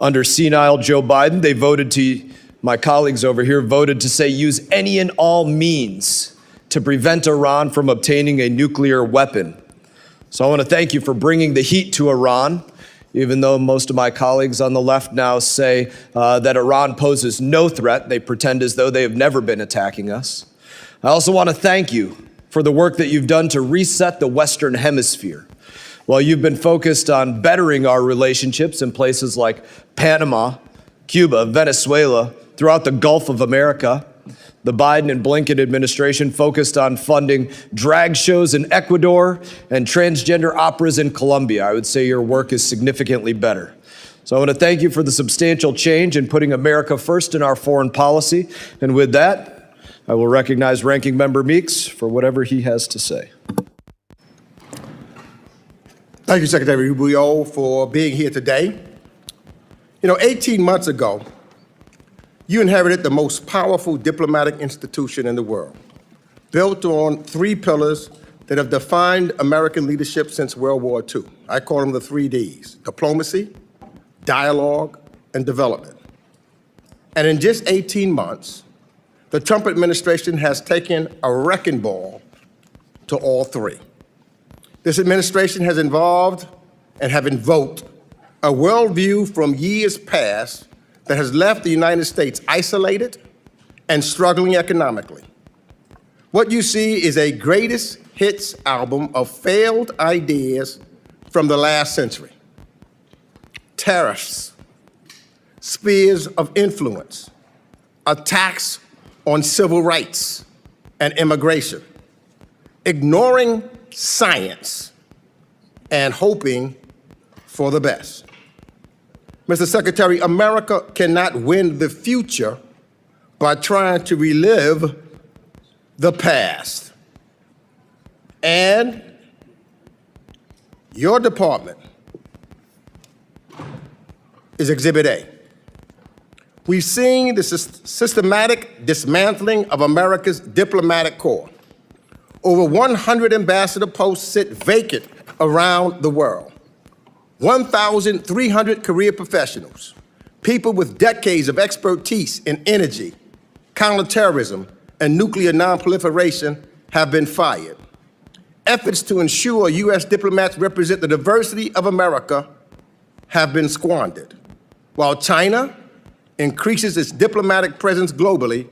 Under senile Joe Biden, they voted to, my colleagues over here voted to say use any and all means to prevent Iran from obtaining a nuclear weapon. So I want to thank you for bringing the heat to Iran, even though most of my colleagues on the left now say that Iran poses no threat. They pretend as though they have never been attacking us. I also want to thank you for the work that you've done to reset the Western Hemisphere. While you've been focused on bettering our relationships in places like Panama, Cuba, Venezuela, throughout the Gulf of America, the Biden and Blinken administration focused on funding drag shows in Ecuador and transgender operas in Colombia. I would say your work is significantly better. So I want to thank you for the substantial change in putting America first in our foreign policy. And with that, I will recognize Ranking Member Meeks for whatever he has to say. Thank you, Secretary Rubio, for being here today. 18 months ago, you inherited the most powerful diplomatic institution in the world, built on 3 pillars that have defined American leadership since World War II. I call them the 3 Ds: diplomacy, dialogue, and development. And in just 18 months, the Trump administration has taken a wrecking ball to all 3. This administration has involved and have invoked a worldview from years past that has left the United States isolated and struggling economically. What you see is a greatest hits album of failed ideas from the last century. Tariffs, spheres of influence, attacks on civil rights and immigration, ignoring science and hoping for the best. Mr. Secretary, America cannot win the future by trying to relive the past. And your department is Exhibit A. We've seen the systematic dismantling of America's diplomatic corps. Over 100 ambassador posts sit vacant around the world. 1,300 career professionals, people with decades of expertise in energy, counterterrorism, and nuclear nonproliferation have been fired. Efforts to ensure U.S. diplomats represent the diversity of America have been squandered. While China increases its diplomatic presence globally,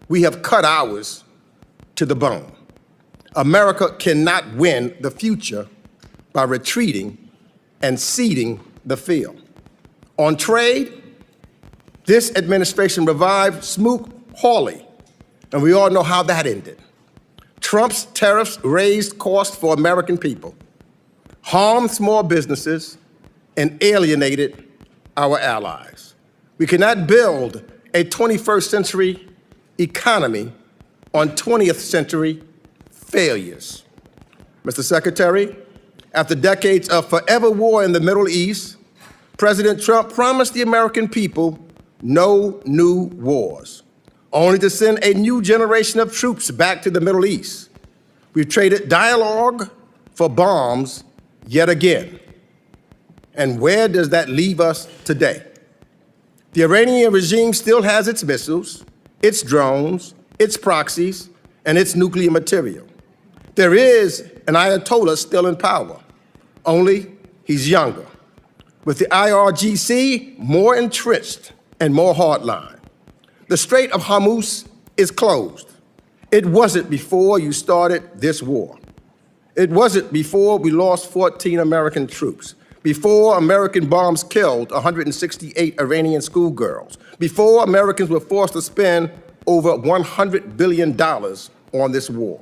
we have cut ours to the bone. America cannot win the future by retreating and ceding the field. On trade, this administration revived Smoot-Hawley, and we all know how that ended. Trump's tariffs raised costs for American people, harmed small businesses, and alienated our allies. We cannot build a 21st century economy on 20th century failures. Mr. Secretary, after decades of forever war in the Middle East, President Trump promised the American people no new wars, only to send a new generation of troops back to the Middle East. We've traded dialogue for bombs yet again. And where does that leave us today? The Iranian regime still has its missiles, its drones, its proxies, and its nuclear material. There is an Ayatollah still in power, only he's younger. With the IRGC more entrenched and more hardline. The Strait of Hormuz is closed. It wasn't before you started this war. It wasn't before we lost 14 American troops, before American bombs killed 168 Iranian schoolgirls, before Americans were forced to spend over $100 billion on this war.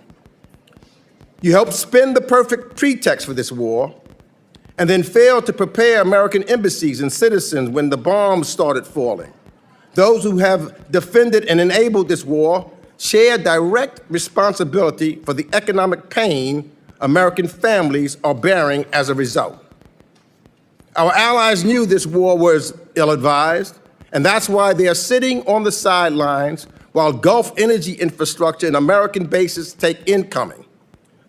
You helped spin the perfect pretext for this war and then failed to prepare American embassies and citizens when the bombs started falling. Those who have defended and enabled this war share direct responsibility for the economic pain American families are bearing as a result. Our allies knew this war was ill-advised, and that's why they are sitting on the sidelines while Gulf energy infrastructure and American bases take incoming.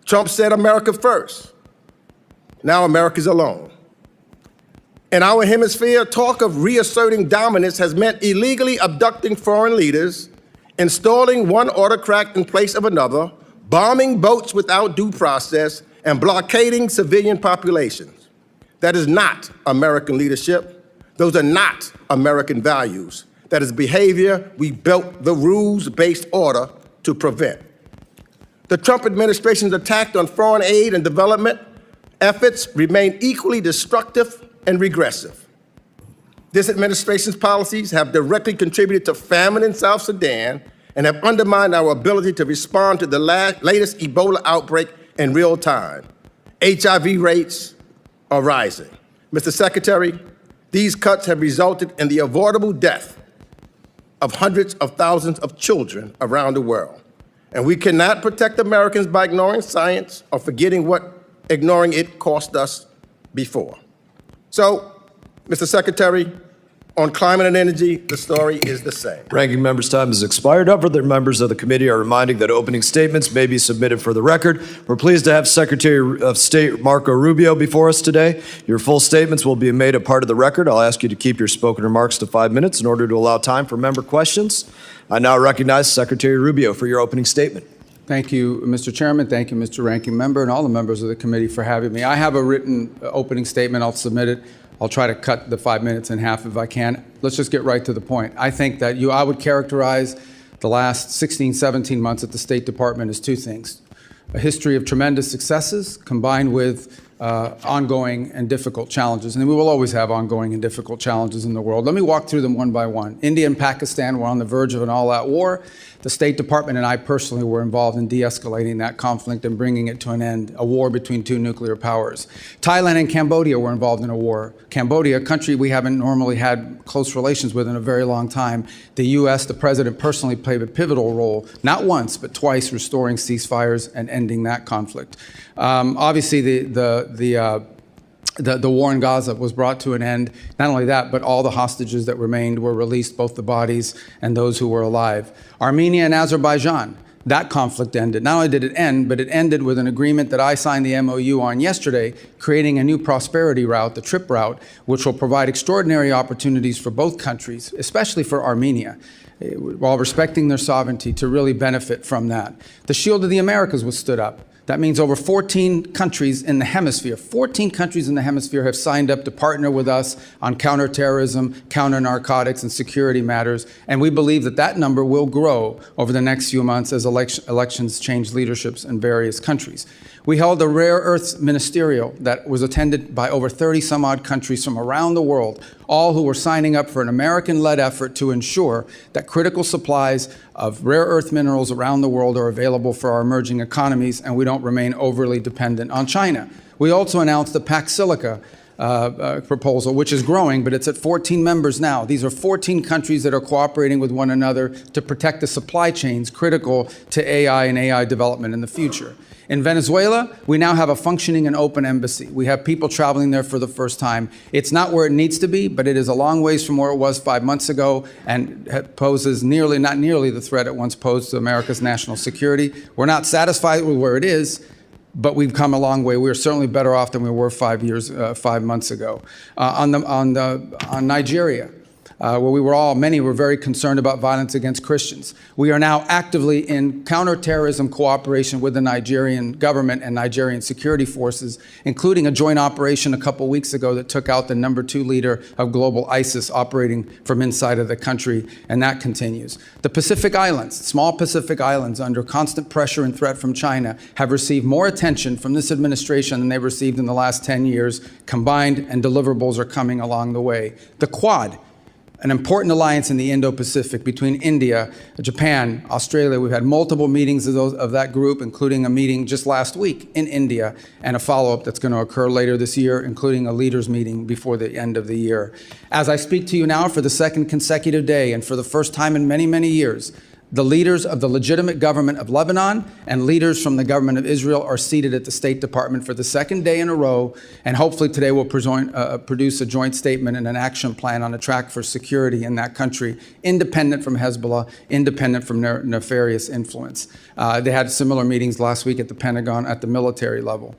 Trump said America first. Now America's alone. In our hemisphere, talk of reasserting dominance has meant illegally abducting foreign leaders, installing one autocrat in place of another, bombing boats without due process, and blockading civilian populations. That is not American leadership. Those are not American values. That is behavior we built the rules-based order to prevent. The Trump administration's attack on foreign aid and development efforts remain equally destructive and regressive. This administration's policies have directly contributed to famine in South Sudan and have undermined our ability to respond to the latest Ebola outbreak in real time. HIV rates are rising. Mr. Secretary, these cuts have resulted in the avoidable death of hundreds of thousands of children around the world. And we cannot protect Americans by ignoring science or forgetting what ignoring it cost us before. So, Mr. Secretary, on climate and energy, the story is the same. Ranking member's time has expired. Other members of the committee are reminding that opening statements may be submitted for the record. We're pleased to have Secretary of State Marco Rubio before us today. Your full statements will be made a part of the record. I'll ask you to keep your spoken remarks to 5 minutes in order to allow time for member questions. I now recognize Secretary Rubio for your opening statement. Thank you, Mr. Chairman. Thank you, Mr. Ranking Member, and all the members of the committee for having me. I have a written opening statement. I'll submit it. I'll try to cut the 5 minutes in half if I can. Let's just get right to the point. I think that I would characterize the last 16, 17 months at the State Department as two things: a history of tremendous successes combined with ongoing and difficult challenges. And we will always have ongoing and difficult challenges in the world. Let me walk through them one by one. India and Pakistan were on the verge of an all-out war. The State Department and I personally were involved in de-escalating that conflict and bringing it to an end, a war between two nuclear powers. Thailand and Cambodia were involved in a war. Cambodia, a country we haven't normally had close relations with in a very long time. The U.S., the President personally played a pivotal role, not once, but twice, restoring ceasefires and ending that conflict. Obviously, the war in Gaza was brought to an end. Not only that, but all the hostages that remained were released, both the bodies and those who were alive. Armenia and Azerbaijan, that conflict ended. Not only did it end, but it ended with an agreement that I signed the MOU on yesterday, creating a new prosperity route, the TRIP route, which will provide extraordinary opportunities for both countries, especially for Armenia, while respecting their sovereignty, to really benefit from that. The Shield of the Americas was stood up. That means over 14 countries in the hemisphere, 14 countries in the hemisphere have signed up to partner with us on counterterrorism, counter-narcotics, and security matters. And we believe that that number will grow over the next few months as elections change leaderships in various countries. We held a rare earths ministerial that was attended by over 30-some-odd countries from around the world, all who were signing up for an American-led effort to ensure that critical supplies of rare earth minerals around the world are available for our emerging economies and we don't remain overly dependent on China. We also announced the Pax Silica proposal, which is growing, but it's at 14 members now. These are 14 countries that are cooperating with one another to protect the supply chains critical to AI and AI development in the future. In Venezuela, we now have a functioning and open embassy. We have people traveling there for the first time. It's not where it needs to be, but it is a long ways from where it was 5 months ago and poses not nearly the threat it once posed to America's national security. We're not satisfied with where it is, but we've come a long way. We're certainly better off than we were 5 months ago. On Nigeria, where many were very concerned about violence against Christians. We are now actively in counterterrorism cooperation with the Nigerian government and Nigerian security forces, including a joint operation a couple weeks ago that took out the #2 leader of global ISIS operating from inside of the country, and that continues. The Pacific Islands, small Pacific Islands under constant pressure and threat from China, have received more attention from this administration than they've received in the last 10 years combined, and deliverables are coming along the way. The Quad, an important alliance in the Indo-Pacific between India, Japan, Australia. We've had multiple meetings of that group, including a meeting just last week in India, and a follow-up that's going to occur later this year, including a leaders meeting before the end of the year. As I speak to you now for the second consecutive day, and for the first time in many, many years, The leaders of the legitimate government of Lebanon and leaders from the government of Israel are seated at the State Department for the second day in a row, and hopefully today we'll produce a joint statement and an action plan on a track for security in that country, independent from Hezbollah, independent from nefarious influence. They had similar meetings last week at the Pentagon at the military level.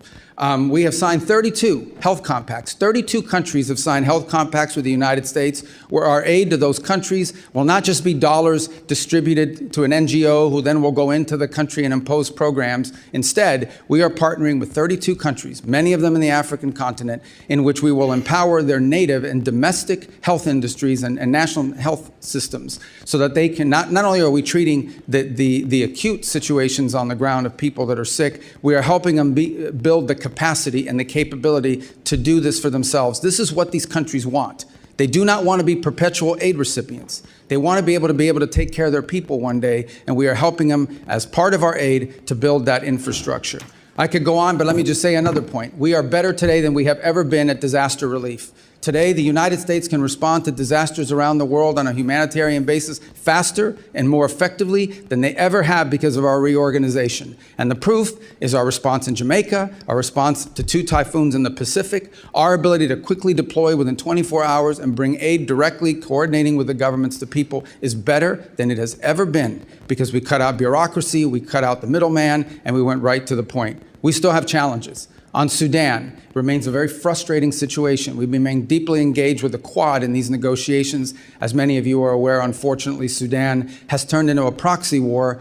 We have signed 32 health compacts. 32 countries have signed health compacts with the United States, where our aid to those countries will not just be dollars distributed to an NGO who then will go into the country and impose programs. Instead, we are partnering with 32 countries, many of them in the African continent, in which we will empower their native and domestic health industries and national health systems so that they can, not only are we treating the acute situations on the ground of people that are sick, we are helping them build the capacity and the capability to do this for themselves. This is what these countries want. They do not want to be perpetual aid recipients. They want to be able to take care of their people one day, and we are helping them as part of our aid to build that infrastructure. I could go on, but let me just say another point. We are better today than we have ever been at disaster relief. Today, the United States can respond to disasters around the world on a humanitarian basis faster and more effectively than they ever have because of our reorganization. And the proof is our response in Jamaica, our response to 2 typhoons in the Pacific, our ability to quickly deploy within 24 hours and bring aid directly, coordinating with the governments to people, is better than it has ever been because we cut out bureaucracy, we cut out the middleman, and we went right to the point. We still have challenges. On Sudan, it remains a very frustrating situation. We remain deeply engaged with the Quad in these negotiations. As many of you are aware, unfortunately, Sudan has turned into a proxy war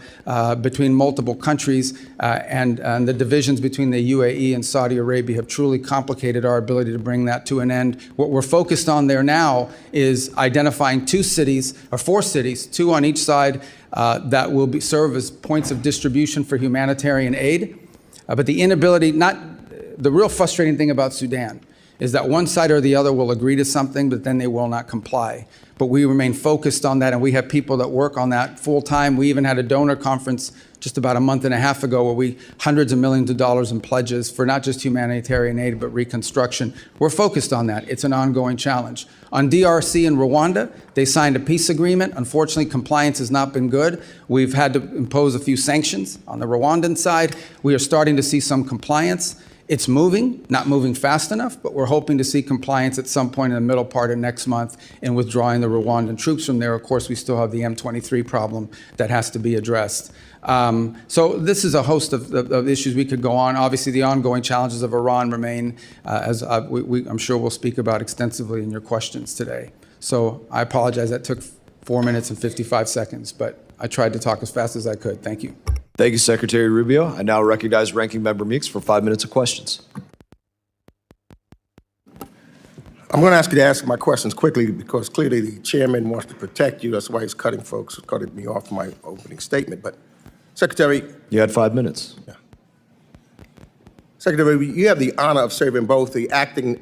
between multiple countries, and the divisions between the UAE and Saudi Arabia have truly complicated our ability to bring that to an end. What we're focused on there now is identifying 2 cities, or 4 cities, 2 on each side, that will serve as points of distribution for humanitarian aid. But the inability, the real frustrating thing about Sudan is that one side or the other will agree to something, but then they will not comply. But we remain focused on that, and we have people that work on that full time. We even had a donor conference just about a month and a half ago where hundreds of millions of dollars in pledges for not just humanitarian aid, but reconstruction. We're focused on that. It's an ongoing challenge. On DRC and Rwanda, they signed a peace agreement. Unfortunately, compliance has not been good. We've had to impose a few sanctions on the Rwandan side. We are starting to see some compliance. It's moving, not moving fast enough, but we're hoping to see compliance at some point in the middle part of next month in withdrawing the Rwandan troops from there. Of course, we still have the M23 problem that has to be addressed. So this is a host of issues we could go on. Obviously, the ongoing challenges of Iran remain, as I'm sure we'll speak about extensively in your questions today. So I apologize, that took 4 minutes and 55 seconds, but I tried to talk as fast as I could. Thank you. Thank you, Secretary Rubio. I now recognize Ranking Member Meeks for 5 minutes of questions. I'm going to ask you to ask my questions quickly because clearly the chairman wants to protect you. That's why he's cutting me off my opening statement. But Secretary, You had 5 minutes. yeah. Secretary, you have the honor of serving both the acting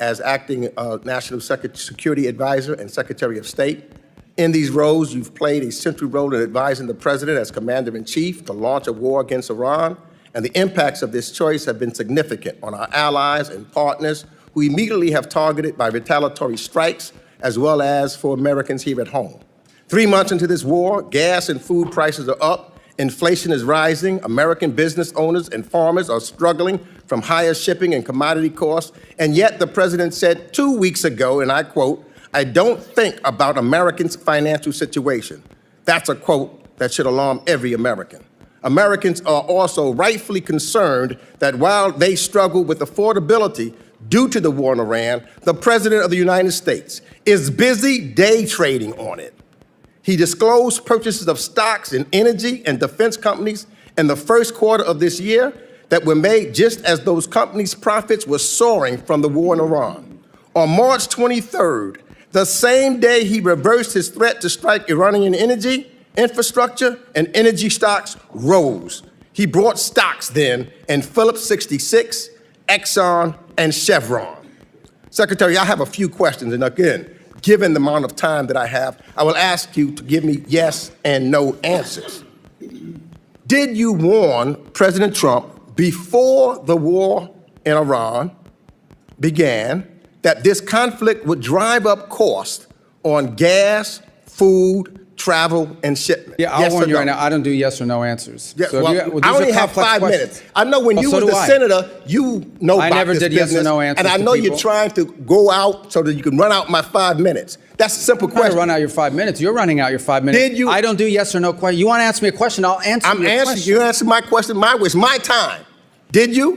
National Security Advisor and Secretary of State. In these roles, you've played a central role in advising the President as Commander-in-Chief to launch a war against Iran, and the impacts of this choice have been significant on our allies and partners who immediately have targeted by retaliatory strikes, as well as for Americans here at home. 3 months into this war, gas and food prices are up, inflation is rising, American business owners and farmers are struggling from higher shipping and commodity costs, and yet the President said 2 weeks ago, and I quote, "I don't think about Americans' financial situation." That's a quote that should alarm every American. Americans are also rightfully concerned that while they struggle with affordability due to the war in Iran, the President of the United States is busy day trading on it. He disclosed purchases of stocks in energy and defense companies in the first quarter of this year that were made just as those companies' profits were soaring from the war in Iran. On March 23rd, the same day he reversed his threat to strike Iranian energy infrastructure, and energy stocks rose. He bought stocks then in Phillips 66, Exxon, and Chevron. Secretary, I have a few questions, and again, given the amount of time that I have, I will ask you to give me yes and no answers. Did you warn President Trump before the war in Iran began that this conflict would drive up costs on gas, food, travel, and shipment? Yeah, I'll Yes warn or you no? right now, I don't do yes or no answers. Yeah, So if well, you- I these are only have complex 5 questions. minutes. I know when Well, you so were do the I. senator, you know I about never this did yes or business, no answers and I to know people. you're trying to go out so that you can run out my 5 minutes. That's a simple I'm not question. gonna run out your 5 minutes. You're running out your 5 minutes. Did you- I don't do yes or no question. You want to ask me a question? I'll answer I'm your answering question. you. Answer my question. It's my time. Did you?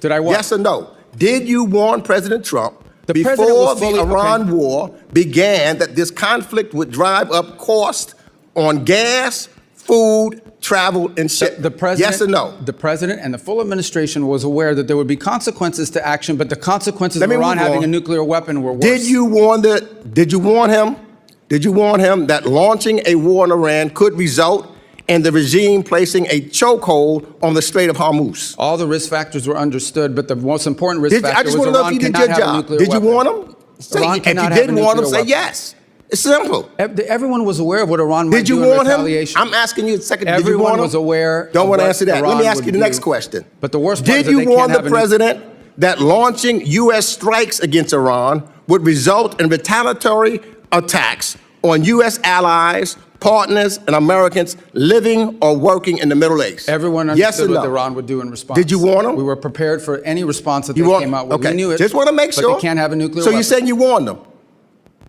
Did I what? Yes or no? Did you warn President Trump The president before was fully- the Iran okay. war began that this conflict would drive up cost on gas, food, travel, and shipment? The president, Yes or no? The president and the full administration was aware that there would be consequences to action, but the consequences Let of me Iran move having on. a nuclear weapon were worse. Did you warn him? Did you warn him that launching a war in Iran could result in the regime placing a chokehold on the Strait of Hormuz? All the risk factors were understood, but the most important risk I factor just was want to know if Iran you did cannot your have a job. nuclear Did you weapon. warn him? Iran If cannot you have did a warn him, nuclear say weapon. yes. It's simple. Everyone was aware of what Iran might Did you do in warn him? retaliation. I'm asking you a second. Did you Everyone warn him? was aware. Don't of want to what answer that. Let Iran me ask would you the do. next question. But the worst part Did is that you they warn can't the have a president that launching U.S. strikes against Iran would result in retaliatory attacks on U.S. allies, partners, and Americans living or working in the Middle East? Everyone Yes or understood what no? Iran would do in response. Did you warn them? We were prepared for any response that You they warned- came out with. Okay. We knew it. Just want to make sure. But they can't have a nuclear So weapon. you're saying you warned them?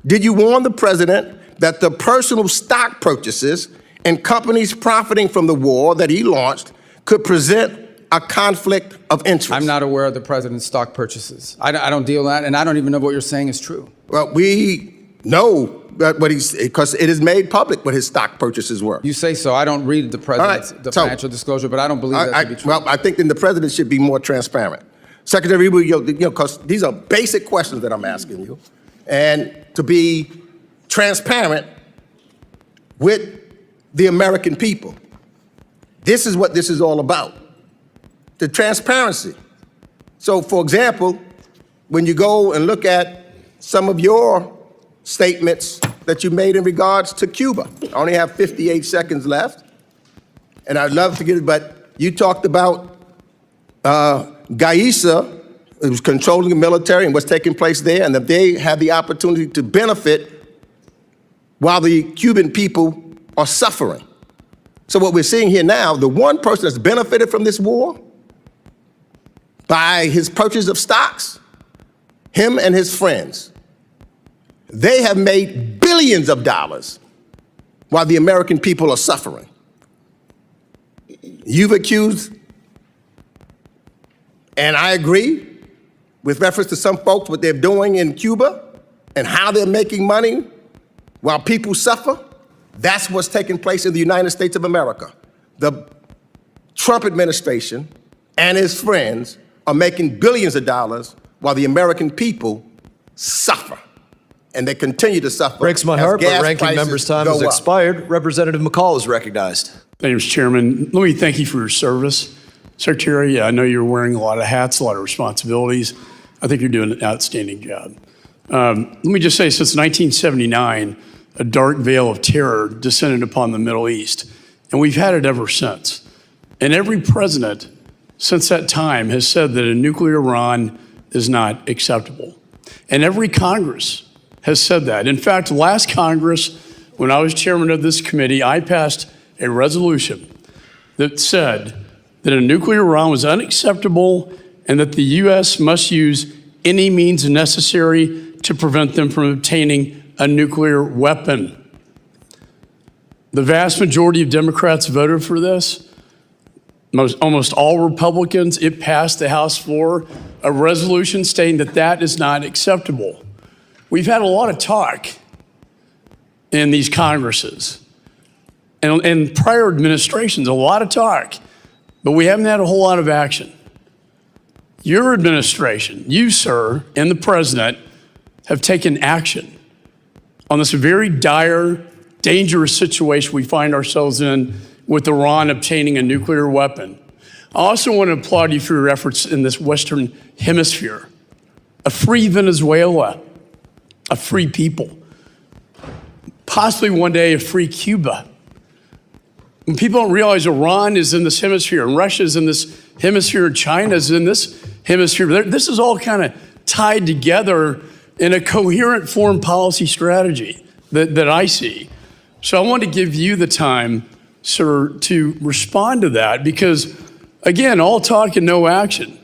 Did you warn the president that the personal stock purchases and companies profiting from the war that he launched could present a conflict of interest? I'm not aware of the president's stock purchases. I don't deal in that, and I don't even know what you're saying is true. Well, we know that because it is made public what his stock purchases were. You say so. I don't read the president's All right, the so- financial disclosure, but I don't believe that to be true. Well, I think then the president should be more transparent. Secretary Rubio, because these are basic questions that I'm asking you, and to be transparent with the American people. This is what this is all about, the transparency. So, for example, when you go and look at some of your statements that you made in regards to Cuba, I only have 58 seconds left, and I'd love to get it, but you talked about Gaisa, it was controlling the military and what's taking place there, and that they had the opportunity to benefit while the Cuban people are suffering. So what we're seeing here now, the one person that's benefited from this war by his purchase of stocks, him and his friends, they have made billions of dollars while the American people are suffering. You've accused, and I agree, with reference to some folks, what they're doing in Cuba and how they're making money while people suffer. That's what's taking place in the United States of America. The Trump administration and his friends are making billions of dollars while the American people suffer. And they continue to suffer. Breaks my as heart, but gas ranking prices member's time go has up. expired. Representative McCall is recognized. Thank you, Mr. Chairman. Let me thank you for your service. Secretary, I know you're wearing a lot of hats, a lot of responsibilities. I think you're doing an outstanding job. Let me just say, since 1979, a dark veil of terror descended upon the Middle East, and we've had it ever since. And every president since that time has said that a nuclear Iran is not acceptable. And every Congress has said that. In fact, last Congress, when I was chairman of this committee, I passed a resolution that said that a nuclear Iran was unacceptable and that the U.S. must use any means necessary to prevent them from obtaining a nuclear weapon. The vast majority of Democrats voted for this. Almost all Republicans, it passed the House floor, a resolution stating that that is not acceptable. We've had a lot of talk in these Congresses and prior administrations, a lot of talk, but we haven't had a whole lot of action. Your administration, you, sir, and the president have taken action on this very dire, dangerous situation we find ourselves in with Iran obtaining a nuclear weapon. I also want to applaud you for your efforts in this Western Hemisphere. A free Venezuela, a free people, possibly one day a free Cuba. And people don't realize Iran is in this hemisphere, and Russia is in this hemisphere, China is in this hemisphere. This is all kind of tied together in a coherent foreign policy strategy that I see. So I want to give you the time, sir, to respond to that because, again, all talk and no action.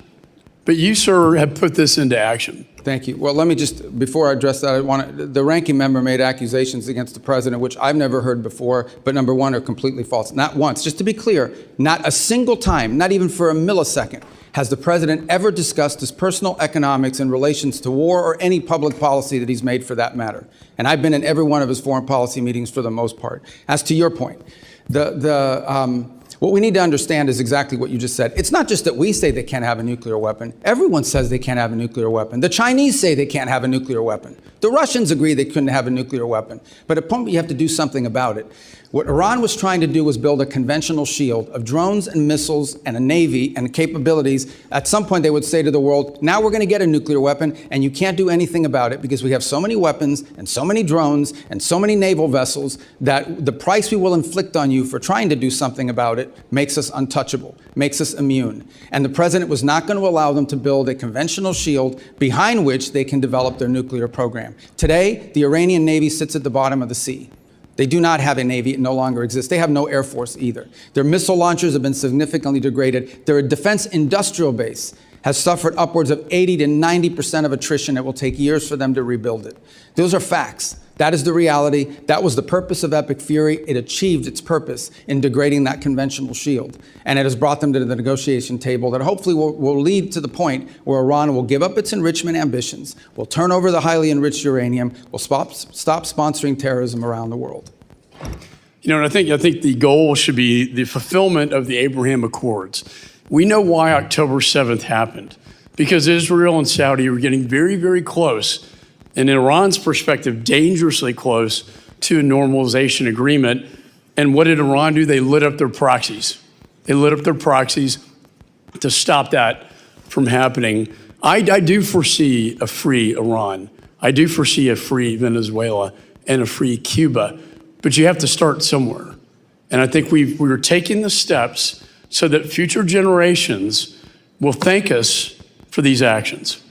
But you, sir, have put this into action. Thank you. Well, let me just, before I address that, the ranking member made accusations against the president, which I've never heard before, but number one, are completely false. Not once. Just to be clear, not a single time, not even for a millisecond, has the president ever discussed his personal economics in relations to war or any public policy that he's made for that matter. And I've been in every one of his foreign policy meetings for the most part. As to your point, what we need to understand is exactly what you just said. It's not just that we say they can't have a nuclear weapon. Everyone says they can't have a nuclear weapon. The Chinese say they can't have a nuclear weapon. The Russians agree they couldn't have a nuclear weapon. But at a point, you have to do something about it. What Iran was trying to do was build a conventional shield of drones and missiles and a navy and capabilities. At some point, they would say to the world, now we're going to get a nuclear weapon, and you can't do anything about it because we have so many weapons and so many drones and so many naval vessels that the price we will inflict on you for trying to do something about it makes us untouchable, makes us immune. And the president was not going to allow them to build a conventional shield behind which they can develop their nuclear program. Today, the Iranian Navy sits at the bottom of the sea. They do not have a Navy. It no longer exists. They have no Air Force either. Their missile launchers have been significantly degraded. Their defense industrial base has suffered upwards of 80 to 90% of attrition. It will take years for them to rebuild it. Those are facts. That is the reality. That was the purpose of Epic Fury. It achieved its purpose in degrading that conventional shield. And it has brought them to the negotiation table that hopefully will lead to the point where Iran will give up its enrichment ambitions, will turn over the highly enriched uranium, will stop sponsoring terrorism around the world. You know, and I think the goal should be the fulfillment of the Abraham Accords. We know why October 7th happened, because Israel and Saudi were getting very, very close, and in Iran's perspective, dangerously close to a normalization agreement. And what did Iran do? They lit up their proxies. They lit up their proxies to stop that from happening. I do foresee a free Iran. I do foresee a free Venezuela and a free Cuba, but you have to start somewhere. And I think we're taking the steps so that future generations will thank us for these actions.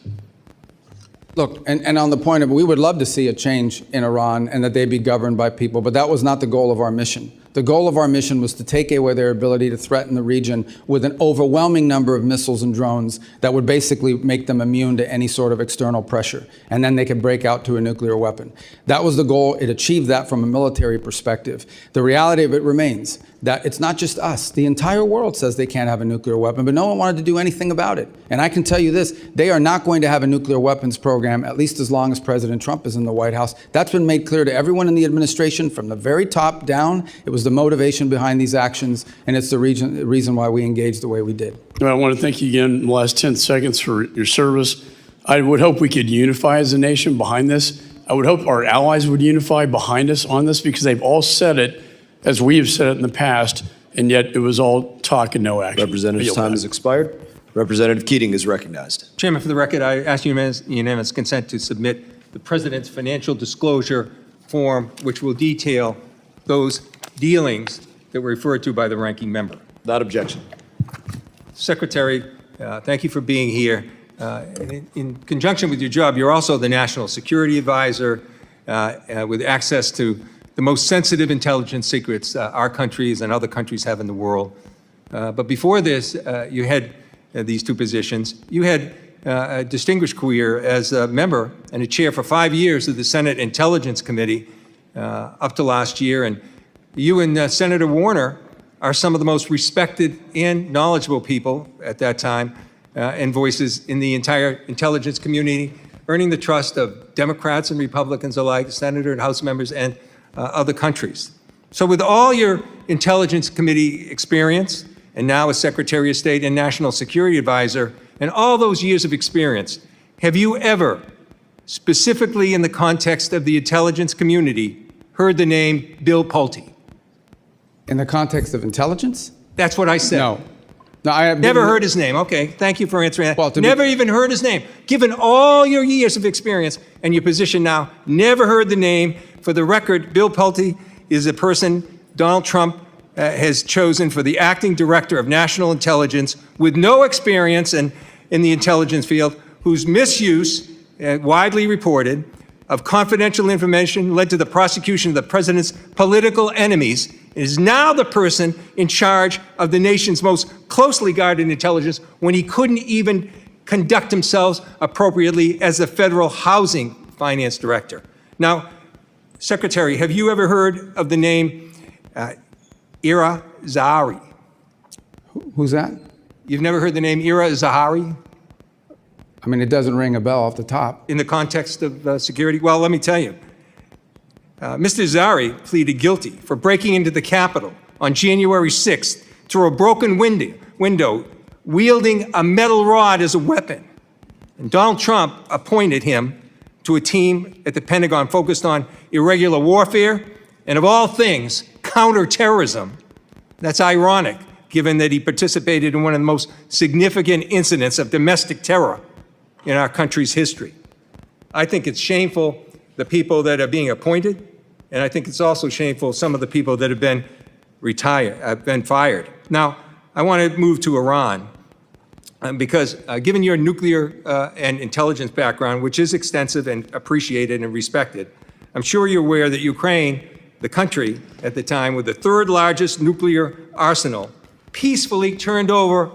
Look, and on the point of, we would love to see a change in Iran and that they be governed by people, but that was not the goal of our mission. The goal of our mission was to take away their ability to threaten the region with an overwhelming number of missiles and drones that would basically make them immune to any sort of external pressure. And then they could break out to a nuclear weapon. That was the goal. It achieved that from a military perspective. The reality of it remains that it's not just us. The entire world says they can't have a nuclear weapon, but no one wanted to do anything about it. And I can tell you this, they are not going to have a nuclear weapons program, at least as long as President Trump is in the White House. That's been made clear to everyone in the administration from the very top down. It was the motivation behind these actions, and it's the reason why we engaged the way we did. I want to thank you again in the last 10 seconds for your service. I would hope we could unify as a nation behind this. I would hope our allies would unify behind us on this, because they've all said it as we have said it in the past, and yet it was all talk and no action. Representative's time has expired. Representative Keating is recognized. Chairman, for the record, I ask unanimous consent to submit the President's financial disclosure form, which will detail those dealings that were referred to by the ranking member. Without objection. Secretary, thank you for being here. In conjunction with your job, you're also the National Security Advisor with access to the most sensitive intelligence secrets our countries and other countries have in the world. But before this, you had these two positions. You had a distinguished career as a member and a chair for 5 years of the Senate Intelligence Committee up to last year. And you and Senator Warner are some of the most respected and knowledgeable people at that time and voices in the entire intelligence community, earning the trust of Democrats and Republicans alike, Senator and House members, and other countries. So with all your Intelligence Committee experience, and now as Secretary of State and National Security Advisor, and all those years of experience, have you ever, specifically in the context of the intelligence community, heard the name Bill Pulte? In the context of intelligence? That's what I said. No. No, I have never heard his name. Okay, thank you for answering that. Well, never even heard his name. Given all your years of experience and your position now, never heard the name. For the record, Bill Pulte is a person Donald Trump has chosen for the acting director of national intelligence with no experience in the intelligence field, whose misuse, widely reported, of confidential information led to the prosecution of the president's political enemies, and is now the person in charge of the nation's most closely guarded intelligence when he couldn't even conduct himself appropriately as the federal housing finance director. Now, Secretary, have you ever heard of the name Ira Zahari? Who's that? You've never heard the name Ira Zahari? I mean, it doesn't ring a bell off the top. In the context of security? Well, let me tell you. Mr. Zahari pleaded guilty for breaking into the Capitol on January 6th through a broken window, wielding a metal rod as a weapon. And Donald Trump appointed him to a team at the Pentagon focused on irregular warfare and, of all things, counterterrorism. That's ironic, given that he participated in one of the most significant incidents of domestic terror in our country's history. I think it's shameful, the people that are being appointed, and I think it's also shameful, some of the people that have been fired. Now, I want to move to Iran, because given your nuclear and intelligence background, which is extensive and appreciated and respected, I'm sure you're aware that Ukraine, the country at the time with the third largest nuclear arsenal, peacefully turned over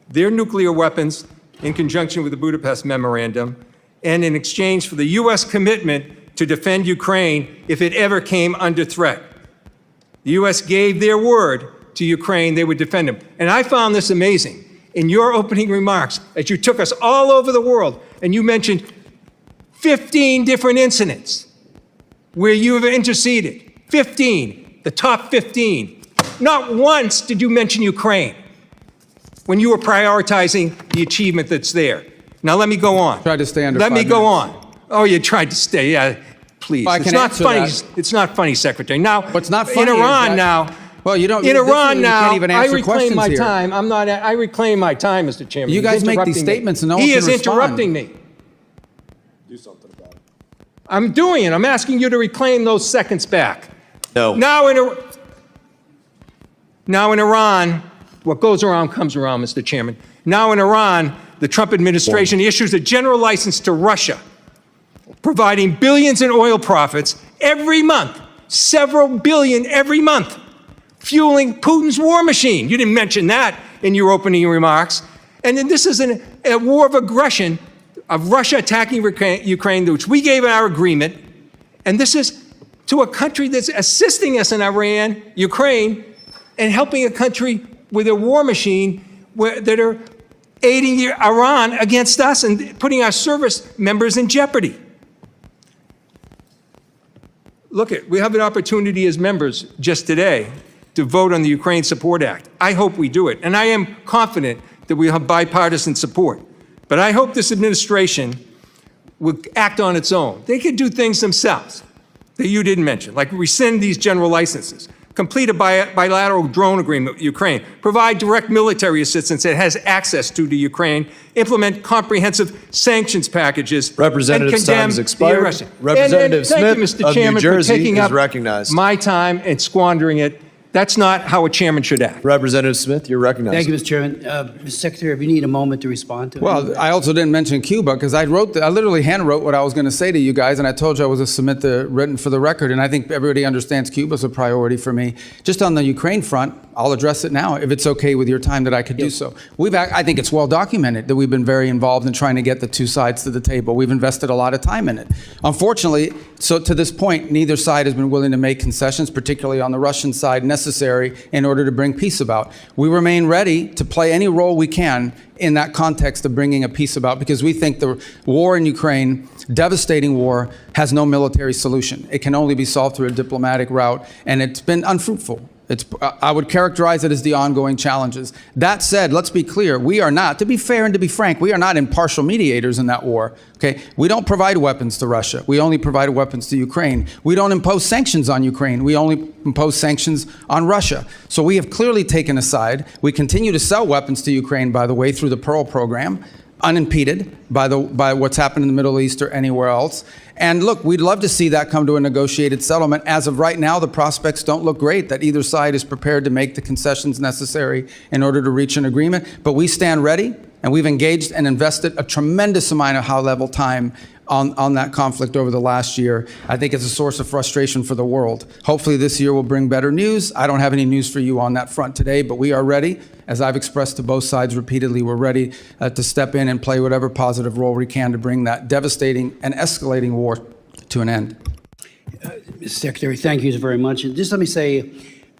their nuclear weapons in conjunction with the Budapest Memorandum, and in exchange for the U.S. commitment to defend Ukraine if it ever came under threat. The U.S. gave their word to Ukraine they would defend them. And I found this amazing. In your opening remarks, as you took us all over the world, and you mentioned 15 different incidents where you have interceded. 15, the top 15. Not once did you mention Ukraine when you were prioritizing the achievement that's there. Now let me go on. Try to stay under Let 5 me go minutes. on. Oh, you tried to stay, yeah, please. Well, I It's can not answer funny. that. It's not funny, Secretary. Now, What's not funny in is Iran that- now, Well, you don't. in this is Iran when you now, can't even I answer reclaim questions my here. time. I reclaim my time, Mr. Chairman. You He's guys make interrupting these me. statements and no one He can is respond. interrupting me. Do something about it. I'm doing it. I'm asking you to reclaim those seconds back. No. Now in Iran, what goes around comes around, Mr. Chairman. Now in Iran, the Trump administration issues a general license to Russia, providing billions in oil profits every month, several billion every month, fueling Putin's war machine. You didn't mention that in your opening remarks. And then this is a war of aggression of Russia attacking Ukraine, which we gave in our agreement. And this is to a country that's assisting us in Iran, Ukraine, and helping a country with a war machine that are aiding Iran against us and putting our service members in jeopardy. Look, we have an opportunity as members just today to vote on the Ukraine Support Act. I hope we do it, and I am confident that we have bipartisan support. But I hope this administration will act on its own. They could do things themselves that you didn't mention, like rescind these general licenses, complete a bilateral drone agreement with Ukraine, provide direct military assistance that has access to Ukraine, implement comprehensive sanctions packages, Representative's and condemn time has expired. the aggression. Representative Thank you, Smith Mr. of New Chairman, Jersey for taking is up recognized. my time and squandering it. That's not how a chairman should act. Representative Smith, you're recognized. Thank you, Mr. Chairman. Mr. Secretary, if you need a moment to respond to it. Well, I also didn't mention Cuba because I literally handwrote what I was going to say to you guys, and I told you I was going to submit the written for the record, and I think everybody understands Cuba's a priority for me. Just on the Ukraine front, I'll address it now, if it's okay with your time that I could do so. I think it's well documented that we've been very involved in trying to get the two sides to the table. We've invested a lot of time in it. Unfortunately, so to this point, neither side has been willing to make concessions, particularly on the Russian side, necessary in order to bring peace about. We remain ready to play any role we can in that context of bringing a peace about, because we think the war in Ukraine, devastating war, has no military solution. It can only be solved through a diplomatic route, and it's been unfruitful. I would characterize it as the ongoing challenges. That said, let's be clear, we are not, to be fair and to be frank, we are not impartial mediators in that war, okay? We don't provide weapons to Russia. We only provide weapons to Ukraine. We don't impose sanctions on Ukraine. We only impose sanctions on Russia. So we have clearly taken a side. We continue to sell weapons to Ukraine, by the way, through the Pearl program, unimpeded by what's happened in the Middle East or anywhere else. And look, we'd love to see that come to a negotiated settlement. As of right now, the prospects don't look great that either side is prepared to make the concessions necessary in order to reach an agreement. But we stand ready And we've engaged and invested a tremendous amount of high-level time on that conflict over the last year. I think it's a source of frustration for the world. Hopefully this year will bring better news. I don't have any news for you on that front today, but we are ready. As I've expressed to both sides repeatedly, we're ready to step in and play whatever positive role we can to bring that devastating and escalating war to an end. Mr. Secretary, thank you very much. And just let me say,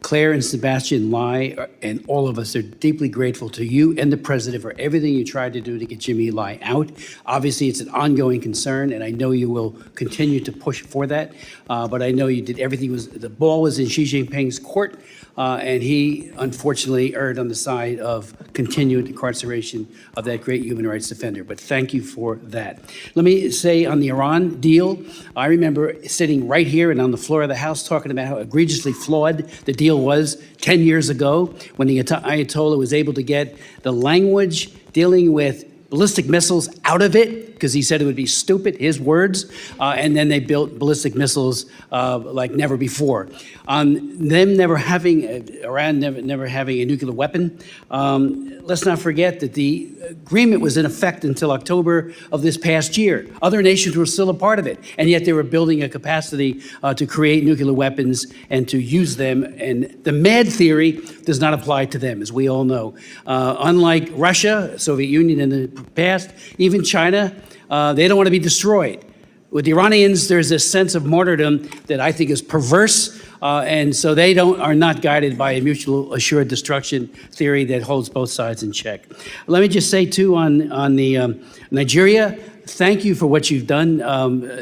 Claire and Sebastian Lai and all of us are deeply grateful to you and the president for everything you tried to do to get Jimmy Lai out. Obviously, it's an ongoing concern, and I know you will continue to push for that. But I know you did everything. The ball was in Xi Jinping's court, and he unfortunately erred on the side of continued incarceration of that great human rights defender. But thank you for that. Let me say on the Iran deal, I remember sitting right here and on the floor of the House talking about how egregiously flawed the deal was 10 years ago when the Ayatollah was able to get the language dealing with ballistic missiles out of it because he said it would be stupid, his words, and then they built ballistic missiles like never before. On them never having, Iran never having a nuclear weapon, let's not forget that the agreement was in effect until October of this past year. Other nations were still a part of it, and yet they were building a capacity to create nuclear weapons and to use them, and the MAD theory does not apply to them, as we all know. Unlike Russia, Soviet Union in the past, even China, they don't want to be destroyed. With the Iranians, there's this sense of martyrdom that I think is perverse, and so they are not guided by a mutual assured destruction theory that holds both sides in check. Let me just say, too, on the Nigeria, thank you for what you've done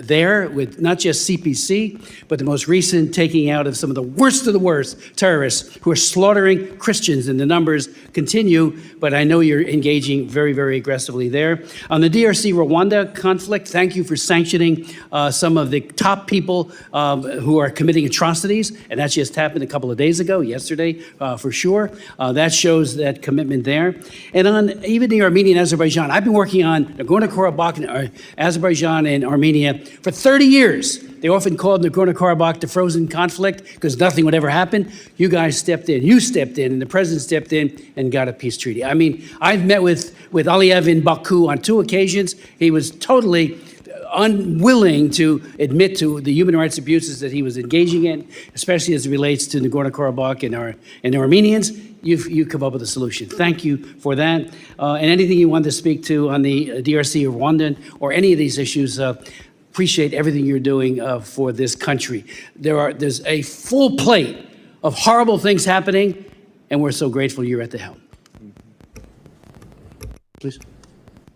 there with not just CPC, but the most recent taking out of some of the worst terrorists who are slaughtering Christians, and the numbers continue, but I know you're engaging very, very aggressively there. On the DRC-Rwanda conflict, thank you for sanctioning some of the top people who are committing atrocities, and that just happened a couple of days ago, yesterday, for sure. That shows that commitment there. And on even the Armenian-Azerbaijan, I've been working on Nagorno-Karabakh and Azerbaijan and Armenia for 30 years. They often called Nagorno-Karabakh the frozen conflict because nothing would ever happen. You guys stepped in, and the president stepped in and got a peace treaty. I mean, I've met with Aliyev in Baku on 2 occasions. He was totally unwilling to admit to the human rights abuses that he was engaging in, especially as it relates to Nagorno-Karabakh and the Armenians. You've come up with a solution. Thank you for that. And anything you want to speak to on the DRC or Rwanda or any of these issues, appreciate everything you're doing for this country. There's a full plate of horrible things happening, and we're so grateful you're at the helm. Please.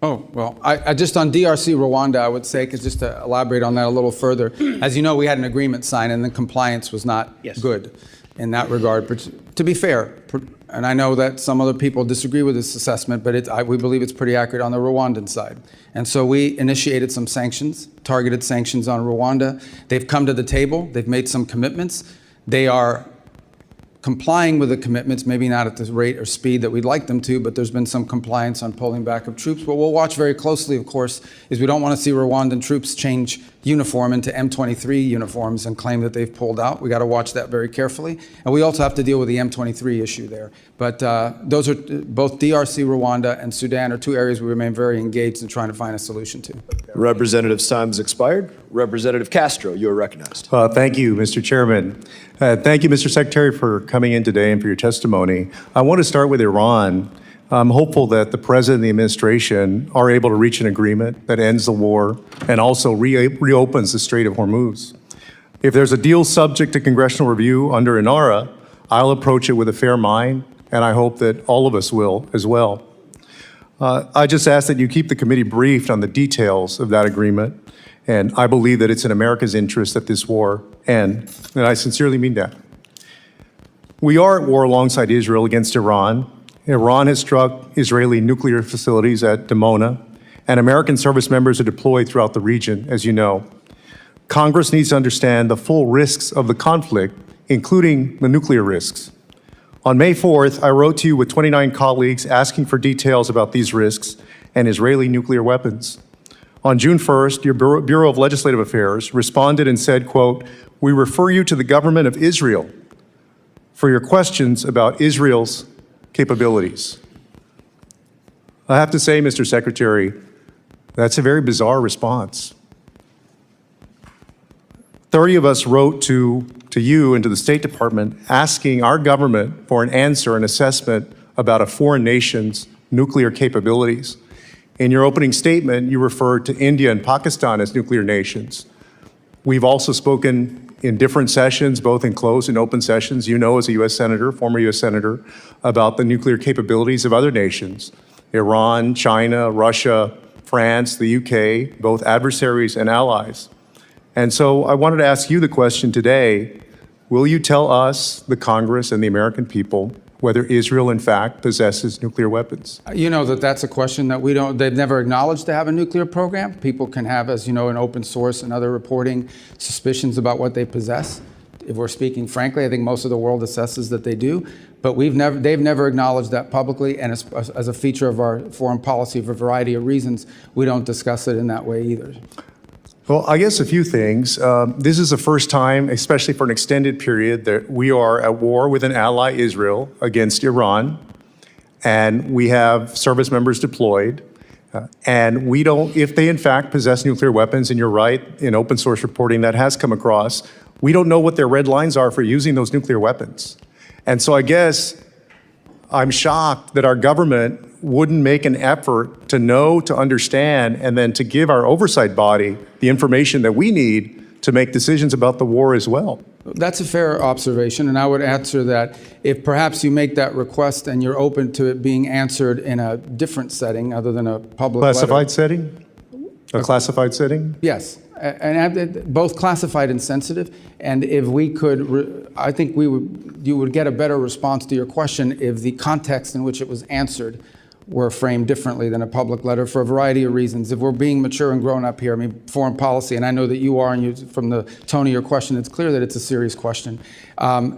Oh, well, I just on DRC Rwanda, I would say, because just to elaborate on that a little further, as you know, we had an agreement signed and the compliance was not good in that regard. But to be fair, and I know that some other people disagree with this assessment, but we believe it's pretty accurate on the Rwandan side. And so we initiated some sanctions, targeted sanctions on Rwanda. They've come to the table. They've made some commitments. They are complying with the commitments, maybe not at the rate or speed that we'd like them to, but there's been some compliance on pulling back of troops. What we'll watch very closely, of course, is we don't want to see Rwandan troops change uniform into M23 uniforms and claim that they've pulled out. We got to watch that very carefully. And we also have to deal with the M23 issue there. But those are both DRC, Rwanda, and Sudan are 2 areas we remain very engaged in trying to find a solution to. Representative's time has expired. Representative Castro, you are recognized. Thank you, Mr. Chairman. Thank you, Mr. Secretary, for coming in today and for your testimony. I want to start with Iran. I'm hopeful that the President and the administration are able to reach an agreement that ends the war and also reopens the Strait of Hormuz. If there's a deal subject to congressional review under INARA, I'll approach it with a fair mind, and I hope that all of us will as well. I just ask that you keep the committee briefed on the details of that agreement, and I believe that it's in America's interest that this war end, and I sincerely mean that. We are at war alongside Israel against Iran. Iran has struck Israeli nuclear facilities at Dimona, and American service members are deployed throughout the region, as you know. Congress needs to understand the full risks of the conflict, including the nuclear risks. On May 4th, I wrote to you with 29 colleagues asking for details about these risks and Israeli nuclear weapons. On June 1st, your Bureau of Legislative Affairs responded and said, quote, "We refer you to the government of Israel for your questions about Israel's capabilities." I have to say, Mr. Secretary, that's a very bizarre response. 30 of us wrote to you and to the State Department asking our government for an answer, an assessment about a foreign nation's nuclear capabilities. In your opening statement, you referred to India and Pakistan as nuclear nations. We've also spoken in different sessions, both in closed and open sessions, you know, as a U.S. Senator, former U.S. Senator, about the nuclear capabilities of other nations, Iran, China, Russia, France, the UK, both adversaries and allies. And so I wanted to ask you the question today, will you tell us, the Congress and the American people, whether Israel in fact possesses nuclear weapons? You know that that's a question that they've never acknowledged to have a nuclear program. People can have, as you know, an open source and other reporting suspicions about what they possess. If we're speaking frankly, I think most of the world assesses that they do, but they've never acknowledged that publicly, and as a feature of our foreign policy for a variety of reasons, we don't discuss it in that way either. Well, I guess a few things. This is the first time, especially for an extended period, that we are at war with an ally, Israel, against Iran, and we have service members deployed. And we don't, if they in fact possess nuclear weapons, and you're right, in open source reporting that has come across, we don't know what their red lines are for using those nuclear weapons. And so I guess I'm shocked that our government wouldn't make an effort to know, to understand, and then to give our oversight body the information that we need to make decisions about the war as well. That's a fair observation, and I would answer that if perhaps you make that request and you're open to it being answered in a different setting other than a public Classified letter. setting? A classified setting? Yes, and both classified and sensitive. And if we could, I think you would get a better response to your question if the context in which it was answered were framed differently than a public letter for a variety of reasons. If we're being mature and grown up here, I mean, foreign policy, and I know that you are, and from the tone of your question, it's clear that it's a serious question.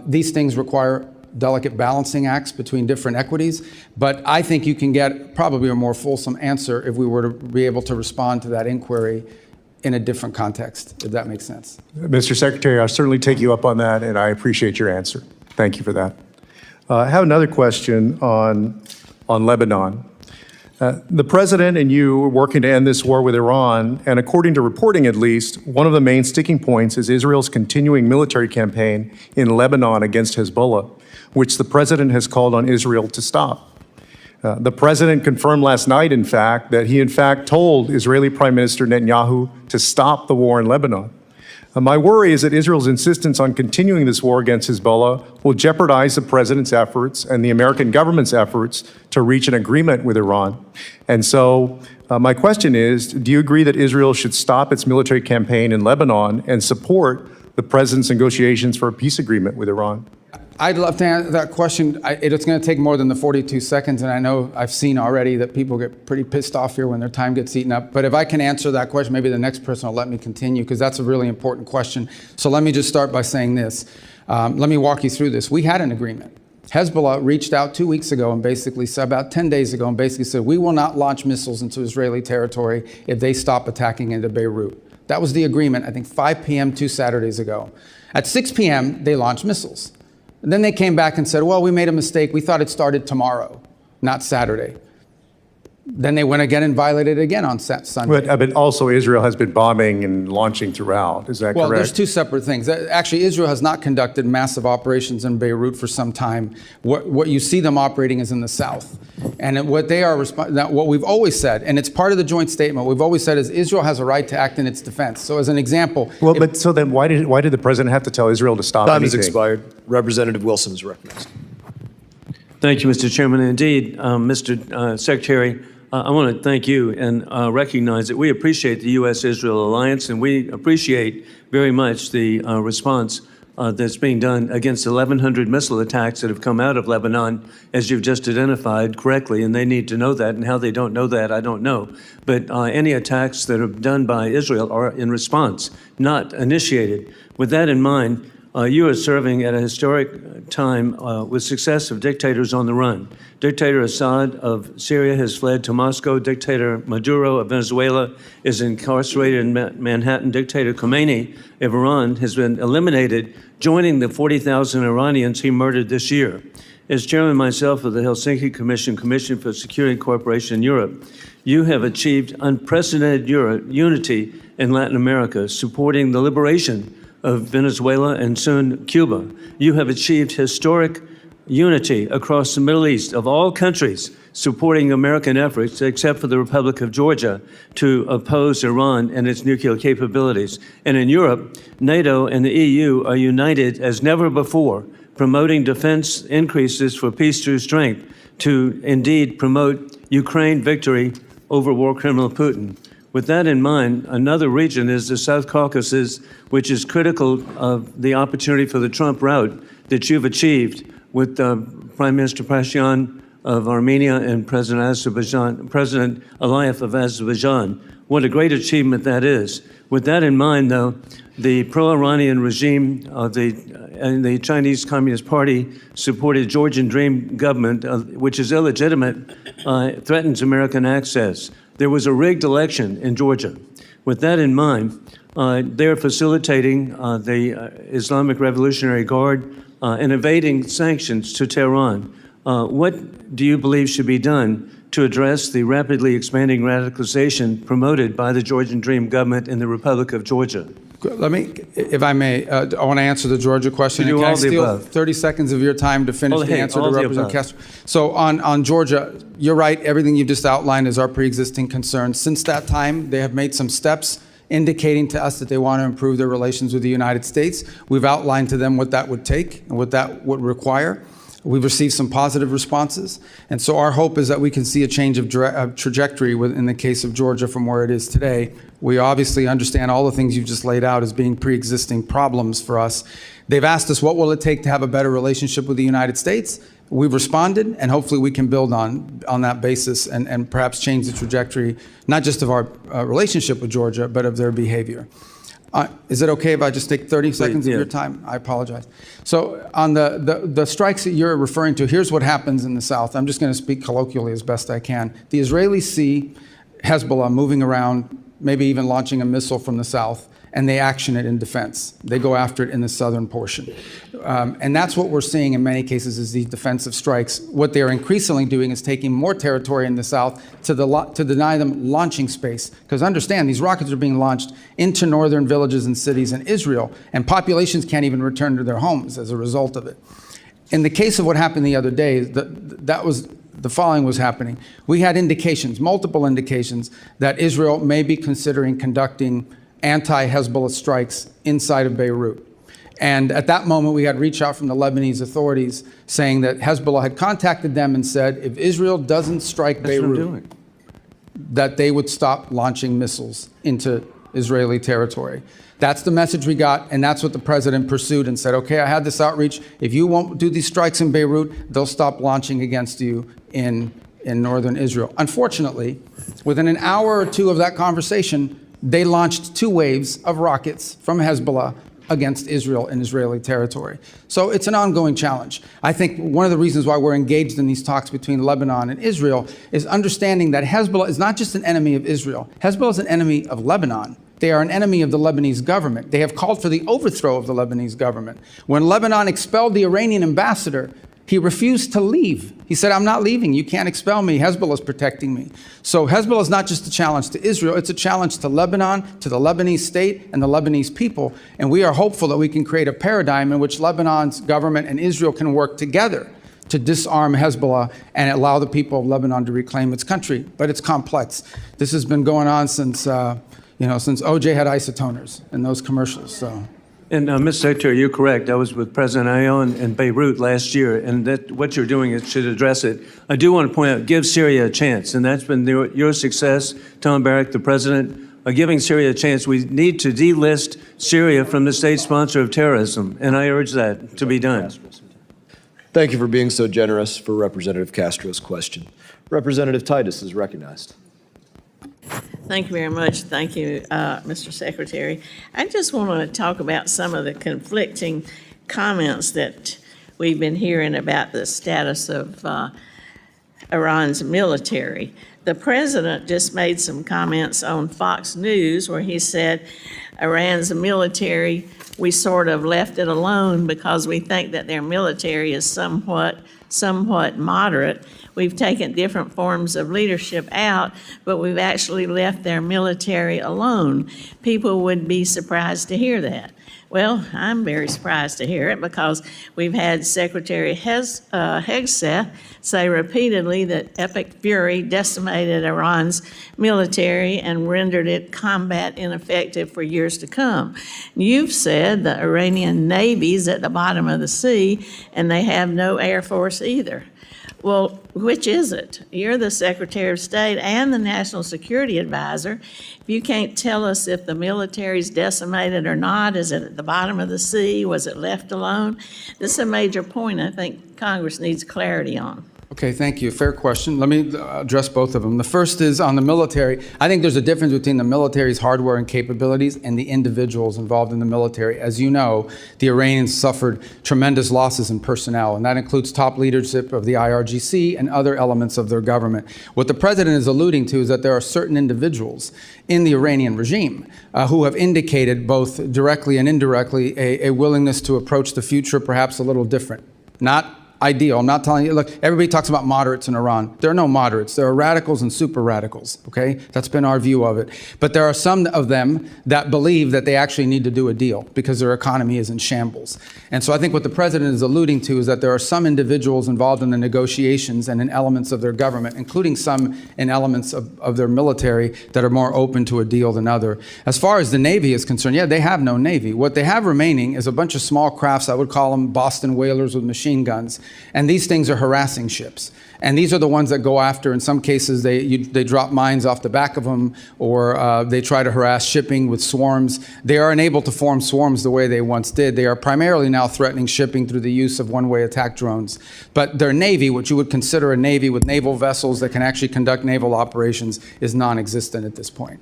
These things require delicate balancing acts between different equities, but I think you can get probably a more fulsome answer if we were to be able to respond to that inquiry in a different context, if that makes sense. Mr. Secretary, I'll certainly take you up on that, and I appreciate your answer. Thank you for that. I have another question on Lebanon. The president and you are working to end this war with Iran, and according to reporting at least, one of the main sticking points is Israel's continuing military campaign in Lebanon against Hezbollah, which the president has called on Israel to stop. The president confirmed last night, in fact, that he in fact told Israeli Prime Minister Netanyahu to stop the war in Lebanon. My worry is that Israel's insistence on continuing this war against Hezbollah will jeopardize the president's efforts and the American government's efforts to reach an agreement with Iran. And so my question is, do you agree that Israel should stop its military campaign in Lebanon and support the president's negotiations for a peace agreement with Iran? I'd love to answer that question. It's going to take more than the 42 seconds, and I know I've seen already that people get pretty pissed off here when their time gets eaten up. But if I can answer that question, maybe the next person will let me continue, because that's a really important question. So let me just start by saying this. Let me walk you through this. We had an agreement. Hezbollah reached out 2 weeks ago and basically said, about 10 days ago, and basically said, we will not launch missiles into Israeli territory if they stop attacking into Beirut. That was the agreement, I think 5 p.m. 2 Saturdays ago. At 6 p.m., they launched missiles. And then they came back and said, well, we made a mistake. We thought it started tomorrow, not Saturday. Then they went again and violated it again on Sunday. But also Israel has been bombing and launching throughout. Is that correct? Well, there's two separate things. Actually, Israel has not conducted massive operations in Beirut for some time. What you see them operating is in the south. And what they are, what we've always said, and it's part of the joint statement, we've always said is Israel has a right to act in its defense. So as an example. Well, but so then why did the president have to tell Israel to stop Time has anything? expired. Representative Wilson is recognized. Thank you, Mr. Chairman. Indeed, Mr. Secretary, I want to thank you and recognize that we appreciate the U.S.-Israel alliance, and we appreciate very much the response that's being done against 1,100 missile attacks that have come out of Lebanon, as you've just identified correctly, and they need to know that, and how they don't know that, I don't know. But any attacks that are done by Israel are in response, not initiated. With that in mind, you are serving at a historic time with successive dictators on the run. Dictator Assad of Syria has fled to Moscow. Dictator Maduro of Venezuela is incarcerated in Manhattan. Dictator Khomeini of Iran has been eliminated, joining the 40,000 Iranians he murdered this year. As chairman myself of the Helsinki Commission, Commission for Security and Cooperation in Europe, you have achieved unprecedented unity in Latin America, supporting the liberation of Venezuela and soon Cuba. You have achieved historic unity across the Middle East of all countries, supporting American efforts, except for the Republic of Georgia, to oppose Iran and its nuclear capabilities. And in Europe, NATO and the EU are united as never before, promoting defense increases for peace through strength to indeed promote Ukraine victory over war criminal Putin. With that in mind, another region is the South Caucasus, which is critical of the opportunity for the Trump route that you've achieved with Prime Minister Pashinyan of Armenia and President Aliyev of Azerbaijan. What a great achievement that is. With that in mind, though, the pro-Iranian regime and the Chinese Communist Party supported Georgian Dream government, which is illegitimate, threatens American access. There was a rigged election in Georgia. With that in mind, they're facilitating the Islamic Revolutionary Guard and evading sanctions to Tehran. What do you believe should be done to address the rapidly expanding radicalization promoted by the Georgian Dream government in the Republic of Georgia? Let me, if I may, I want to answer the Georgia question. You do Can I all the steal above. 30 seconds of your time to finish the answer to all the Representative above. Castro? So on Georgia, you're right. Everything you've just outlined is our pre-existing concern. Since that time, they have made some steps indicating to us that they want to improve their relations with the United States. We've outlined to them what that would take and what that would require. We've received some positive responses. And so our hope is that we can see a change of trajectory in the case of Georgia from where it is today. We obviously understand all the things you've just laid out as being pre-existing problems for us. They've asked us, what will it take to have a better relationship with the United States? We've responded, and hopefully we can build on that basis and perhaps change the trajectory, not just of our relationship with Georgia, but of their behavior. Is it okay if I just take 30 seconds of your time? I apologize. So on the strikes that you're referring to, here's what happens in the South. I'm just going to speak colloquially as best I can. The Israelis see Hezbollah moving around, maybe even launching a missile from the south, and they action it in defense. They go after it in the southern portion. And that's what we're seeing in many cases is these defensive strikes. What they're increasingly doing is taking more territory in the south to deny them launching space. Because understand, these rockets are being launched into northern villages and cities in Israel, and populations can't even return to their homes as a result of it. In the case of what happened the other day, the following was happening. We had indications, multiple indications, that Israel may be considering conducting anti-Hezbollah strikes inside of Beirut. And at that moment, we had reach out from the Lebanese authorities saying that Hezbollah had contacted them and said, if Israel doesn't strike Beirut, that they would stop launching missiles into Israeli territory. That's the message we got, and that's what the president pursued and said, okay, I had this outreach. If you won't do these strikes in Beirut, they'll stop launching against you in northern Israel. Unfortunately, within an hour or two of that conversation, they launched 2 waves of rockets from Hezbollah against Israel in Israeli territory. So it's an ongoing challenge. I think one of the reasons why we're engaged in these talks between Lebanon and Israel is understanding that Hezbollah is not just an enemy of Israel. Hezbollah is an enemy of Lebanon. They are an enemy of the Lebanese government. They have called for the overthrow of the Lebanese government. When Lebanon expelled the Iranian ambassador, he refused to leave. He said, I'm not leaving. You can't expel me. Hezbollah is protecting me. So Hezbollah is not just a challenge to Israel. It's a challenge to Lebanon, to the Lebanese state and the Lebanese people. And we are hopeful that we can create a paradigm in which Lebanon's government and Israel can work together to disarm Hezbollah and allow the people of Lebanon to reclaim its country. But it's complex. This has been going on since OJ had isotoners in those commercials. So. And Mr. Secretary, you're correct. I was with President Aoun in Beirut last year, and that what you're doing should address it. I do want to point out, give Syria a chance, and that's been your success, Tom Barrack, the president, giving Syria a chance. We need to delist Syria from the state sponsor of terrorism, and I urge that to be done. Thank you for being so generous for Representative Castro's question. Representative Titus is recognized. Thank you very much. Thank you, Mr. Secretary. I just want to talk about some of the conflicting comments that we've been hearing about the status of Iran's military. The president just made some comments on Fox News where he said Iran's military, we sort of left it alone because we think that their military is somewhat moderate. We've taken different forms of leadership out, but we've actually left their military alone. People would be surprised to hear that. Well, I'm very surprised to hear it because we've had Secretary Hegseth say repeatedly that Epic Fury decimated Iran's military and rendered it combat ineffective for years to come. You've said the Iranian Navy's at the bottom of the sea and they have no Air Force either. Well, which is it? You're the Secretary of State and the National Security Advisor. If you can't tell us if the military's decimated or not, is it at the bottom of the sea? Was it left alone? This is a major point I think Congress needs clarity on. Okay, thank you. Fair question. Let me address both of them. The first is on the military. I think there's a difference between the military's hardware and capabilities and the individuals involved in the military. As you know, the Iranians suffered tremendous losses in personnel, and that includes top leadership of the IRGC and other elements of their government. What the president is alluding to is that there are certain individuals in the Iranian regime who have indicated both directly and indirectly a willingness to approach the future perhaps a little different. Not ideal. I'm not telling you, look, everybody talks about moderates in Iran. There are no moderates. There are radicals and super radicals, okay? That's been our view of it. But there are some of them that believe that they actually need to do a deal because their economy is in shambles. And so I think what the president is alluding to is that there are some individuals involved in the negotiations and in elements of their government, including some in elements of their military that are more open to a deal than other. As far as the Navy is concerned, yeah, they have no Navy. What they have remaining is a bunch of small crafts, I would call them Boston whalers with machine guns. And these things are harassing ships. And these are the ones that go after, in some cases, they drop mines off the back of them, or they try to harass shipping with swarms. They are unable to form swarms the way they once did. They are primarily now threatening shipping through the use of one-way attack drones. But their Navy, which you would consider a Navy with naval vessels that can actually conduct naval operations, is non-existent at this point.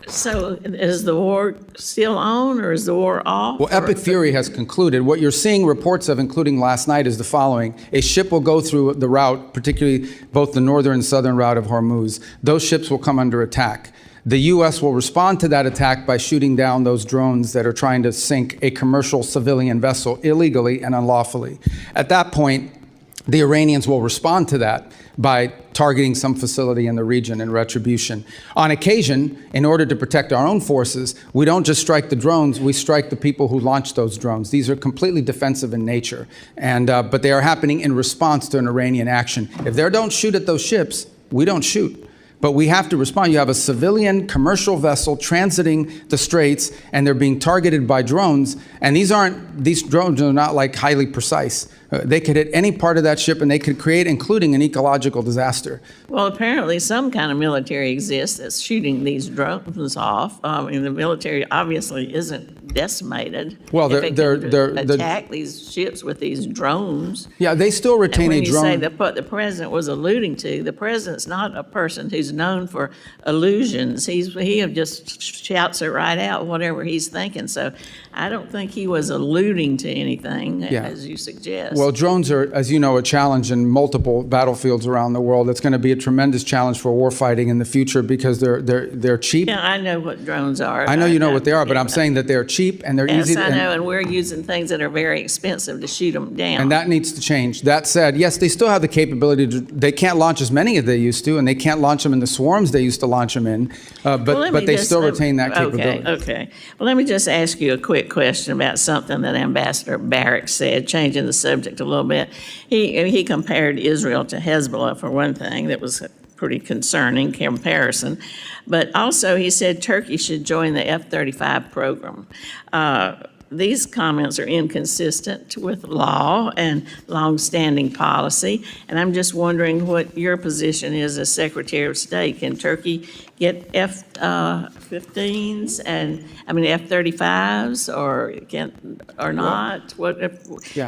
So is the war still on or is the war off? Well, Epic Fury has concluded. What you're seeing reports of, including last night, is the following. A ship will go through the route, particularly both the northern and southern route of Hormuz. Those ships will come under attack. The U.S. will respond to that attack by shooting down those drones that are trying to sink a commercial civilian vessel illegally and unlawfully. At that point, the Iranians will respond to that by targeting some facility in the region in retribution. On occasion, in order to protect our own forces, we don't just strike the drones, we strike the people who launch those drones. These are completely defensive in nature, but they are happening in response to an Iranian action. If they don't shoot at those ships, we don't shoot. But we have to respond. You have a civilian commercial vessel transiting the straits, and they're being targeted by drones. And these drones are not like highly precise. They could hit any part of that ship, and they could create, including an ecological disaster. Well, apparently some kind of military exists that's shooting these drones off. I mean, the military obviously isn't decimated. Well, they're attack these ships with these drones. Yeah, they still retain a drone. When you say what the president was alluding to, the president's not a person who's known for illusions. He just shouts it right out, whatever he's thinking. So I don't think he was alluding to anything, as you suggest. Well, drones are, as you know, a challenge in multiple battlefields around the world. It's going to be a tremendous challenge for warfighting in the future because they're cheap. Yeah, I know what drones are. I know you know what they are, but I'm saying that they're cheap and they're easy. Yes, I know, and we're using things that are very expensive to shoot them down. And that needs to change. That said, yes, they still have the capability to, they can't launch as many as they used to, and they can't launch them in the swarms they used to launch them in, but they still retain that capability. Okay. Well, let me just ask you a quick question about something that Ambassador Barrack said, changing the subject a little bit. He compared Israel to Hezbollah, for one thing. That was a pretty concerning comparison. But also he said Turkey should join the F-35 program. These comments are inconsistent with law and longstanding policy, and I'm just wondering what your position is as Secretary of State. Can Turkey get F-15s and F-35s, or not? What if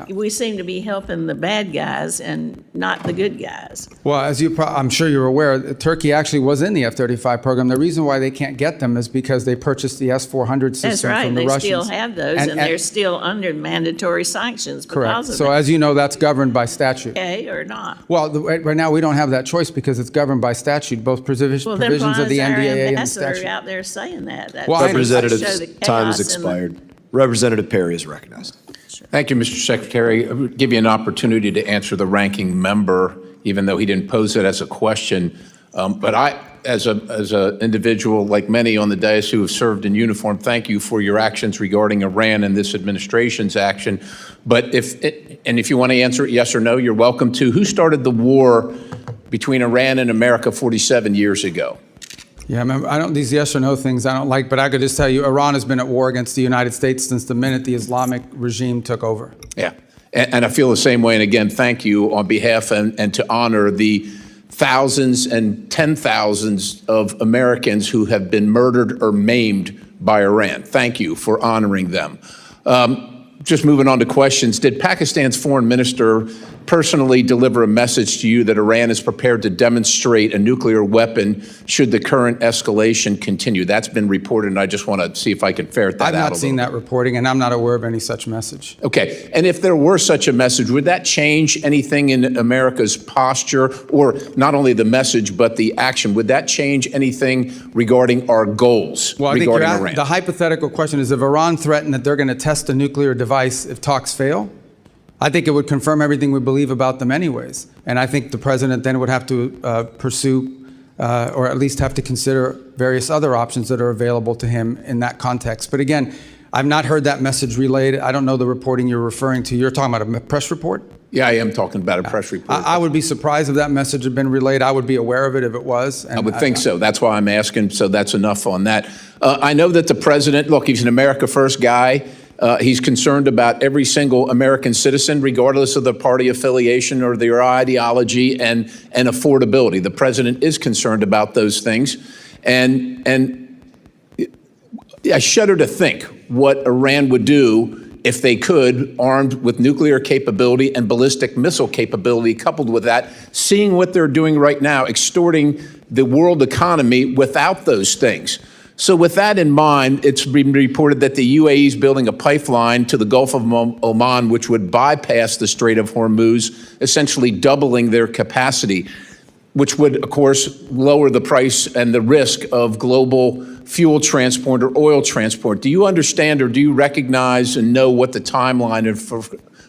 we seem to be helping the bad guys and not the good guys? Well, as I'm sure you're aware, Turkey actually was in the F-35 program. The reason why they can't get them is because they purchased the S-400 system from the Russians. That's right. They still have those. and they're still under mandatory sanctions because Correct. of So that. as you know, that's governed by statute. Okay, or not? Well, right now, we don't have that choice because it's governed by statute, both provisions Well, then why of the is our NDAA and the ambassador statute. out there saying that? That Well, I- shows the Representative's time has chaos in the- expired. Representative Perry is recognized. Thank you, Mr. Secretary. I would give you an opportunity to answer the ranking member, even though he didn't pose it as a question. But I, as a individual like many on the dais who have served in uniform, thank you for your actions regarding Iran and this administration's action. But if you want to answer it yes or no, you're welcome to. Who started the war between Iran and America 47 years ago? Yeah, remember, these yes or no things I don't like, but I could just tell you, Iran has been at war against the United States since the minute the Islamic regime took over. Yeah, and I feel the same way. And again, thank you on behalf and to honor the thousands and 10,000s of Americans who have been murdered or maimed by Iran. Thank you for honoring them. Just moving on to questions, did Pakistan's foreign minister personally deliver a message to you that Iran is prepared to demonstrate a nuclear weapon should the current escalation continue? That's been reported, and I just want to see if I can ferret that out. I've not seen that reporting, and I'm not aware of any such message. Okay, and if there were such a message, would that change anything in America's posture, or not only the message, but the action? Would that change anything regarding our goals regarding Iran? The hypothetical question is, if Iran threatened that they're going to test a nuclear device if talks fail, I think it would confirm everything we believe about them anyways. And I think the president then would have to pursue or at least have to consider various other options that are available to him in that context. But again, I've not heard that message relayed. I don't know the reporting you're referring to. You're talking about a press report? Yeah, I am talking about a press report. I would be surprised if that message had been relayed. I would be aware of it if it was. And I would think so. That's why I'm asking, so that's enough on that. I know that the president, look, he's an America First guy. He's concerned about every single American citizen, regardless of their party affiliation or their ideology and affordability. The president is concerned about those things. And I shudder to think what Iran would do if they could, armed with nuclear capability and ballistic missile capability, coupled with that, seeing what they're doing right now, extorting the world economy without those things. So with that in mind, it's been reported that the UAE is building a pipeline to the Gulf of Oman, which would bypass the Strait of Hormuz, essentially doubling their capacity, which would, of course, lower the price and the risk of global fuel transport or oil transport. Do you understand or do you recognize and know what the timeline for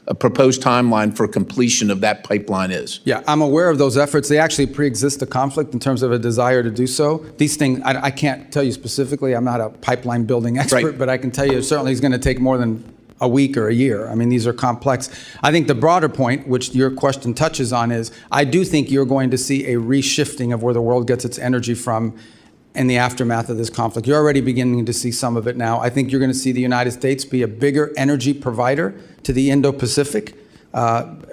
a proposed timeline for completion of that pipeline is? Yeah, I'm aware of those efforts. They actually pre-exist the conflict in terms of a desire to do so. These things, I can't tell you specifically. I'm not a pipeline building expert, Right. but I can tell you it certainly is going to take more than a week or a year. I mean, these are complex. I think the broader point, which your question touches on, is I do think you're going to see a reshifting of where the world gets its energy from in the aftermath of this conflict. You're already beginning to see some of it now. I think you're going to see the United States be a bigger energy provider to the Indo-Pacific.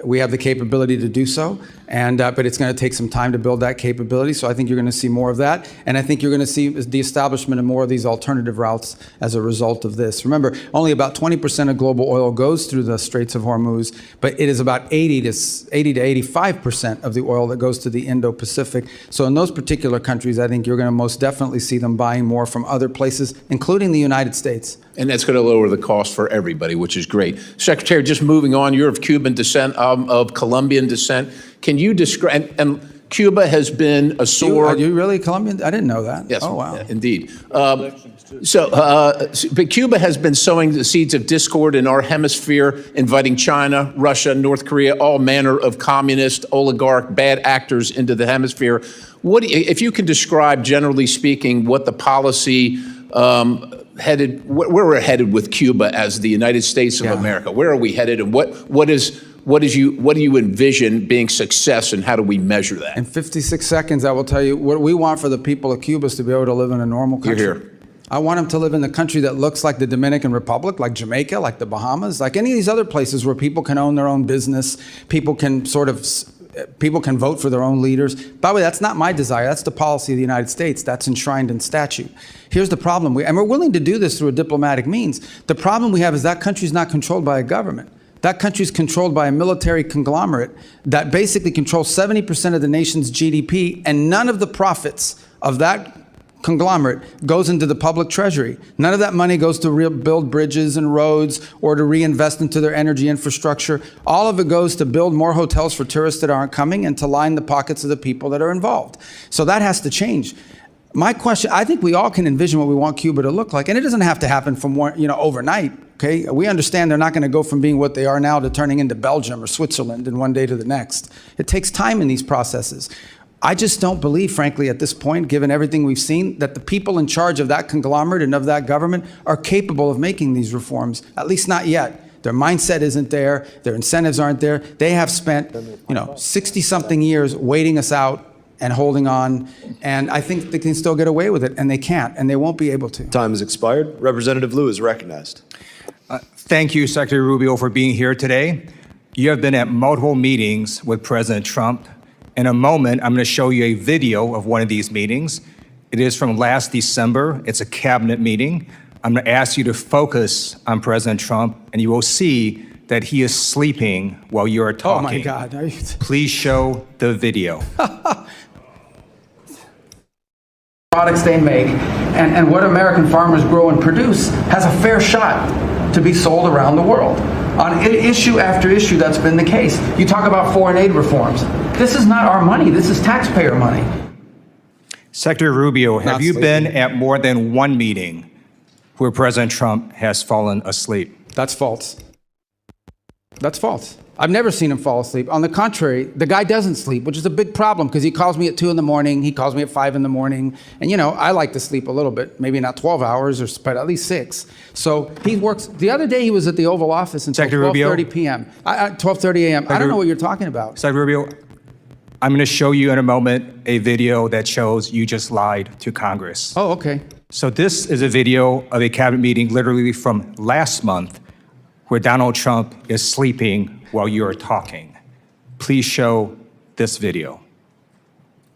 We have the capability to do so, but it's going to take some time to build that capability. So I think you're going to see more of that. And I think you're going to see the establishment of more of these alternative routes as a result of this. Remember, only about 20% of global oil goes through the Straits of Hormuz, but it is about 80 to 85% of the oil that goes to the Indo-Pacific. So in those particular countries, I think you're going to most definitely see them buying more from other places, including the United States. And that's going to lower the cost for everybody, which is great. Secretary, just moving on, you're of Cuban descent, of Colombian descent. Can you describe, and Cuba has been a sore... Are you really Colombian? I didn't know that. Yes, oh, wow. Indeed. But Cuba has been sowing the seeds of discord in our hemisphere, inviting China, Russia, North Korea, all manner of communist, oligarch, bad actors into the hemisphere. If you can describe, generally speaking, what the policy where we're headed with Cuba as the United States of America. Where are we headed, and what do you envision being success, and how do we measure that? In 56 seconds, I will tell you what we want for the people of Cuba is to be able to live in a normal country. You're here. I want them to live in the country that looks like the Dominican Republic, like Jamaica, like the Bahamas, like any of these other places where people can own their own business, people can vote for their own leaders. By the way, that's not my desire. That's the policy of the United States. That's enshrined in statute. Here's the problem. And we're willing to do this through a diplomatic means. The problem we have is that country's not controlled by a government. That country's controlled by a military conglomerate that basically controls 70% of the nation's GDP, and none of the profits of that conglomerate goes into the public treasury. None of that money goes to build bridges and roads or to reinvest into their energy infrastructure. All of it goes to build more hotels for tourists that aren't coming and to line the pockets of the people that are involved. So that has to change. My question, I think we all can envision what we want Cuba to look like, and it doesn't have to happen from overnight. Okay, we understand they're not going to go from being what they are now to turning into Belgium or Switzerland in one day to the next. It takes time in these processes. I just don't believe, frankly, at this point, given everything we've seen, that the people in charge of that conglomerate and of that government are capable of making these reforms, at least not yet. Their mindset isn't there. Their incentives aren't there. They have spent, 60-something years waiting us out and holding on, and I think they can still get away with it, and they can't, and they won't be able to. Time has expired. Representative Liu is recognized. Thank you, Secretary Rubio, for being here today. You have been at multiple meetings with President Trump. In a moment, I'm going to show you a video of one of these meetings. It is from last December. It's a cabinet meeting. I'm going to ask you to focus on President Trump, and you will see that he is sleeping while you are talking. Oh, my God. Please show the video. Products they make and what American farmers grow and produce has a fair shot to be sold around the world. On issue after issue, that's been the case. You talk about foreign aid reforms. This is not our money. This is taxpayer money. Secretary Rubio, have you been at more than one meeting where President Trump has fallen asleep? That's false. That's false. I've never seen him fall asleep. On the contrary, the guy doesn't sleep, which is a big problem because he calls me at 2 in the morning, he calls me at 5 in the morning, and I like to sleep a little bit, maybe not 12 hours, but at least 6. So he works. The other day he was at the Oval Office until 12:30 p.m. 12:30 a.m. I don't know what you're talking about. Secretary Rubio, I'm going to show you in a moment a video that shows you just lied to Congress. Oh, okay. So this is a video of a cabinet meeting literally from last month where Donald Trump is sleeping while you are talking. Please show this video.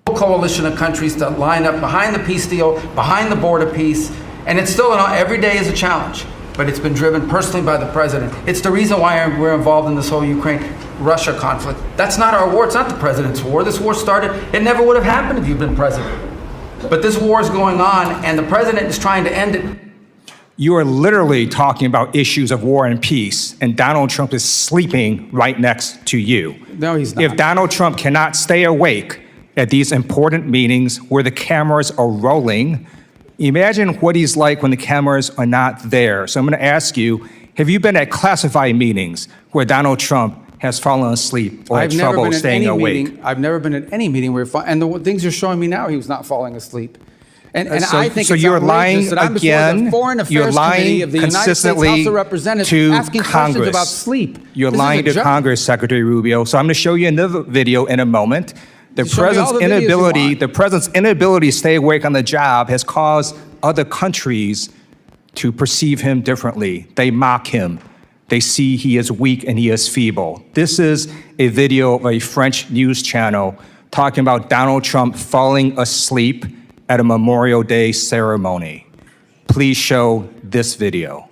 Coalition of countries that line up behind the peace deal, behind the border peace, and it's still every day is a challenge, but it's been driven personally by the president. It's the reason why we're involved in this whole Ukraine-Russia conflict. That's not our war. It's not the president's war. This war started, it never would have happened if you'd been president. But this war is going on, and the president is trying to end it. You are literally talking about issues of war and peace, and Donald Trump is sleeping right next to you. No, he's not. If Donald Trump cannot stay awake at these important meetings where the cameras are rolling, imagine what he's like when the cameras are not there. So I'm going to ask you, have you been at classified meetings where Donald Trump has fallen asleep or had trouble staying awake? I've never been at any meeting where, and the things you're showing me now, he was not falling asleep. And I think so it's you're lying that I'm before again. The Foreign Affairs You're lying Committee of the United States consistently House of Representatives to asking Congress. questions about sleep. You're This lying is a to joke. Congress, Secretary Rubio. So I'm going to show you another video in a moment. The president's inability to stay awake on the job has caused other countries to perceive him differently. They mock him. They see he is weak and he is feeble. This is a video of a French news channel talking about Donald Trump falling asleep at a Memorial Day ceremony. Please show this video.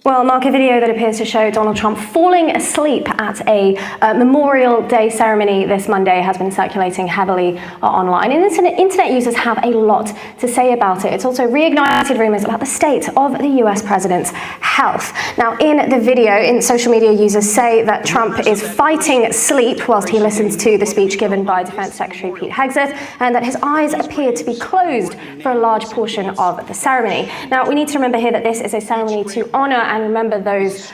Well, Mark, a video that appears to show Donald Trump falling asleep at a Memorial Day ceremony this Monday has been circulating heavily online. And internet users have a lot to say about it. It's also reignited rumors about the state of the US president's health. Now, in the video, social media users say that Trump is fighting sleep whilst he listens to the speech given by Defense Secretary Pete Hegseth, and that his eyes appear to be closed for a large portion of the ceremony. Now, we need to remember here that this is a ceremony to honor and remember those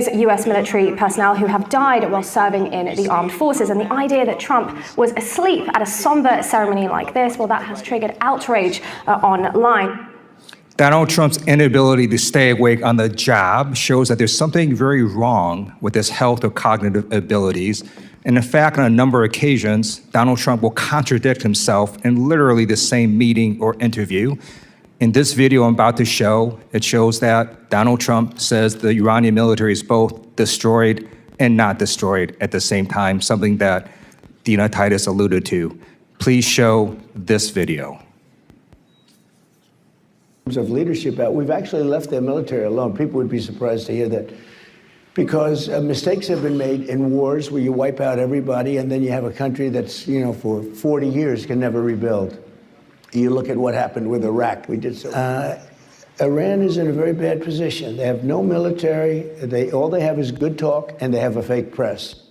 US military personnel who have died while serving in the armed forces. And the idea that Trump was asleep at a somber ceremony like this, well, that has triggered outrage online. Donald Trump's inability to stay awake on the job shows that there's something very wrong with his health or cognitive abilities. And in fact, on a number of occasions, Donald Trump will contradict himself in literally the same meeting or interview. In this video I'm about to show, it shows that Donald Trump says the Iranian military is both destroyed and not destroyed at the same time, something that Dina Titus alluded to. Please show this video. Of leadership, we've actually left their military alone. People would be surprised to hear that, because mistakes have been made in wars where you wipe out everybody and then you have a country that's, for 40 years can never rebuild. You look at what happened with Iraq. We did so. Iran is in a very bad position. They have no military. All they have is good talk, and they have a fake press.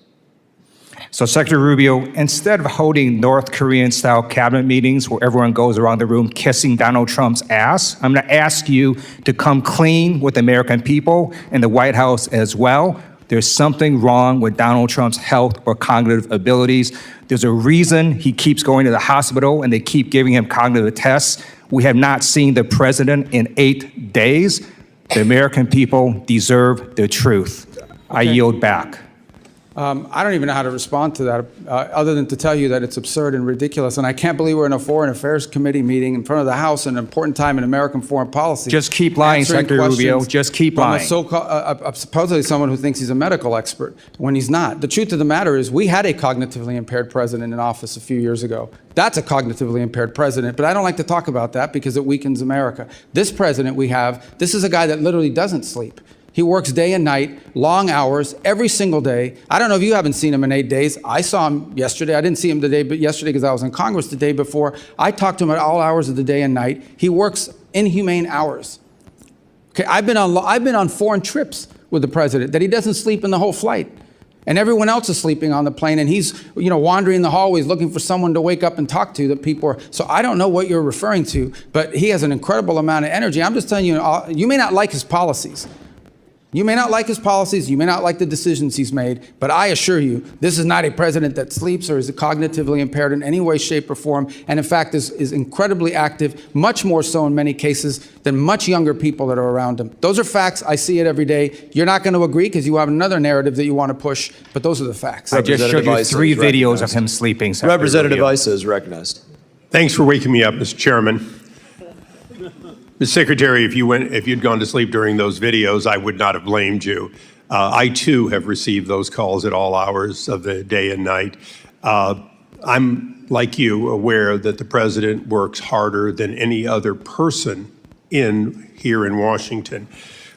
So, Secretary Rubio, instead of holding North Korean-style cabinet meetings where everyone goes around the room kissing Donald Trump's ass, I'm going to ask you to come clean with the American people and the White House as well. There's something wrong with Donald Trump's health or cognitive abilities. There's a reason he keeps going to the hospital and they keep giving him cognitive tests. We have not seen the president in 8 days. The American people deserve the truth. I yield back. I don't even know how to respond to that, other than to tell you that it's absurd and ridiculous. And I can't believe we're in a Foreign Affairs Committee meeting in front of the House, an important time in American foreign policy. Just keep lying, Secretary Rubio. Just keep lying. Supposedly someone who thinks he's a medical expert when he's not. The truth of the matter is we had a cognitively impaired president in office a few years ago. That's a cognitively impaired president, but I don't like to talk about that because it weakens America. This president we have, this is a guy that literally doesn't sleep. He works day and night, long hours, every single day. I don't know if you haven't seen him in 8 days. I saw him yesterday. I didn't see him yesterday because I was in Congress the day before. I talked to him at all hours of the day and night. He works inhumane hours. Okay, I've been on foreign trips with the president that he doesn't sleep in the whole flight. And everyone else is sleeping on the plane, and he's, wandering the hallways looking for someone to wake up and talk to that people are. So I don't know what you're referring to, but he has an incredible amount of energy. I'm just telling you, you may not like his policies. You may not like his policies, you may not like the decisions he's made, but I assure you, this is not a president that sleeps or is cognitively impaired in any way, shape, or form, and in fact is incredibly active, much more so in many cases than much younger people that are around him. Those are facts. I see it every day. You're not going to agree because you have another narrative that you want to push, but those are the facts. I just showed you 3 videos of him sleeping. Representative Issa is recognized. Thanks for waking me up, Mr. Chairman. Mr. Secretary, if you'd gone to sleep during those videos, I would not have blamed you. I, too, have received those calls at all hours of the day and night. I'm, like you, aware that the president works harder than any other person here in Washington.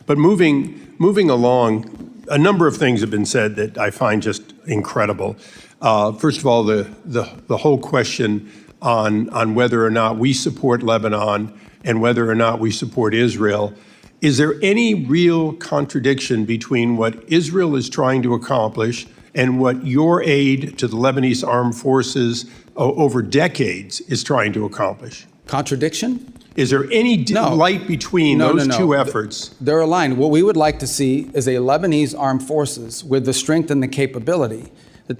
But moving along, a number of things have been said that I find just incredible. First of all, the whole question on whether or not we support Lebanon and whether or not we support Israel. Is there any real contradiction between what Israel is trying to accomplish and what your aid to the Lebanese armed forces over decades is trying to accomplish? Contradiction? Is there any light between those two efforts? They're aligned. What we would like to see is a Lebanese armed forces with the strength and the capability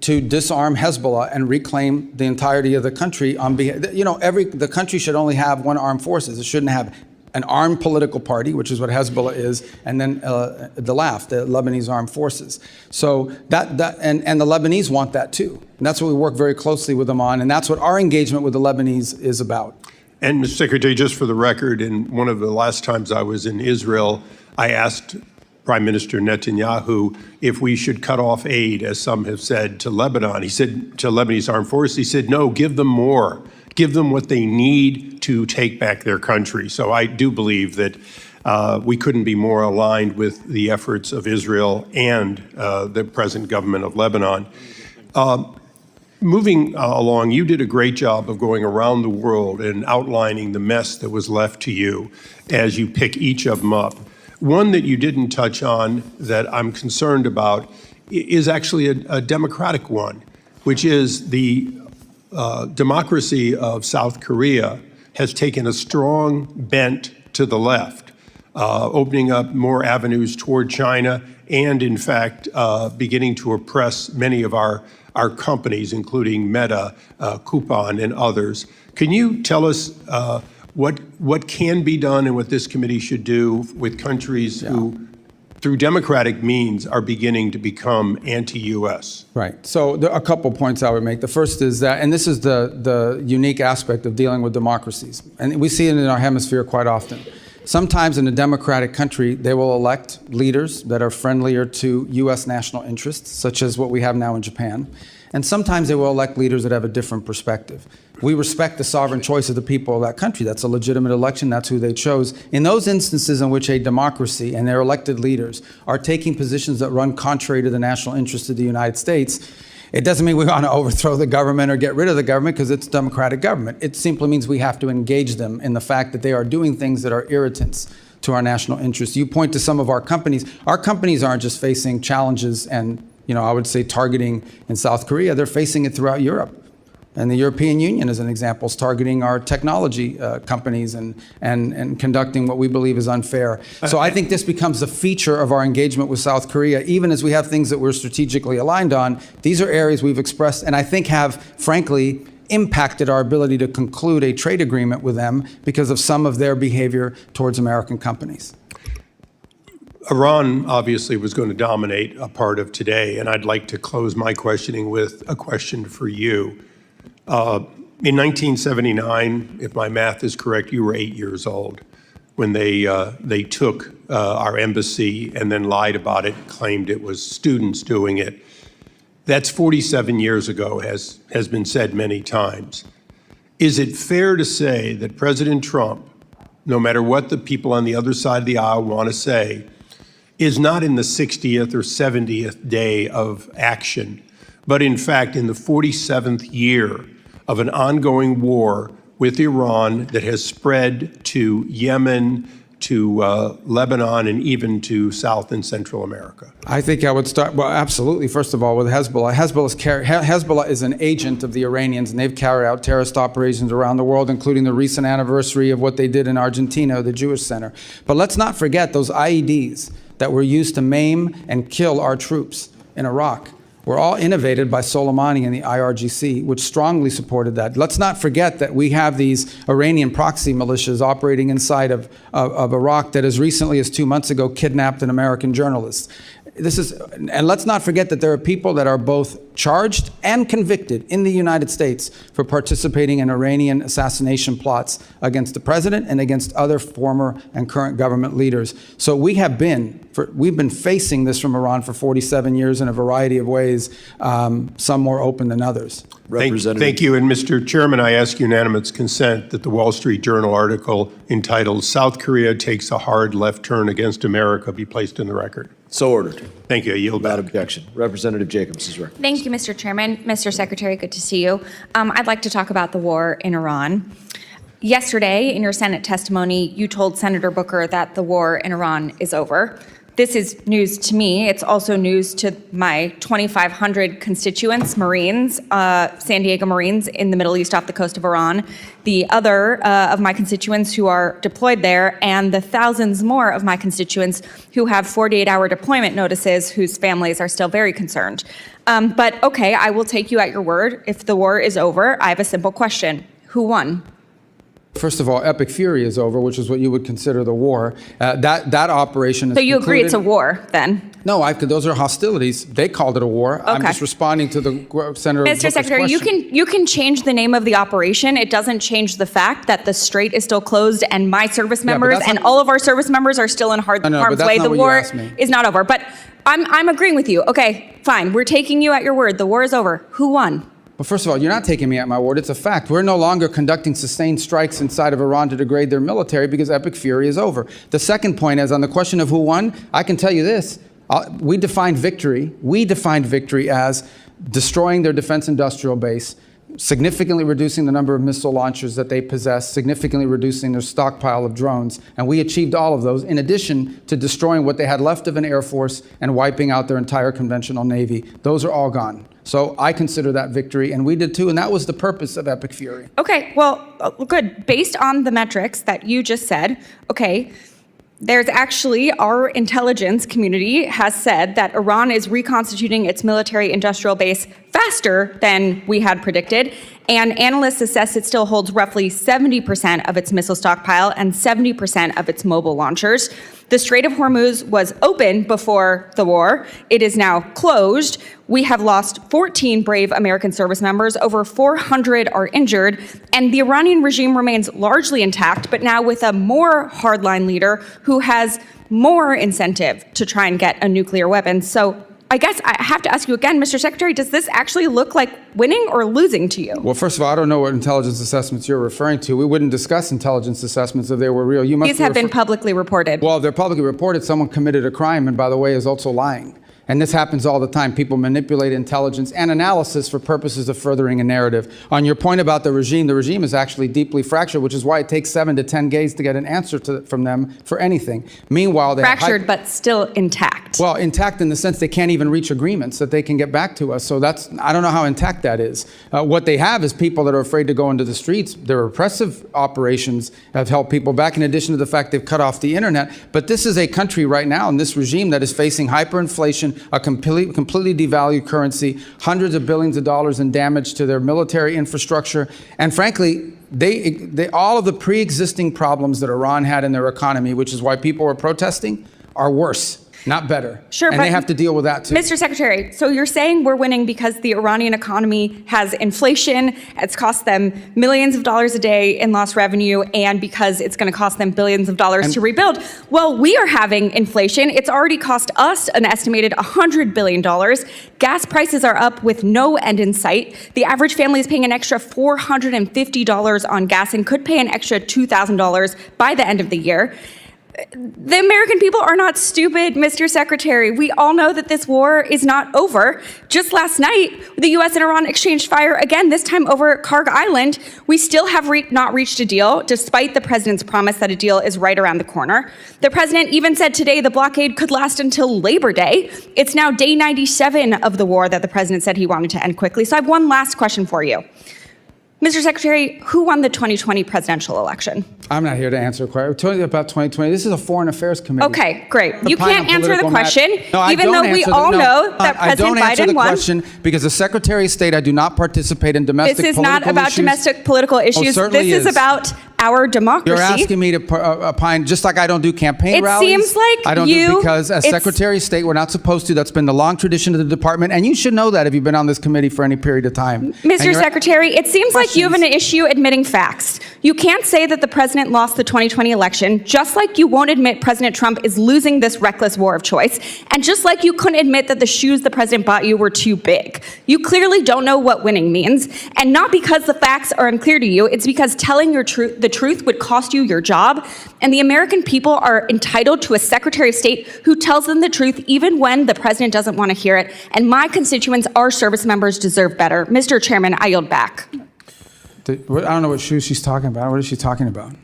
to disarm Hezbollah and reclaim the entirety of the country on behalf. The country should only have one armed forces. It shouldn't have an armed political party, which is what Hezbollah is, and then the LAF, the Lebanese Armed Forces. So and the Lebanese want that too. And that's what we work very closely with them on, and that's what our engagement with the Lebanese is about. And Mr. Secretary, just for the record, in one of the last times I was in Israel, I asked Prime Minister Netanyahu if we should cut off aid, as some have said, to Lebanon. He said, to Lebanese armed forces, he said, no, give them more. Give them what they need to take back their country. So I do believe that we couldn't be more aligned with the efforts of Israel and the present government of Lebanon. Moving along, you did a great job of going around the world and outlining the mess that was left to you as you pick each of them up. One that you didn't touch on that I'm concerned about is actually a democratic one, which is the democracy of South Korea has taken a strong bent to the left, opening up more avenues toward China and, in fact, beginning to oppress many of our companies, including Meta, Coupon, and others. Can you tell us what can be done and what this committee should do with countries who, through democratic means, are beginning to become anti-U.S.? Right. So there are a couple points I would make. The first is that, and this is the unique aspect of dealing with democracies, and we see it in our hemisphere quite often. Sometimes in a democratic country, they will elect leaders that are friendlier to U.S. national interests, such as what we have now in Japan. And sometimes they will elect leaders that have a different perspective. We respect the sovereign choice of the people of that country. That's a legitimate election. That's who they chose. In those instances in which a democracy and their elected leaders are taking positions that run contrary to the national interests of the United States, It doesn't mean we want to overthrow the government or get rid of the government because it's a democratic government. It simply means we have to engage them in the fact that they are doing things that are irritants to our national interests. You point to some of our companies. Our companies aren't just facing challenges and, I would say targeting in South Korea. They're facing it throughout Europe. And the European Union, as an example, is targeting our technology companies and conducting what we believe is unfair. So I think this becomes a feature of our engagement with South Korea, even as we have things that we're strategically aligned on. These are areas we've expressed and I think have, frankly, impacted our ability to conclude a trade agreement with them because of some of their behavior towards American companies. Iran obviously was going to dominate a part of today, and I'd like to close my questioning with a question for you. In 1979, if my math is correct, you were 8 years old when they took our embassy and then lied about it, claimed it was students doing it. That's 47 years ago, has been said many times. Is it fair to say that President Trump, no matter what the people on the other side of the aisle want to say, is not in the 60th or 70th day of action, but in fact in the 47th year of an ongoing war with Iran that has spread to Yemen, to Lebanon, and even to South and Central America? I think I would start, well, absolutely, first of all, with Hezbollah. Hezbollah is an agent of the Iranians, and they've carried out terrorist operations around the world, including the recent anniversary of what they did in Argentina, the Jewish Center. But let's not forget those IEDs that were used to maim and kill our troops in Iraq were all innovated by Soleimani and the IRGC, which strongly supported that. Let's not forget that we have these Iranian proxy militias operating inside of Iraq that as recently as 2 months ago kidnapped an American journalist. And let's not forget that there are people that are both charged and convicted in the United States for participating in Iranian assassination plots against the president and against other former and current government leaders. So we've been facing this from Iran for 47 years in a variety of ways, some more open than others. Thank you. And Mr. Chairman, I ask unanimous consent that the Wall Street Journal article entitled "South Korea Takes a Hard Left Turn Against America" be placed in the record. So ordered. Thank you. I yield back. Without objection. Representative Jacobs is recognized. Thank you, Mr. Chairman. Mr. Secretary, good to see you. I'd like to talk about the war in Iran. Yesterday, in your Senate testimony, you told Senator Booker that the war in Iran is over. This is news to me. It's also news to my 2,500 constituents, Marines, San Diego Marines in the Middle East off the coast of Iran, the other of my constituents who are deployed there, and the thousands more of my constituents who have 48-hour deployment notices whose families are still very concerned. But okay, I will take you at your word. If the war is over, I have a simple question. Who won? First of all, Epic Fury is over, which is what you would consider the war. That operation is So you concluded. agree it's a war, then? No, those are hostilities. They called it a war. Okay. I'm just responding to the Senator Booker's Mr. Secretary, question. you can change the name of the operation. It doesn't change the fact that the strait is still closed and my service members and all of our service members are still in harm's way. The war is not over. But I'm agreeing with you. Okay, fine. We're taking you at your word. The war is over. Who won? Well, first of all, you're not taking me at my word. It's a fact. We're no longer conducting sustained strikes inside of Iran to degrade their military because Epic Fury is over. The second point is on the question of who won, I can tell you this. We defined victory as destroying their defense industrial base, significantly reducing the number of missile launchers that they possess, significantly reducing their stockpile of drones. And we achieved all of those in addition to destroying what they had left of an air force and wiping out their entire conventional navy. Those are all gone. So I consider that victory, and we did too, and that was the purpose of Epic Fury. Okay, well, good. Based on the metrics that you just said, okay, there's actually, our intelligence community has said that Iran is reconstituting its military industrial base faster than we had predicted, and analysts assess it still holds roughly 70% of its missile stockpile and 70% of its mobile launchers. The Strait of Hormuz was open before the war. It is now closed. We have lost 14 brave American service members. Over 400 are injured. And the Iranian regime remains largely intact, but now with a more hardline leader who has more incentive to try and get a nuclear weapon. So I guess I have to ask you again, Mr. Secretary, does this actually look like winning or losing to you? Well, first of all, I don't know what intelligence assessments you're referring to. We wouldn't discuss intelligence assessments if they were real. These have been publicly reported. Well, they're publicly reported. Someone committed a crime and, by the way, is also lying. And this happens all the time. People manipulate intelligence and analysis for purposes of furthering a narrative. On your point about the regime is actually deeply fractured, which is why it takes 7 to 10 days to get an answer from them for anything. Meanwhile, they fractured, but still intact. Well, intact in the sense they can't even reach agreements that they can get back to us. So I don't know how intact that is. What they have is people that are afraid to go into the streets. Their repressive operations have held people back, in addition to the fact they've cut off the internet. But this is a country right now in this regime that is facing hyperinflation, a completely devalued currency, hundreds of billions of dollars in damage to their military infrastructure, and frankly, they all of the pre-existing problems that Iran had in their economy, which is why people were protesting, are worse, not better. Sure, and they have to deal with that too. Mr. Secretary, so you're saying we're winning because the Iranian economy has inflation, it's cost them millions of dollars a day in lost revenue, and because it's going to cost them billions of dollars to rebuild. Well, we are having inflation. It's already cost us an estimated $100 billion. Gas prices are up with no end in sight. The average family is paying an extra $450 on gas and could pay an extra $2,000 by the end of the year. The American people are not stupid, Mr. Secretary. We all know that this war is not over. Just last night, the U.S. and Iran exchanged fire again, this time over Karg Island. We still have not reached a deal, despite the president's promise that a deal is right around the corner. The president even said today the blockade could last until Labor Day. It's now day 97 of the war that the president said he wanted to end quickly. So I have one last question for you. Mr. Secretary, who won the 2020 presidential election? I'm not here to answer a question. We're talking about 2020. This is a foreign affairs committee. Okay, great. You can't answer the question, No, even though we all know that President Biden won. I don't answer the question because as Secretary of State, I do not participate in domestic political issues. This is not about domestic political issues. Certainly This is about our democracy. You're asking me to opine, just like I don't do campaign rallies. It seems like I don't do because as Secretary of State, we're not supposed to. That's been the long tradition of the department, and you should know that if you've been on this committee for any period of time. Mr. Secretary, it seems like you have an issue admitting facts. You can't say that the president lost the 2020 election, just like you won't admit President Trump is losing this reckless war of choice, and just like you couldn't admit that the shoes the president bought you were too big. You clearly don't know what winning means, and not because the facts are unclear to you, it's because telling the truth would cost you your job, and the American people are entitled to a Secretary of State who tells them the truth even when the president doesn't want to hear it, and my constituents, our service members, deserve better. Mr. Chairman, I yield back. I don't know what shoes she's talking about. What is she talking about?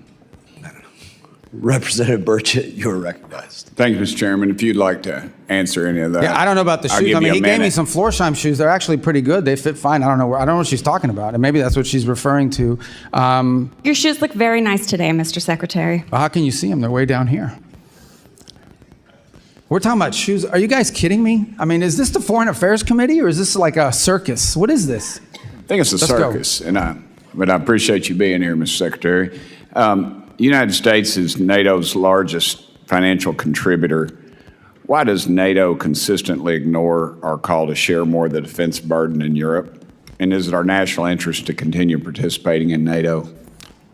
Representative Burchett, you are recognized. Thank you, Mr. Chairman. If you'd like to answer any of that. Yeah, I don't know about the I'll shoes. give I mean, you a he gave me minute. some Florsheim shoes. They're actually pretty good. They fit fine. I don't know what she's talking about. And maybe that's what she's referring to. Your shoes look very nice today, Mr. Secretary. Well, how can you see them? They're way down here. We're talking about shoes. Are you guys kidding me? I mean, is this the Foreign Affairs Committee or is this like a circus? What is this? I think it's a circus, but I appreciate you being here, Mr. Secretary. The United States is NATO's largest financial contributor. Why does NATO consistently ignore our call to share more of the defense burden in Europe? And is it our national interest to continue participating in NATO?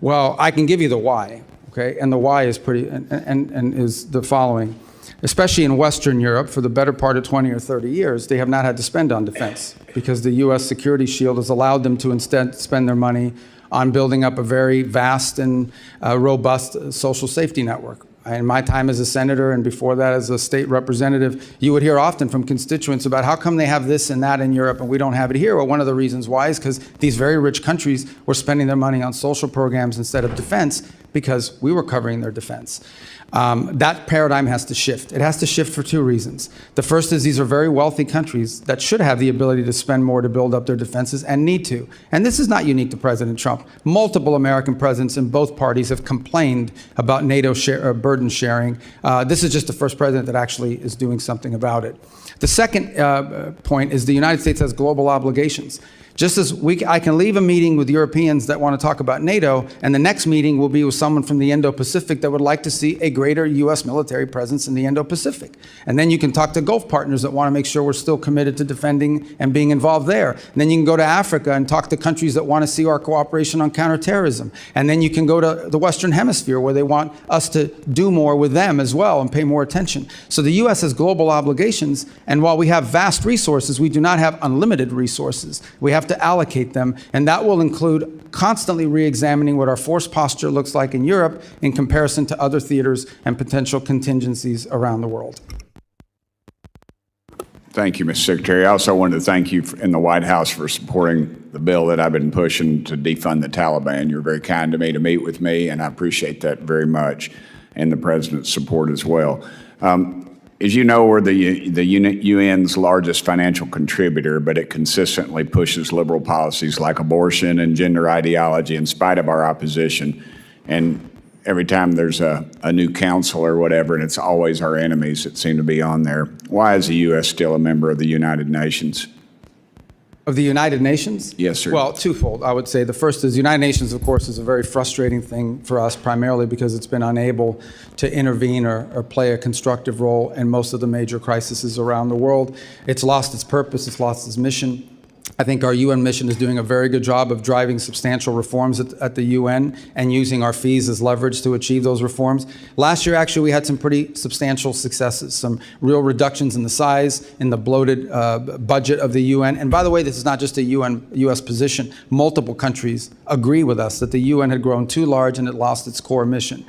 Well, I can give you the why, okay? And the why is and is the following. Especially in Western Europe, for the better part of 20 or 30 years, they have not had to spend on defense because the U.S. security shield has allowed them to instead spend their money on building up a very vast and robust social safety network. In my time as a senator and before that as a state representative, you would hear often from constituents about how come they have this and that in Europe and we don't have it here. Well, one of the reasons why is because these very rich countries were spending their money on social programs instead of defense because we were covering their defense. That paradigm has to shift. It has to shift for two reasons. The first is these are very wealthy countries that should have the ability to spend more to build up their defenses and need to. And this is not unique to President Trump. Multiple American presidents in both parties have complained about NATO burden sharing. This is just the first president that actually is doing something about it. The second point is the United States has global obligations. Just as I can leave a meeting with Europeans that want to talk about NATO, and the next meeting will be with someone from the Indo-Pacific that would like to see a greater U.S. military presence in the Indo-Pacific. And then you can talk to Gulf partners that want to make sure we're still committed to defending and being involved there. And then you can go to Africa and talk to countries that want to see our cooperation on counterterrorism. And then you can go to the Western Hemisphere where they want us to do more with them as well and pay more attention. So the U.S. has global obligations, and while we have vast resources, we do not have unlimited resources. We have to allocate them, and that will include constantly re-examining what our force posture looks like in Europe in comparison to other theaters and potential contingencies around the world. Thank you, Mr. Secretary. I also wanted to thank you in the White House for supporting the bill that I've been pushing to defund the Taliban. You're very kind to me to meet with me, and I appreciate that very much, and the President's support as well. As you know, we're the UN's largest financial contributor, but it consistently pushes liberal policies like abortion and gender ideology in spite of our opposition. And every time there's a new council or whatever, and it's always our enemies that seem to be on there. Why is the U.S. still a member of the United Nations? Of the United Nations? Yes, sir. Well, twofold, I would say. The first is the United Nations, of course, is a very frustrating thing for us, primarily because it's been unable to intervene or play a constructive role in most of the major crises around the world. It's lost its purpose, it's lost its mission. I think our UN mission is doing a very good job of driving substantial reforms at the UN and using our fees as leverage to achieve those reforms. Last year, actually, we had some pretty substantial successes, some real reductions in the size, in the bloated budget of the UN. And by the way, this is not just a U.S. position. Multiple countries agree with us that the UN had grown too large and it lost its core mission.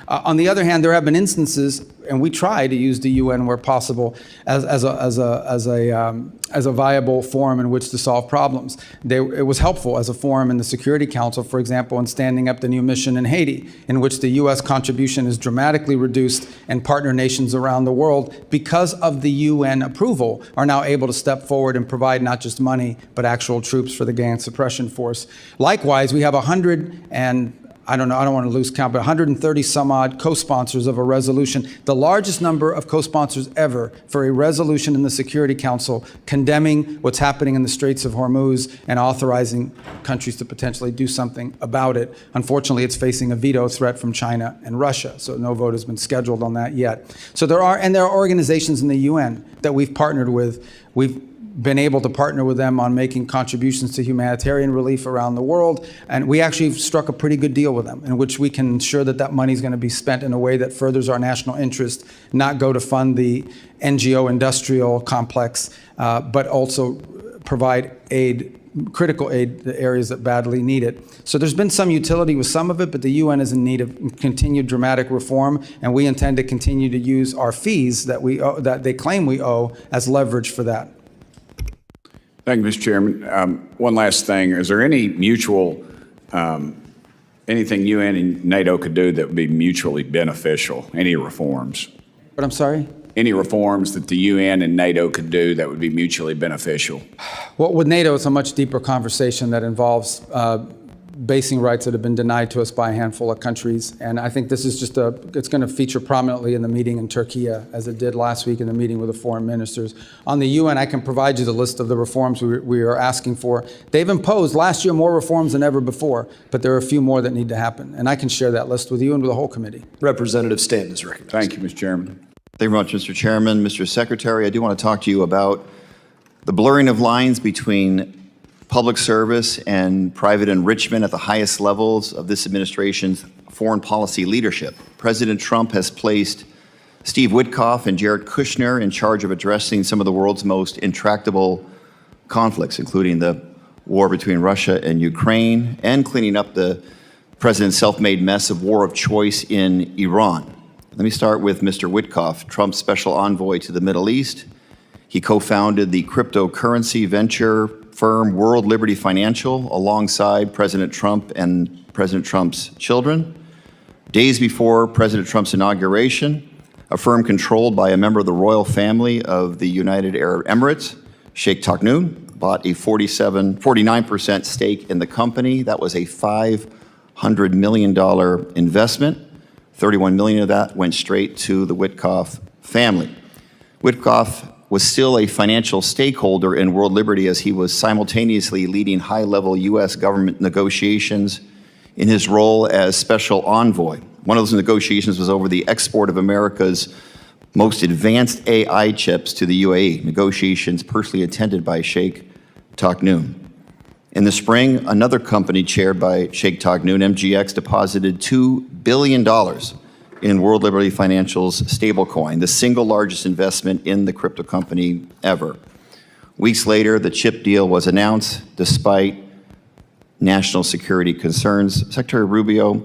On the other hand, there have been instances, and we try to use the UN where possible as a viable forum in which to solve problems. It was helpful as a forum in the Security Council, for example, in standing up the new mission in Haiti, in which the U.S. contribution is dramatically reduced, and partner nations around the world, because of the UN approval, are now able to step forward and provide not just money, but actual troops for the gang suppression force. Likewise, we have 130 some odd co-sponsors of a resolution, the largest number of co-sponsors ever for a resolution in the Security Council condemning what's happening in the Straits of Hormuz and authorizing countries to potentially do something about it. Unfortunately, it's facing a veto threat from China and Russia, so no vote has been scheduled on that yet. So there are organizations in the UN that we've partnered with. We've been able to partner with them on making contributions to humanitarian relief around the world. And we actually struck a pretty good deal with them in which we can ensure that that money is going to be spent in a way that furthers our national interest, not go to fund the NGO industrial complex, but also provide aid, critical aid to areas that badly need it. So there's been some utility with some of it, but the UN is in need of continued dramatic reform, and we intend to continue to use our fees that that they claim we owe as leverage for that. Thank you, Mr. Chairman. One last thing. Is there any mutual, anything UN and NATO could do that would be mutually beneficial? Any reforms? But I'm sorry? Any reforms that the UN and NATO could do that would be mutually beneficial? Well, with NATO, it's a much deeper conversation that involves basing rights that have been denied to us by a handful of countries. And I think this is just it's going to feature prominently in the meeting in Turkey, as it did last week in the meeting with the foreign ministers. On the UN, I can provide you the list of the reforms we are asking for. They've imposed last year more reforms than ever before, but there are a few more that need to happen. And I can share that list with you and with the whole committee. Representative Stanton is recognized. Thank you, Mr. Chairman. Thank you very much, Mr. Chairman. Mr. Secretary, I do want to talk to you about the blurring of lines between public service and private enrichment at the highest levels of this administration's foreign policy leadership. President Trump has placed Steve Witkoff and Jared Kushner in charge of addressing some of the world's most intractable conflicts, including the war between Russia and Ukraine, and cleaning up the president's self-made mess of war of choice in Iran. Let me start with Mr. Witkoff, Trump's special envoy to the Middle East. He co-founded the cryptocurrency venture firm World Liberty Financial alongside President Trump and President Trump's children. Days before President Trump's inauguration, a firm controlled by a member of the royal family of the United Arab Emirates, Sheikh Taqnoon, bought a 49% stake in the company. That was a $500 million investment. 31 million of that went straight to the Witkoff family. Witkoff was still a financial stakeholder in World Liberty as he was simultaneously leading high-level U.S. government negotiations in his role as special envoy. One of those negotiations was over the export of America's most advanced AI chips to the UAE, negotiations personally attended by Sheikh Taqnoon. In the spring, another company chaired by Sheikh Taqnoon, MGX, deposited $2 billion in World Liberty Financial's stablecoin, the single largest investment in the crypto company ever. Weeks later, the chip deal was announced despite national security concerns. Secretary Rubio,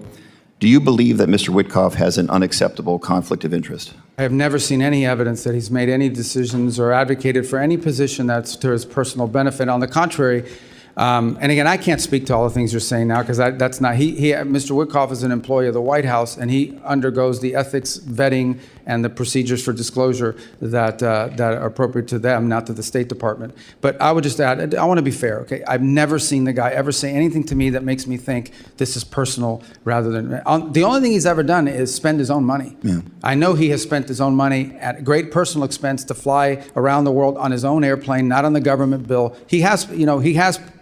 Do you believe that Mr. Witkoff has an unacceptable conflict of interest? I have never seen any evidence that he's made any decisions or advocated for any position that's to his personal benefit. On the contrary, and again, I can't speak to all the things you're saying now because that's not, Mr. Witkoff is an employee of the White House and he undergoes the ethics vetting and the procedures for disclosure that are appropriate to them, not to the State Department. But I would just add, I want to be fair, okay? I've never seen the guy ever say anything to me that makes me think this is personal rather than, the only thing he's ever done is spend his own money. Yeah. I know he has spent his own money at great personal expense to fly around the world on his own airplane, not on the government bill. He has,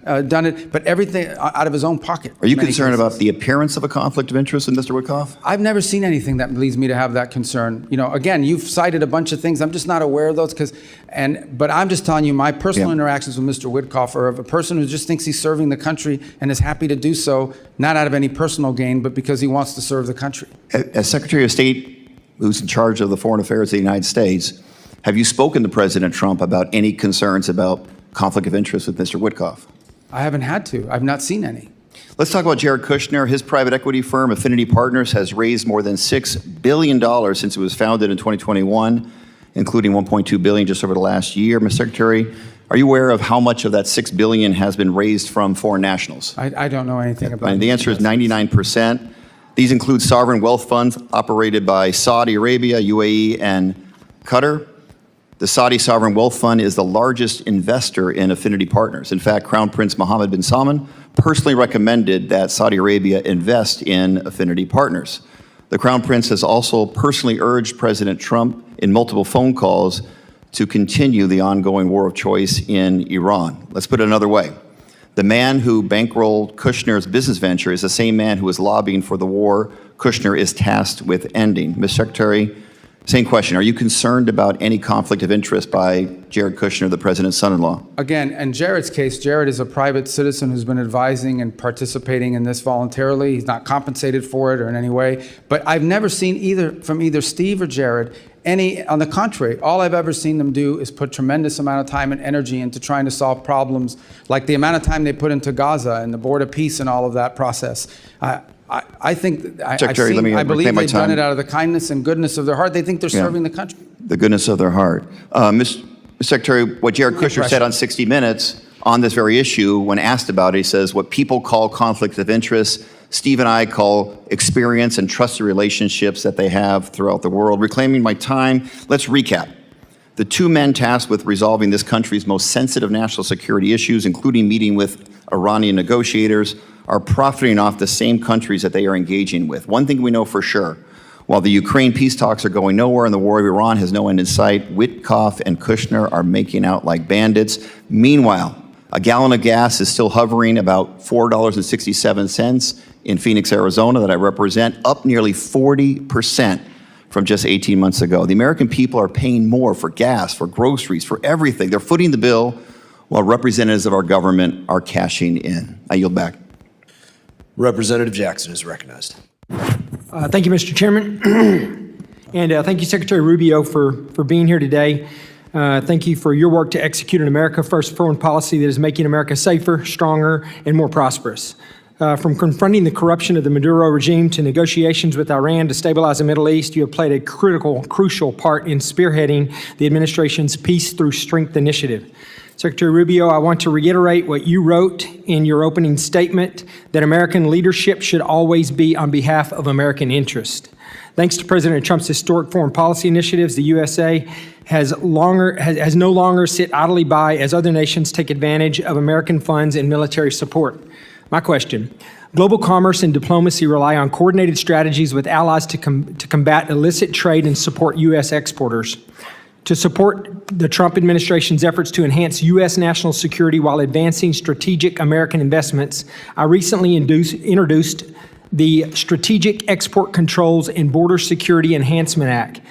done it, but everything out of his own pocket. Are you concerned about the appearance of a conflict of interest in Mr. Witkoff? I've never seen anything that leads me to have that concern. Again, you've cited a bunch of things. I'm just not aware of those but I'm just telling you my personal interactions with Mr. Witkoff are of a person who just thinks he's serving the country and is happy to do so, not out of any personal gain, but because he wants to serve the country. As Secretary of State, who's in charge of the foreign affairs of the United States, have you spoken to President Trump about any concerns about conflict of interest with Mr. Witkoff? I haven't had to. I've not seen any. Let's talk about Jared Kushner. His private equity firm, Affinity Partners, has raised more than $6 billion since it was founded in 2021, including $1.2 billion just over the last year. Mr. Secretary, are you aware of how much of that $6 billion has been raised from foreign nationals? I don't know anything about it. And the answer is 99%. These include sovereign wealth funds operated by Saudi Arabia, UAE, and Qatar. The Saudi Sovereign Wealth Fund is the largest investor in Affinity Partners. In fact, Crown Prince Mohammed bin Salman personally recommended that Saudi Arabia invest in Affinity Partners. The Crown Prince has also personally urged President Trump in multiple phone calls to continue the ongoing war of choice in Iran. Let's put it another way. The man who bankrolled Kushner's business venture is the same man who is lobbying for the war Kushner is tasked with ending. Mr. Secretary, same question. Are you concerned about any conflict of interest by Jared Kushner, the president's son-in-law? Again, in Jared's case, Jared is a private citizen who's been advising and participating in this voluntarily. He's not compensated for it or in any way. But I've never seen from either Steve or Jared on the contrary, all I've ever seen them do is put tremendous amount of time and energy into trying to solve problems, like the amount of time they put into Gaza and the Board of Peace and all of that process. I think, I believe they've done it out of the kindness and goodness of their heart. They think they're serving the country. The goodness of their heart. Mr. Secretary, what Jared Kushner said on 60 Minutes on this very issue, when asked about it, he says, what people call conflict of interest, Steve and I call experience and trusted relationships that they have throughout the world. Reclaiming my time, let's recap. The two men tasked with resolving this country's most sensitive national security issues, including meeting with Iranian negotiators, are profiting off the same countries that they are engaging with. One thing we know for sure, while the Ukraine peace talks are going nowhere and the war of Iran has no end in sight, Witkoff and Kushner are making out like bandits. Meanwhile, a gallon of gas is still hovering about $4.67 in Phoenix, Arizona, that I represent, up nearly 40% from just 18 months ago. The American people are paying more for gas, for groceries, for everything. They're footing the bill while representatives of our government are cashing in. I yield back. Representative Jackson is recognized. Thank you, Mr. Chairman. And thank you, Secretary Rubio, for being here today. Thank you for your work to execute an America First foreign policy that is making America safer, stronger, and more prosperous. From confronting the corruption of the Maduro regime to negotiations with Iran to stabilize the Middle East, you have played a crucial part in spearheading the administration's Peace Through Strength initiative. Secretary Rubio, I want to reiterate what you wrote in your opening statement, that American leadership should always be on behalf of American interest. Thanks to President Trump's historic foreign policy initiatives, the USA has no longer sit idly by as other nations take advantage of American funds and military support. My question, global commerce and diplomacy rely on coordinated strategies with allies to combat illicit trade and support U.S. exporters. To support the Trump administration's efforts to enhance U.S. national security while advancing strategic American investments, I recently introduced the Strategic Export Controls and Border Security Enhancement Act.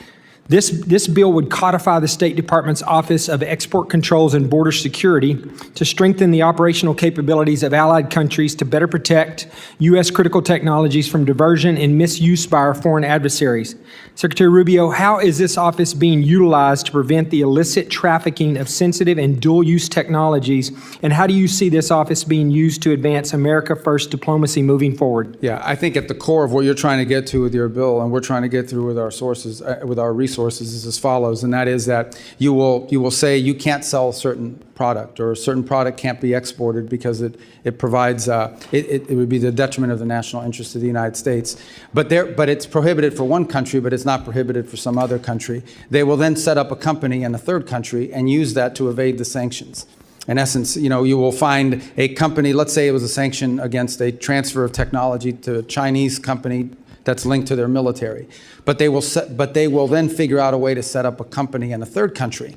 This bill would codify the State Department's Office of Export Controls and Border Security to strengthen the operational capabilities of allied countries to better protect U.S. critical technologies from diversion and misuse by our foreign adversaries. Secretary Rubio, how is this office being utilized to prevent the illicit trafficking of sensitive and dual-use technologies, and how do you see this office being used to advance America First diplomacy moving forward? Yeah, I think at the core of what you're trying to get to with your bill, and we're trying to get through with our sources, with our resources, is as follows, and that is that you will say you can't sell a certain product, or a certain product can't be exported because it provides it would be the detriment of the national interest of the United States. But it's prohibited for one country, but it's not prohibited for some other country. They will then set up a company in a third country and use that to evade the sanctions. In essence, you will find a company, let's say it was a sanction against a transfer of technology to a Chinese company that's linked to their military. But they will then figure out a way to set up a company in a third country,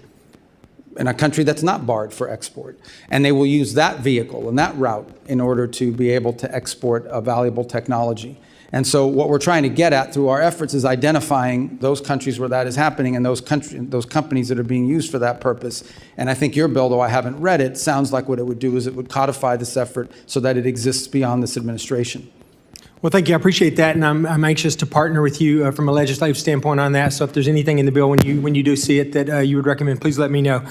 in a country that's not barred for export. And they will use that vehicle and that route in order to be able to export a valuable technology. And so what we're trying to get at through our efforts is identifying those countries where that is happening and those companies that are being used for that purpose. And I think your bill, though I haven't read it, sounds like what it would do is it would codify this effort so that it exists beyond this administration. Well, thank you. I appreciate that, and I'm anxious to partner with you from a legislative standpoint on that. So if there's anything in the bill when you do see it that you would recommend, please let me know.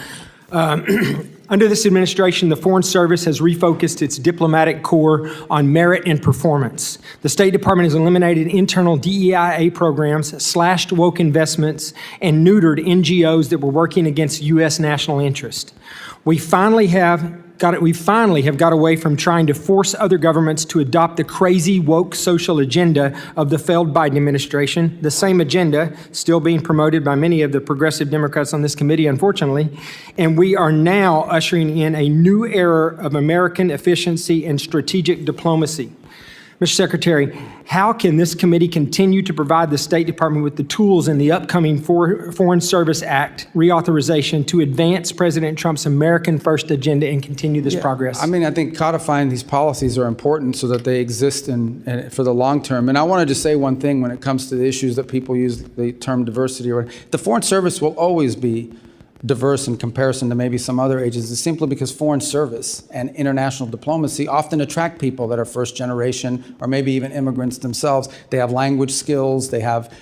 Under this administration, the Foreign Service has refocused its diplomatic corps on merit and performance. The State Department has eliminated internal DEIA programs, slashed woke investments, and neutered NGOs that were working against U.S. national interest. We finally have got away from trying to force other governments to adopt the crazy woke social agenda of the failed Biden administration, the same agenda still being promoted by many of the progressive Democrats on this committee, unfortunately. And we are now ushering in a new era of American efficiency and strategic diplomacy. Mr. Secretary, how can this committee continue to provide the State Department with the tools in the upcoming Foreign Service Act reauthorization to advance President Trump's American First agenda and continue this progress? I mean, I think codifying these policies are important so that they exist for the long term. And I want to just say one thing when it comes to the issues that people use the term diversity. The Foreign Service will always be diverse in comparison to maybe some other agencies, simply because foreign service and international diplomacy often attract people that are first generation or maybe even immigrants themselves. They have language skills, they have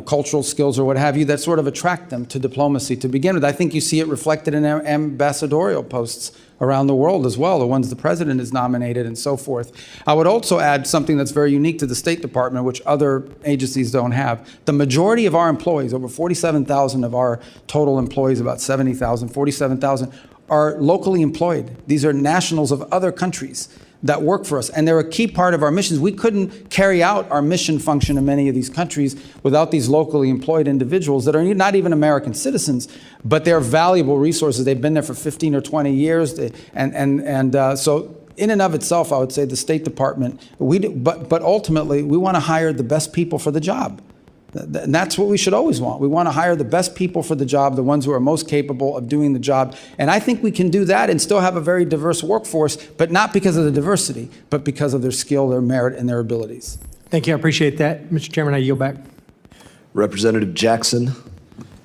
cultural skills or what have you that sort of attract them to diplomacy to begin with. I think you see it reflected in ambassadorial posts around the world as well, the ones the president has nominated and so forth. I would also add something that's very unique to the State Department, which other agencies don't have. The majority of our employees, over 47,000 of our total employees, about 70,000, 47,000, are locally employed. These are nationals of other countries that work for us, and they're a key part of our missions. We couldn't carry out our mission function in many of these countries without these locally employed individuals that are not even American citizens, but they're valuable resources. They've been there for 15 or 20 years, so in and of itself, I would say the State Department, but ultimately, we want to hire the best people for the job. And that's what we should always want. We want to hire the best people for the job, the ones who are most capable of doing the job. And I think we can do that and still have a very diverse workforce, but not because of the diversity, but because of their skill, their merit, and their abilities. Thank you. I appreciate that. Mr. Chairman, I yield back. Representative Jackson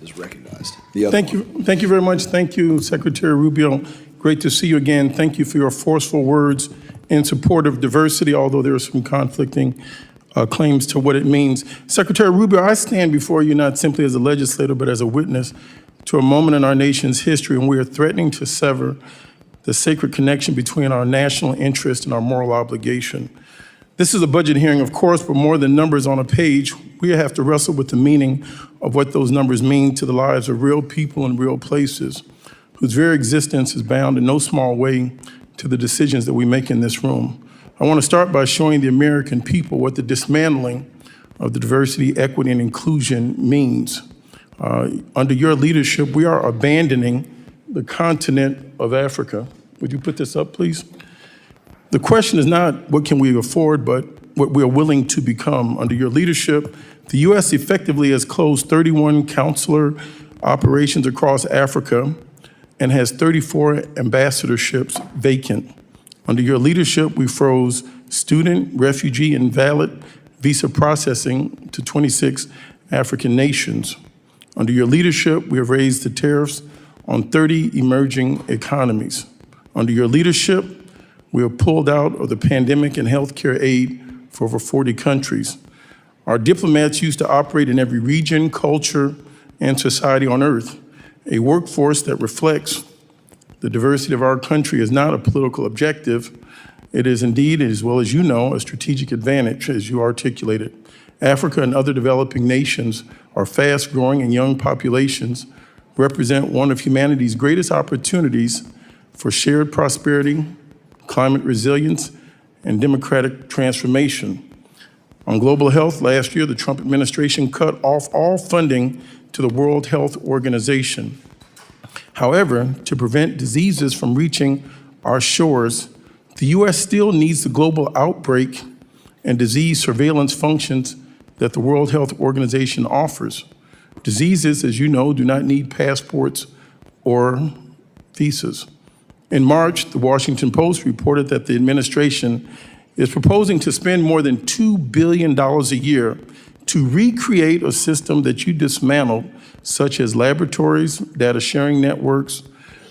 is recognized. Thank you very much. Thank you, Secretary Rubio. Great to see you again. Thank you for your forceful words in support of diversity, although there are some conflicting claims to what it means. Secretary Rubio, I stand before you not simply as a legislator, but as a witness to a moment in our nation's history when we are threatening to sever the sacred connection between our national interest and our moral obligation. This is a budget hearing, of course, but more than numbers on a page, we have to wrestle with the meaning of what those numbers mean to the lives of real people in real places, whose very existence is bound in no small way to the decisions that we make in this room. I want to start by showing the American people what the dismantling of the diversity, equity, and inclusion means. Under your leadership, we are abandoning the continent of Africa. Would you put this up, please? The question is not what can we afford, but what we are willing to become. Under your leadership, the U.S. effectively has closed 31 consular operations across Africa and has 34 ambassadorships vacant. Under your leadership, we froze student, refugee, and valid visa processing to 26 African nations. Under your leadership, we have raised the tariffs on 30 emerging economies. Under your leadership, we have pulled out of the pandemic and healthcare aid for over 40 countries. Our diplomats used to operate in every region, culture, and society on earth. A workforce that reflects the diversity of our country is not a political objective. It is indeed, as well as you know, a strategic advantage, as you articulated. Africa and other developing nations are fast-growing and young populations represent one of humanity's greatest opportunities for shared prosperity, climate resilience, and democratic transformation. On global health, last year, the Trump administration cut off all funding to the World Health Organization. However, to prevent diseases from reaching our shores, the U.S. still needs the global outbreak and disease surveillance functions that the World Health Organization offers. Diseases, as you know, do not need passports or visas. In March, the Washington Post reported that the administration is proposing to spend more than $2 billion a year to recreate a system that you dismantled, such as laboratories, data sharing networks,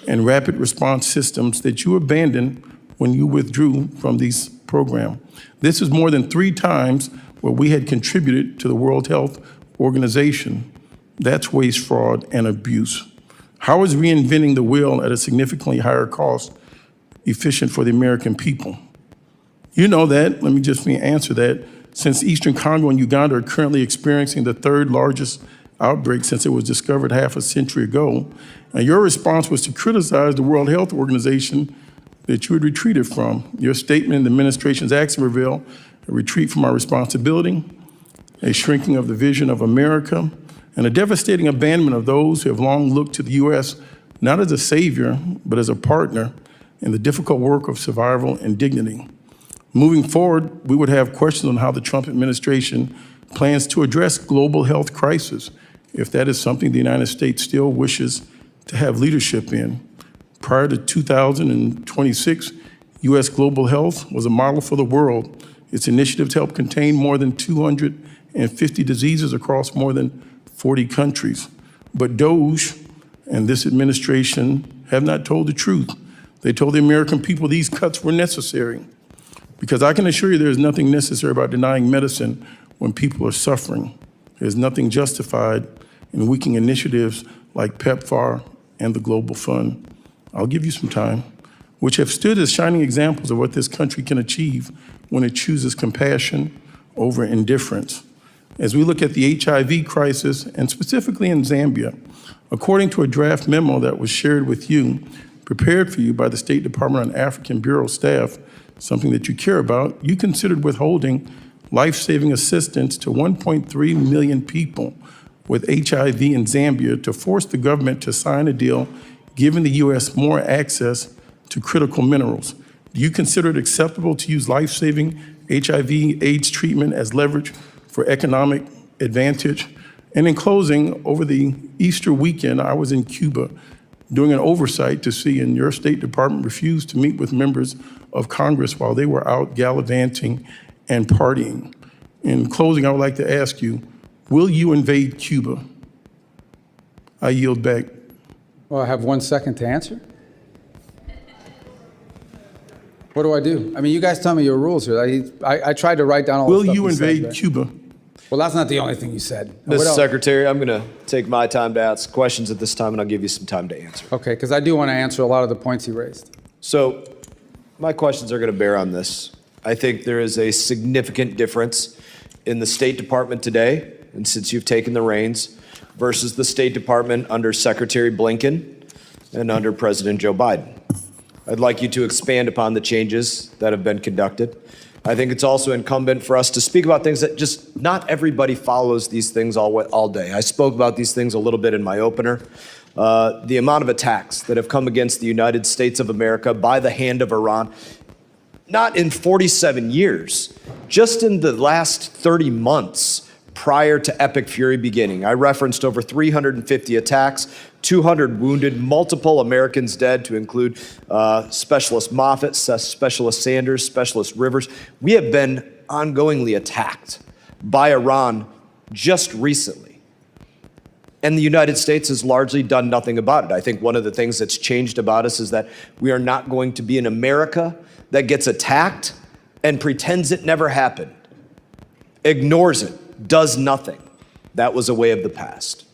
and rapid response systems that you abandoned when you withdrew from these programs. This is more than 3 times what we had contributed to the World Health Organization. That's waste, fraud, and abuse. How is reinventing the wheel at a significantly higher cost efficient for the American people? You know that, let me just answer that. Since Eastern Congo and Uganda are currently experiencing the 3rd largest outbreak since it was discovered half a century ago, and your response was to criticize the World Health Organization that you had retreated from. Your statement in the administration's action revealed a retreat from our responsibility, a shrinking of the vision of America, and a devastating abandonment of those who have long looked to the U.S. not as a savior, but as a partner in the difficult work of survival and dignity. Moving forward, we would have questions on how the Trump administration plans to address global health crisis, if that is something the United States still wishes to have leadership in. Prior to 2026, U.S. global health was a model for the world. Its initiatives helped contain more than 250 diseases across more than 40 countries. But DOGE and this administration have not told the truth. They told the American people these cuts were necessary. Because I can assure you there is nothing necessary about denying medicine when people are suffering. There's nothing justified in weakening initiatives like PEPFAR and the Global Fund. I'll give you some time, which have stood as shining examples of what this country can achieve when it chooses compassion over indifference. As we look at the HIV crisis, and specifically in Zambia, according to a draft memo that was shared with you, prepared for you by the State Department on African Bureau staff, something that you care about, you considered withholding life-saving assistance to 1.3 million people with HIV in Zambia to force the government to sign a deal giving the U.S. more access to critical minerals. Do you consider it acceptable to use life-saving HIV/AIDS treatment as leverage for economic advantage? And in closing, over the Easter weekend, I was in Cuba doing an oversight to see, and your State Department refused to meet with members of Congress while they were out gallivanting and partying. In closing, I would like to ask you, will you invade Cuba? I yield back. Well, I have 1 second to answer. What do I do? I mean, you guys tell me your rules here. I tried to write down all the stuff Will you invade said, Cuba? Well, that's not the only thing you said. Mr. Secretary, I'm going to take my time to ask questions at this time, and I'll give you some time to answer. Okay, because I do want to answer a lot of the points he raised. So my questions are going to bear on this. I think there is a significant difference in the State Department today, and since you've taken the reins, versus the State Department under Secretary Blinken and under President Joe Biden. I'd like you to expand upon the changes that have been conducted. I think it's also incumbent for us to speak about things that just not everybody follows these things all day. I spoke about these things a little bit in my opener. The amount of attacks that have come against the United States of America by the hand of Iran, not in 47 years, just in the last 30 months prior to Epic Fury beginning. I referenced over 350 attacks, 200 wounded, multiple Americans dead, to include Specialist Moffett, Specialist Sanders, Specialist Rivers. We have been ongoingly attacked by Iran just recently. And the United States has largely done nothing about it. I think one of the things that's changed about us is that we are not going to be an America that gets attacked and pretends it never happened, ignores it, does nothing. That was a way of the past.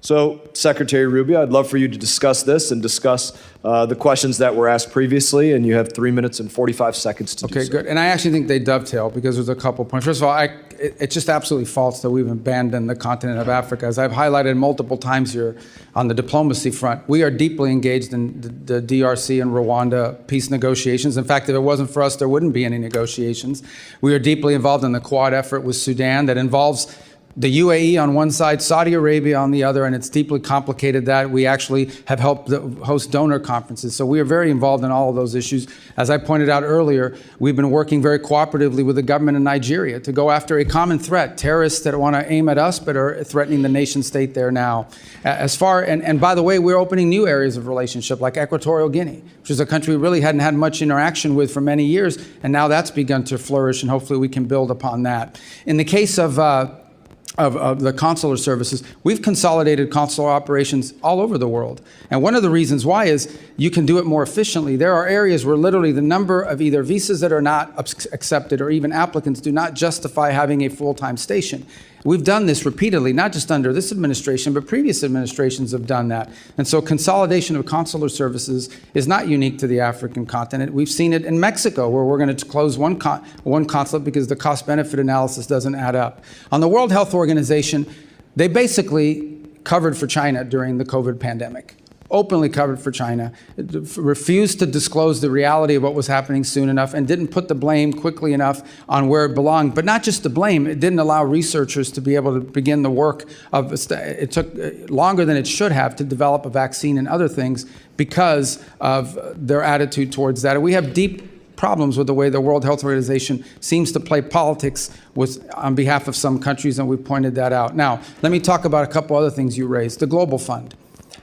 So, Secretary Rubio, I'd love for you to discuss this and discuss the questions that were asked previously, and you have 3 minutes and 45 seconds to do so. Okay, good. And I actually think they dovetail because there's a couple points. First of all, it's just absolutely false that we've abandoned the continent of Africa. As I've highlighted multiple times here on the diplomacy front, we are deeply engaged in the DRC and Rwanda peace negotiations. In fact, if it wasn't for us, there wouldn't be any negotiations. We are deeply involved in the Quad effort with Sudan that involves the UAE on one side, Saudi Arabia on the other, and it's deeply complicated that we actually have helped host donor conferences. So we are very involved in all of those issues. As I pointed out earlier, we've been working very cooperatively with the government in Nigeria to go after a common threat, terrorists that want to aim at us but are threatening the nation state there now. And by the way, we're opening new areas of relationship like Equatorial Guinea, which is a country we really hadn't had much interaction with for many years, and now that's begun to flourish, and hopefully we can build upon that. In the case of the consular services, we've consolidated consular operations all over the world. And one of the reasons why is you can do it more efficiently. There are areas where literally the number of either visas that are not accepted or even applicants do not justify having a full-time station. We've done this repeatedly, not just under this administration, but previous administrations have done that. And so consolidation of consular services is not unique to the African continent. We've seen it in Mexico, where we're going to close one consulate because the cost-benefit analysis doesn't add up. On the World Health Organization, they basically covered for China during the COVID pandemic. Openly covered for China, refused to disclose the reality of what was happening soon enough, and didn't put the blame quickly enough on where it belonged. But not just the blame, it didn't allow researchers to be able to begin the work of, it took longer than it should have to develop a vaccine and other things because of their attitude towards that. And we have deep problems with the way the World Health Organization seems to play politics on behalf of some countries, and we've pointed that out. Now, let me talk about a couple other things you raised. The Global Fund.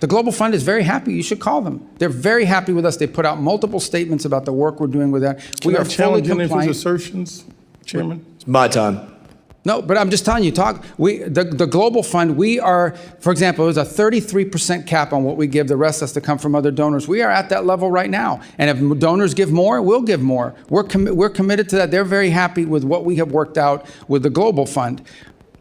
The Global Fund is very happy. You should call them. They're very happy with us. They put out multiple statements about the work we're doing with that. We are fully compliant. Any of his assertions, Chairman? It's my time. No, but I'm just telling you, the Global Fund, we are, for example, there's a 33% cap on what we give. The rest has to come from other donors. We are at that level right now. And if donors give more, we'll give more. We're committed to that. They're very happy with what we have worked out with the Global Fund.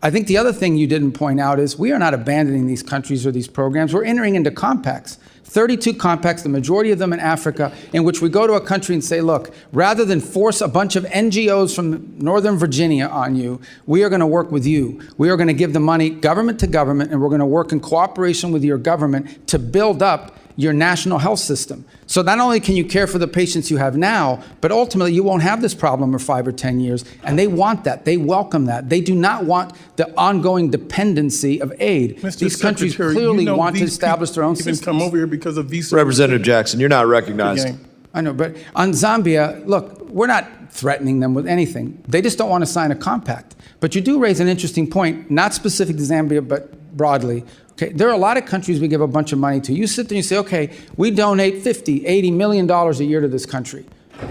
I think the other thing you didn't point out is we are not abandoning these countries or these programs. We're entering into compacts, 32 compacts, the majority of them in Africa, in which we go to a country and say, look, rather than force a bunch of NGOs from Northern Virginia on you, we are going to work with you. We are going to give the money government to government, and we're going to work in cooperation with your government to build up your national health system. So not only can you care for the patients you have now, but ultimately you won't have this problem for 5 or 10 years. And they want that. They welcome that. They do not want the ongoing dependency of aid. These countries clearly want to establish their own systems. Come over here because of visa. Representative Jackson, you're not recognized. I know, but on Zambia, look, we're not threatening them with anything. They just don't want to sign a compact. But you do raise an interesting point, not specific to Zambia, but broadly. Okay, there are a lot of countries we give a bunch of money to. You sit there and you say, okay, we donate $50, $80 million a year to this country.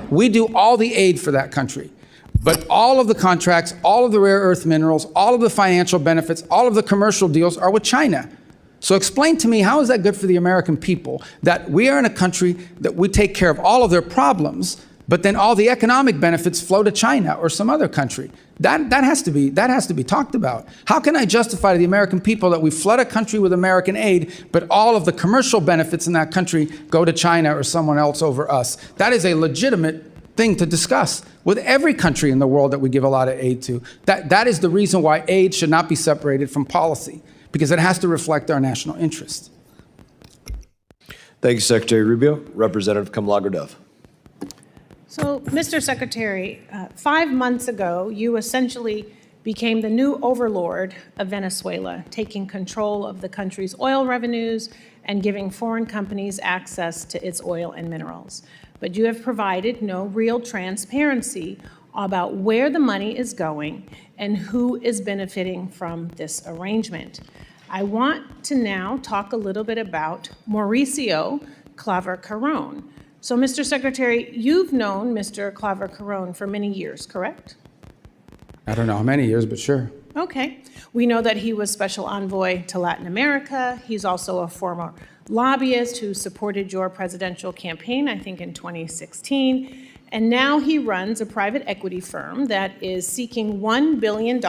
We do all the aid for that country. But all of the contracts, all of the rare earth minerals, all of the financial benefits, all of the commercial deals are with China. So explain to me, how is that good for the American people that we are in a country that we take care of all of their problems, but then all the economic benefits flow to China or some other country? That has to be talked about. How can I justify to the American people that we flood a country with American aid, but all of the commercial benefits in that country go to China or someone else over us? That is a legitimate thing to discuss with every country in the world that we give a lot of aid to. That is the reason why aid should not be separated from policy, because it has to reflect our national interest. Thank you, Secretary Rubio. Representative Kamlager-Dove. So, Mr. Secretary, 5 months ago, you essentially became the new overlord of Venezuela, taking control of the country's oil revenues and giving foreign companies access to its oil and minerals. But you have provided no real transparency about where the money is going and who is benefiting from this arrangement. I want to now talk a little bit about Mauricio Claver-Carrón. So, Mr. Secretary, you've known Mr. Claver-Carrón for many years, correct? I don't know how many years, but sure. Okay. We know that he was special envoy to Latin America. He's also a former lobbyist who supported your presidential campaign, I think in 2016. And now he runs a private equity firm that is seeking $1 billion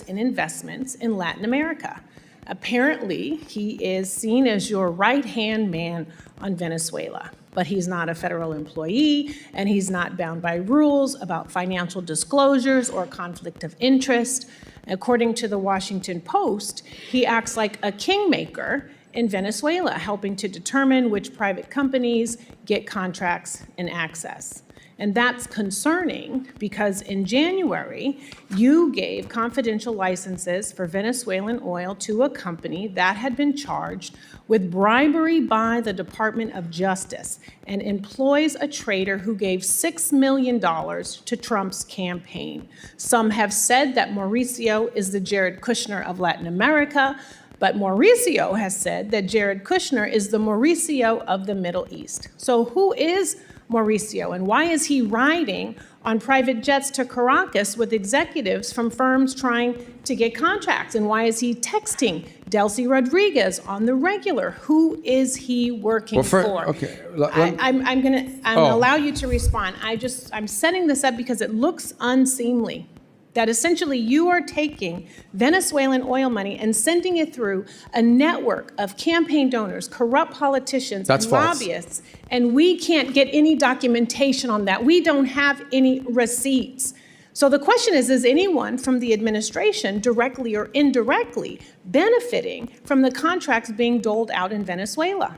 in investments in Latin America. Apparently, he is seen as your right-hand man on Venezuela, but he's not a federal employee, and he's not bound by rules about financial disclosures or conflict of interest. According to the Washington Post, he acts like a kingmaker in Venezuela, helping to determine which private companies get contracts and access. And that's concerning because in January, you gave confidential licenses for Venezuelan oil to a company that had been charged with bribery by the Department of Justice and employs a trader who gave $6 million to Trump's campaign. Some have said that Mauricio is the Jared Kushner of Latin America, but Mauricio has said that Jared Kushner is the Mauricio of the Middle East. So who is Mauricio, and why is he riding on private jets to Caracas with executives from firms trying to get contracts? And why is he texting Delcy Rodriguez on the regular? Who is he working for? Okay. I'm going to allow you to respond. I'm setting this up because it looks unseemly that essentially you are taking Venezuelan oil money and sending it through a network of campaign donors, corrupt politicians, and lobbyists, and we can't get any documentation on that. We don't have any receipts. So the question is anyone from the administration, directly or indirectly, benefiting from the contracts being doled out in Venezuela?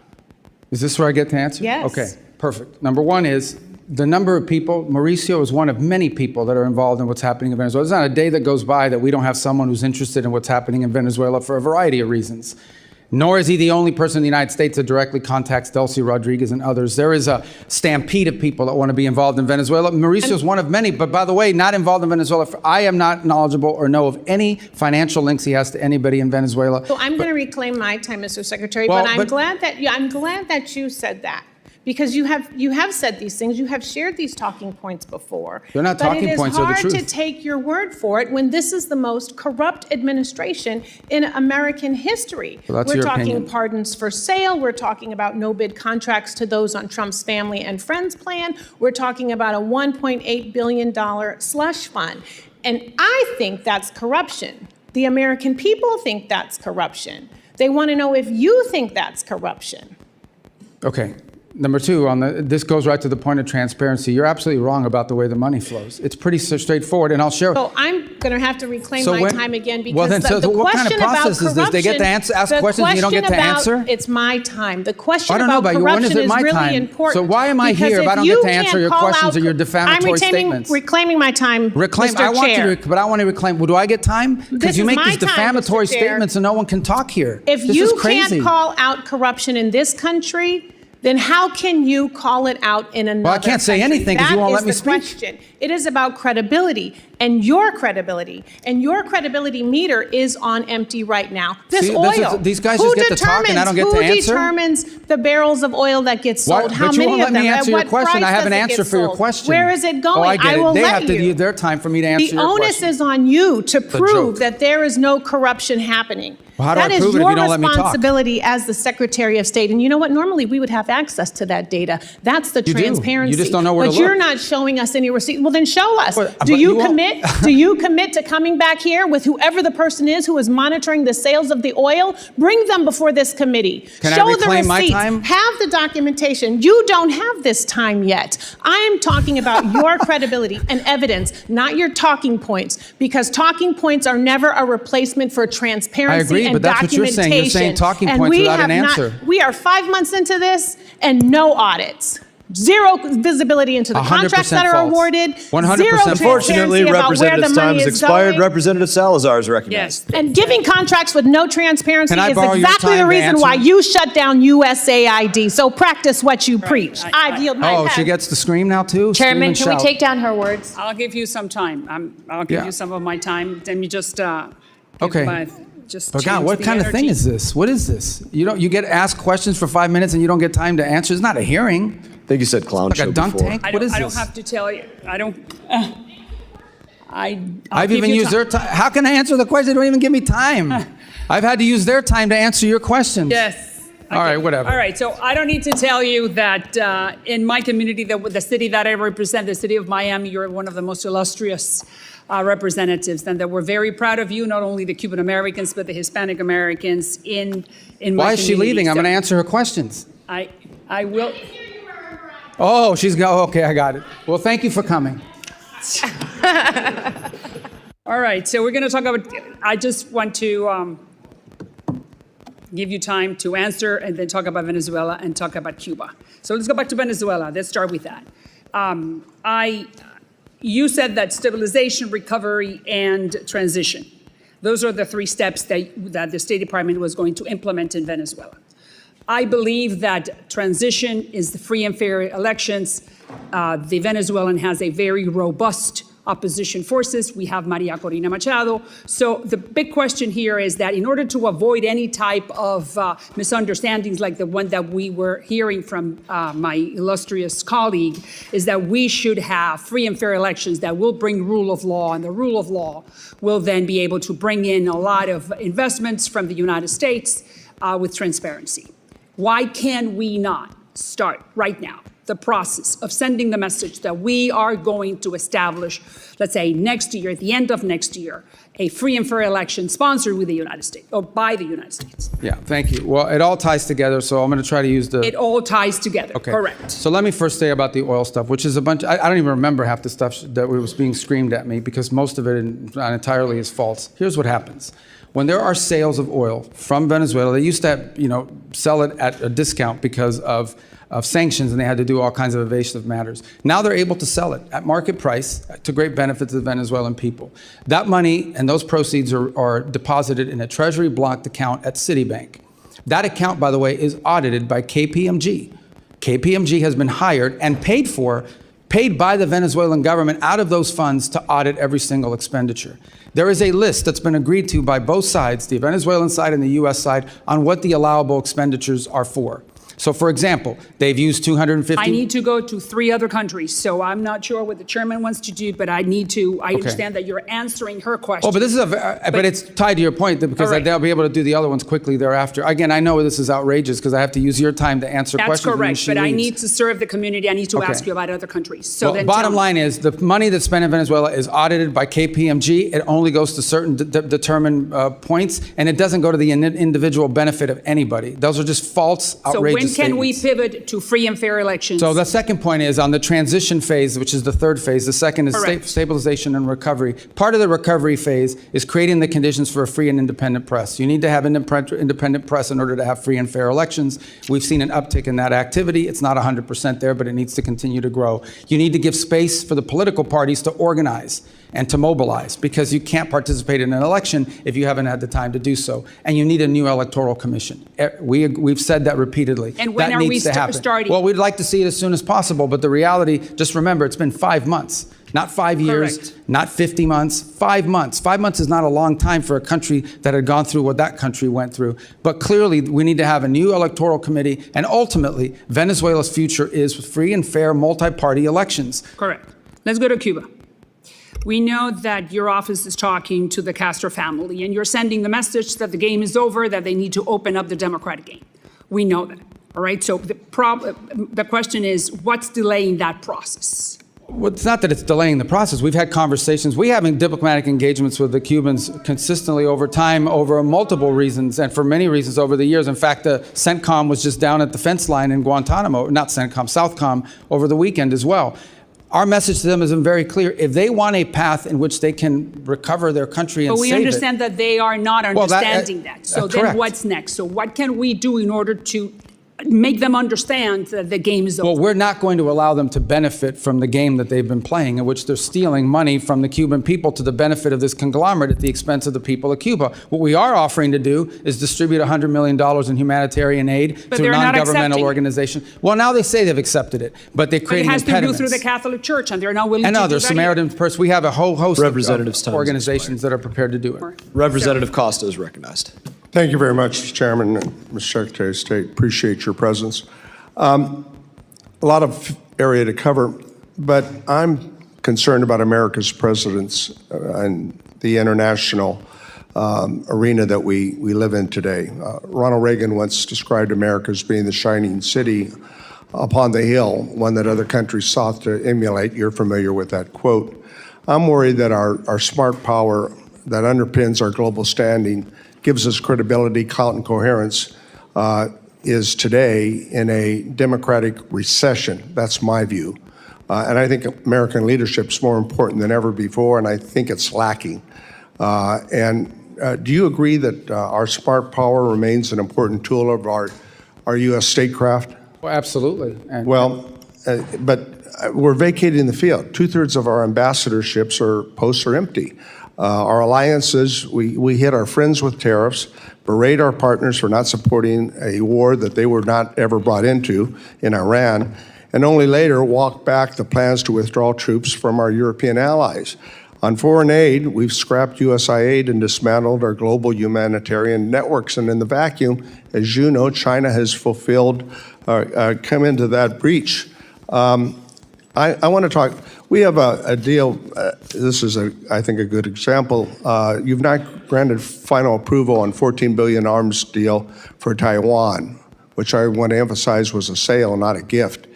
Is this where I get to answer? Yes. Okay, perfect. Number one is the number of people. Mauricio is one of many people that are involved in what's happening in Venezuela. There's not a day that goes by that we don't have someone who's interested in what's happening in Venezuela for a variety of reasons. Nor is he the only person in the United States that directly contacts Delcy Rodriguez and others. There is a stampede of people that want to be involved in Venezuela. Mauricio is one of many, but by the way, not involved in Venezuela. I am not knowledgeable or know of any financial links he has to anybody in Venezuela. So I'm going to reclaim my time, Mr. Secretary, but I'm glad that you said that. Because you have said these things, you have shared these talking points before. They're not talking points, they're the truth. But it is hard to take your word for it when this is the most corrupt administration in American history. Well, we're talking opinion. pardons for sale, we're talking about no-bid contracts to those on Trump's family and friends plan, we're talking about a $1.8 billion slush fund. And I think that's corruption. The American people think that's corruption. They want to know if you think that's corruption. Okay. Number two, this goes right to the point of transparency. You're absolutely wrong about the way the money flows. It's pretty straightforward, and I'll share. So I'm going to have to reclaim my time again because the what kind of question about process is this? They get to ask questions and you don't get to answer? It's my time. The question I don't know about about you. When corruption is it my really time? important. So why am I here if I don't get to answer your questions or your defamatory statements? I'm reclaiming my time, Mr. Chair. But I want to reclaim. Well, do I get time? Because you make these defamatory statements and no one can talk here. If you can't call out corruption in this country, then how can you call it out in another Well, I can't say country? anything because you won't let me speak. That is the question. It is about credibility and your credibility meter is on empty right now. This oil. These guys just get to talk and I don't get to answer? Who determines the barrels of oil that get sold? How but you many won't let of them? me answer your question. I have an Does it answer get for your sold? question. Where is it going? Oh, I get will it. They let have to you. use their time for me to answer your question. The onus is on you to prove joke. that there is no corruption happening. Well, how do I That is prove it if your you don't let me talk? responsibility as the Secretary of State. And you know what? Normally we would have access to that data. That's the You do. transparency. You just don't know where to But you're look. not showing us any receipt. Well, then show us. But Do you you won't. commit? Do you commit to coming back here with whoever the person is who is monitoring the sales of the oil? Bring them before this committee. Can I Show the reclaim my receipts. time? Have the documentation. You don't have this time yet. I am talking about your credibility and evidence, not your talking points, because talking points are never a replacement for transparency I agree, and but that's what you're saying. You're saying talking And points we without an have answer. we are 5 months into this and no audits. Zero visibility into the 100% contracts that are false. awarded. 100% Zero false. Unfortunately, transparency about where the Representative's time money has is expired. going. Representative Salazar is recognized. Yes. And giving contracts with no transparency Can I is borrow your exactly time the to reason answer? why you shut down USAID. So practice what you preach. I yield my Oh, time. she gets to scream now too? Chairman, Scream can and we shout. take down her words? I'll give you some time. I'll give Yeah. you some of my time. Let me just Okay. just But God, change what the kind of thing energy. is this? What is this? You get asked questions for 5 minutes and you don't get time to answer. It's not a hearing. I think you said clown Like show a dunk before. tank. I What don't, is I this? don't have to tell you. I don't. I've even used their time. How can I answer the question? They don't even give me time. I've had to use their time to answer your questions. Yes. All right, whatever. All right, so I don't need to tell you that in my community, the city that I represent, the city of Miami, you're one of the most illustrious representatives, and that we're very proud of you, not only the Cuban Americans, but the Hispanic Americans in my community. Why is she leaving? I'm going to answer her questions. I will. Oh, she's go. Okay, I got it. Well, thank you for coming. All right, so we're going to talk about, I just want to give you time to answer and then talk about Venezuela and talk about Cuba. So let's go back to Venezuela. Let's start with that. You said that stabilization, recovery, and transition. Those are the three steps that the State Department was going to implement in Venezuela. I believe that transition is the free and fair elections. The Venezuelan has a very robust opposition forces. We have María Corina Machado. So the big question here is that in order to avoid any type of misunderstandings like the one that we were hearing from my illustrious colleague, is that we should have free and fair elections that will bring rule of law, and the rule of law will then be able to bring in a lot of investments from the United States with transparency. Why can we not start right now the process of sending the message that we are going to establish, let's say next year, at the end of next year, a free and fair election sponsored with the United States, or by the United States? Yeah, thank you. Well, it all ties together, so I'm going to try to use the... It all ties together, okay. Correct. So let me first say about the oil stuff, which is a bunch... I don't even remember half the stuff that was being screamed at me, because most of it not entirely is false. Here's what happens. When there are sales of oil from Venezuela, they used to, sell it at a discount because of sanctions, and they had to do all kinds of evasive matters. Now they're able to sell it at market price to great benefit to the Venezuelan people. That money and those proceeds are deposited in a treasury blocked account at Citibank. That account, by the way, is audited by KPMG. KPMG has been hired and paid by the Venezuelan government out of those funds to audit every single expenditure. There is a list that's been agreed to by both sides, the Venezuelan side and the U.S. side, on what the allowable expenditures are for. So, for example, they've used 250... I need to go to 3 other countries, so I'm not sure what the chairman wants to do, but I understand that you're answering her question. Oh, but this is but it's tied to your point, because right. they'll be able to do the other ones quickly thereafter. Again, I know this is outrageous because I have to use your time to answer questions. That's when correct, she but I leaves. need to serve the community. I need to ask you about other countries. So well, then bottom line is the money that's spent in Venezuela is audited by KPMG. It only goes to certain determined points, and it doesn't go to the individual benefit of anybody. Those are just false, outrageous So when can we statements. pivot to free and fair elections? So the second point is on the transition phase, which is the third phase. The second is Correct. stabilization and recovery. Part of the recovery phase is creating the conditions for a free and independent press. You need to have independent press in order to have free and fair elections. We've seen an uptick in that activity. It's not 100% there, but it needs to continue to grow. You need to give space for the political parties to organize and to mobilize, because you can't participate in an election if you haven't had the time to do so. And you need a new electoral commission. We've said that repeatedly. And when that are we needs to happen. starting? Well, we'd like to see it as soon as possible, but the reality, just remember, it's been 5 months, not 5 years, Correct. not 50 months, 5 months. 5 months is not a long time for a country that had gone through what that country went through. But clearly, we need to have a new electoral committee, and ultimately, Venezuela's future is free and fair multi-party elections. Correct. Let's go to Cuba. We know that your office is talking to the Castro family, and you're sending the message that the game is over, that they need to open up the democratic game. We know that, all right? So the question is, what's delaying that process? Well, it's not that it's delaying the process. We've had conversations. We're having diplomatic engagements with the Cubans consistently over time, over multiple reasons, and for many reasons over the years. In fact, the CENTCOM was just down at the fence line in Guantanamo, not CENTCOM, SOUTHCOM, over the weekend as well. Our message to them has been very clear. If they want a path in which they can recover their country and But we save understand that they are not understanding that. So then correct. what's next? So what can we do in order to make them understand that the game is over? Well, we're not going to allow them to benefit from the game that they've been playing, in which they're stealing money from the Cuban people to the benefit of this conglomerate at the expense of the people of Cuba. What we are offering to do is distribute $100 million in humanitarian aid But to a they're not non-governmental accepting. organization. Well, now they say they've accepted it, but they're But it creating has to impediments. go through the Catholic Church, and they're not willing And to do others, that Samaritan Purse. We have a whole host Representative's of time has organizations that are prepared to do it. Representative Costa is recognized. Thank you very much, Mr. Chairman and Mr. Secretary of State. Appreciate your presence. A lot of area to cover, but I'm concerned about America's presence and the international arena that we live in today. Ronald Reagan once described America as being the shining city upon the hill, one that other countries sought to emulate. You're familiar with that quote. I'm worried that our smart power that underpins our global standing, gives us credibility, clout, and coherence, is today in a democratic recession. That's my view. And I think American leadership is more important than ever before, and I think it's lacking. Do you agree that our smart power remains an important tool of our U.S. statecraft? Well, absolutely. But we're vacating the field. 2/3 of our ambassadorships or posts are empty. Our alliances, we hit our friends with tariffs, berate our partners for not supporting a war that they were not ever brought into in Iran, and only later walk back the plans to withdraw troops from our European allies. On foreign aid, we've scrapped USAID and dismantled our global humanitarian networks. And in the vacuum, as you know, China has come into that breach. I want to talk, we have a deal, this is, I think, a good example. You've not granted final approval on $14 billion arms deal for Taiwan, which I want to emphasize was a sale, not a gift.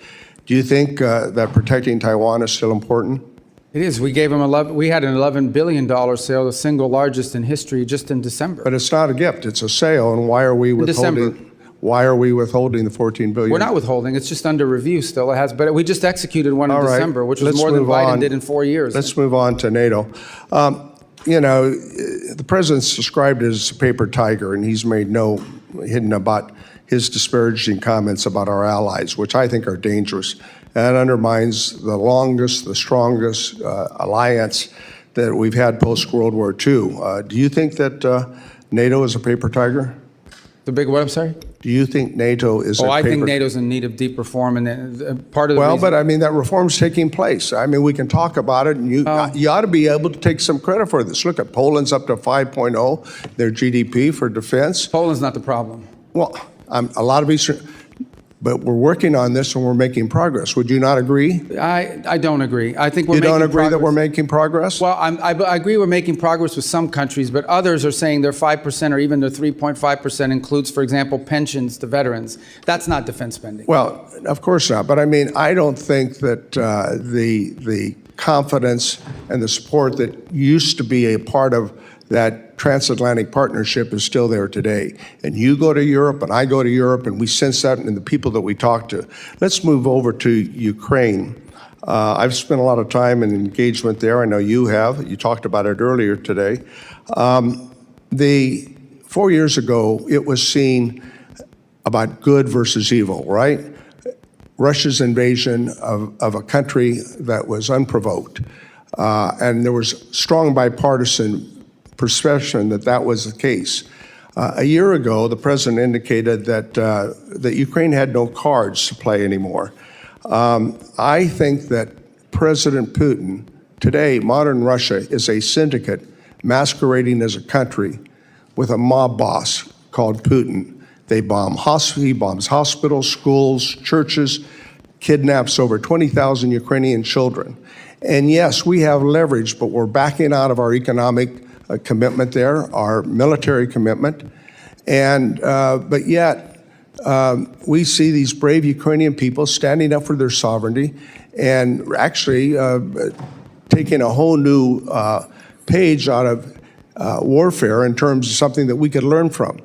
Do you think that protecting Taiwan is still important? It is. We gave them we had an $11 billion sale, the single largest in history, just in December. But it's not a gift, it's a sale, and why are we withholding? Why are we withholding the $14 billion? We're not withholding. It's just under review still. But we just executed one in December, which was more than Biden did in 4 years. Let's move on to NATO. You know, the president's described as a paper tiger, and he's made no hidden about his disparaging comments about our allies, which I think are dangerous. And undermines the longest, the strongest alliance that we've had post-World War II. Do you think that NATO is a paper tiger? The big what, I'm sorry? Do you think NATO is a paper? I think NATO's in need of deep reform, and part of the reason. But I mean, that reform's taking place. I mean, we can talk about it, and you ought to be able to take some credit for this. Look at Poland's up to 5.0, their GDP for defense. Poland's not the problem. Well, a lot of Eastern, but we're working on this and we're making progress. Would you not agree? I don't agree. I think we're making progress. You don't agree that we're making progress? Well, I agree we're making progress with some countries, but others are saying their 5% or even their 3.5% includes, for example, pensions to veterans. That's not defense spending. Well, of course not. But I mean, I don't think that the confidence and the support that used to be a part of that transatlantic partnership is still there today. And you go to Europe and I go to Europe and we sense that in the people that we talk to. Let's move over to Ukraine. I've spent a lot of time and engagement there. I know you have. You talked about it earlier today. 4 years ago, it was seen about good versus evil, right? Russia's invasion of a country that was unprovoked. And there was strong bipartisan perception that that was the case. A year ago, the president indicated that Ukraine had no cards to play anymore. I think that President Putin, today, modern Russia is a syndicate masquerading as a country with a mob boss called Putin. He bombs hospitals, schools, churches, kidnaps over 20,000 Ukrainian children. And yes, we have leverage, but we're backing out of our economic commitment there, our military commitment. And, but yet, we see these brave Ukrainian people standing up for their sovereignty and actually taking a whole new page out of warfare in terms of something that we could learn from.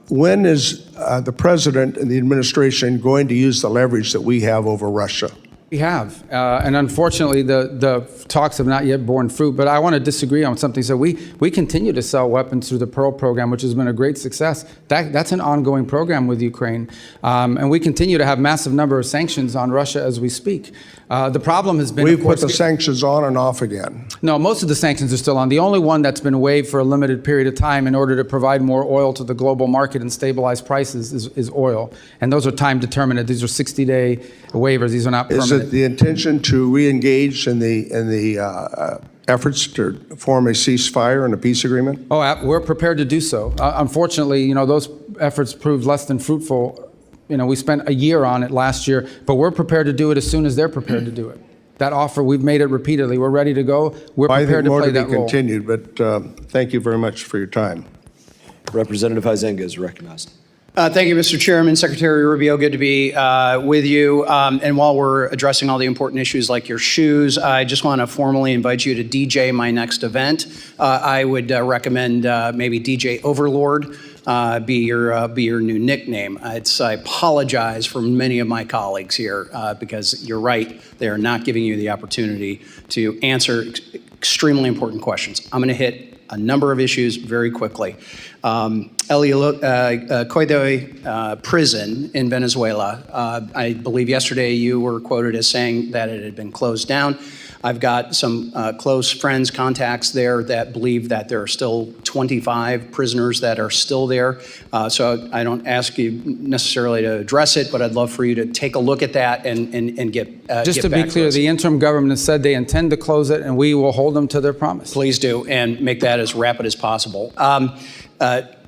When is the president and the administration going to use the leverage that we have over Russia? We have, and unfortunately, the talks have not yet borne fruit. But I want to disagree on something. So we continue to sell weapons through the Pearl program, which has been a great success. That's an ongoing program with Ukraine, and we continue to have massive number of sanctions on Russia as we speak. The problem has been we've put the sanctions on and off again. No, most of the sanctions are still on. The only one that's been waived for a limited period of time in order to provide more oil to the global market and stabilize prices is oil, and those are time determined. These are 60-day waivers. These are not permanent. Is it the intention to re-engage in the efforts to form a ceasefire and a peace agreement? Oh, we're prepared to do so. Unfortunately, those efforts proved less than fruitful. We spent a year on it last year, but we're prepared to do it as soon as they're prepared to do it. That offer, we've made it repeatedly. We're ready to go. We're I prepared think to more play to be that role. continued, but thank you very much for your time. Representative Huizenga is recognized. Thank you, Mr. Chairman. Secretary Rubio, good to be with you. And while we're addressing all the important issues like your shoes, I just want to formally invite you to DJ my next event. I would recommend maybe DJ Overlord be your new nickname. I apologize for many of my colleagues here because you're right, they are not giving you the opportunity to answer extremely important questions. I'm going to hit a number of issues very quickly. Coidoy prison in Venezuela. I believe yesterday you were quoted as saying that it had been closed down. I've got some close friends, contacts there that believe that there are still 25 prisoners that are still there. So I don't ask you necessarily to address it, but I'd love for you to take a look at that and get Just to get be back clear, us. the interim government has said they intend to close it, and we will hold them to their promise. Please do, and make that as rapid as possible.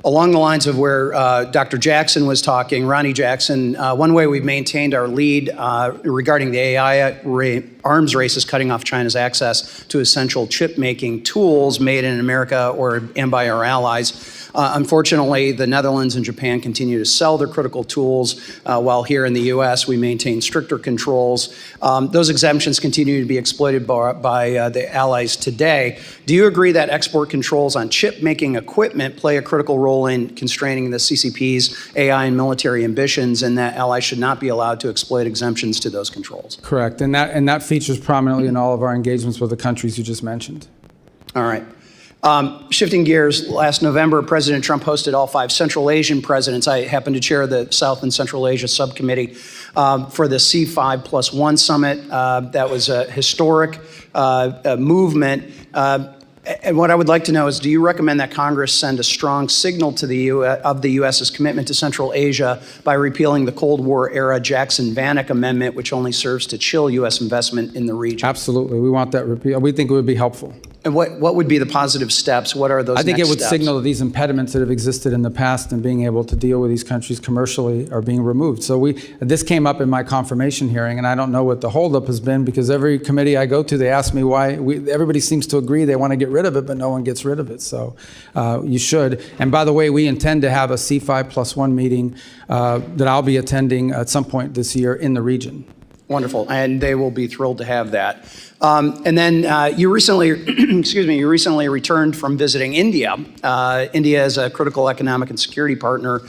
Along the lines of where Dr. Jackson was talking, Ronnie Jackson, one way we've maintained our lead regarding the AI arms race is cutting off China's access to essential chip-making tools made in America and by our allies. Unfortunately, the Netherlands and Japan continue to sell their critical tools, while here in the U.S. we maintain stricter controls. Those exemptions continue to be exploited by the allies today. Do you agree that export controls on chip-making equipment play a critical role in constraining the CCP's AI and military ambitions, and that allies should not be allowed to exploit exemptions to those controls? Correct, and that features prominently in all of our engagements with the countries you just mentioned. All right. Shifting gears, last November, President Trump hosted all 5 Central Asian presidents. I happen to chair the South and Central Asia Subcommittee for the C5+1 summit. That was a historic movement. And what I would like to know is, do you recommend that Congress send a strong signal to the of the U.S.'s commitment to Central Asia by repealing the Cold War-era Jackson-Vanik Amendment, which only serves to chill U.S. investment in the region? Absolutely. We want that repeal. We think it would be helpful. And what would be the positive steps? What are those I think next it would steps? signal that these impediments that have existed in the past and being able to deal with these countries commercially are being removed. So this came up in my confirmation hearing, and I don't know what the holdup has been, because every committee I go to, they ask me why. Everybody seems to agree they want to get rid of it, but no one gets rid of it. So you should. And by the way, we intend to have a C5+1 meeting that I'll be attending at some point this year in the region. Wonderful, and they will be thrilled to have that. And then you recently, you recently returned from visiting India. India is a critical economic and security partner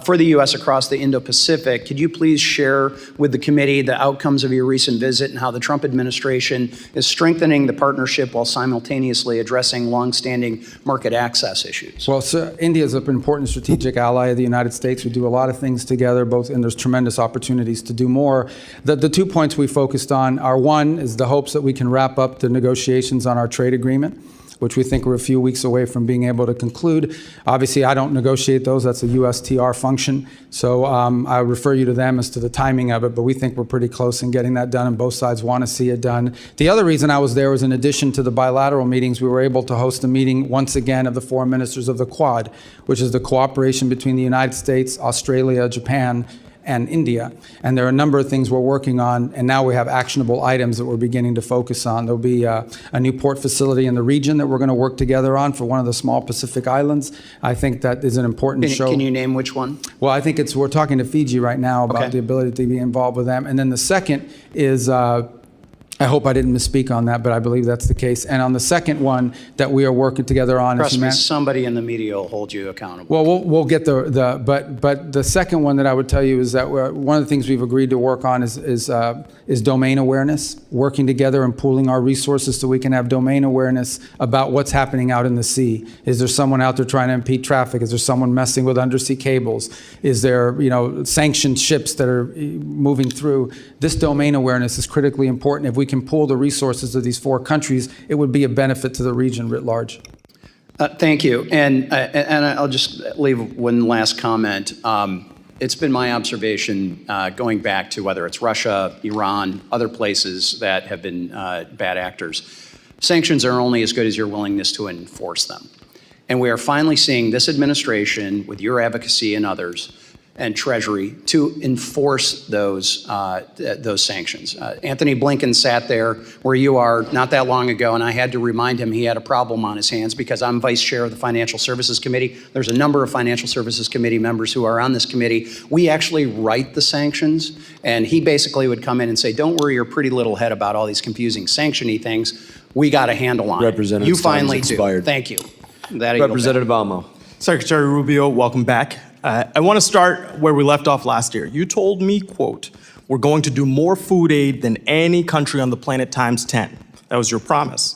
for the U.S. across the Indo-Pacific. Could you please share with the committee the outcomes of your recent visit and how the Trump administration is strengthening the partnership while simultaneously addressing longstanding market access issues? Well, sir, India is an important strategic ally of the United States. We do a lot of things together, and there's tremendous opportunities to do more. The 2 points we focused on are, one, is the hopes that we can wrap up the negotiations on our trade agreement, which we think we're a few weeks away from being able to conclude. Obviously, I don't negotiate those. That's a USTR function. So I refer you to them as to the timing of it, but we think we're pretty close in getting that done, and both sides want to see it done. The other reason I was there was, in addition to the bilateral meetings, we were able to host a meeting once again of the foreign ministers of the Quad, which is the cooperation between the United States, Australia, Japan, and India. And there are a number of things we're working on, and now we have actionable items that we're beginning to focus on. There'll be a new port facility in the region that we're going to work together on for one of the small Pacific islands. I think that is an important show. Can you name which one? Well, I think we're talking to Fiji right now about the ability to be involved with them. And then the second is, I hope I didn't misspeak on that, but I believe that's the case. And on the second one that we are working together on, Trust me, somebody in the media will hold you accountable. well, we'll get but the second one that I would tell you is that one of the things we've agreed to work on is domain awareness, working together and pooling our resources so we can have domain awareness about what's happening out in the sea. Is there someone out there trying to impede traffic? Is there someone messing with undersea cables? Is there, sanctioned ships that are moving through? This domain awareness is critically important. If we can pool the resources of these 4 countries, it would be a benefit to the region writ large. Thank you. And I'll just leave one last comment. It's been my observation, going back to whether it's Russia, Iran, other places that have been bad actors, sanctions are only as good as your willingness to enforce them. And we are finally seeing this administration, with your advocacy and others, and Treasury to enforce those sanctions. Anthony Blinken sat there where you are not that long ago, and I had to remind him he had a problem on his hands because I'm vice chair of the Financial Services Committee. There's a number of Financial Services Committee members who are on this committee. We actually write the sanctions, and he basically would come in and say, don't worry your pretty little head about all these confusing sanction-y things. We got a handle on it. You finally do. Thank you. Representative Almo. Secretary Rubio, welcome back. I want to start where we left off last year. You told me, quote, we're going to do more food aid than any country on the planet times 10. That was your promise.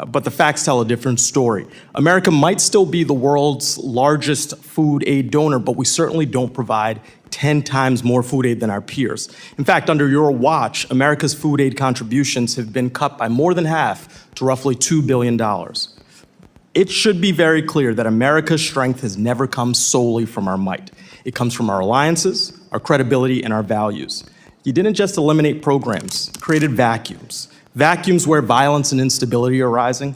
But the facts tell a different story. America might still be the world's largest food aid donor, but we certainly don't provide 10 times more food aid than our peers. In fact, under your watch, America's food aid contributions have been cut by more than half to roughly $2 billion. It should be very clear that America's strength has never come solely from our might. It comes from our alliances, our credibility, and our values. You didn't just eliminate programs, created vacuums. Vacuums where violence and instability are rising,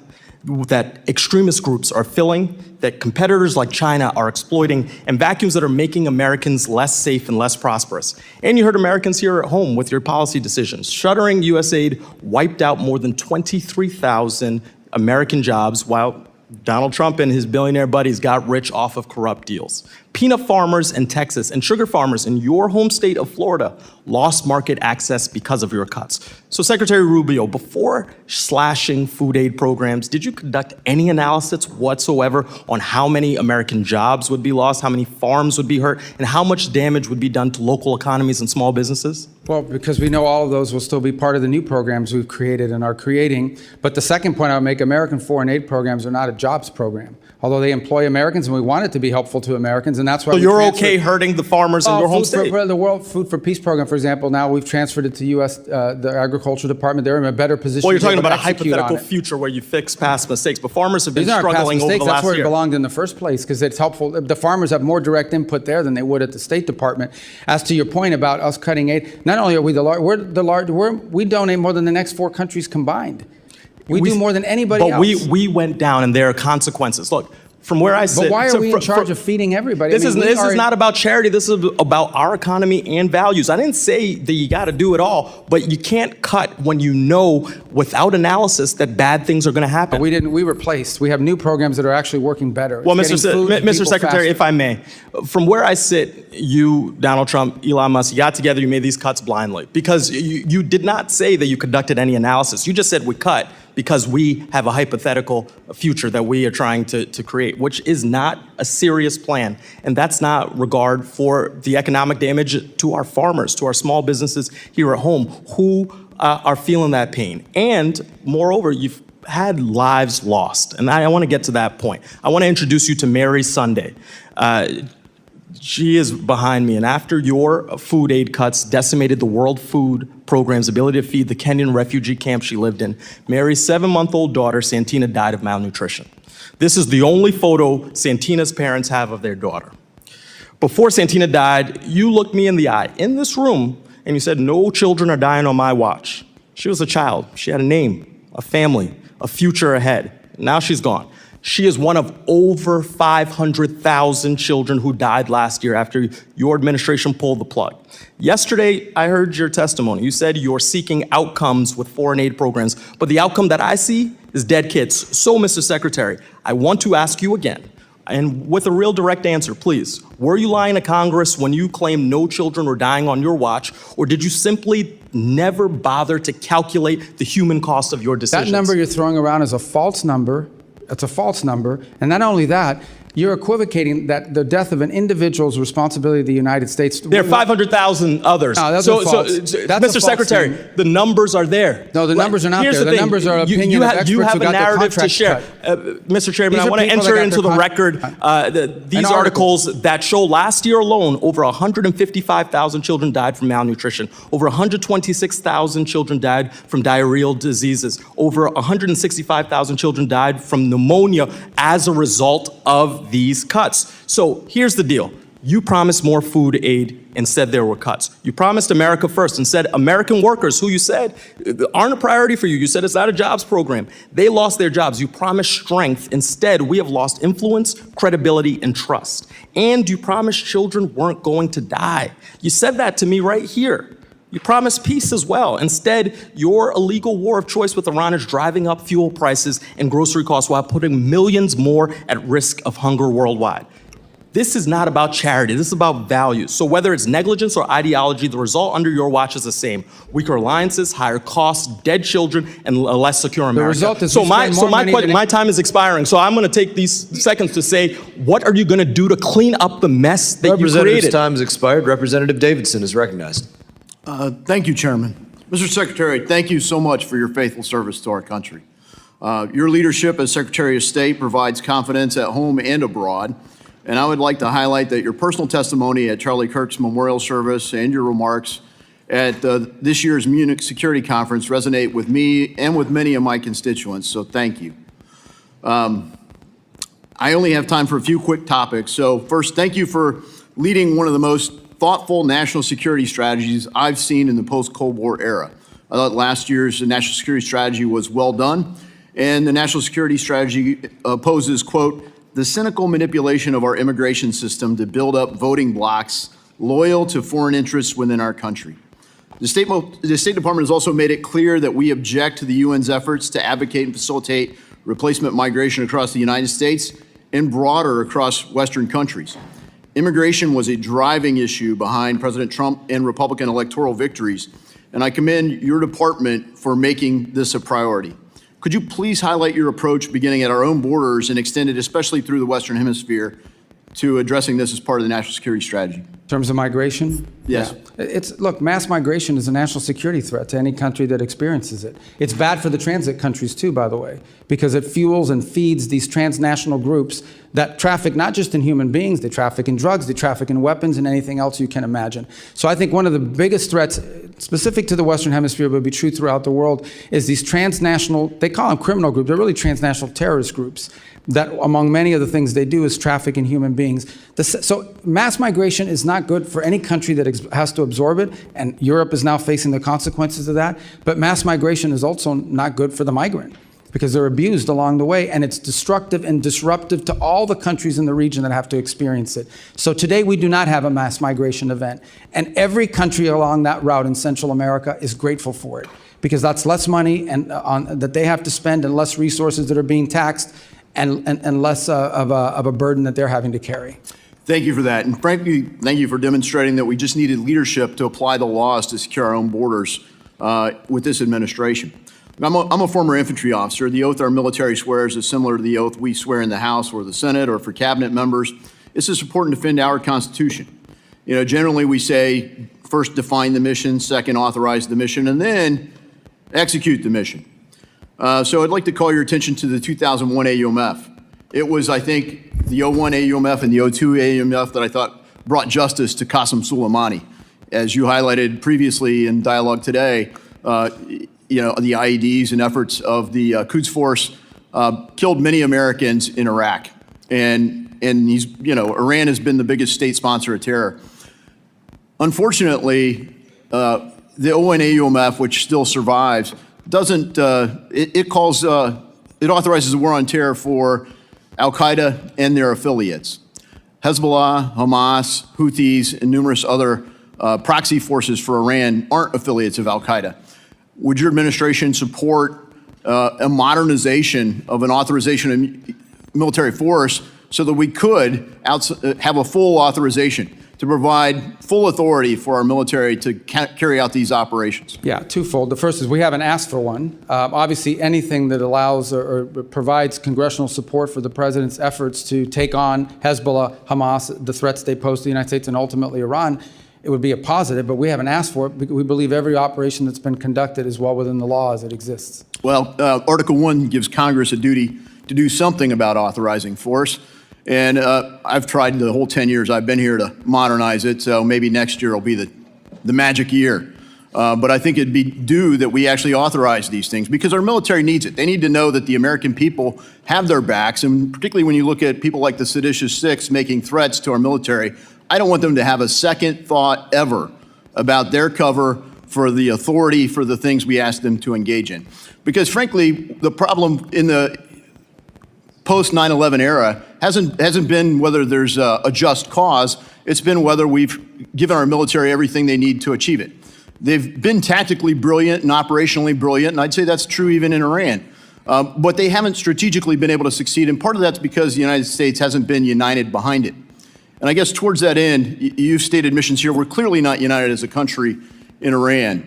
that extremist groups are filling, that competitors like China are exploiting, and vacuums that are making Americans less safe and less prosperous. And you heard Americans here at home with your policy decisions. Shuttering USAID wiped out more than 23,000 American jobs while Donald Trump and his billionaire buddies got rich off of corrupt deals. Peanut farmers in Texas and sugar farmers in your home state of Florida lost market access because of your cuts. So Secretary Rubio, before slashing food aid programs, did you conduct any analysis whatsoever on how many American jobs would be lost, how many farms would be hurt, and how much damage would be done to local economies and small businesses? Well, because we know all of those will still be part of the new programs we've created and are creating. But the second point I would make, American foreign aid programs are not a jobs program. Although they employ Americans and we want it to be helpful to Americans, and that's why you're okay hurting the farmers in your home state? The World Food for Peace program, for example, now we've transferred it to U.S. The Agriculture Department. They're in a better position. Well, you're talking about a execute hypothetical future where you fix past mistakes, but farmers have been struggling over the last year. That's where it belonged in the first place because it's helpful. The farmers have more direct input there than they would at the State Department. As to your point about us cutting aid, not only are we we donate more than the next 4 countries combined. We do more than anybody else. But we went down, and there are consequences. Look, from where I sit. But why are we in charge of feeding everybody? This is not about charity. This is about our economy and values. I didn't say that you got to do it all, but you can't cut when you know without analysis that bad things are going to happen. We replaced. We have new programs that are actually working better. Well, Mr. Secretary, if I may, from where I sit, you, Donald Trump, Elon Musk, you got together, you made these cuts blindly because you did not say that you conducted any analysis. You just said we cut because we have a hypothetical future that we are trying to create, which is not a serious plan. And that's not regard for the economic damage to our farmers, to our small businesses here at home who are feeling that pain. And moreover, you've had lives lost. And I want to get to that point. I want to introduce you to Mary Sunday. She is behind me, and after your food aid cuts decimated the World Food Program's ability to feed the Kenyan refugee camp she lived in, Mary's 7-month-old daughter, Santina, died of malnutrition. This is the only photo Santina's parents have of their daughter. Before Santina died, you looked me in the eye in this room, and you said, no children are dying on my watch. She was a child. She had a name, a family, a future ahead. Now she's gone. She is one of over 500,000 children who died last year after your administration pulled the plug. Yesterday, I heard your testimony. You said you're seeking outcomes with foreign aid programs, but the outcome that I see is dead kids. So, Mr. Secretary, I want to ask you again, and with a real direct answer, please, were you lying to Congress when you claimed no children were dying on your watch, or did you simply never bother to calculate the human cost of your decisions? That number you're throwing around is a false number. It's a false number. And not only that, you're equivocating that the death of an individual is responsibility of the United States. There are 500,000 others. No, that's a false. Mr. Secretary, the numbers are there. No, the numbers are not there. The numbers are opinion of experts you have who got a narrative their to share. Mr. Chairman, I want to enter into the record these articles that show last year alone, over 155,000 children died from malnutrition. Over 126,000 children died from diarrheal diseases. Over 165,000 children died from pneumonia as a result of these cuts. So here's the deal. You promised more food aid and said there were cuts. You promised America First and said American workers, who you said aren't a priority for you. You said it's not a jobs program. They lost their jobs. You promised strength. Instead, we have lost influence, credibility, and trust. And you promised children weren't going to die. You said that to me right here. You promised peace as well. Instead, your illegal war of choice with Iran is driving up fuel prices and grocery costs while putting millions more at risk of hunger worldwide. This is not about charity. This is about values. So whether it's negligence or ideology, the result under your watch is the same. Weaker alliances, higher costs, dead children, and a less secure America. result is so we spend more money than- my time is expiring. So I'm going to take these seconds to say, what are you going to do to clean up the mess that you Representative's created? time has expired. Representative Davidson is recognized. Thank you, Chairman. Mr. Secretary, thank you so much for your faithful service to our country. Your leadership as Secretary of State provides confidence at home and abroad. And I would like to highlight that your personal testimony at Charlie Kirk's memorial service and your remarks at this year's Munich Security Conference resonate with me and with many of my constituents, so thank you. I only have time for a few quick topics. So first, thank you for leading one of the most thoughtful national security strategies I've seen in the post-Cold War era. I thought last year's national security strategy was well done, and the national security strategy opposes, quote, the cynical manipulation of our immigration system to build up voting blocs loyal to foreign interests within our country. The State Department has also made it clear that we object to the UN's efforts to advocate and facilitate replacement migration across the United States and broader across Western countries. Immigration was a driving issue behind President Trump and Republican electoral victories, and I commend your department for making this a priority. Could you please highlight your approach beginning at our own borders and extended especially through the Western Hemisphere to addressing this as part of the national security strategy? In terms of migration? Yes. Yeah. Look, mass migration is a national security threat to any country that experiences it. It's bad for the transit countries too, by the way, because it fuels and feeds these transnational groups that traffic not just in human beings, they traffic in drugs, they traffic in weapons and anything else you can imagine. So I think one of the biggest threats specific to the Western Hemisphere, but be true throughout the world, is these transnational, they call them criminal groups, they're really transnational terrorist groups that among many of the things they do is traffic in human beings. So mass migration is not good for any country that has to absorb it, and Europe is now facing the consequences of that, but mass migration is also not good for the migrant because they're abused along the way, and it's destructive and disruptive to all the countries in the region that have to experience it. So today we do not have a mass migration event, and every country along that route in Central America is grateful for it because that's less money that they have to spend and less resources that are being taxed and less of a burden that they're having to carry. Thank you for that. And frankly, thank you for demonstrating that we just needed leadership to apply the laws to secure our own borders with this administration. I'm a former infantry officer. The oath our military swears is similar to the oath we swear in the House or the Senate or for cabinet members. It's to support and defend our Constitution. You know, generally we say, first define the mission, second authorize the mission, and then execute the mission. So I'd like to call your attention to the 2001 AUMF. It was, I think, the 01 AUMF and the 02 AUMF that I thought brought justice to Qasem Soleimani. As you highlighted previously in dialogue today, you know, the IEDs and efforts of the Quds Force killed many Americans in Iraq. And he's, you know, Iran has been the biggest state sponsor of terror. Unfortunately, the 01 AUMF, which still survives, doesn't, it authorizes a war on terror for Al-Qaeda and their affiliates. Hezbollah, Hamas, Houthis, and numerous other proxy forces for Iran aren't affiliates of Al-Qaeda. Would your administration support a modernization of an authorization of military force so that we could have a full authorization to provide full authority for our military to carry out these operations? Yeah, twofold. The first is we haven't asked for one. Obviously, anything that allows or provides congressional support for the president's efforts to take on Hezbollah, Hamas, the threats they pose to the United States and ultimately Iran, it would be a positive, but we haven't asked for it because we believe every operation that's been conducted is well within the law as it exists. Well, Article 1 gives Congress a duty to do something about authorizing force. And I've tried the whole 10 years I've been here to modernize it, so maybe next year will be the magic year. But I think it'd be due that we actually authorize these things because our military needs it. They need to know that the American people have their backs, and particularly when you look at people like the seditious six making threats to our military, I don't want them to have a second thought ever about their cover for the authority for the things we ask them to engage in. Because frankly, the problem in the post 9/11 era hasn't been whether there's a just cause, it's been whether we've given our military everything they need to achieve it. They've been tactically brilliant and operationally brilliant, and I'd say that's true even in Iran. But they haven't strategically been able to succeed, and part of that's because the United States hasn't been united behind it. And I guess towards that end, you've stated missions here, we're clearly not united as a country in Iran.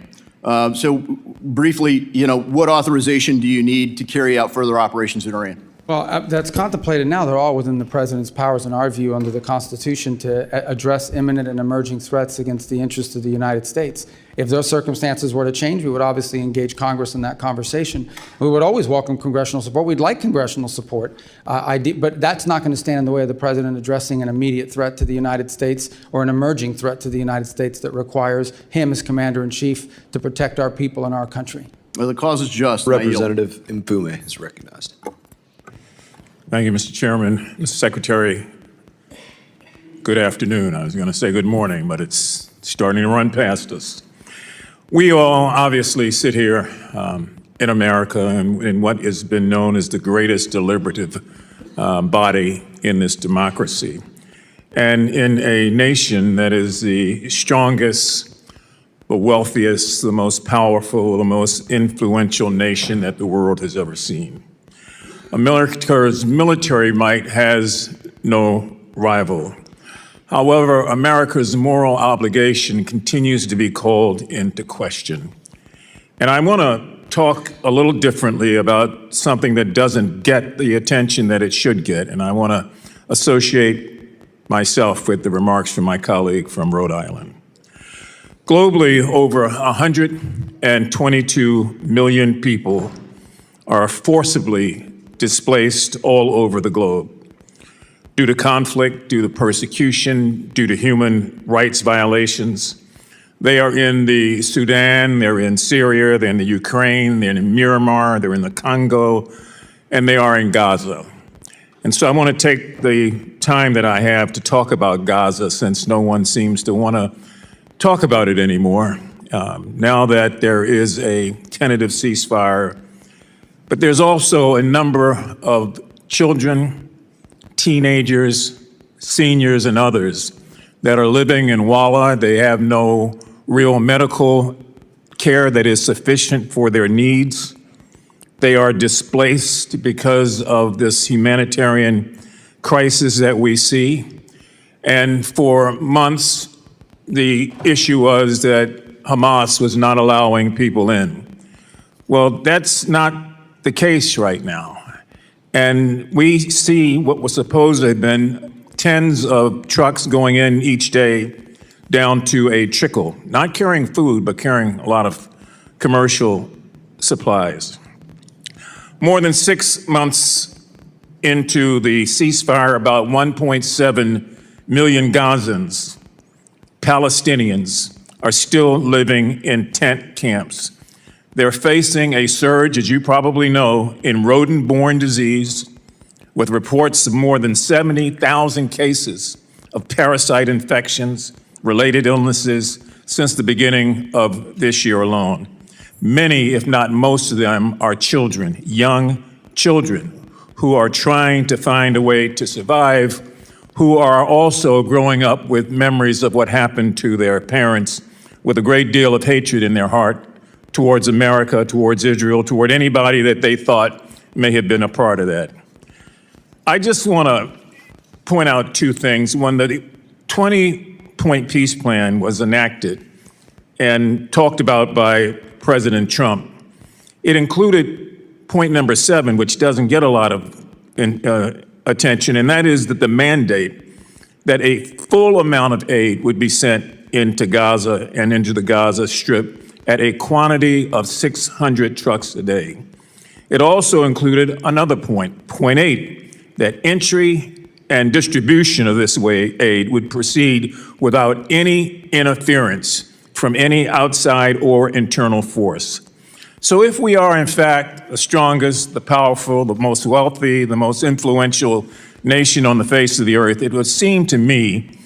So briefly, what authorization do you need to carry out further operations in Iran? Well, that's contemplated now. They're all within the president's powers, in our view, under the Constitution, to address imminent and emerging threats against the interests of the United States. If those circumstances were to change, we would obviously engage Congress in that conversation. We would always welcome congressional support. We'd like congressional support, but that's not going to stand in the way of the president addressing an immediate threat to the United States or an emerging threat to the United States that requires him as commander-in-chief to protect our people and our country. Well, the cause is just. Representative Mfume is recognized. Thank you, Mr. Chairman. Mr. Secretary, good afternoon. I was going to say good morning, but it's starting to run past us. We all obviously sit here in America in what has been known as the greatest deliberative body in this democracy, and in a nation that is the strongest, the wealthiest, the most powerful, the most influential nation that the world has ever seen. America's military might has no rival. However, America's moral obligation continues to be called into question. And I want to talk a little differently about something that doesn't get the attention that it should get, and I want to associate myself with the remarks from my colleague from Rhode Island. Globally, over 122 million people are forcibly displaced all over the globe due to conflict, due to persecution, due to human rights violations. They are in the Sudan, they're in Syria, they're in the Ukraine, they're in Myanmar, they're in the Congo, and they are in Gaza. And so I want to take the time that I have to talk about Gaza, since no one seems to want to talk about it anymore, now that there is a tentative ceasefire. But there's also a number of children, teenagers, seniors, and others that are living in Walla. They have no real medical care that is sufficient for their needs. They are displaced because of this humanitarian crisis that we see. And for months, the issue was that Hamas was not allowing people in. Well, that's not the case right now. And we see what was supposed to have been tens of trucks going in each day down to a trickle, not carrying food, but carrying a lot of commercial supplies. More than 6 months into the ceasefire, about 1.7 million Gazans, Palestinians, are still living in tent camps. They're facing a surge, as you probably know, in rodent-borne disease, with reports of more than 70,000 cases of parasite infections, related illnesses, since the beginning of this year alone. Many, if not most of them, are children, young children, who are trying to find a way to survive, who are also growing up with memories of what happened to their parents, with a great deal of hatred in their heart towards America, towards Israel, toward anybody that they thought may have been a part of that. I just want to point out two things. When the 20-point peace plan was enacted and talked about by President Trump, it included point number 7, which doesn't get a lot of attention, and that is that the mandate that a full amount of aid would be sent into Gaza and into the Gaza Strip at a quantity of 600 trucks a day. It also included another point, point 8, that entry and distribution of this aid would proceed without any interference from any outside or internal force. So if we are, in fact, the strongest, the powerful, the most wealthy, the most influential nation on the face of the earth, it would seem to me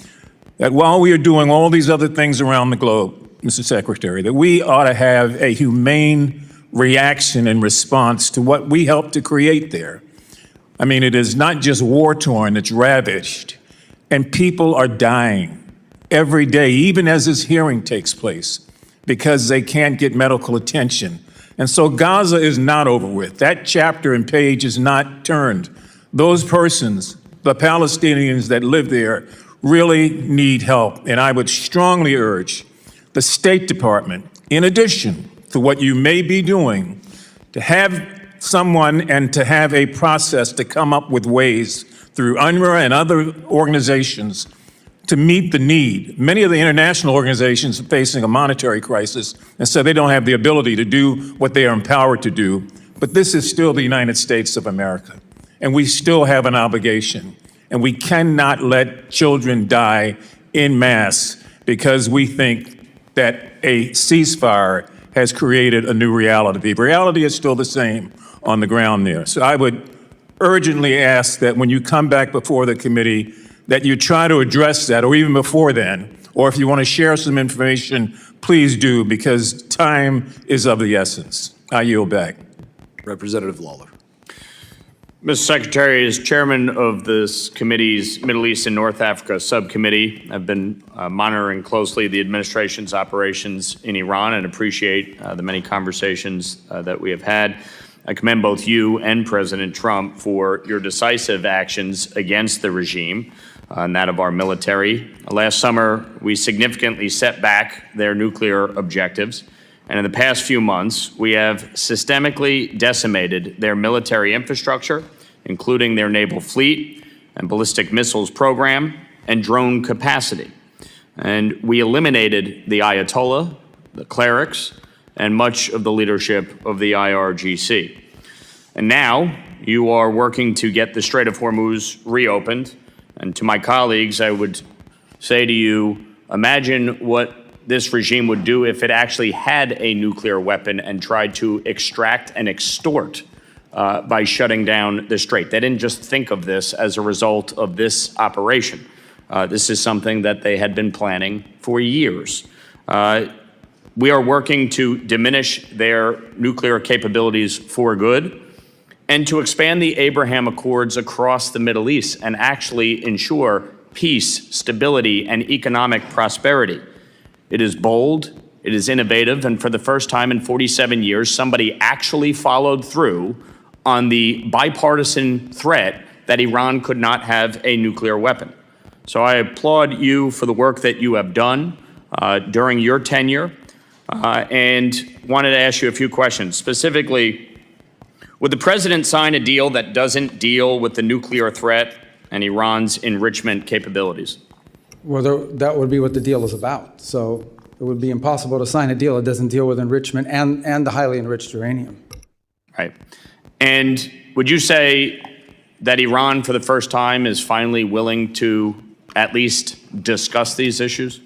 that while we are doing all these other things around the globe, Mr. Secretary, that we ought to have a humane reaction and response to what we helped to create there. I mean, it is not just war-torn, it's ravaged, and people are dying every day, even as this hearing takes place, because they can't get medical attention. And so Gaza is not over with. That chapter and page is not turned. Those persons, the Palestinians that live there, really need help. And I would strongly urge the State Department, in addition to what you may be doing, to have someone and to have a process to come up with ways through UNRWA and other organizations to meet the need. Many of the international organizations are facing a monetary crisis, and so they don't have the ability to do what they are empowered to do. But this is still the United States of America, and we still have an obligation. And we cannot let children die en masse because we think that a ceasefire has created a new reality. The reality is still the same on the ground there. So I would urgently ask that when you come back before the committee, that you try to address that, or even before then, or if you want to share some information, please do, because time is of the essence. I yield back. Representative Lawler. Mr. Secretary, as chairman of this committee's Middle East and North Africa subcommittee, I've been monitoring closely the administration's operations in Iran and appreciate the many conversations that we have had. I commend both you and President Trump for your decisive actions against the regime and that of our military. Last summer, we significantly set back their nuclear objectives. And in the past few months, we have systemically decimated their military infrastructure, including their naval fleet and ballistic missiles program and drone capacity. And we eliminated the Ayatollah, the clerics, and much of the leadership of the IRGC. And now you are working to get the Strait of Hormuz reopened. And to my colleagues, I would say to you, imagine what this regime would do if it actually had a nuclear weapon and tried to extract and extort by shutting down the strait. They didn't just think of this as a result of this operation. This is something that they had been planning for years. We are working to diminish their nuclear capabilities for good and to expand the Abraham Accords across the Middle East and actually ensure peace, stability, and economic prosperity. It is bold, it is innovative, and for the first time in 47 years, somebody actually followed through on the bipartisan threat that Iran could not have a nuclear weapon. So I applaud you for the work that you have done during your tenure and wanted to ask you a few questions. Specifically, would the president sign a deal that doesn't deal with the nuclear threat and Iran's enrichment capabilities? Well, that would be what the deal is about. So it would be impossible to sign a deal that doesn't deal with enrichment and the highly enriched uranium. Right. And would you say that Iran, for the first time, is finally willing to at least discuss these issues?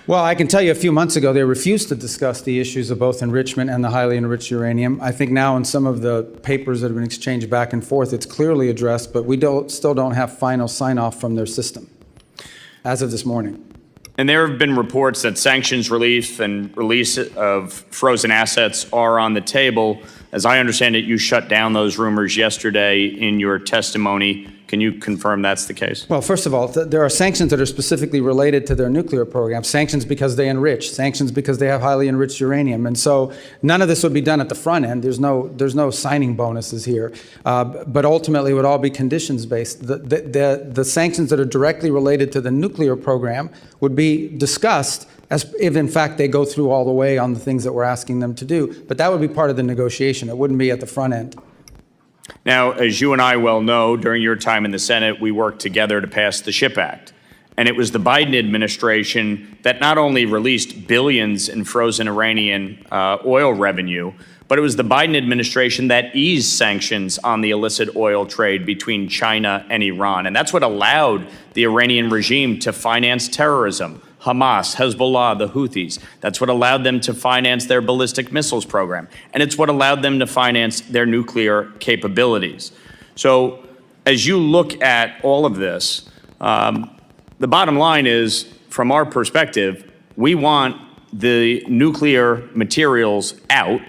Well, I can tell you a few months ago, they refused to discuss the issues of both enrichment and the highly enriched uranium. I think now in some of the papers that have been exchanged back and forth, it's clearly addressed, but we still don't have final sign-off from their system as of this morning. And there have been reports that sanctions relief and release of frozen assets are on the table. As I understand it, you shut down those rumors yesterday in your testimony. Can you confirm that's the case? Well, first of all, there are sanctions that are specifically related to their nuclear program. Sanctions because they enrich, sanctions because they have highly enriched uranium. And so none of this would be done at the front end. There's no signing bonuses here. But ultimately, it would all be conditions-based. The sanctions that are directly related to the nuclear program would be discussed as if, in fact, they go through all the way on the things that we're asking them to do. But that would be part of the negotiation. It wouldn't be at the front end. Now, as you and I well know, during your time in the Senate, we worked together to pass the SHIP Act. And it was the Biden administration that not only released billions in frozen Iranian oil revenue, but it was the Biden administration that eased sanctions on the illicit oil trade between China and Iran. And that's what allowed the Iranian regime to finance terrorism. Hamas, Hezbollah, the Houthis. That's what allowed them to finance their ballistic missiles program. And it's what allowed them to finance their nuclear capabilities. So as you look at all of this, the bottom line is, from our perspective, we want the nuclear materials out.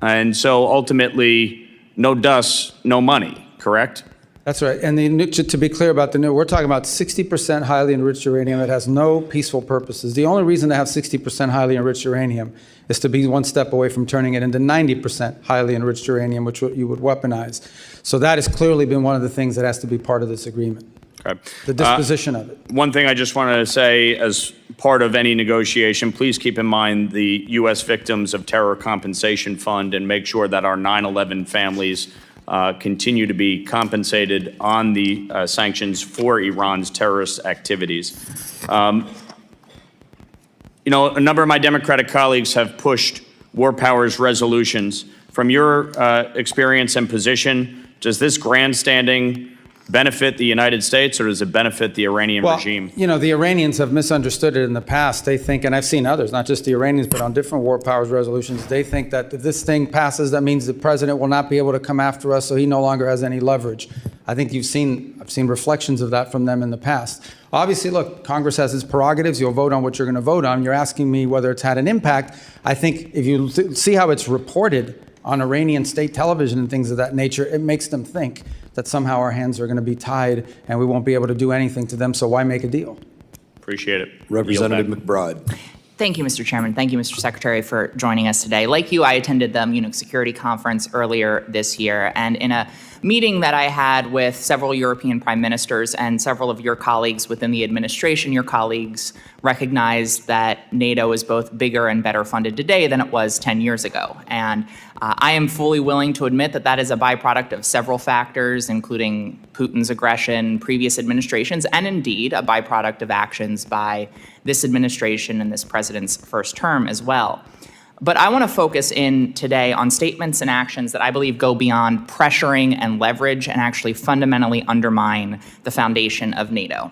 And so ultimately, no dust, no money, correct? That's right. And to be clear about we're talking about 60% highly enriched uranium that has no peaceful purposes. The only reason to have 60% highly enriched uranium is to be one step away from turning it into 90% highly enriched uranium, which you would weaponize. So that has clearly been one of the things that has to be part of this agreement. Okay. The disposition of it. One thing I just wanted to say as part of any negotiation, please keep in mind the U.S. Victims of Terror Compensation Fund and make sure that our 9/11 families continue to be compensated on the sanctions for Iran's terrorist activities. A number of my Democratic colleagues have pushed war powers resolutions. From your experience and position, does this grandstanding benefit the United States, or does it benefit the Iranian regime? The Iranians have misunderstood it in the past. They think, and I've seen others, not just the Iranians, but on different war powers resolutions, they think that if this thing passes, that means the president will not be able to come after us, so he no longer has any leverage. I think I've seen reflections of that from them in the past. Obviously, look, Congress has its prerogatives. You'll vote on what you're going to vote on. You're asking me whether it's had an impact. I think if you see how it's reported on Iranian state television and things of that nature, it makes them think that somehow our hands are going to be tied and we won't be able to do anything to them, so why make a deal? Appreciate it. Representative McBride. Thank you, Mr. Chairman. Thank you, Mr. Secretary, for joining us today. Like you, I attended the Munich Security Conference earlier this year, and in a meeting that I had with several European prime ministers and several of your colleagues within the administration, your colleagues recognized that NATO is both bigger and better funded today than it was 10 years ago. And I am fully willing to admit that that is a byproduct of several factors, including Putin's aggression, previous administrations, and indeed a byproduct of actions by this administration and this president's first term as well. But I want to focus in today on statements and actions that I believe go beyond pressuring and leverage and actually fundamentally undermine the foundation of NATO.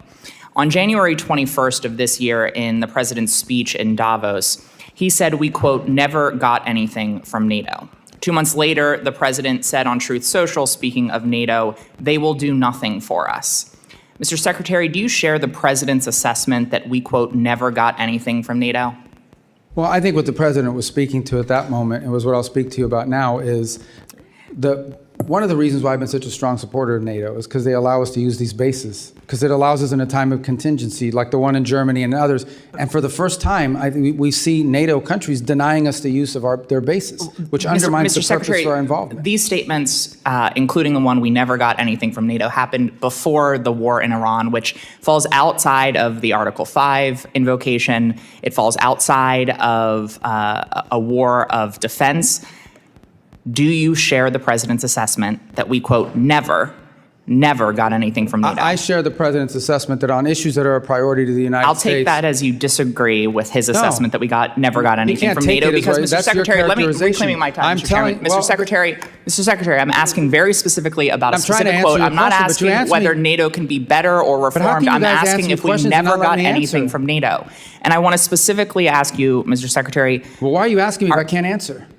On January 21st of this year, in the president's speech in Davos, he said, we, quote, never got anything from NATO. 2 months later, the president said on Truth Social, speaking of NATO, they will do nothing for us. Mr. Secretary, do you share the president's assessment that we, quote, never got anything from NATO? Well, I think what the president was speaking to at that moment, and was what I'll speak to you about now, is one of the reasons why I've been such a strong supporter of NATO is because they allow us to use these bases, because it allows us in a time of contingency, like the one in Germany and others. And for the first time, we see NATO countries denying us the use of their bases, which undermines the purpose for our involvement. These statements, including the one we never got anything from NATO, happened before the war in Iran, which falls outside of the Article 5 invocation. It falls outside of a war of defense. Do you share the president's assessment that we, quote, never got anything from NATO? I share the president's assessment that on issues that are a priority to the United States. I'll take that as you disagree with his assessment that we never got anything from NATO, because, Mr. Secretary, let me reclaiming my time, Mr. Chairman. Mr. Secretary, I'm asking very specifically about a specific quote. I'm not asking whether NATO can be better or reformed. I'm asking if we never got anything from NATO. And I want to specifically ask you, Mr. Secretary. Well, why are you asking me if I can't answer?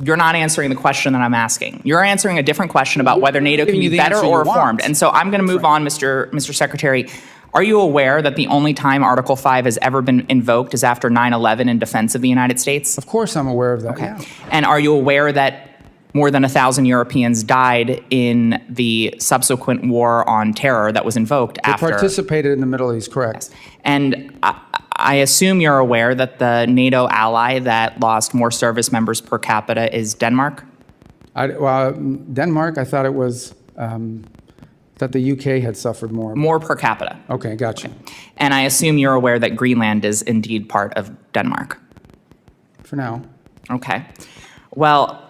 You're not answering the question that I'm asking. You're answering a different question about whether NATO can be better or reformed. And so I'm going to move on, Mr. Secretary. Are you aware that the only time Article 5 has ever been invoked is after 9/11 in defense of the United States? Of course I'm aware of that. Okay. Yeah. And are you aware that more than 1,000 Europeans died in the subsequent war on terror that was invoked after? They participated in the Middle East, correct. Yes. And I assume you're aware that the NATO ally that lost more service members per capita is Denmark? Denmark, I thought it was that the UK had suffered more. More per capita. Okay, gotcha. Okay. And I assume you're aware that Greenland is indeed part of Denmark? For now. Okay. Well,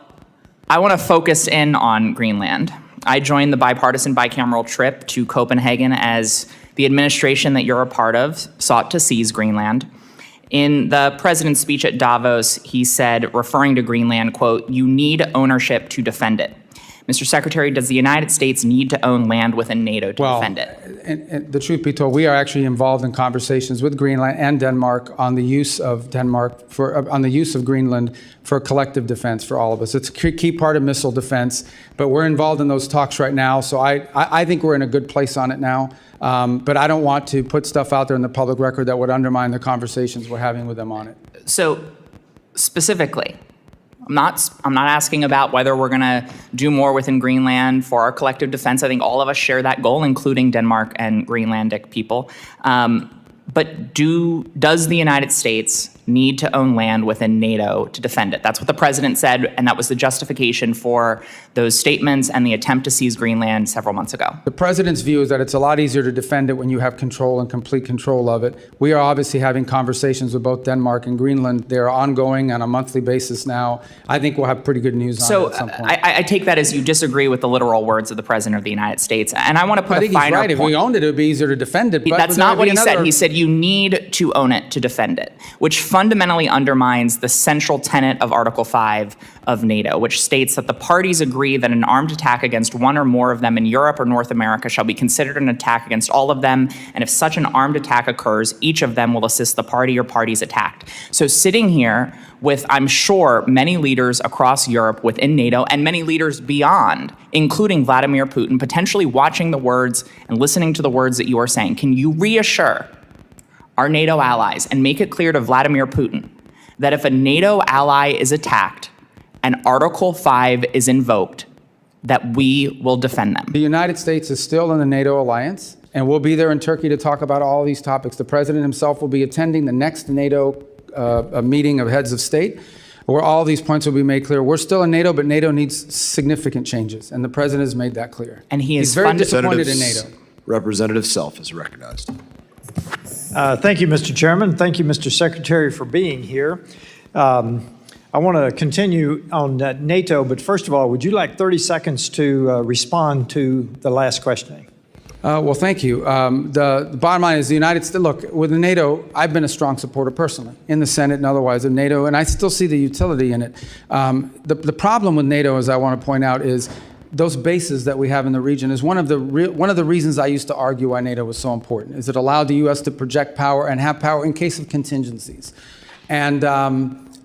I want to focus in on Greenland. I joined the bipartisan bicameral trip to Copenhagen as the administration that you're a part of sought to seize Greenland. In the president's speech at Davos, he said, referring to Greenland, quote, you need ownership to defend it. Mr. Secretary, does the United States need to own land within NATO to defend it? And the truth be told, we are actually involved in conversations with Greenland and Denmark on the use of Greenland for collective defense for all of us. It's a key part of missile defense, but we're involved in those talks right now. So I think we're in a good place on it now. But I don't want to put stuff out there in the public record that would undermine the conversations we're having with them on it. So specifically, I'm not asking about whether we're going to do more within Greenland for our collective defense. I think all of us share that goal, including Denmark and Greenlandic people. But does the United States need to own land within NATO to defend it? That's what the president said, and that was the justification for those statements and the attempt to seize Greenland several months ago. The president's view is that it's a lot easier to defend it when you have control and complete control of it. We are obviously having conversations with both Denmark and Greenland. They're ongoing on a monthly basis now. I think we'll have pretty good news on it at some point. So I take that as you disagree with the literal words of the president of the United States. And I want to put a finer point. I think he's right. If we owned it, it would be easier to defend it. But that's not what he said. He said you need to own it to defend it, which fundamentally undermines the central tenet of Article 5 of NATO, which states that the parties agree that an armed attack against one or more of them in Europe or North America shall be considered an attack against all of them, and if such an armed attack occurs, each of them will assist the party or parties attacked. So sitting here with, I'm sure, many leaders across Europe within NATO and many leaders beyond, including Vladimir Putin, potentially watching the words and listening to the words that you are saying, can you reassure our NATO allies and make it clear to Vladimir Putin that if a NATO ally is attacked and Article 5 is invoked, that we will defend them? The United States is still in the NATO alliance, and we'll be there in Turkey to talk about all these topics. The president himself will be attending the next NATO meeting of heads of state, where all these points will be made clear. We're still in NATO, but NATO needs significant changes, and the president has made that clear. And he's very disappointed in NATO. Representative Self is recognized. Thank you, Mr. Chairman. Thank you, Mr. Secretary, for being here. I want to continue on NATO, but first of all, would you like 30 seconds to respond to the last questioning? Well, thank you. The bottom line is the United States, look, with NATO, I've been a strong supporter personally in the Senate and otherwise of NATO, and I still see the utility in it. The problem with NATO, as I want to point out, is those bases that we have in the region is one of the reasons I used to argue why NATO was so important, is it allowed the U.S. to project power and have power in case of contingencies. And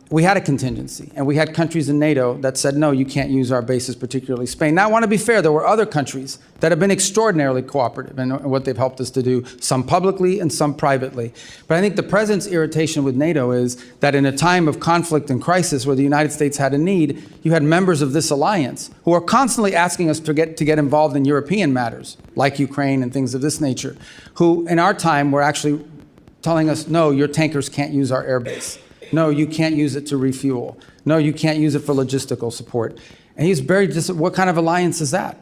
we had a contingency, and we had countries in NATO that said, no, you can't use our bases, particularly Spain. Now, I want to be fair. There were other countries that have been extraordinarily cooperative in what they've helped us to do, some publicly and some privately. But I think the president's irritation with NATO is that in a time of conflict and crisis where the United States had a need, you had members of this alliance who are constantly asking us to get involved in European matters, like Ukraine and things of this nature, who in our time were actually telling us, no, your tankers can't use our airbase. No, you can't use it to refuel. No, you can't use it for logistical support. And he's very what kind of alliance is that?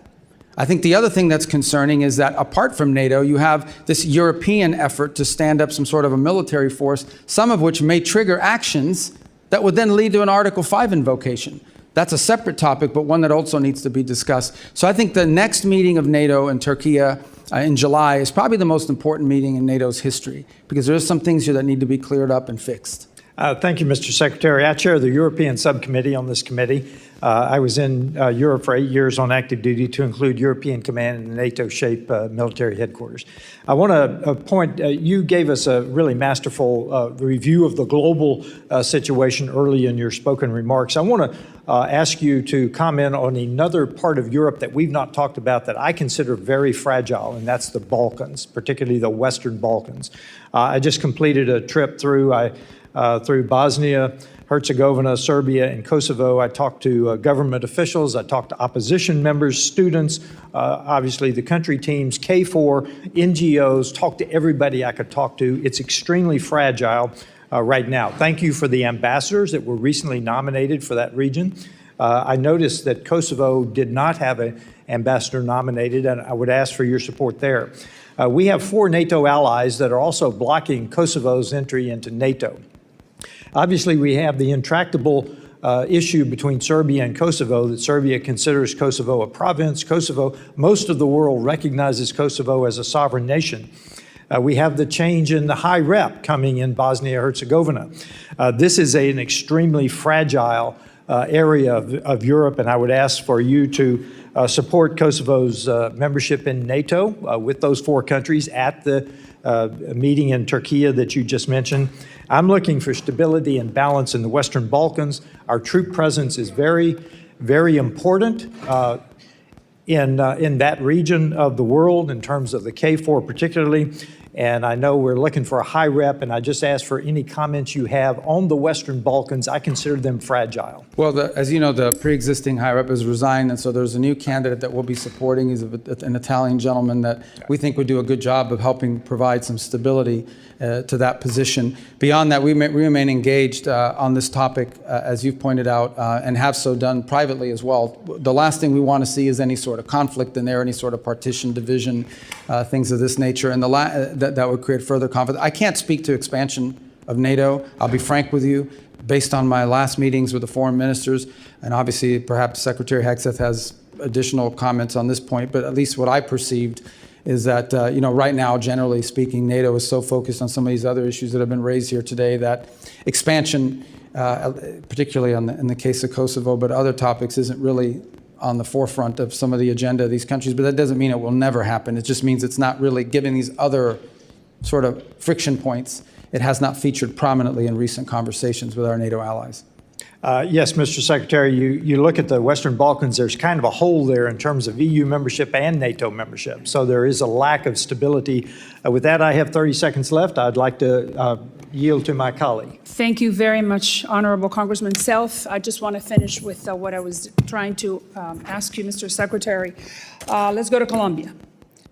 I think the other thing that's concerning is that apart from NATO, you have this European effort to stand up some sort of a military force, some of which may trigger actions that would then lead to an Article 5 invocation. That's a separate topic, but one that also needs to be discussed. So I think the next meeting of NATO in Turkey in July is probably the most important meeting in NATO's history, because there are some things here that need to be cleared up and fixed. Thank you, Mr. Secretary. I chair the European subcommittee on this committee. I was in Europe for 8 years on active duty, to include European Command and the NATO-shaped military headquarters. I want to point, you gave us a really masterful review of the global situation early in your spoken remarks. I want to ask you to comment on another part of Europe that we've not talked about that I consider very fragile, and that's the Balkans, particularly the Western Balkans. I just completed a trip through Bosnia, Herzegovina, Serbia, and Kosovo. I talked to government officials. I talked to opposition members, students, obviously the country teams, KFOR, NGOs, talked to everybody I could talk to. It's extremely fragile right now. Thank you for the ambassadors that were recently nominated for that region. I noticed that Kosovo did not have an ambassador nominated, and I would ask for your support there. We have 4 NATO allies that are also blocking Kosovo's entry into NATO. Obviously, we have the intractable issue between Serbia and Kosovo, that Serbia considers Kosovo a province. Most of the world recognizes Kosovo as a sovereign nation. We have the change in the high rep coming in Bosnia-Herzegovina. This is an extremely fragile area of Europe, and I would ask for you to support Kosovo's membership in NATO with those 4 countries at the meeting in Turkey that you just mentioned. I'm looking for stability and balance in the Western Balkans. Our troop presence is very, very important in that region of the world in terms of the KFOR particularly. And I know we're looking for a high rep, and I just ask for any comments you have on the Western Balkans. I consider them fragile. Well, as you know, the pre-existing high rep has resigned, and so there's a new candidate that we'll be supporting. He's an Italian gentleman that we think would do a good job of helping provide some stability to that position. Beyond that, we remain engaged on this topic, as you've pointed out, and have so done privately as well. The last thing we want to see is any sort of conflict in there, any sort of partition, division, things of this nature, and that would create further conflict. I can't speak to expansion of NATO. I'll be frank with you. Based on my last meetings with the foreign ministers, and obviously perhaps Secretary Hegseth has additional comments on this point, but at least what I perceived is that, right now, generally speaking, NATO is so focused on some of these other issues that have been raised here today that expansion, particularly in the case of Kosovo, but other topics, isn't really on the forefront of some of the agenda of these countries. But that doesn't mean it will never happen. It just means it's not really, given these other sort of friction points, it has not featured prominently in recent conversations with our NATO allies. Yes, Mr. Secretary, you look at the Western Balkans, there's kind of a hole there in terms of EU membership and NATO membership. So there is a lack of stability. With that, I have 30 seconds left. I'd like to yield to my colleague. Thank you very much, Honorable Congressman Self. I just want to finish with what I was trying to ask you, Mr. Secretary. Let's go to Colombia.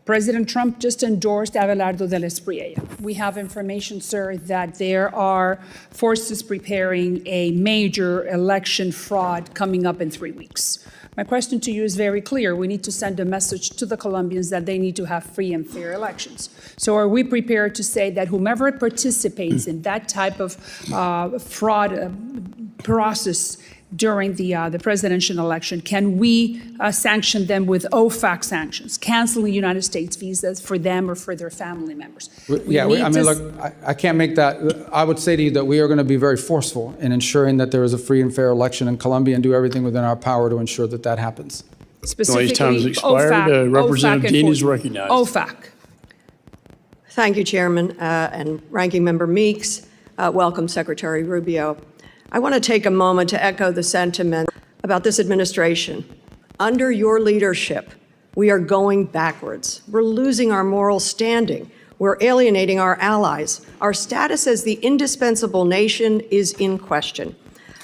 President Trump just endorsed Abelardo de la Espriella. We have information, sir, that there are forces preparing a major election fraud coming up in 3 weeks. My question to you is very clear. We need to send a message to the Colombians that they need to have free and fair elections. So are we prepared to say that whomever participates in that type of fraud process during the presidential election, can we sanction them with OFAC sanctions, canceling United States visas for them or for their family members? Look, I can't make that. I would say to you that we are going to be very forceful in ensuring that there is a free and fair election in Colombia and do everything within our power to ensure that that happens. Specifically, time has expired. Representative Dean is recognized. OFAC. Thank you, Chairman, and Ranking Member Meeks. Welcome, Secretary Rubio. I want to take a moment to echo the sentiment about this administration. Under your leadership, we are going backwards. We're losing our moral standing. We're alienating our allies. Our status as the indispensable nation is in question.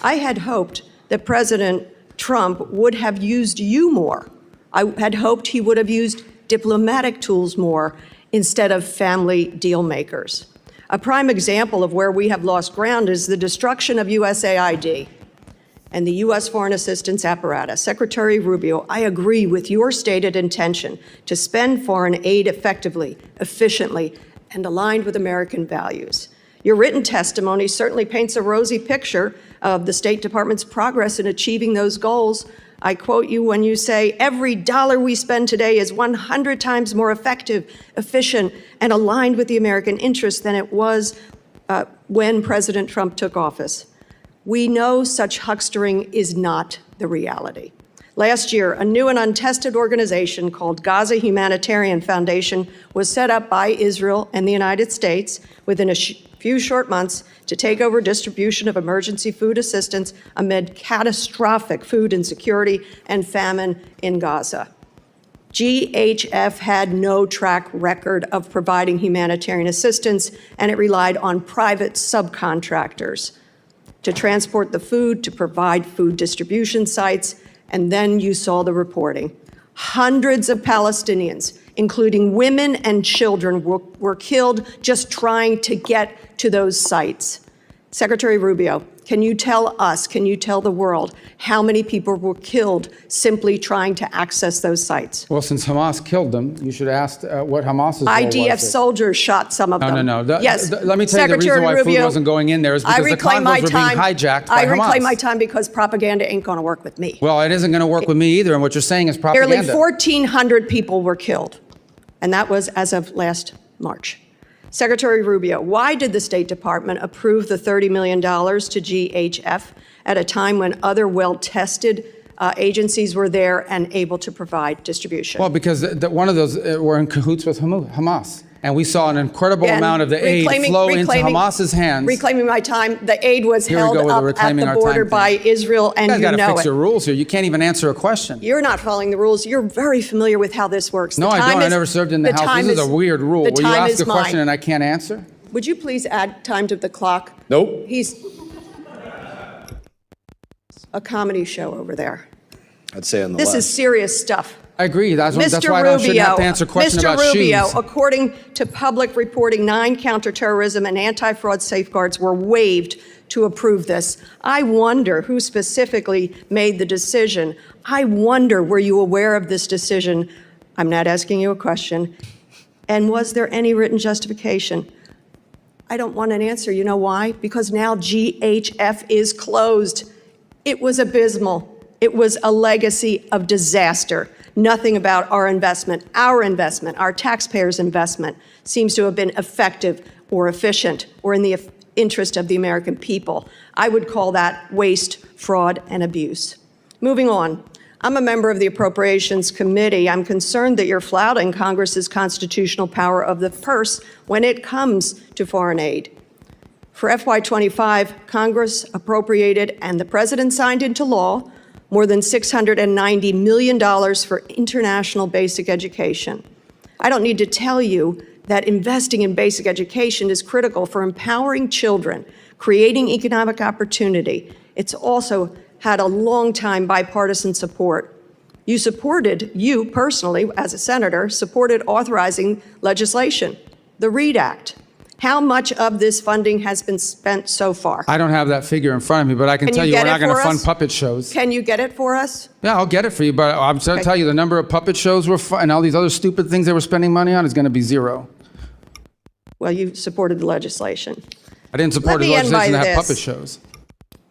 I had hoped that President Trump would have used you more. I had hoped he would have used diplomatic tools more instead of family deal makers. A prime example of where we have lost ground is the destruction of USAID and the U.S. foreign assistance apparatus. Secretary Rubio, I agree with your stated intention to spend foreign aid effectively, efficiently, and aligned with American values. Your written testimony certainly paints a rosy picture of the State Department's progress in achieving those goals. I quote you when you say, every dollar we spend today is 100 times more effective, efficient, and aligned with the American interest than it was when President Trump took office. We know such huckstering is not the reality. Last year, a new and untested organization called Gaza Humanitarian Foundation was set up by Israel and the United States within a few short months to take over distribution of emergency food assistance amid catastrophic food insecurity and famine in Gaza. GHF had no track record of providing humanitarian assistance, and it relied on private subcontractors to transport the food, to provide food distribution sites, and then you saw the reporting. Hundreds of Palestinians, including women and children, were killed just trying to get to those sites. Secretary Rubio, can you tell us, can you tell the world how many people were killed simply trying to access those sites? Well, since Hamas killed them, you should ask what Hamas's role was. IDF soldiers shot some of them. No. Yes. Let me tell you the reason why food wasn't going in there is because the convoys were being hijacked by Hamas. I reclaim my time because propaganda ain't going to work with me. Well, it isn't going to work with me either, and what you're saying is propaganda. Nearly 1,400 people were killed, and that was as of last March. Secretary Rubio, why did the State Department approve the $30 million to GHF at a time when other well-tested agencies were there and able to provide distribution? Well, because one of those were in cahoots with Hamas. And we saw an incredible amount of the aid flow into Hamas's hands. Reclaiming my time, the aid was Here we held go with the up at reclaiming the our border time by thing. Israel, and You guys you got to know fix it. your rules here. You can't even answer a question. You're not following the rules. You're very familiar with how this works. No, I don't. I never served in the House. This is a weird rule where you ask a question and I can't answer. Would you please add time to the clock? Nope. He's a comedy show over there. I'd say on the This left. is serious stuff. I agree. That's why Mr. I shouldn't have to answer a question Mr. about Rubio, shoes. according to public reporting, 9 counterterrorism and anti-fraud safeguards were waived to approve this. I wonder who specifically made the decision. I wonder, were you aware of this decision? I'm not asking you a question. And was there any written justification? I don't want an answer. You know why? Because now GHF is closed. It was abysmal. It was a legacy of disaster. Nothing about our investment, our taxpayers' investment seems to have been effective or efficient or in the interest of the American people. I would call that waste, fraud, and abuse. Moving on. I'm a member of the Appropriations Committee. I'm concerned that you're flouting Congress's constitutional power of the purse when it comes to foreign aid. For FY25, Congress appropriated and the President signed into law more than $690 million for international basic education. I don't need to tell you that investing in basic education is critical for empowering children, creating economic opportunity. It's also had a long-time bipartisan support. You personally, as a senator, supported authorizing legislation, the READ Act. How much of this funding has been spent so far? I don't have that figure in front of me, but I can tell you we're not going to fund puppet shows. Can you get it for us? Yeah, I'll get it for you, but I'm going to tell you the number of puppet shows and all these other stupid things they were spending money on is going to be zero. Well, you supported the legislation. I didn't support the legislation to have puppet shows.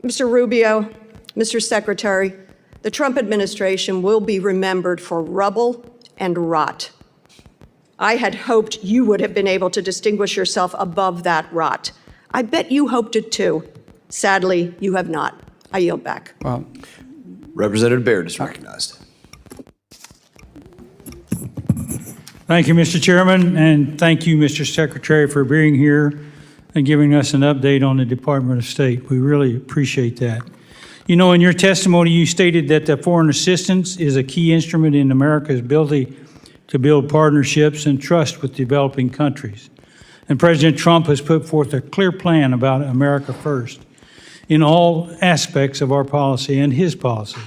Mr. Rubio, Mr. Secretary, the Trump administration will be remembered for rubble and rot. I had hoped you would have been able to distinguish yourself above that rot. I bet you hoped it too. Sadly, you have not. I yield back. Well, Representative Baird is recognized. Thank you, Mr. Chairman, and thank you, Mr. Secretary, for being here and giving us an update on the Department of State. We really appreciate that. You know, in your testimony, you stated that the foreign assistance is a key instrument in America's ability to build partnerships and trust with developing countries. And President Trump has put forth a clear plan about America first in all aspects of our policy and his policy.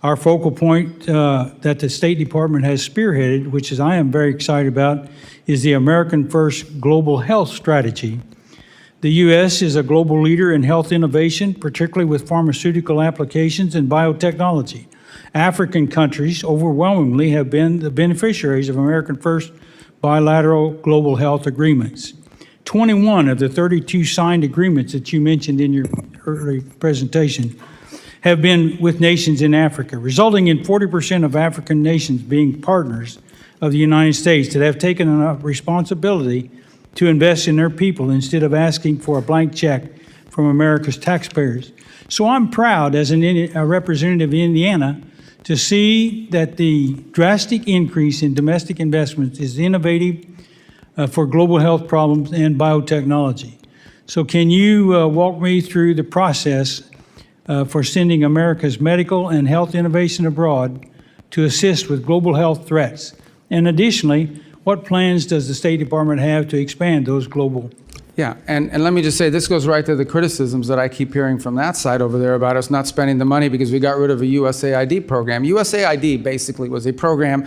Our focal point that the State Department has spearheaded, which is I am very excited about, is the American First Global Health Strategy. The U.S. is a global leader in health innovation, particularly with pharmaceutical applications and biotechnology. African countries overwhelmingly have been the beneficiaries of American First bilateral global health agreements. 21 of the 32 signed agreements that you mentioned in your early presentation have been with nations in Africa, resulting in 40% of African nations being partners of the United States that have taken a responsibility to invest in their people instead of asking for a blank check from America's taxpayers. So I'm proud as a representative of Indiana to see that the drastic increase in domestic investments is innovative for global health problems and biotechnology. So can you walk me through the process for sending America's medical and health innovation abroad to assist with global health threats? And additionally, what plans does the State Department have to expand those global? Yeah, and let me just say, this goes right to the criticisms that I keep hearing from that side over there about us not spending the money because we got rid of a USAID program. USAID basically was a program,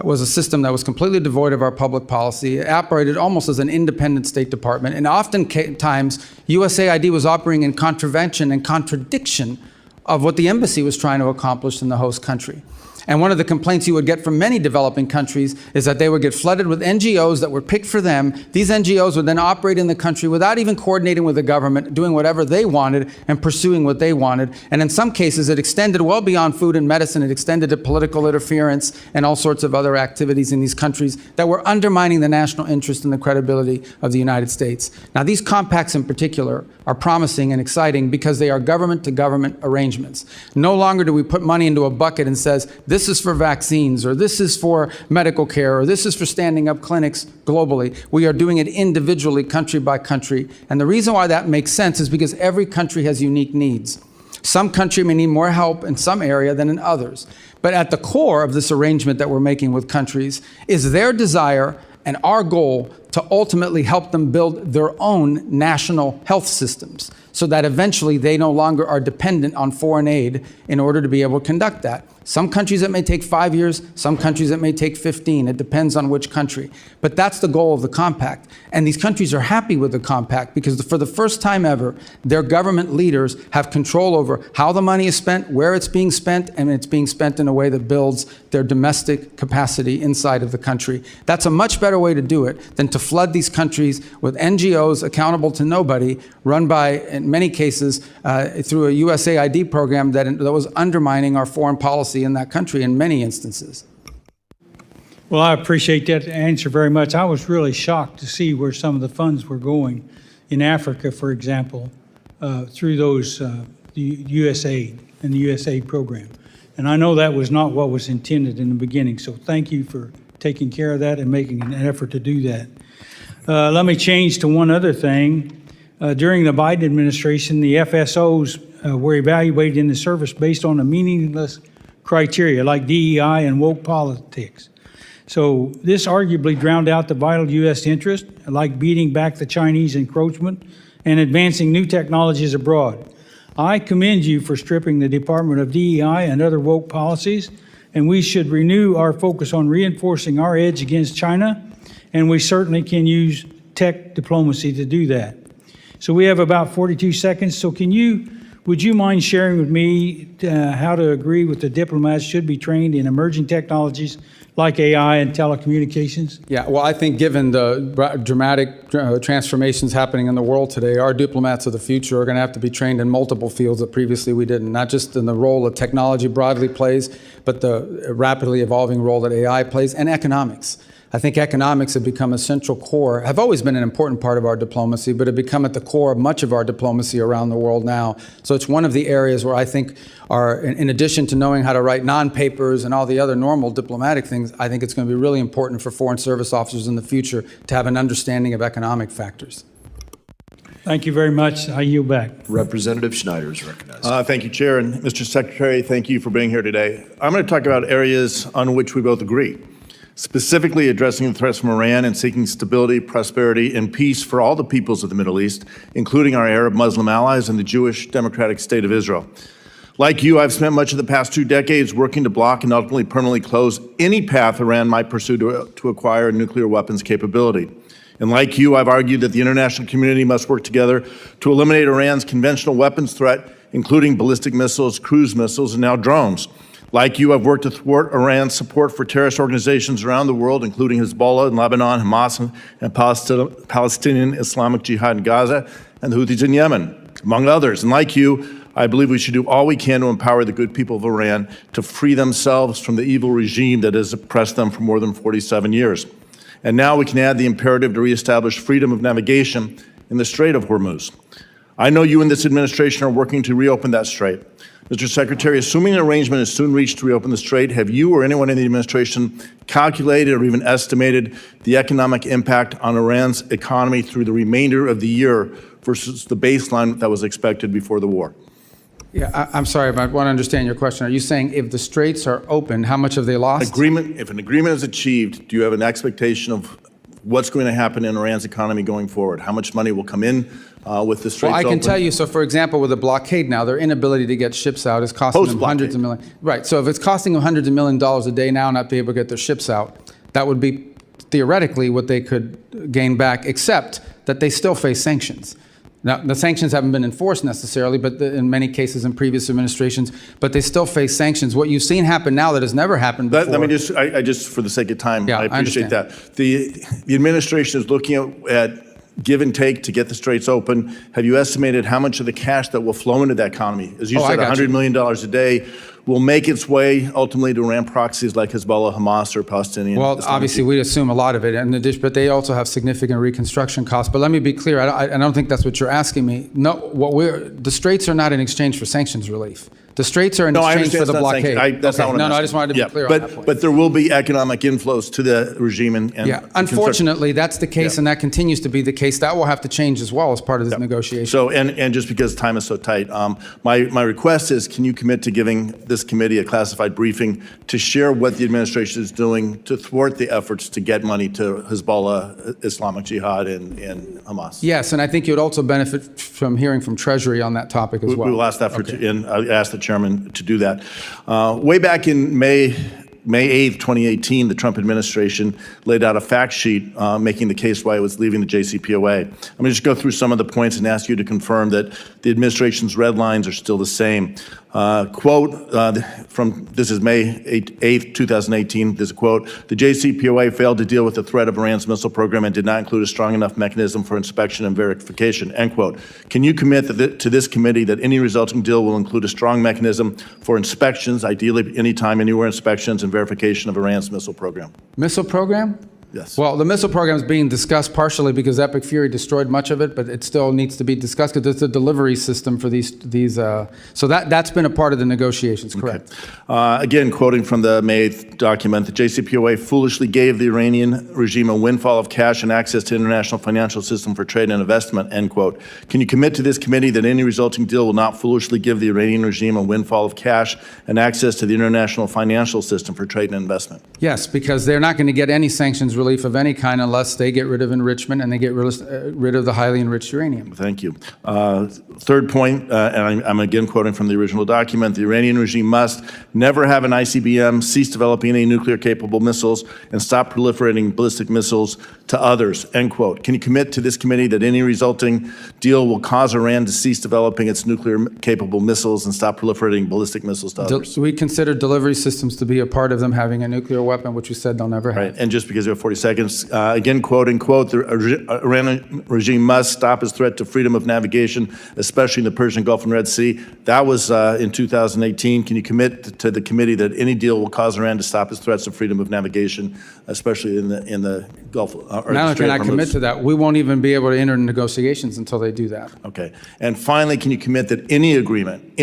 was a system that was completely devoid of our public policy. It operated almost as an independent State Department, and oftentimes USAID was operating in contravention and contradiction of what the embassy was trying to accomplish in the host country. And one of the complaints you would get from many developing countries is that they would get flooded with NGOs that were picked for them. These NGOs would then operate in the country without even coordinating with the government, doing whatever they wanted and pursuing what they wanted. And in some cases, it extended well beyond food and medicine. It extended to political interference and all sorts of other activities in these countries that were undermining the national interest and the credibility of the United States. Now, these compacts in particular are promising and exciting because they are government-to-government arrangements. No longer do we put money into a bucket and says, this is for vaccines, or this is for medical care, or this is for standing up clinics globally. We are doing it individually, country by country. And the reason why that makes sense is because every country has unique needs. Some country may need more help in some area than in others. But at the core of this arrangement that we're making with countries is their desire and our goal to ultimately help them build their own national health systems so that eventually they no longer are dependent on foreign aid in order to be able to conduct that. Some countries it may take 5 years, some countries it may take 15. It depends on which country. But that's the goal of the compact. And these countries are happy with the compact because for the first time ever, their government leaders have control over how the money is spent, where it's being spent, and it's being spent in a way that builds their domestic capacity inside of the country. That's a much better way to do it than to flood these countries with NGOs accountable to nobody, run by, in many cases, through a USAID program that was undermining our foreign policy in that country in many instances. Well, I appreciate that answer very much. I was really shocked to see where some of the funds were going in Africa, for example, through those USAID and the USAID program. And I know that was not what was intended in the beginning. So thank you for taking care of that and making an effort to do that. Let me change to one other thing. During the Biden administration, the FSOs were evaluated in the service based on a meaningless criteria like DEI and woke politics. So this arguably drowned out the vital U.S. interest, like beating back the Chinese encroachment and advancing new technologies abroad. I commend you for stripping the Department of DEI and other woke policies, and we should renew our focus on reinforcing our edge against China, and we certainly can use tech diplomacy to do that. So we have about 42 seconds, so would you mind sharing with me how to agree with the diplomats should be trained in emerging technologies like AI and telecommunications? Yeah, well, I think given the dramatic transformations happening in the world today, our diplomats of the future are going to have to be trained in multiple fields that previously we didn't, not just in the role that technology broadly plays, but the rapidly evolving role that AI plays, and economics. I think economics have become a central core, have always been an important part of our diplomacy, but have become at the core of much of our diplomacy around the world now. So it's one of the areas where I think are, in addition to knowing how to write non-papers and all the other normal diplomatic things, I think it's going to be really important for foreign service officers in the future to have an understanding of economic factors. Thank you very much. I yield back. Representative Schneider is recognized. Thank you, Chair. And Mr. Secretary, thank you for being here today. I'm going to talk about areas on which we both agree, specifically addressing the threats from Iran and seeking stability, prosperity, and peace for all the peoples of the Middle East, including our Arab Muslim allies and the Jewish Democratic State of Israel. Like you, I've spent much of the past 2 decades working to block and ultimately permanently close any path Iran might pursue to acquire nuclear weapons capability. And like you, I've argued that the international community must work together to eliminate Iran's conventional weapons threat, including ballistic missiles, cruise missiles, and now drones. Like you, I've worked to thwart Iran's support for terrorist organizations around the world, including Hezbollah in Lebanon, Hamas and Palestinian Islamic Jihad in Gaza, and the Houthis in Yemen, among others. And like you, I believe we should do all we can to empower the good people of Iran to free themselves from the evil regime that has oppressed them for more than 47 years. And now we can add the imperative to reestablish freedom of navigation in the Strait of Hormuz. I know you and this administration are working to reopen that strait. Mr. Secretary, assuming an arrangement is soon reached to reopen the strait, have you or anyone in the administration calculated or even estimated the economic impact on Iran's economy through the remainder of the year versus the baseline that was expected before the war? Yeah, I'm sorry, but I want to understand your question. Are you saying if the straits are open, how much have they lost? If an agreement is achieved, do you have an expectation of what's going to happen in Iran's economy going forward? How much money will come in with the straits Well, I can open? tell you, so for example, with the blockade now, their inability to get ships out is costing them hundreds of millions. Right, so if it's costing them hundreds of millions of dollars a day now not to be able to get their ships out, that would be theoretically what they could gain back, except that they still face sanctions. Now, the sanctions haven't been enforced necessarily, but in many cases in previous administrations, but they still face sanctions. What you've seen happen now that has never happened before. Let me just, I just, for the sake of time, Yeah, I appreciate understand. that. The administration is looking at give and take to get the straits open. Have you estimated how much of the cash that will flow into that economy? As you said, $100 million a day will make its way ultimately to Iran proxies like Hezbollah, Hamas, or Palestinian. Well, obviously, we assume a lot of it, but they also have significant reconstruction costs. But let me be clear, I don't think that's what you're asking me. No, the straits are not in exchange for sanctions relief. The straits are in exchange for the blockade. That's not what I'm asking. I just wanted to be clear on that point. But there will be economic inflows to the regime. Yeah, unfortunately, that's the case, and that continues to be the case. That will have to change as well as part of this negotiation. So, and just because time is so tight, my request is, can you commit to giving this committee a classified briefing to share what the administration is doing to thwart the efforts to get money to Hezbollah, Islamic Jihad, and Hamas? Yes, and I think you'd also benefit from hearing from Treasury on that topic as well. We will ask that I asked the chairman to do that. Way back in May 8th, 2018, the Trump administration laid out a fact sheet making the case why it was leaving the JCPOA. I'm going to just go through some of the points and ask you to confirm that the administration's red lines are still the same. Quote, this is May 8th, 2018, there's a quote, the JCPOA failed to deal with the threat of Iran's missile program and did not include a strong enough mechanism for inspection and verification, end quote. Can you commit to this committee that any resulting deal will include a strong mechanism for inspections, ideally anytime, anywhere inspections and verification of Iran's missile program? Missile program? Yes. Well, the missile program is being discussed partially because Epic Fury destroyed much of it, but it still needs to be discussed because it's a delivery system for these. So that's been a part of the negotiations, correct? Okay. Again, quoting from the May 8th document, the JCPOA foolishly gave the Iranian regime a windfall of cash and access to international financial system for trade and investment, end quote. Can you commit to this committee that any resulting deal will not foolishly give the Iranian regime a windfall of cash and access to the international financial system for trade and investment? Yes, because they're not going to get any sanctions relief of any kind unless they get rid of enrichment and they get rid of the highly enriched uranium. Thank you. Third point, and I'm again quoting from the original document, the Iranian regime must never have an ICBM, cease developing any nuclear-capable missiles, and stop proliferating ballistic missiles to others, end quote. Can you commit to this committee that any resulting deal will cause Iran to cease developing its nuclear-capable missiles and stop proliferating ballistic missiles to others? We consider delivery systems to be a part of them having a nuclear weapon, which we said they'll never have. Right. And just because you have 40 seconds, again quoting, quote, the Iranian regime must stop its threat to freedom of navigation, especially in the Persian Gulf and Red Sea. That was in 2018. Can you commit to the committee that any deal will cause Iran to stop its threats to freedom of navigation, especially in the Gulf? Not only can I commit to that, we won't even be able to enter negotiations until they do that. Okay. And finally, can you commit that any agreement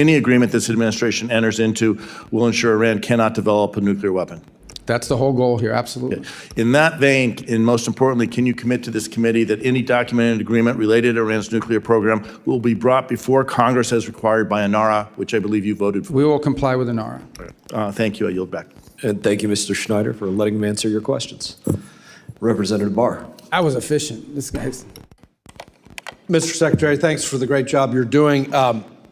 this administration enters into will ensure Iran cannot develop a nuclear weapon? That's the whole goal here, absolutely. Okay. In that vein, and most importantly, can you commit to this committee that any documented agreement related to Iran's nuclear program will be brought before Congress as required by ANARA, which I believe you voted for? We will comply with ANARA. Thank you. I yield back. And thank you, Mr. Schneider, for letting me answer your questions. Representative Barr. I was efficient. This guy's... Mr. Secretary, thanks for the great job you're doing.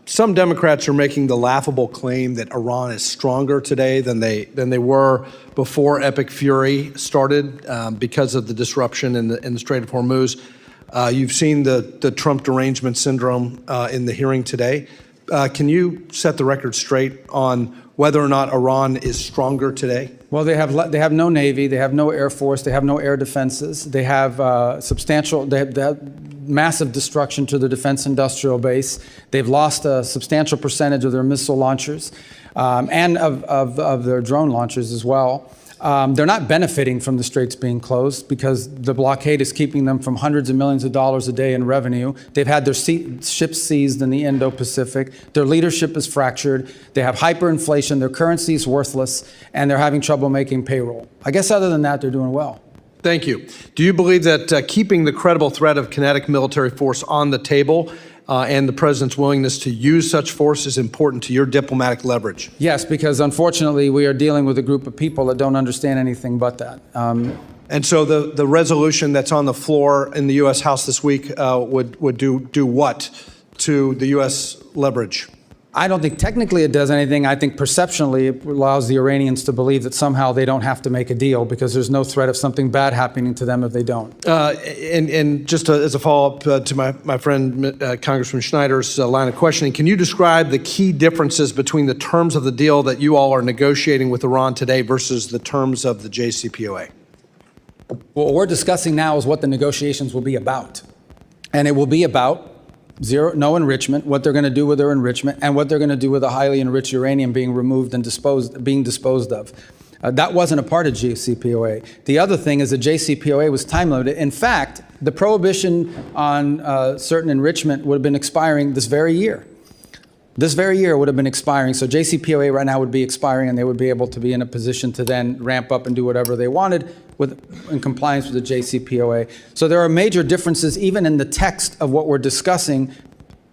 Some Democrats are making the laughable claim that Iran is stronger today than they were before Epic Fury started because of the disruption in the Strait of Hormuz. You've seen the Trump derangement syndrome in the hearing today. Can you set the record straight on whether or not Iran is stronger today? Well, they have no Navy, they have no Air Force, they have no air defenses, they have they have massive destruction to the defense industrial base. They've lost a substantial percentage of their missile launchers and of their drone launchers as well. They're not benefiting from the straits being closed because the blockade is keeping them from hundreds of millions of dollars a day in revenue. They've had their ships seized in the Indo-Pacific. Their leadership is fractured. They have hyperinflation. Their currency is worthless, and they're having trouble making payroll. I guess other than that, they're doing well. Thank you. Do you believe that keeping the credible threat of kinetic military force on the table and the president's willingness to use such force is important to your diplomatic leverage? Yes, because unfortunately we are dealing with a group of people that don't understand anything but that. And so the resolution that's on the floor in the U.S. House this week would do what to the U.S. leverage? I don't think technically it does anything. I think perceptionally it allows the Iranians to believe that somehow they don't have to make a deal because there's no threat of something bad happening to them if they don't. And just as a follow-up to my friend Congressman Schneider's line of questioning, can you describe the key differences between the terms of the deal that you all are negotiating with Iran today versus the terms of the JCPOA? What we're discussing now is what the negotiations will be about. And it will be about no enrichment, what they're going to do with their enrichment, and what they're going to do with the highly enriched uranium being removed and being disposed of. That wasn't a part of JCPOA. The other thing is the JCPOA was time limited. In fact, the prohibition on certain enrichment would have been expiring this very year. This very year would have been expiring. So JCPOA right now would be expiring, and they would be able to be in a position to then ramp up and do whatever they wanted in compliance with the JCPOA. So there are major differences even in the text of what we're discussing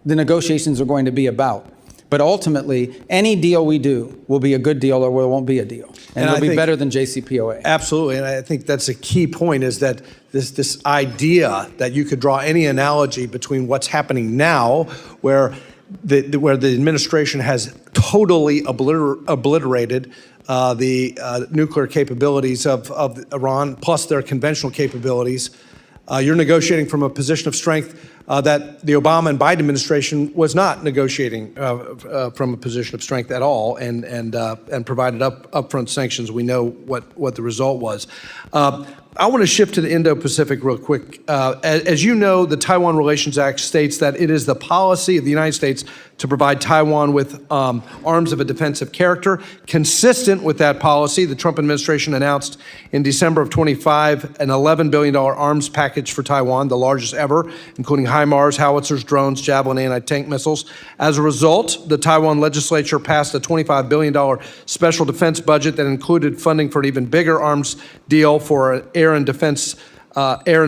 the negotiations are going to be about. But ultimately, any deal we do will be a good deal or it won't be a deal. And it'll be better than JCPOA. Absolutely, and I think that's a key point is that this idea that you could draw any analogy between what's happening now, where the administration has totally obliterated the nuclear capabilities of Iran, plus their conventional capabilities. You're negotiating from a position of strength that the Obama and Biden administration was not negotiating from a position of strength at all, and provided upfront sanctions. We know what the result was. I want to shift to the Indo-Pacific real quick. As you know, the Taiwan Relations Act states that it is the policy of the United States to provide Taiwan with arms of a defensive character. Consistent with that policy, the Trump administration announced in December of 25 an $11 billion arms package for Taiwan, the largest ever, including HIMARS, howitzers, drones, Javelin anti-tank missiles. As a result, the Taiwan legislature passed a $25 billion special defense budget that included funding for an even bigger arms deal for air and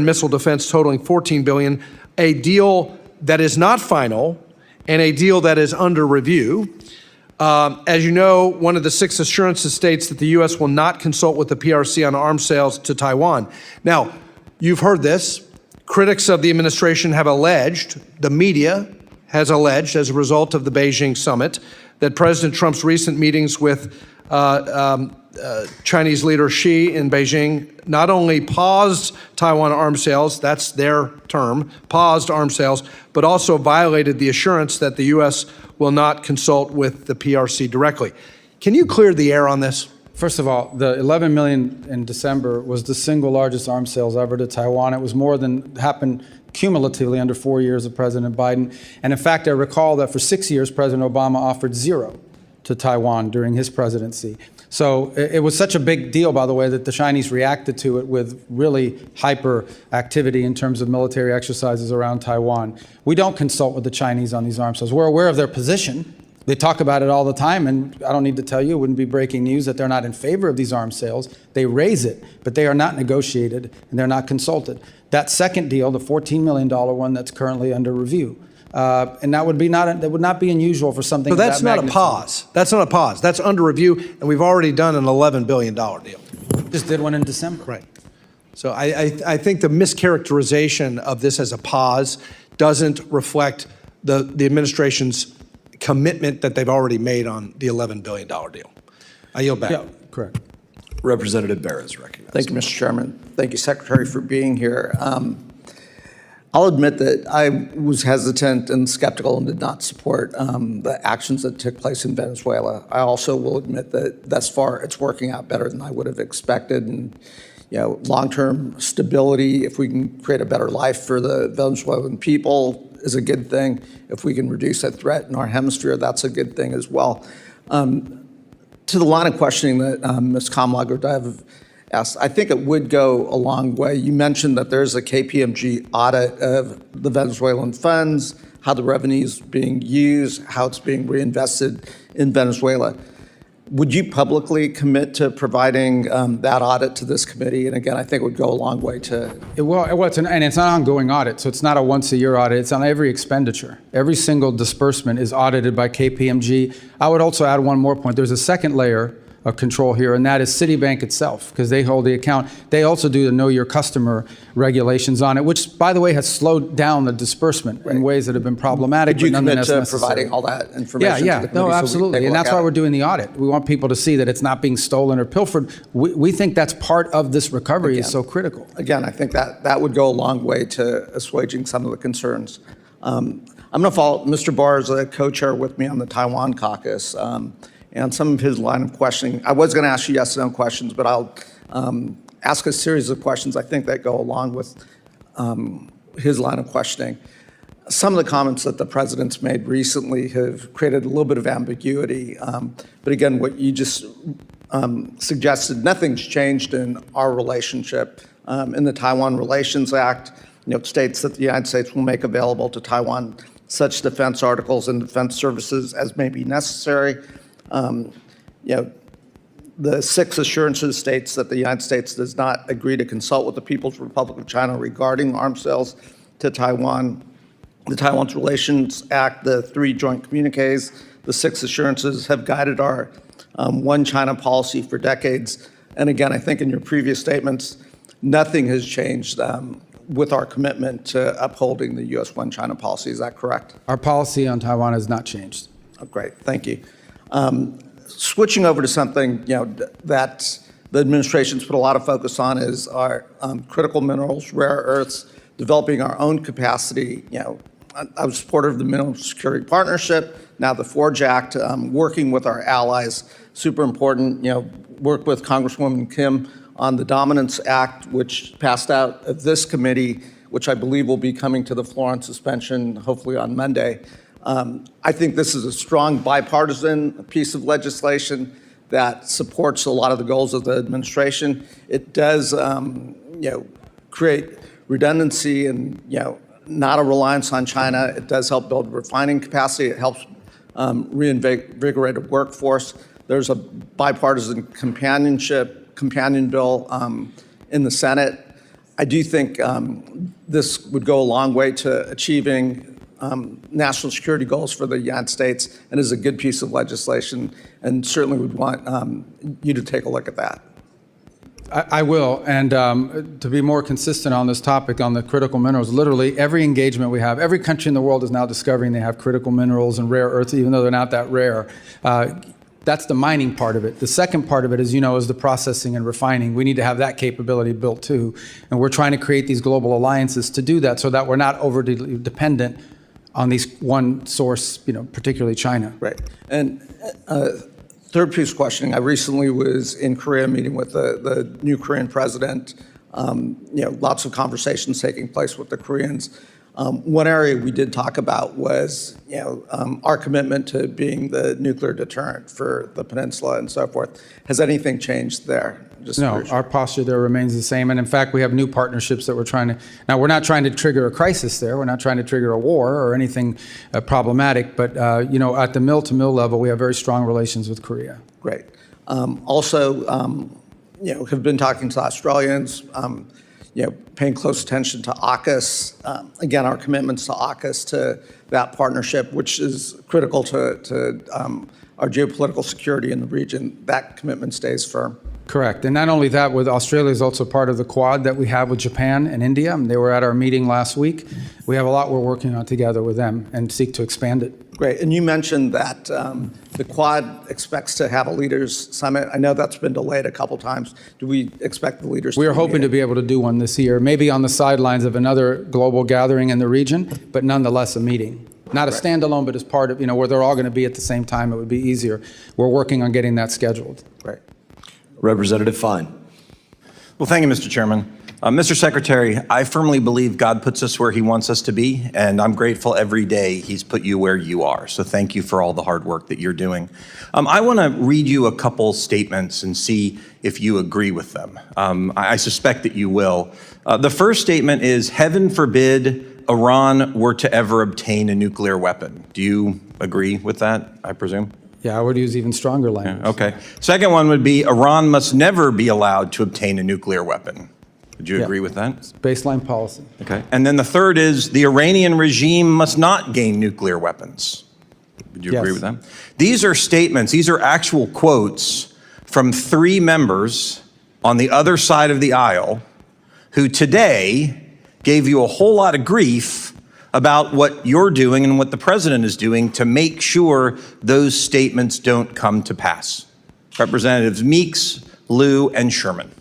missile defense totaling $14 billion, a deal that is not final and a deal that is under review. As you know, one of the 6 assurances states that the U.S. will not consult with the PRC on arms sales to Taiwan. Now, you've heard this. Critics of the administration have alleged, the media has alleged as a result of the Beijing summit, that President Trump's recent meetings with Chinese leader Xi in Beijing not only paused Taiwan arms sales, that's their term, paused arms sales, but also violated the assurance that the U.S. will not consult with the PRC directly. Can you clear the air on this? First of all, the $11 million in December was the single largest arms sales ever to Taiwan. It was more than happened cumulatively under 4 years of President Biden. And in fact, I recall that for 6 years, President Obama offered zero to Taiwan during his presidency. So it was such a big deal, by the way, that the Chinese reacted to it with really hyper activity in terms of military exercises around Taiwan. We don't consult with the Chinese on these arms sales. We're aware of their position. They talk about it all the time, and I don't need to tell you, it wouldn't be breaking news that they're not in favor of these arms sales. They raise it, but they are not negotiated, and they're not consulted. That second deal, the $14 million one that's currently under review, and that would not be unusual for something. So that's not a pause. That's not a pause. That's under review, and we've already done an $11 billion deal. Just did one in December. Right. So I think the mischaracterization of this as a pause doesn't reflect the administration's commitment that they've already made on the $11 billion deal. I yield back. Yeah, correct. Representative Barra is recognized. Thank you, Mr. Chairman. Thank you, Secretary, for being here. I'll admit that I was hesitant and skeptical and did not support the actions that took place in Venezuela. I also will admit that thus far it's working out better than I would have expected. And long-term stability, if we can create a better life for the Venezuelan people, is a good thing. If we can reduce that threat in our hemisphere, that's a good thing as well. To the line of questioning that Ms. Kamlager asked, I think it would go a long way. You mentioned that there's a KPMG audit of the Venezuelan funds, how the revenue is being used, how it's being reinvested in Venezuela. Would you publicly commit to providing that audit to this committee? And again, I think it would go a long way to... It's an ongoing audit, so it's not a once-a-year audit. It's on every expenditure. Every single disbursement is audited by KPMG. I would also add one more point. There's a second layer control here, and that is Citibank itself, because they hold the account. They also do the Know Your Customer regulations on it, which, by the way, has slowed down the disbursement in ways that have been problematic. Could you but commit nonetheless to necessary. providing all that information to the committee? No, so we absolutely. can take a And look that's at why it? we're doing the audit. We want people to see that it's not being stolen or pilfered. We think that's part of this recovery is so critical. Again, I think that would go a long way to assuaging some of the concerns. I'm going to follow. Mr. Barr is a co-chair with me on the Taiwan caucus, and some of his line of questioning. I was going to ask you yes or no questions, but I'll ask a series of questions I think that go along with his line of questioning. Some of the comments that the president's made recently have created a little bit of ambiguity. But again, what you just suggested, nothing's changed in our relationship. In the Taiwan Relations Act, it states that the United States will make available to Taiwan such defense articles and defense services as may be necessary. The 6 assurances states that the United States does not agree to consult with the People's Republic of China regarding arms sales to Taiwan. The Taiwan's Relations Act, the 3 joint communiques, the 6 assurances have guided our one China policy for decades. And again, I think in your previous statements, nothing has changed with our commitment to upholding the U.S. one China policy. Is that correct? Our policy on Taiwan has not changed. Oh, great, thank you. Switching over to something that the administration's put a lot of focus on is our critical minerals, rare earths, developing our own capacity. I was supportive of the Mineral Security Partnership, now the FORGE Act, working with our allies, super important. Work with Congresswoman Kim on the Dominance Act, which passed out of this committee, which I believe will be coming to the floor on suspension, hopefully on Monday. I think this is a strong bipartisan piece of legislation that supports a lot of the goals of the administration. It does, create redundancy and, not a reliance on China. It does help build refining capacity. It helps reinvigorate a workforce. There's a bipartisan companion bill in the Senate. I do think this would go a long way to achieving national security goals for the United States and is a good piece of legislation, and certainly would want you to take a look at that. I will, and to be more consistent on this topic, on the critical minerals, literally every engagement we have, every country in the world is now discovering they have critical minerals and rare earths, even though they're not that rare. That's the mining part of it. The second part of it, as you know, is the processing and refining. We need to have that capability built too, and we're trying to create these global alliances to do that so that we're not overly dependent on these one source, particularly China. Right, and third piece of questioning, I recently was in Korea meeting with the new Korean president. Lots of conversations taking place with the Koreans. One area we did talk about was, our commitment to being the nuclear deterrent for the peninsula and so forth. Has anything changed there? No, our posture there remains the same. And in fact, we have new partnerships that we're trying to, now we're not trying to trigger a crisis there. We're not trying to trigger a war or anything problematic. But, at the mill-to-mill level, we have very strong relations with Korea. Great. Also, have been talking to Australians, paying close attention to AUKUS. Again, our commitments to AUKUS, to that partnership, which is critical to our geopolitical security in the region, that commitment stays firm. Correct. And not only that, with Australia is also part of the Quad that we have with Japan and India. They were at our meeting last week. We have a lot we're working on together with them and seek to expand it. Great. And you mentioned that the Quad expects to have a leaders summit. I know that's been delayed a couple times. Do we expect the leaders to We are hoping to be able to do one this year, maybe on the sidelines of another global gathering in the region, but nonetheless a meeting. Not a standalone, but as part of, where they're all going to be at the same time, it would be easier. We're working on getting that scheduled. Great. Representative Fine. Well, thank you, Mr. Chairman. Mr. Secretary, I firmly believe God puts us where he wants us to be, and I'm grateful every day he's put you where you are. So thank you for all the hard work that you're doing. I want to read you a couple statements and see if you agree with them. I suspect that you will. The first statement is, heaven forbid Iran were to ever obtain a nuclear weapon. Do you agree with that, I presume? Yeah, I would use even stronger language. Yeah, okay. Second one would be, Iran must never be allowed to obtain a nuclear weapon. Would you agree with that? Baseline policy. Okay. And then the third is, the Iranian regime must not gain nuclear weapons. Would you agree with that? These are statements, these are actual quotes from 3 members on the other side of the aisle who today gave you a whole lot of grief about what you're doing and what the president is doing to make sure those statements don't come to pass. Representatives Meeks, Lieu, and Sherman.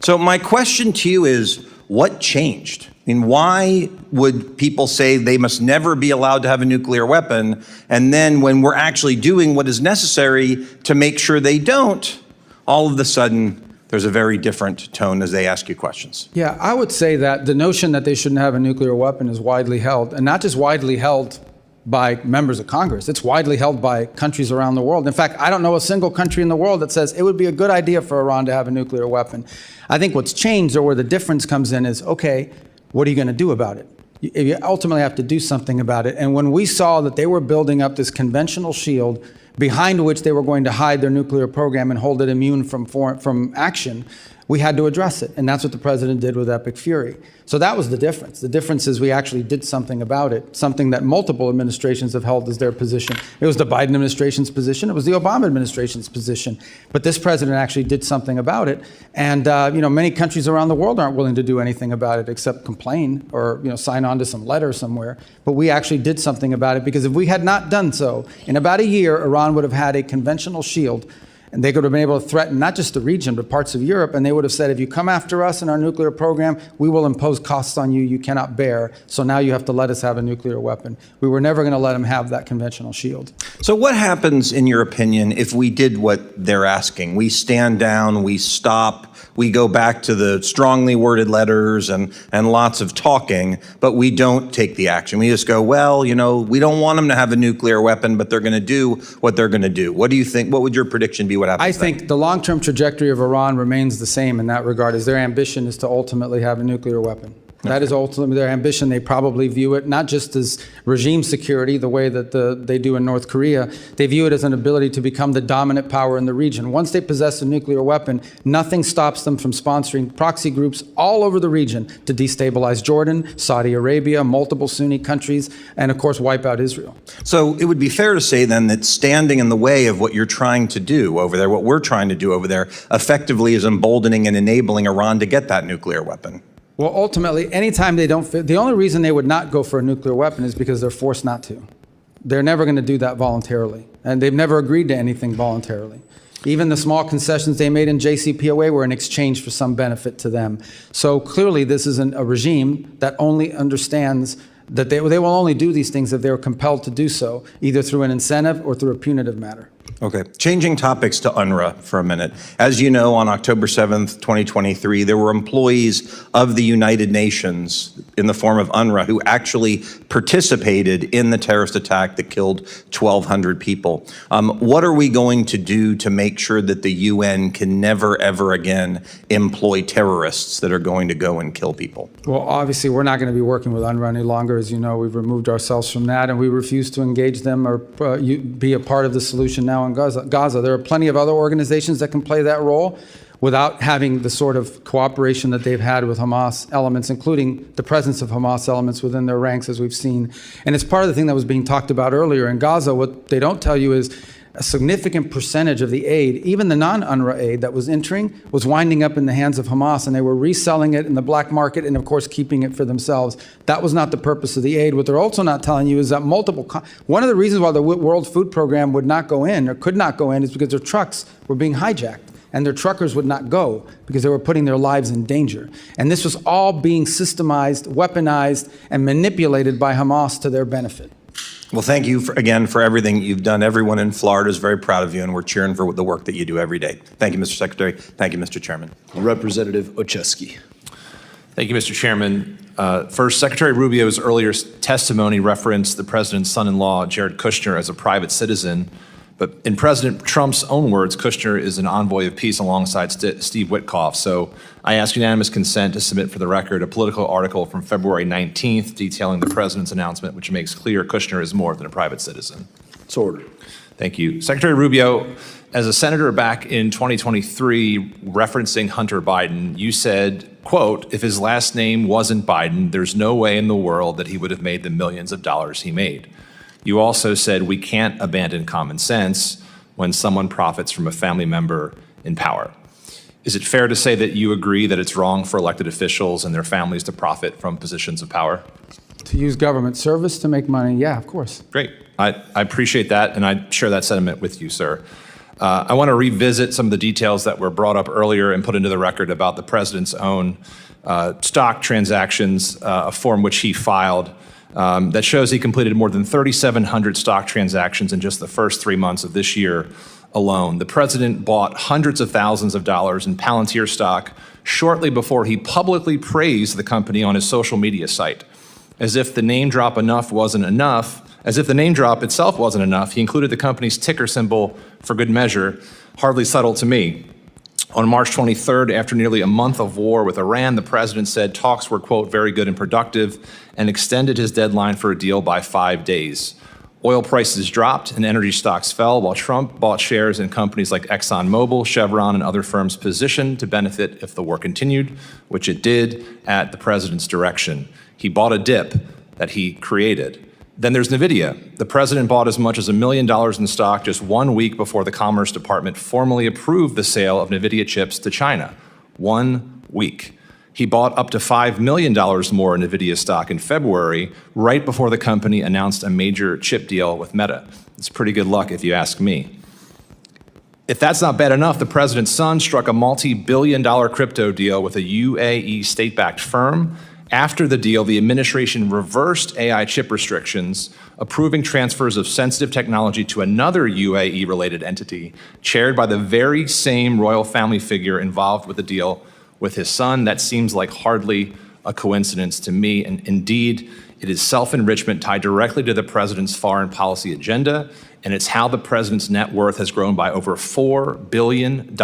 So my question to you is, what changed? I mean, why would people say they must never be allowed to have a nuclear weapon, and then when we're actually doing what is necessary to make sure they don't, all of a sudden, there's a very different tone as they ask you questions? Yeah, I would say that the notion that they shouldn't have a nuclear weapon is widely held, and not just widely held by members of Congress. It's widely held by countries around the world. In fact, I don't know a single country in the world that says it would be a good idea for Iran to have a nuclear weapon. I think what's changed, or where the difference comes in, is, okay, what are you going to do about it? You ultimately have to do something about it. And when we saw that they were building up this conventional shield behind which they were going to hide their nuclear program and hold it immune from action, we had to address it. And that's what the president did with Epic Fury. So that was the difference. The difference is we actually did something about it, something that multiple administrations have held as their position. It was the Biden administration's position. It was the Obama administration's position. But this president actually did something about it. And many countries around the world aren't willing to do anything about it except complain or sign on to some letter somewhere. But we actually did something about it, because if we had not done so, in about a year, Iran would have had a conventional shield. And they could have been able to threaten not just the region, but parts of Europe. And they would have said, if you come after us in our nuclear program, we will impose costs on you you cannot bear. So now you have to let us have a nuclear weapon. We were never going to let them have that conventional shield. So what happens, in your opinion, if we did what they're asking? We stand down, we stop, we go back to the strongly worded letters and lots of talking, but we don't take the action. We just go, well, we don't want them to have a nuclear weapon, but they're going to do what they're going to do. What do you think? What would your prediction be? What happens? I think the long-term trajectory of Iran remains the same in that regard, as their ambition is to ultimately have a nuclear weapon. That is ultimately their ambition. They probably view it not just as regime security, the way that they do in North Korea. They view it as an ability to become the dominant power in the region. Once they possess a nuclear weapon, nothing stops them from sponsoring proxy groups all over the region to destabilize Jordan, Saudi Arabia, multiple Sunni countries, and of course wipe out Israel. So it would be fair to say then that standing in the way of what you're trying to do over there, what we're trying to do over there, effectively is emboldening and enabling Iran to get that nuclear weapon. Well, ultimately, anytime they don't fit, the only reason they would not go for a nuclear weapon is because they're forced not to. They're never going to do that voluntarily. And they've never agreed to anything voluntarily. Even the small concessions they made in JCPOA were in exchange for some benefit to them. So clearly, this isn't a regime that only understands that they will only do these things if they were compelled to do so, either through an incentive or through a punitive matter. Okay. Changing topics to UNRWA for a minute. As you know, on October 7th, 2023, there were employees of the United Nations in the form of UNRWA who actually participated in the terrorist attack that killed 1,200 people. What are we going to do to make sure that the UN can never, ever again employ terrorists that are going to go and kill people? Well, obviously, we're not going to be working with UNRWA any longer. As you know, we've removed ourselves from that, and we refuse to engage them or be a part of the solution now in Gaza. There are plenty of other organizations that can play that role without having the sort of cooperation that they've had with Hamas elements, including the presence of Hamas elements within their ranks, as we've seen. And it's part of the thing that was being talked about earlier in Gaza. What they don't tell you is a significant percentage of the aid, even the non-UNRWA aid that was entering, was winding up in the hands of Hamas, and they were reselling it in the black market and, of course, keeping it for themselves. That was not the purpose of the aid. What they're also not telling you is that one of the reasons why the World Food Program would not go in or could not go in is because their trucks were being hijacked, and their truckers would not go because they were putting their lives in danger. And this was all being systemized, weaponized, and manipulated by Hamas to their benefit. Well, thank you again for everything you've done. Everyone in Florida is very proud of you, and we're cheering for the work that you do every day. Thank you, Mr. Secretary. Thank you, Mr. Chairman. Representative Oczewski. Thank you, Mr. Chairman. First, Secretary Rubio's earlier testimony referenced the president's son-in-law, Jared Kushner, as a private citizen. But in President Trump's own words, Kushner is an envoy of peace alongside Steve Witkoff. So I ask unanimous consent to submit for the record a political article from February 19th detailing the president's announcement, which makes clear Kushner is more than a private citizen. It's ordered. Thank you. Secretary Rubio, as a senator back in 2023, referencing Hunter Biden, you said, quote, if his last name wasn't Biden, there's no way in the world that he would have made the millions of dollars he made. You also said we can't abandon common sense. when someone profits from a family member in power. Is it fair to say that you agree that it's wrong for elected officials and their families to profit from positions of power? To use government service to make money, yeah, of course. Great. I appreciate that, and I share that sentiment with you, sir. I want to revisit some of the details that were brought up earlier and put into the record about the president's own stock transactions, a form which he filed that shows he completed more than 3,700 stock transactions in just the first 3 months of this year alone. The president bought hundreds of thousands of dollars in Palantir stock shortly before he publicly praised the company on his social media site. As if the name drop itself wasn't enough, he included the company's ticker symbol for good measure. Hardly subtle to me. On March 23rd, after nearly a month of war with Iran, the president said talks were, quote, very good and productive, and extended his deadline for a deal by 5 days. Oil prices dropped and energy stocks fell while Trump bought shares in companies like ExxonMobil, Chevron, and other firms positioned to benefit if the war continued, which it did at the president's direction. He bought a dip that he created. Then there's NVIDIA. The president bought as much as $1 million in stock just 1 week before the Commerce Department formally approved the sale of NVIDIA chips to China. 1 week. He bought up to $5 million more in NVIDIA stock in February, right before the company announced a major chip deal with Meta. It's pretty good luck if you ask me. If that's not bad enough, the president's son struck a multi-billion-dollar crypto deal with a UAE state-backed firm. After the deal, the administration reversed AI chip restrictions, approving transfers of sensitive technology to another UAE-related entity, chaired by the very same royal family figure involved with the deal with his son. That seems like hardly a coincidence to me, and indeed, it is self-enrichment tied directly to the president's foreign policy agenda, and it's how the president's net worth has grown by over $4 billion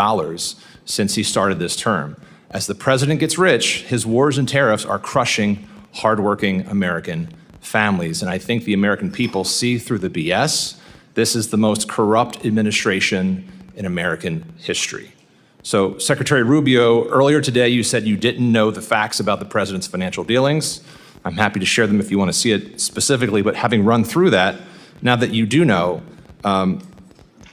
since he started this term. As the president gets rich, his wars and tariffs are crushing hardworking American families. And I think the American people see through the BS. This is the most corrupt administration in American history. So, Secretary Rubio, earlier today you said you didn't know the facts about the president's financial dealings. I'm happy to share them if you want to see it specifically, but having run through that, now that you do know,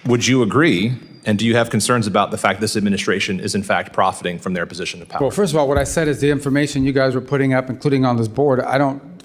would you agree? And do you have concerns about the fact this administration is in fact profiting from their position of power? Well, first of all, what I said is the information you guys were putting up, including on this board,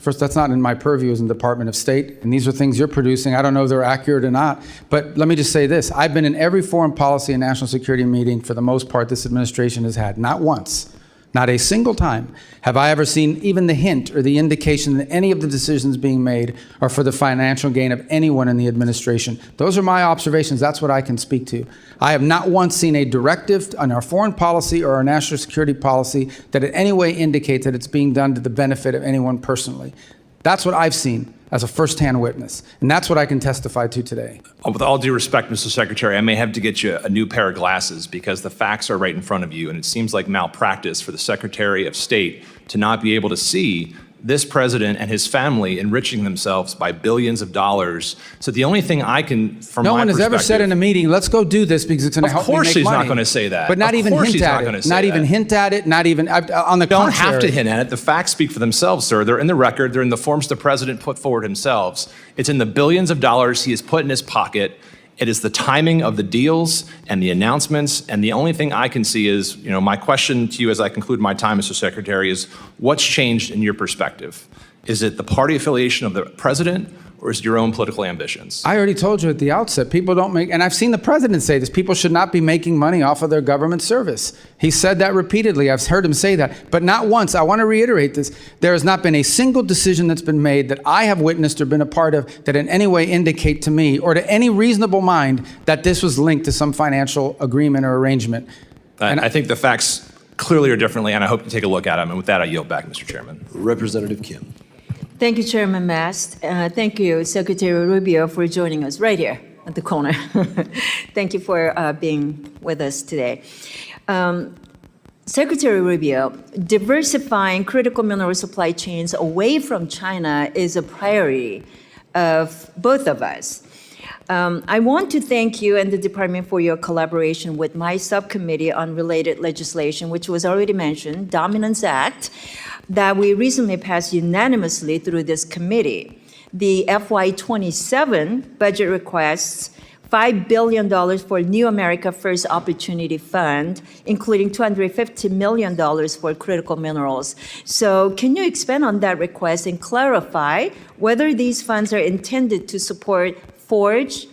first, that's not in my purview as in the Department of State, and these are things you're producing. I don't know if they're accurate or not, but let me just say this. I've been in every foreign policy and national security meeting for the most part this administration has had. Not once, not a single time have I ever seen even the hint or the indication that any of the decisions being made are for the financial gain of anyone in the administration. Those are my observations. That's what I can speak to. I have not once seen a directive on our foreign policy or our national security policy that in any way indicates that it's being done to the benefit of anyone personally. That's what I've seen as a firsthand witness, and that's what I can testify to today. With all due respect, Mr. Secretary, I may have to get you a new pair of glasses because the facts are right in front of you, and it seems like malpractice for the Secretary of State to not be able to see this president and his family enriching themselves by billions of dollars. So the only thing I can, from no my one has ever said in a meeting, let's go do this because it's going to help me make money. Of course he's not going to say that. But not even hint at it. Not even hint at it. Not even, on the contrary. Don't have to hint at it. The facts speak for themselves, sir. They're in the record. They're in the forms the president put forward himself. It's in the billions of dollars he has put in his pocket. It is the timing of the deals and the announcements, and the only thing I can see is, my question to you as I conclude my time, Mr. Secretary, is what's changed in your perspective? Is it the party affiliation of the president, or is it your own political ambitions? I already told you at the outset, people don't make, and I've seen the president say this, people should not be making money off of their government service. He said that repeatedly. I've heard him say that, but not once. I want to reiterate this. There has not been a single decision that's been made that I have witnessed or been a part of that in any way indicate to me or to any reasonable mind that this was linked to some financial agreement or arrangement. I think the facts clearly are differently, and I hope you take a look at them. And with that, I yield back, Mr. Chairman. Representative Kim. Thank you, Chairman Mast. Thank you, Secretary Rubio, for joining us right here at the corner. Thank you for being with us today. Secretary Rubio, diversifying critical mineral supply chains away from China is a priority of both of us. I want to thank you and the department for your collaboration with my subcommittee on related legislation, which was already mentioned, Dominance Act, that we recently passed unanimously through this committee. The FY27 budget requests $5 billion for New America First Opportunity Fund, including $250 million for critical minerals. So can you expand on that request and clarify whether these funds are intended to support Forge,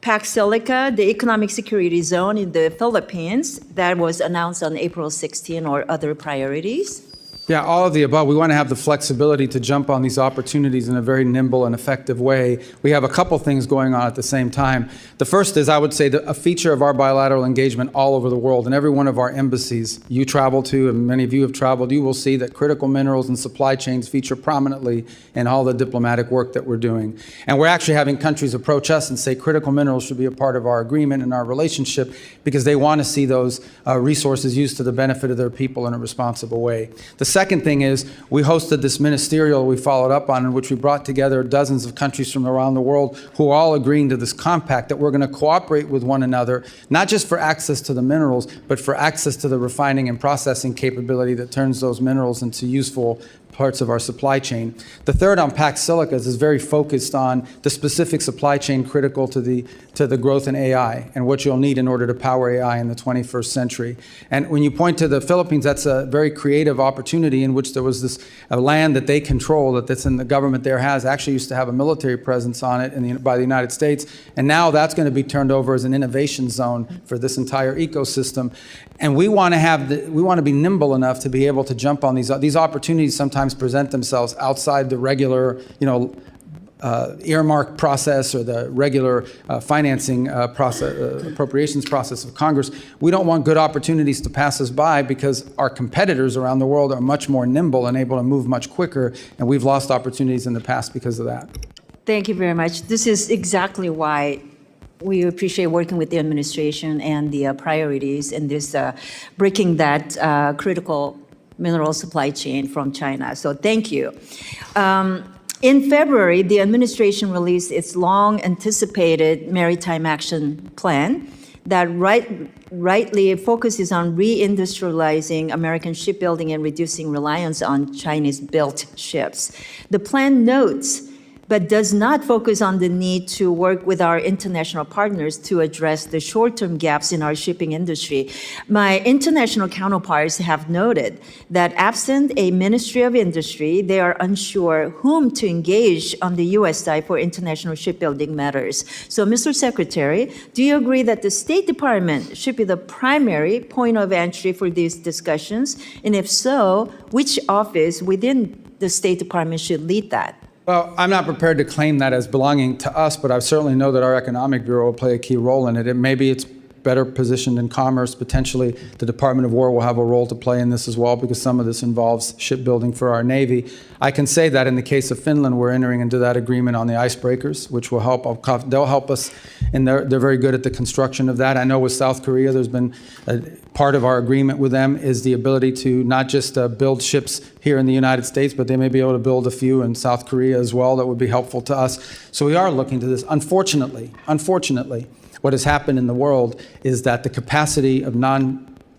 Pac Silica, the economic security zone in the Philippines that was announced on April 16, or other priorities? Yeah, all of the above. We want to have the flexibility to jump on these opportunities in a very nimble and effective way. We have a couple things going on at the same time. The first is, I would say, a feature of our bilateral engagement all over the world. In every one of our embassies you travel to, and many of you have traveled, you will see that critical minerals and supply chains feature prominently in all the diplomatic work that we're doing. And we're actually having countries approach us and say critical minerals should be a part of our agreement and our relationship because they want to see those resources used to the benefit of their people in a responsible way. The second thing is we hosted this ministerial we followed up on, in which we brought together dozens of countries from around the world who are all agreeing to this compact that we're going to cooperate with one another, not just for access to the minerals, but for access to the refining and processing capability that turns those minerals into useful parts of our supply chain. The third on Pac Silicas is very focused on the specific supply chain critical to the growth in AI and what you'll need in order to power AI in the 21st century. And when you point to the Philippines, that's a very creative opportunity in which there was this land that they control, that's in the government there has, actually used to have a military presence on it by the United States. And now that's going to be turned over as an innovation zone for this entire ecosystem. And we want to be nimble enough to be able to jump on these opportunities. Sometimes present themselves outside the regular, earmark process or the regular financing process, appropriations process of Congress. We don't want good opportunities to pass us by because our competitors around the world are much more nimble and able to move much quicker, and we've lost opportunities in the past because of that. Thank you very much. This is exactly why we appreciate working with the administration and the priorities in this breaking that critical mineral supply chain from China. So thank you. In February, the administration released its long-anticipated Maritime Action Plan that rightly focuses on reindustrializing American shipbuilding and reducing reliance on Chinese-built ships. The plan notes but does not focus on the need to work with our international partners to address the short-term gaps in our shipping industry. My international counterparts have noted that absent a Ministry of Industry, they are unsure whom to engage on the U.S. side for international shipbuilding matters. So, Mr. Secretary, do you agree that the State Department should be the primary point of entry for these discussions? And if so, which office within the State Department should lead that? Well, I'm not prepared to claim that as belonging to us, but I certainly know that our Economic Bureau will play a key role in it. Maybe it's better positioned in commerce. Potentially, the Department of War will have a role to play in this as well, because some of this involves shipbuilding for our Navy. I can say that in the case of Finland, we're entering into that agreement on the icebreakers, which will help. They'll help us, and they're very good at the construction of that. I know with South Korea, there's been part of our agreement with them is the ability to not just build ships here in the United States, but they may be able to build a few in South Korea as well that would be helpful to us. So we are looking to this. Unfortunately, what has happened in the world is that the capacity of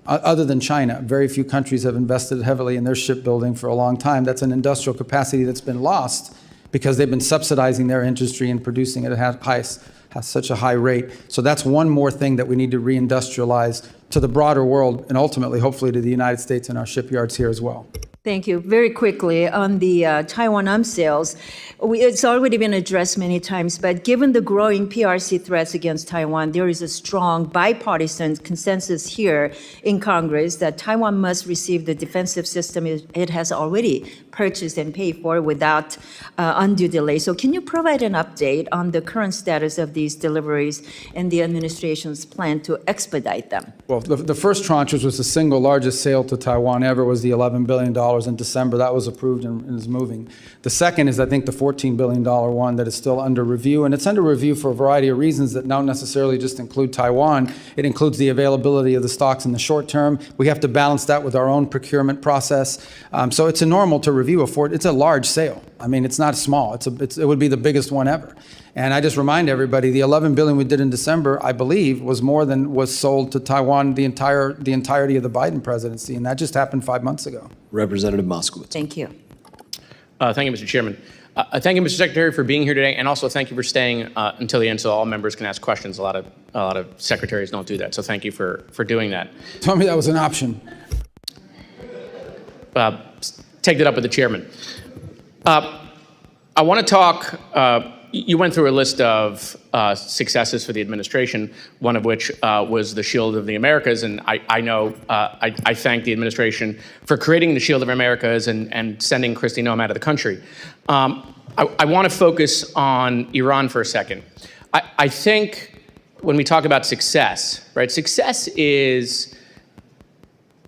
other than China, very few countries have invested heavily in their shipbuilding for a long time. That's an industrial capacity that's been lost because they've been subsidizing their industry and producing it at such a high rate. So that's one more thing that we need to reindustrialize to the broader world and ultimately, hopefully, to the United States and our shipyards here as well. Thank you. Very quickly, on the Taiwan arms sales, it's already been addressed many times, but given the growing PRC threats against Taiwan, there is a strong bipartisan consensus here in Congress that Taiwan must receive the defensive system it has already purchased and paid for without undue delay. So can you provide an update on the current status of these deliveries and the administration's plan to expedite them? Well, the first tranche, which was the single largest sale to Taiwan ever, was the $11 billion in December. That was approved and is moving. The second is, I think, the $14 billion one that is still under review. And it's under review for a variety of reasons that don't necessarily just include Taiwan. It includes the availability of the stocks in the short term. We have to balance that with our own procurement process. So it's a normal to review it's a large sale. I mean, it's not small. It would be the biggest one ever. And I just remind everybody, the $11 billion we did in December, I believe, was more than was sold to Taiwan the entirety of the Biden presidency, and that just happened 5 months ago. Representative Moskowitz. Thank you. Thank you, Mr. Chairman. Thank you, Mr. Secretary, for being here today, and also thank you for staying until the end so all members can ask questions. A lot of secretaries don't do that, so thank you for doing that. Tell me that was an option. Take that up with the chairman. I want to talk, you went through a list of successes for the administration, one of which was the Shield of the Americas, and I thank the administration for creating the Shield of Americas and sending Kristi Noem out of the country. I want to focus on Iran for a second. I think when we talk about success, right, success is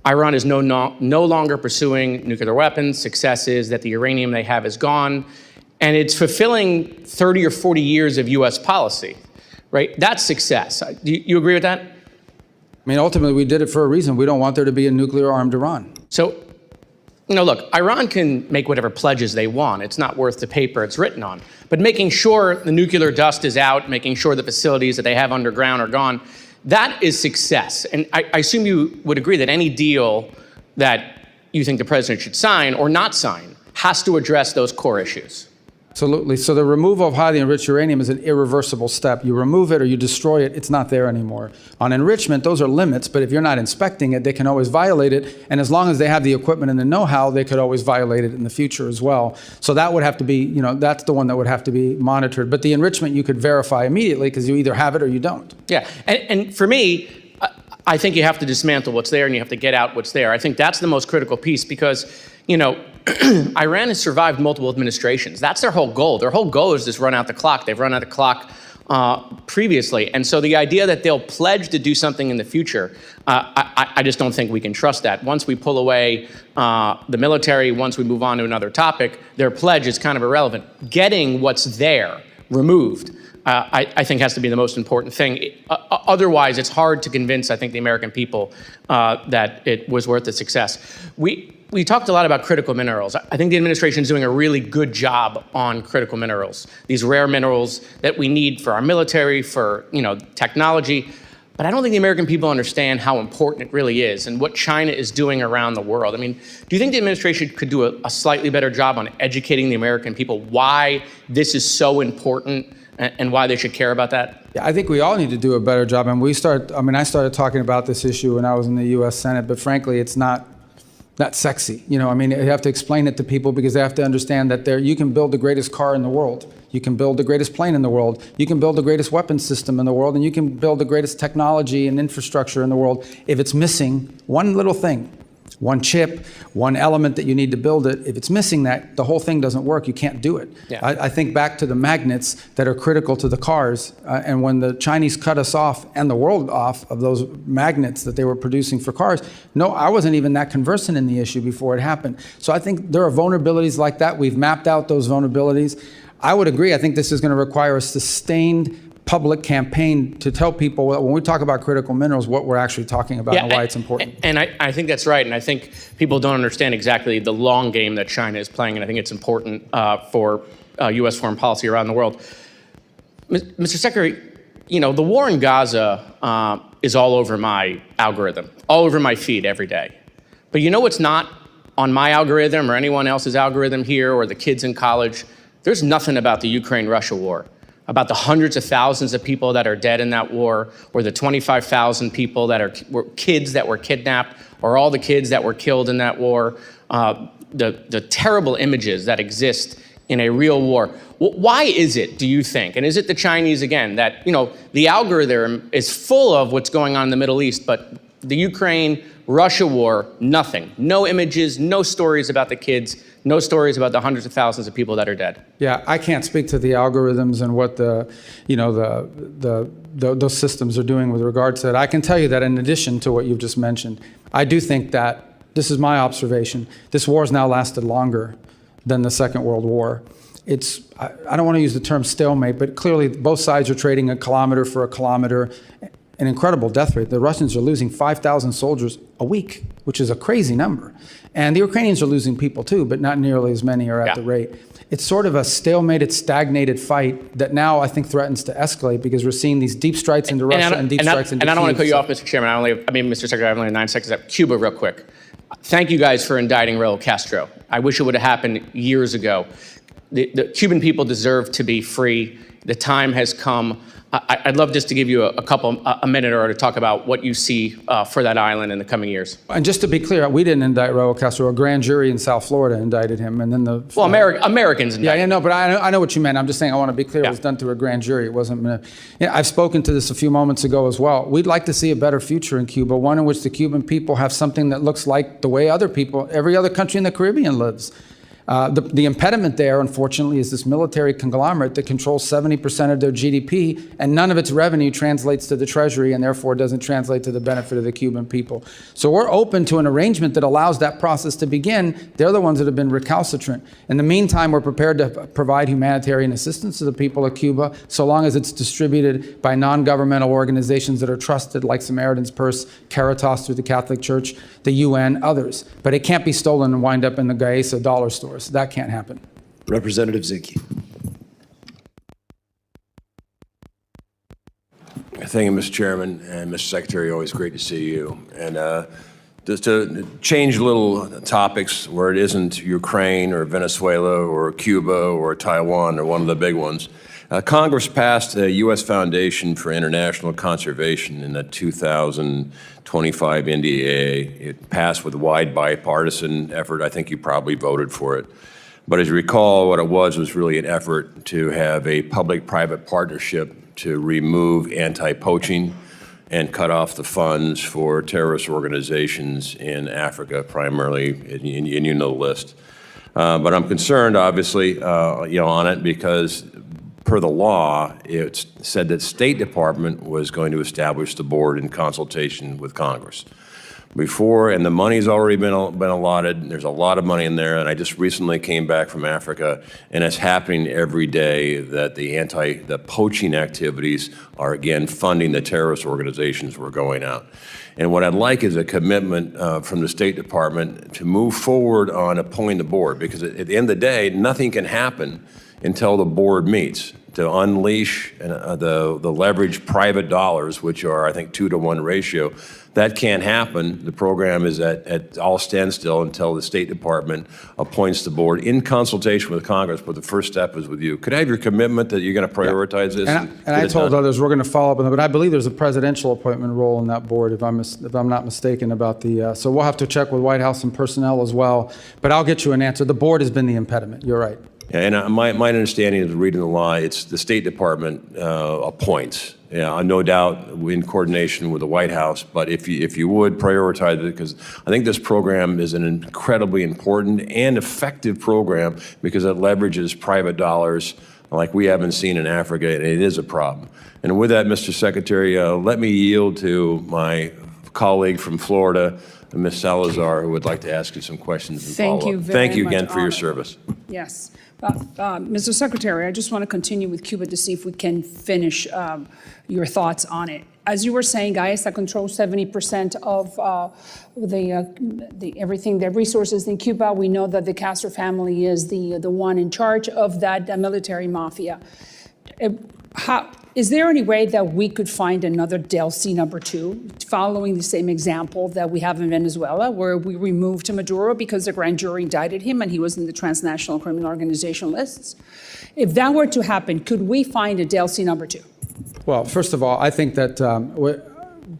Iran is no longer pursuing nuclear weapons. Success is that the uranium they have is gone. And it's fulfilling 30 or 40 years of U.S. policy, right? That's success. Do you agree with that? I mean, ultimately, we did it for a reason. We don't want there to be a nuclear-armed Iran. So, look, Iran can make whatever pledges they want. It's not worth the paper it's written on. But making sure the nuclear dust is out, making sure the facilities that they have underground are gone, that is success. And I assume you would agree that any deal that you think the president should sign or not sign has to address those core issues. Absolutely. So the removal of highly enriched uranium is an irreversible step. You remove it or you destroy it, it's not there anymore. On enrichment, those are limits, but if you're not inspecting it, they can always violate it. And as long as they have the equipment and the know-how, they could always violate it in the future as well. So that would have to be, that's the one that would have to be monitored. But the enrichment you could verify immediately because you either have it or you don't. Yeah. And for me, I think you have to dismantle what's there and you have to get out what's there. I think that's the most critical piece because, Iran has survived multiple administrations. That's their whole goal. Their whole goal is just run out the clock. They've run out the clock previously. And so the idea that they'll pledge to do something in the future, I just don't think we can trust that. Once we pull away the military, once we move on to another topic, their pledge is kind of irrelevant. Getting what's there removed, I think has to be the most important thing. Otherwise, it's hard to convince, I think, the American people that it was worth the success. We talked a lot about critical minerals. I think the administration is doing a really good job on critical minerals, these rare minerals that we need for our military, for technology. But I don't think the American people understand how important it really is and what China is doing around the world. I mean, do you think the administration could do a slightly better job on educating the American people why this is so important and why they should care about that? Yeah, I think we all need to do a better job. And I started talking about this issue when I was in the U.S. Senate, but frankly, it's not sexy. You have to explain it to people because they have to understand that you can build the greatest car in the world. You can build the greatest plane in the world. You can build the greatest weapons system in the world, and you can build the greatest technology and infrastructure in the world. If it's missing one little thing, one chip, one element that you need to build it, if it's missing that, the whole thing doesn't work. You can't do it. Yeah. I think back to the magnets that are critical to the cars, and when the Chinese cut us off and the world off of those magnets that they were producing for cars, I wasn't even that conversant in the issue before it happened. So I think there are vulnerabilities like that. We've mapped out those vulnerabilities. I would agree. I think this is going to require a sustained public campaign to tell people when we talk about critical minerals, what we're actually talking about and why it's important. And I think that's right. And I think people don't understand exactly the long game that China is playing. And I think it's important for U.S. foreign policy around the world. Mr. Secretary, the war in Gaza is all over my algorithm, all over my feed every day. But what's not on my algorithm or anyone else's algorithm here or the kids in college? There's nothing about the Ukraine-Russia war, about the hundreds of thousands of people that are dead in that war, or the 25,000 people that were kids that were kidnapped, or all the kids that were killed in that war, the terrible images that exist in a real war. Why is it, do you think, and is it the Chinese again, that the algorithm is full of what's going on in the Middle East, but the Ukraine-Russia war, nothing. No images, no stories about the kids, no stories about the hundreds of thousands of people that are dead. Yeah, I can't speak to the algorithms and what those systems are doing with regard to that. I can tell you that in addition to what you've just mentioned, I do think that, this is my observation, this war has now lasted longer than the Second World War. I don't want to use the term stalemate, but clearly both sides are trading a kilometer for a kilometer. An incredible death rate. The Russians are losing 5,000 soldiers a week, which is a crazy number. And the Ukrainians are losing people too, but not nearly as many are at the rate. It's sort of a stalemated, stagnated fight that now I think threatens to escalate because we're seeing these deep strikes into Russia and deep strikes into Kyiv. And I don't want to cut you off, Mr. Chairman. Mr. Secretary, I have only 9 seconds left. Cuba, real quick. Thank you guys for indicting Raul Castro. I wish it would have happened years ago. The Cuban people deserve to be free. The time has come. I'd love just to give you a minute or to talk about what you see for that island in the coming years. And just to be clear, we didn't indict Raul Castro. A grand jury in South Florida indicted him, and then the Americans indicted. Yeah, no, but I know what you meant. I'm just saying I want to be clear. It was done through a grand jury. It wasn't. I've spoken to this a few moments ago as well. We'd like to see a better future in Cuba, one in which the Cuban people have something that looks like the way every other country in the Caribbean lives. The impediment there, unfortunately, is this military conglomerate that controls 70% of their GDP, and none of its revenue translates to the Treasury and therefore doesn't translate to the benefit of the Cuban people. So we're open to an arrangement that allows that process to begin. They're the ones that have been recalcitrant. In the meantime, we're prepared to provide humanitarian assistance to the people of Cuba so long as it's distributed by non-governmental organizations that are trusted, like Samaritan's Purse, Caritas through the Catholic Church, the UN, others. But it can't be stolen and wind up in the Gaesa dollar stores. That can't happen. Representative Zinke. Thank you, Mr. Chairman, and Mr. Secretary, always great to see you. And just to change little topics where it isn't Ukraine or Venezuela or Cuba or Taiwan or one of the big ones, Congress passed a U.S. Foundation for International Conservation in the 2025 NDAA. It passed with a wide bipartisan effort. I think you probably voted for it. But as you recall, what it was really an effort to have a public-private partnership to remove anti-poaching and cut off the funds for terrorist organizations in Africa, primarily, and you know the list. But I'm concerned, obviously, on it because per the law, it said that State Department was going to establish the board in consultation with Congress. Before, and the money's already been allotted, there's a lot of money in there, and I just recently came back from Africa, and it's happening every day that the poaching activities are again funding the terrorist organizations who are going out. And what I'd like is a commitment from the State Department to move forward on appointing the board, because at the end of the day, nothing can happen until the board meets to unleash the leveraged private dollars, which are, I think, 2-to-1 ratio. That can't happen. The program is at all standstill until the State Department appoints the board in consultation with Congress, but the first step is with you. Could I have your commitment that you're going to prioritize this? And I told others we're going to follow up on that, but I believe there's a presidential appointment role in that board, if I'm not mistaken about the, so we'll have to check with White House and personnel as well, but I'll get you an answer. The board has been the impediment. You're right. And my understanding is reading the law, it's the State Department appoints. Yeah, no doubt in coordination with the White House, but if you would prioritize it, because I think this program is an incredibly important and effective program because it leverages private dollars like we haven't seen in Africa, and it is a problem. And with that, Mr. Secretary, let me yield to my colleague from Florida, Ms. Salazar, who would like to ask you some questions and follow up. Thank you very much. Thank you again for your service. Yes. Mr. Secretary, I just want to continue with Cuba to see if we can finish your thoughts on it. As you were saying, Gaesa controls 70% of everything, the resources in Cuba. We know that the Castro family is the one in charge of that military mafia. Is there any way that we could find another DLC #2, following the same example that we have in Venezuela, where we removed Maduro because the grand jury indicted him and he was in the transnational criminal organization lists? If that were to happen, could we find a DLC #2? Well, first of all, I think that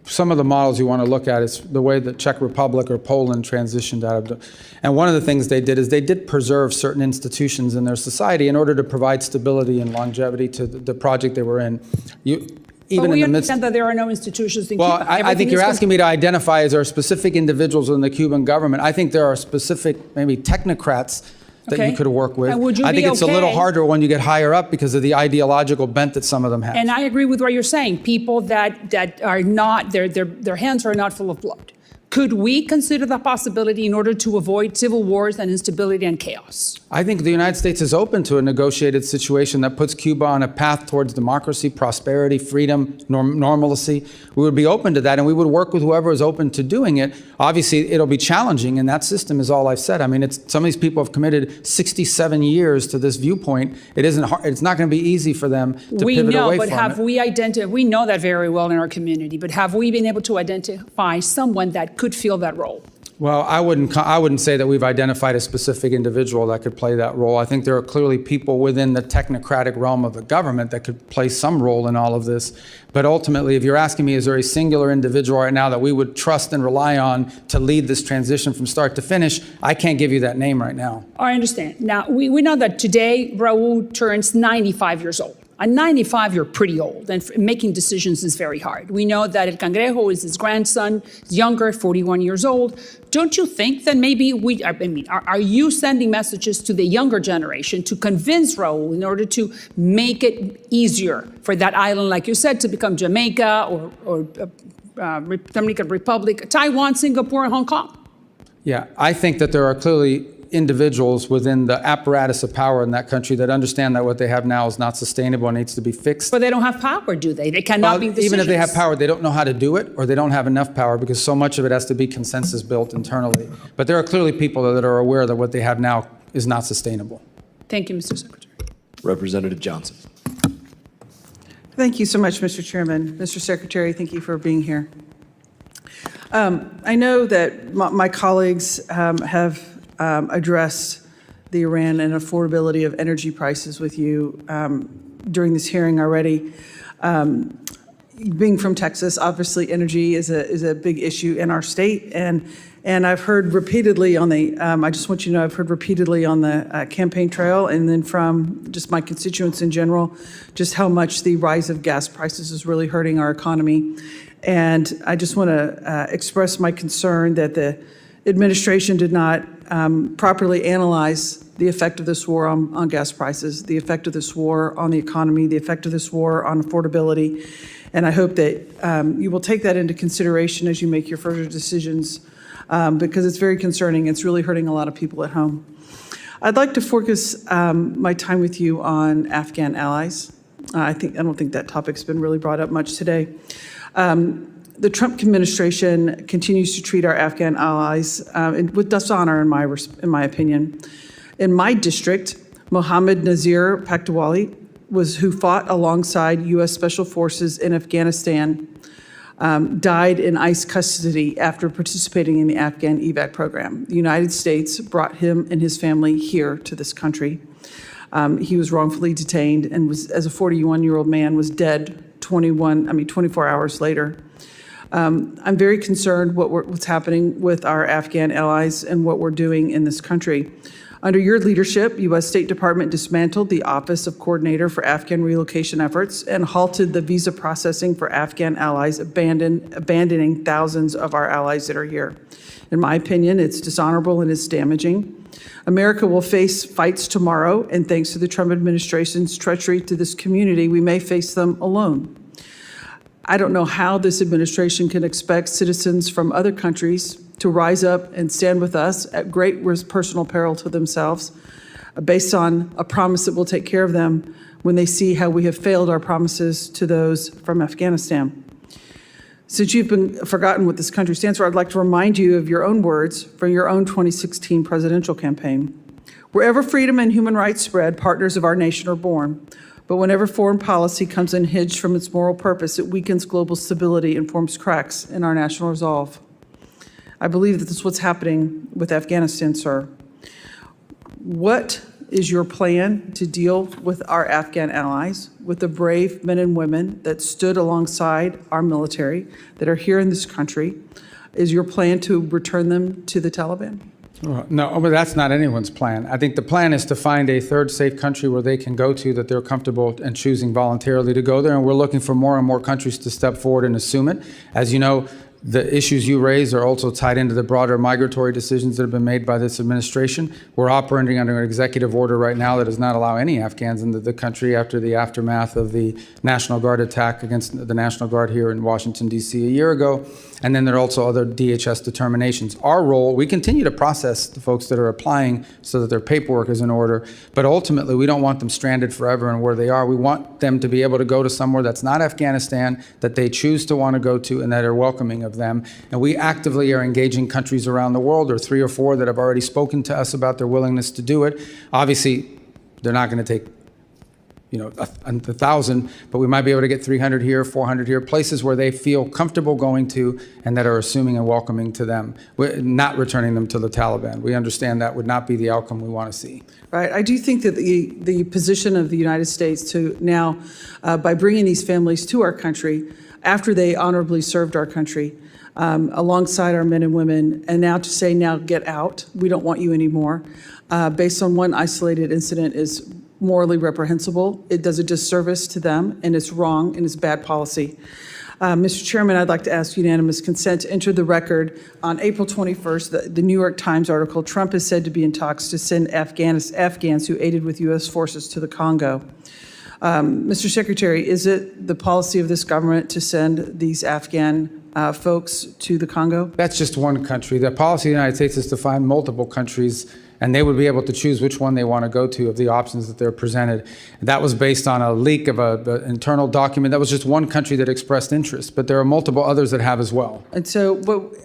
some of the models you want to look at is the way the Czech Republic or Poland transitioned out of and one of the things they did is they did preserve certain institutions in their society in order to provide stability and longevity to the project they were in. Even but we in the midst, understand that there are no institutions in well, Cuba. I think you're asking me to identify, is there specific individuals in the Cuban government? I think there are specific, maybe technocrats that you could work with. And would you I think be it's a little harder when you get higher up because of the ideological bent that some of them have. And I agree with what you're saying. People that are not, their hands are not full of blood. Could we consider the possibility in order to avoid civil wars and instability and chaos? I think the United States is open to a negotiated situation that puts Cuba on a path towards democracy, prosperity, freedom, normalcy. We would be open to that, and we would work with whoever is open to doing it. Obviously, it'll be challenging, and that system is all I've said. I mean, some of these people have committed 67 years to this viewpoint. It isn't hard, it's not going to be easy for them to pivot away from it. But have we identified, we know that very well in our community, but have we been able to identify someone that could fill that role? Well, I wouldn't say that we've identified a specific individual that could play that role. I think there are clearly people within the technocratic realm of the government that could play some role in all of this. But ultimately, if you're asking me, is there a singular individual right now that we would trust and rely on to lead this transition from start to finish, I can't give you that name right now. I understand. Now, we know that today Raul turns 95 years old. At 95, you're pretty old, and making decisions is very hard. We know that El Cangrejo is his grandson, younger, 41 years old. Don't you think that maybe are you sending messages to the younger generation to convince Raul in order to make it easier for that island, like you said, to become Jamaica or Dominican Republic, Taiwan, Singapore, and Hong Kong? Yeah, I think that there are clearly individuals within the apparatus of power in that country that understand that what they have now is not sustainable and needs to be fixed. But they don't have power, do they? They cannot make decisions. Even if they have power, they don't know how to do it, or they don't have enough power, because so much of it has to be consensus built internally. But there are clearly people that are aware that what they have now is not sustainable. Thank you, Mr. Secretary. Representative Johnson. Thank you so much, Mr. Chairman. Mr. Secretary, thank you for being here. I know that my colleagues have addressed the Iran and affordability of energy prices with you during this hearing already. Being from Texas, obviously energy is a big issue in our state, and I've heard repeatedly on the, I just want you to know, I've heard repeatedly on the campaign trail, and then from just my constituents in general, just how much the rise of gas prices is really hurting our economy. And I just want to express my concern that the administration did not properly analyze the effect of this war on gas prices, the effect of this war on the economy, the effect of this war on affordability. And I hope that you will take that into consideration as you make your further decisions, because it's very concerning. It's really hurting a lot of people at home. I'd like to focus my time with you on Afghan allies. I don't think that topic's been really brought up much today. The Trump administration continues to treat our Afghan allies with dishonor, in my opinion. In my district, Mohammed Nazir Paktawali, who fought alongside U.S. Special Forces in Afghanistan, died in ICE custody after participating in the Afghan evac program. The United States brought him and his family here to this country. He was wrongfully detained and was, as a 41-year-old man, was dead 24 hours later. I'm very concerned what's happening with our Afghan allies and what we're doing in this country. Under your leadership, U.S. State Department dismantled the Office of Coordinator for Afghan Relocation Efforts and halted the visa processing for Afghan allies, abandoning thousands of our allies that are here. In my opinion, it's dishonorable and it's damaging. America will face fights tomorrow, and thanks to the Trump administration's treachery to this community, we may face them alone. I don't know how this administration can expect citizens from other countries to rise up and stand with us at great personal peril to themselves, based on a promise that will take care of them when they see how we have failed our promises to those from Afghanistan. Since you've been forgotten what this country stands for, I'd like to remind you of your own words from your own 2016 presidential campaign. Wherever freedom and human rights spread, partners of our nation are born. But whenever foreign policy comes unhinged from its moral purpose, it weakens global stability and forms cracks in our national resolve. I believe that this is what's happening with Afghanistan, sir. What is your plan to deal with our Afghan allies, with the brave men and women that stood alongside our military, that are here in this country? Is your plan to return them to the Taliban? No, but that's not anyone's plan. I think the plan is to find a third safe country where they can go to that they're comfortable and choosing voluntarily to go there. And we're looking for more and more countries to step forward and assume it. As you know, the issues you raise are also tied into the broader migratory decisions that have been made by this administration. We're operating under an executive order right now that does not allow any Afghans into the country after the aftermath of the National Guard attack against the National Guard here in Washington, D.C. a year ago. And then there are also other DHS determinations. Our role, we continue to process the folks that are applying so that their paperwork is in order, but ultimately we don't want them stranded forever in where they are. We want them to be able to go to somewhere that's not Afghanistan, that they choose to want to go to and that are welcoming of them. And we actively are engaging countries around the world. There are 3 or 4 that have already spoken to us about their willingness to do it. Obviously, they're not going to take 1,000, but we might be able to get 300 here, 400 here, places where they feel comfortable going to and that are assuming and welcoming to them. We're not returning them to the Taliban. We understand that would not be the outcome we want to see. Right. I do think that the position of the United States to now, by bringing these families to our country after they honorably served our country, alongside our men and women, and now to say, now get out, we don't want you anymore, based on one isolated incident is morally reprehensible. It does a disservice to them, and it's wrong, and it's bad policy. Mr. Chairman, I'd like to ask unanimous consent to enter the record on April 21st, the New York Times article, Trump is said to be in talks to send Afghans who aided with U.S. forces to the Congo. Mr. Secretary, is it the policy of this government to send these Afghan folks to the Congo? That's just one country. The policy of the United States is to find multiple countries, and they would be able to choose which one they want to go to of the options that they're presented. And that was based on a leak of an internal document. That was just one country that expressed interest, but there are multiple others that have as well. And so,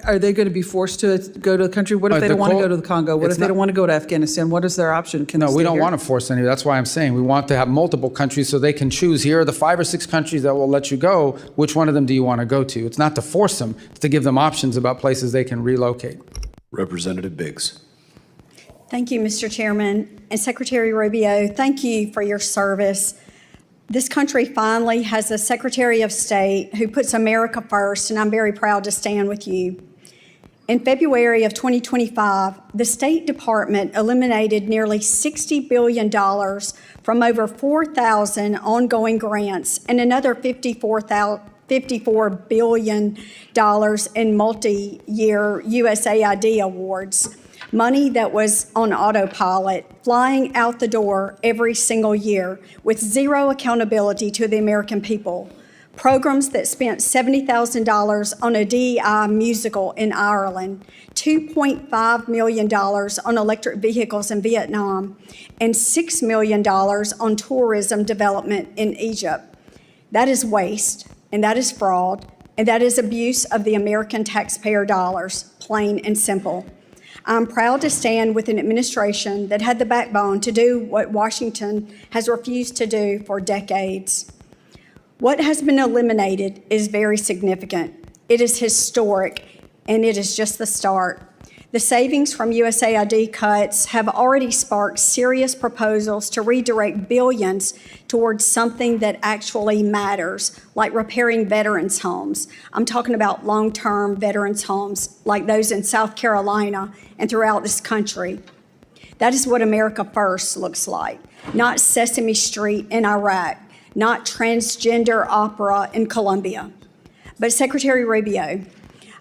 are they going to be forced to go to the country? What if they don't want to go to the Congo? What if they don't want to go to Afghanistan? What is their option? No, we don't want to force any. That's why I'm saying we want to have multiple countries so they can choose. Here are the 5 or 6 countries that will let you go. Which one of them do you want to go to? It's not to force them. It's to give them options about places they can relocate. Representative Biggs. Thank you, Mr. Chairman. And Secretary Rubio, thank you for your service. This country finally has a Secretary of State who puts America first, and I'm very proud to stand with you. In February of 2025, the State Department eliminated nearly $60 billion from over 4,000 ongoing grants and another $54 billion in multi-year USAID awards. Money that was on autopilot, flying out the door every single year with zero accountability to the American people. Programs that spent $70,000 on a DEI musical in Ireland, $2.5 million on electric vehicles in Vietnam, and $6 million on tourism development in Egypt. That is waste, and that is fraud, and that is abuse of the American taxpayer dollars, plain and simple. I'm proud to stand with an administration that had the backbone to do what Washington has refused to do for decades. What has been eliminated is very significant. It is historic, and it is just the start. The savings from USAID cuts have already sparked serious proposals to redirect billions towards something that actually matters, like repairing veterans' homes. I'm talking about long-term veterans' homes like those in South Carolina and throughout this country. That is what America First looks like, not Sesame Street in Iraq, not transgender opera in Colombia. But Secretary Rubio,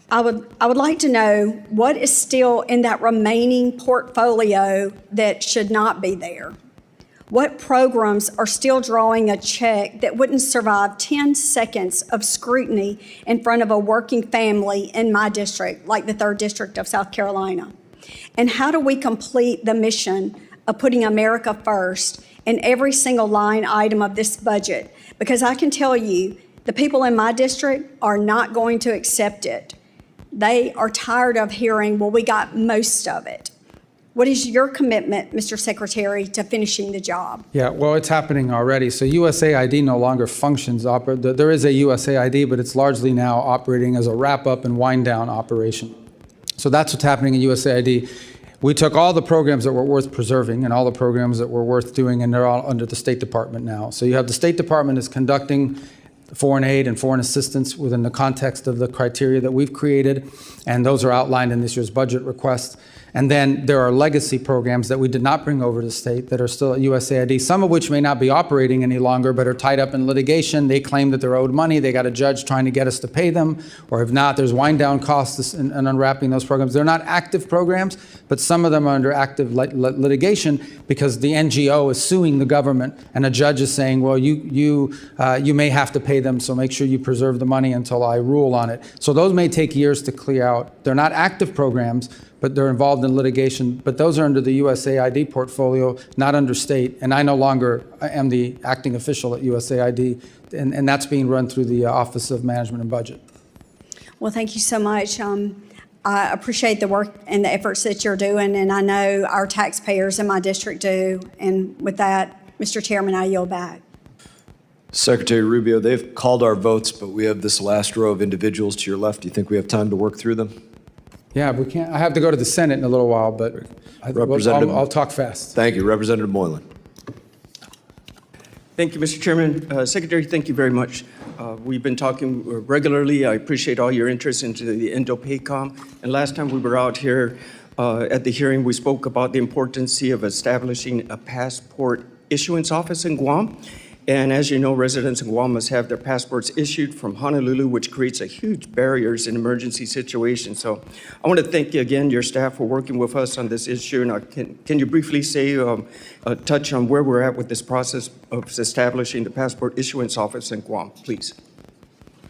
I would like to know what is still in that remaining portfolio that should not be there. What programs are still drawing a check that wouldn't survive 10 seconds of scrutiny in front of a working family in my district, like the 3rd District of South Carolina? And how do we complete the mission of putting America first in every single line item of this budget? Because I can tell you, the people in my district are not going to accept it. They are tired of hearing, well, we got most of it. What is your commitment, Mr. Secretary, to finishing the job? Yeah, well, it's happening already. So USAID no longer functions. There is a USAID, but it's largely now operating as a wrap-up and wind-down operation. So that's what's happening in USAID. We took all the programs that were worth preserving and all the programs that were worth doing, and they're all under the State Department now. So you have the State Department is conducting foreign aid and foreign assistance within the context of the criteria that we've created, and those are outlined in this year's budget request. And then there are legacy programs that we did not bring over to state that are still at USAID, some of which may not be operating any longer, but are tied up in litigation. They claim that they're owed money. They got a judge trying to get us to pay them, or if not, there's wind down costs in unwrapping those programs. They're not active programs, but some of them are under active litigation because the NGO is suing the government, and a judge is saying, well, you may have to pay them, so make sure you preserve the money until I rule on it. So those may take years to clear out. They're not active programs, but they're involved in litigation. But those are under the USAID portfolio, not under state. And I no longer am the acting official at USAID, and that's being run through the Office of Management and Budget. Well, thank you so much. I appreciate the work and the efforts that you're doing, and I know our taxpayers in my district do. And with that, Mr. Chairman, I yield back. Secretary Rubio, they've called our votes, but we have this last row of individuals to your left. Do you think we have time to work through them? Yeah, we can't. I have to go to the Senate in a little while, but I'll talk fast. Thank you. Representative Moylan. Thank you, Mr. Chairman. Secretary, thank you very much. We've been talking regularly. I appreciate all your interest into the Indo-PACOM. And last time we were out here at the hearing, we spoke about the importance of establishing a passport issuance office in Guam. And as you know, residents in Guam must have their passports issued from Honolulu, which creates a huge barriers in emergency situations. So I want to thank you again, your staff, for working with us on this issue. And can you briefly say, touch on where we're at with this process of establishing the passport issuance office in Guam, please?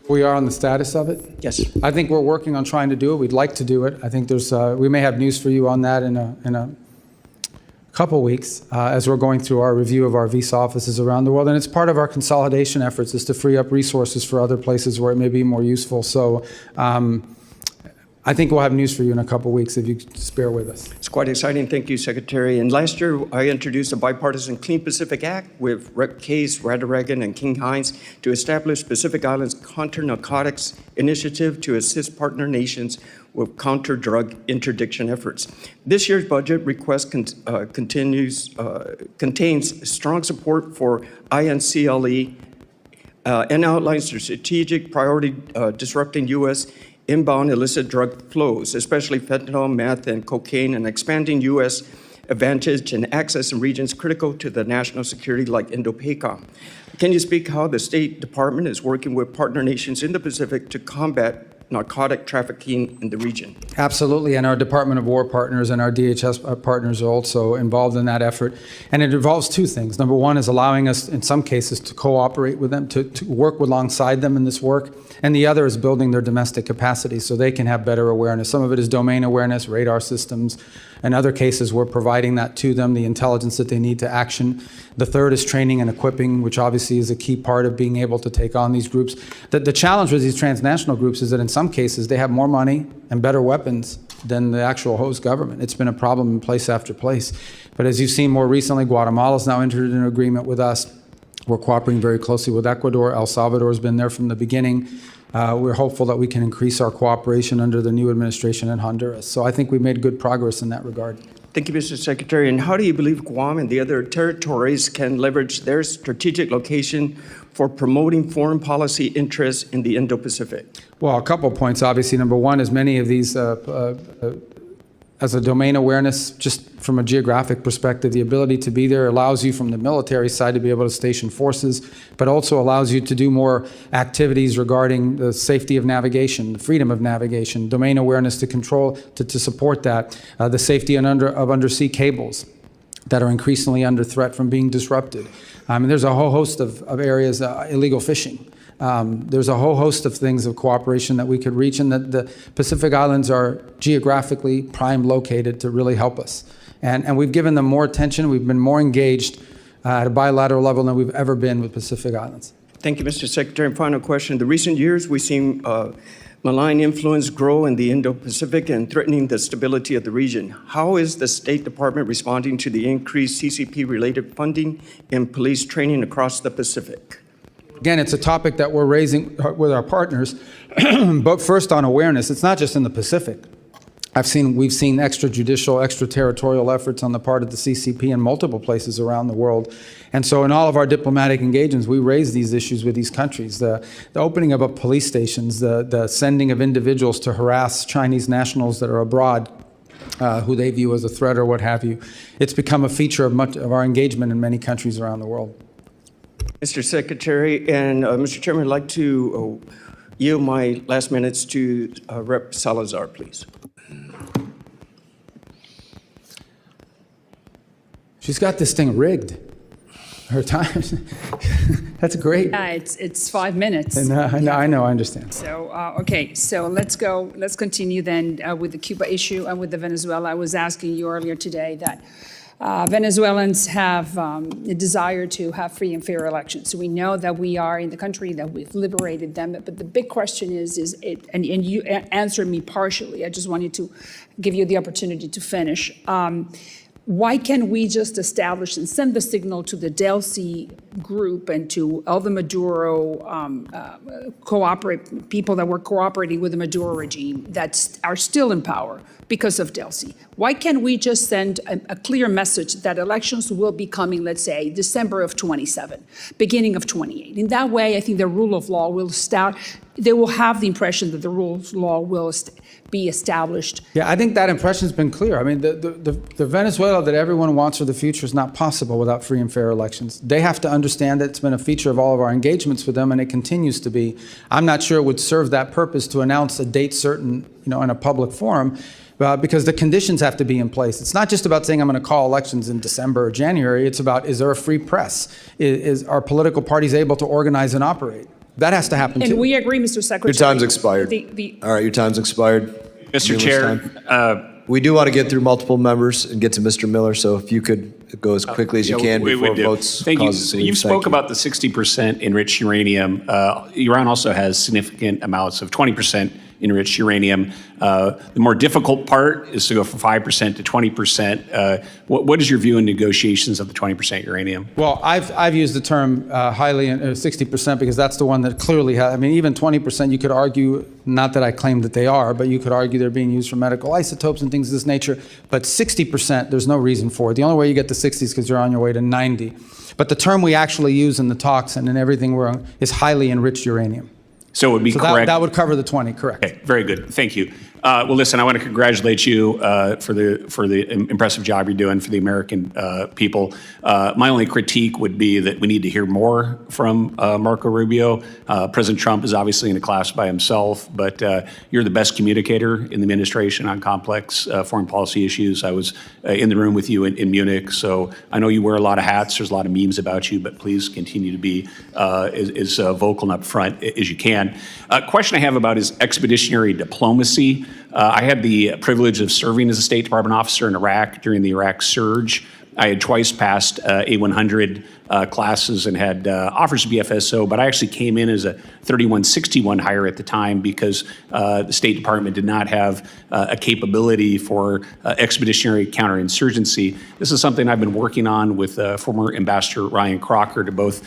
We are on the status of it? Yes. I think we're working on trying to do it. We'd like to do it. I think there's, we may have news for you on that in a couple weeks as we're going through our review of our visa offices around the world. And it's part of our consolidation efforts is to free up resources for other places where it may be more useful. So I think we'll have news for you in a couple weeks if you just bear with us. It's quite exciting. Thank you, Secretary. And last year, I introduced a bipartisan Clean Pacific Act with Rep. Case, Radaragan, and King Hines to establish Pacific Islands Counter-Narcotics Initiative to assist partner nations with counter-drug interdiction efforts. This year's budget request contains strong support for INCLE and outlines the strategic priority disrupting U.S. inbound illicit drug flows, especially fentanyl, meth, and cocaine, and expanding U.S. advantage and access in regions critical to the national security like Indo-PACOM. Can you speak how the State Department is working with partner nations in the Pacific to combat narcotic trafficking in the region? Absolutely, and our Department of War partners and our DHS partners are also involved in that effort. And it involves two things. Number one is allowing us, in some cases, to cooperate with them, to work alongside them in this work. And the other is building their domestic capacity so they can have better awareness. Some of it is domain awareness, radar systems. In other cases, we're providing that to them, the intelligence that they need to action. The third is training and equipping, which obviously is a key part of being able to take on these groups. The challenge with these transnational groups is that in some cases, they have more money and better weapons than the actual host government. It's been a problem in place after place. But as you've seen more recently, Guatemala's now entered into an agreement with us. We're cooperating very closely with Ecuador. El Salvador has been there from the beginning. We're hopeful that we can increase our cooperation under the new administration in Honduras. So I think we've made good progress in that regard. Thank you, Mr. Secretary. And how do you believe Guam and the other territories can leverage their strategic location for promoting foreign policy interests in the Indo-Pacific? Well, a couple points, obviously. Number one is many of these, as a domain awareness, just from a geographic perspective, the ability to be there allows you from the military side to be able to station forces, but also allows you to do more activities regarding the safety of navigation, the freedom of navigation, domain awareness to control, to support that, the safety of undersea cables that are increasingly under threat from being disrupted. And there's a whole host of areas, illegal fishing. There's a whole host of things of cooperation that we could reach, and that the Pacific Islands are geographically prime located to really help us. And we've given them more attention. We've been more engaged at a bilateral level than we've ever been with Pacific Islands. Thank you, Mr. Secretary. And final question. In the recent years, we've seen malign influence grow in the Indo-Pacific and threatening the stability of the region. How is the State Department responding to the increased CCP-related funding and police training across the Pacific? Again, it's a topic that we're raising with our partners, but first on awareness. It's not just in the Pacific. We've seen extrajudicial, extraterritorial efforts on the part of the CCP in multiple places around the world. And so in all of our diplomatic engagements, we raise these issues with these countries. The opening of police stations, the sending of individuals to harass Chinese nationals that are abroad, who they view as a threat or what have you. It's become a feature of much of our engagement in many countries around the world. Mr. Secretary, and Mr. Chairman, I'd like to yield my last minutes to Rep. Salazar, please. She's got this thing rigged. Her time, that's great. It's 5 minutes. And, I know, I understand. So, okay, so let's continue then with the Cuba issue and with the Venezuela. I was asking you earlier today that Venezuelans have a desire to have free and fair elections. So we know that we are in the country, that we've liberated them. But the big question and you answered me partially. I just wanted to give you the opportunity to finish. why can't we just establish and send the signal to the Delcy group and to all the Maduro people that were cooperating with the Maduro regime that are still in power because of Delcy? Why can't we just send a clear message that elections will be coming, let's say, December of 27, beginning of 28? In that way, I think the rule of law will start. They will have the impression that the rule of law will be established. Yeah, I think that impression's been clear. I mean, the Venezuela that everyone wants for the future is not possible without free and fair elections. They have to understand that it's been a feature of all of our engagements with them, and it continues to be. I'm not sure it would serve that purpose to announce a date certain, in a public forum, because the conditions have to be in place. It's not just about saying I'm going to call elections in December or January. It's about, is there a free press? Are political parties able to organize and operate? That has to happen too. And we agree, Mr. Secretary. Your time's expired. All right, your time's expired. Mr. Chair. We do want to get through multiple members and get to Mr. Miller, so if you could go as quickly as you can before votes Thank you. causes leave. You spoke about the 60% enriched uranium. Iran also has significant amounts of 20% enriched uranium. The more difficult part is to go from 5% to 20%. What is your view in negotiations of the 20% uranium? Well, I've used the term highly 60% because that's the one that clearly has. I mean, even 20%, you could argue, not that I claim that they are, but you could argue they're being used for medical isotopes and things of this nature. But 60%, there's no reason for it. The only way you get to 60 is because you're on your way to 90. But the term we actually use in the talks and in everything is highly enriched uranium. So it would be correct. That would cover the 20, correct. Okay, very good. Thank you. Well, listen, I want to congratulate you for the impressive job you're doing for the American people. My only critique would be that we need to hear more from Marco Rubio. President Trump is obviously in a class by himself, but you're the best communicator in the administration on complex foreign policy issues. I was in the room with you in Munich, so I know you wear a lot of hats. There's a lot of memes about you, but please continue to be as vocal and upfront as you can. A question I have about is expeditionary diplomacy. I had the privilege of serving as a State Department officer in Iraq during the Iraq surge. I had twice passed A100 classes and had offers to be FSO, but I actually came in as a 3161 hire at the time because the State Department did not have a capability for expeditionary counterinsurgency. This is something I've been working on with former Ambassador Ryan Crocker to both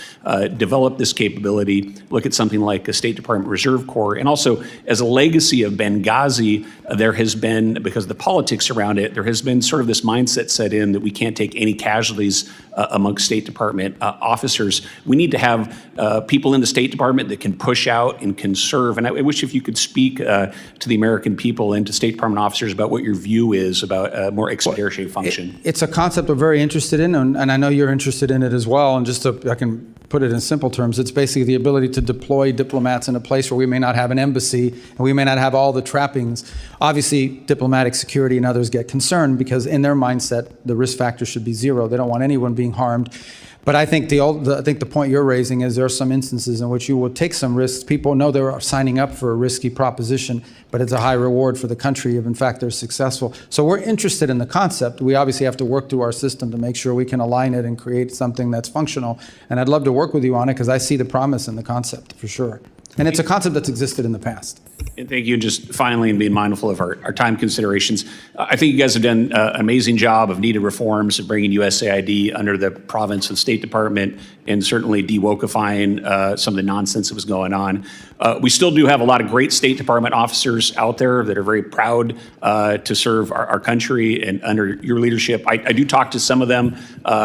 develop this capability, look at something like a State Department Reserve Corps, and also as a legacy of Benghazi, there has been, because of the politics around it, there has been sort of this mindset set in that we can't take any casualties amongst State Department officers. We need to have people in the State Department that can push out and can serve. And I wish if you could speak to the American people and to State Department officers about what your view is about a more expeditionary function. It's a concept we're very interested in, and I know you're interested in it as well. And just I can put it in simple terms, it's basically the ability to deploy diplomats in a place where we may not have an embassy and we may not have all the trappings. Obviously, diplomatic security and others get concerned because in their mindset, the risk factor should be zero. They don't want anyone being harmed. But I think the point you're raising is there are some instances in which you will take some risks. People know they're signing up for a risky proposition, but it's a high reward for the country if, in fact, they're successful. So we're interested in the concept. We obviously have to work through our system to make sure we can align it and create something that's functional. And I'd love to work with you on it because I see the promise in the concept for sure. And it's a concept that's existed in the past. And thank you. And just finally, and being mindful of our time considerations, I think you guys have done an amazing job of needed reforms of bringing USAID under the province of the State Department and certainly de-wokifying some of the nonsense that was going on. We still do have a lot of great State Department officers out there that are very proud to serve our country, and under your leadership, I do talk to some of them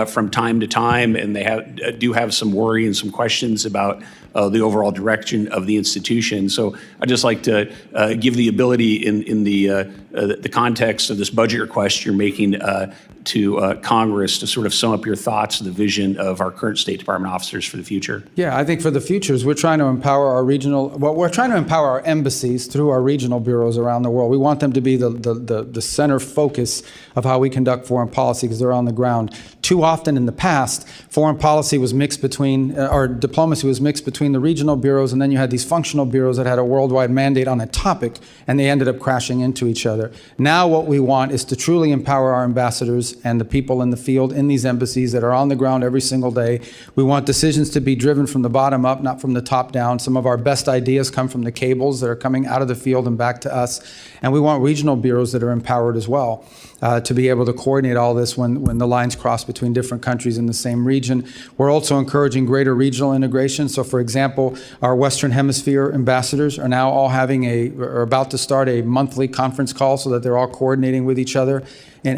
from time to time, and they do have some worry and some questions about the overall direction of the institution. So I'd just like to give the ability in the context of this budget request you're making to Congress to sort of sum up your thoughts of the vision of our current State Department officers for the future. Yeah, I think for the futures, we're trying to empower we're trying to empower our embassies through our regional bureaus around the world. We want them to be the center focus of how we conduct foreign policy because they're on the ground. Too often in the past, foreign policy was mixed between, or diplomacy was mixed between the regional bureaus, and then you had these functional bureaus that had a worldwide mandate on a topic, and they ended up crashing into each other. Now what we want is to truly empower our ambassadors and the people in the field in these embassies that are on the ground every single day We want decisions to be driven from the bottom up, not from the top down. Some of our best ideas come from the cables that are coming out of the field and back to us. And we want regional bureaus that are empowered as well to be able to coordinate all this when the lines cross between different countries in the same region. We're also encouraging greater regional integration. So, for example, our Western Hemisphere ambassadors are now all are about to start a monthly conference call so that they're all coordinating with each other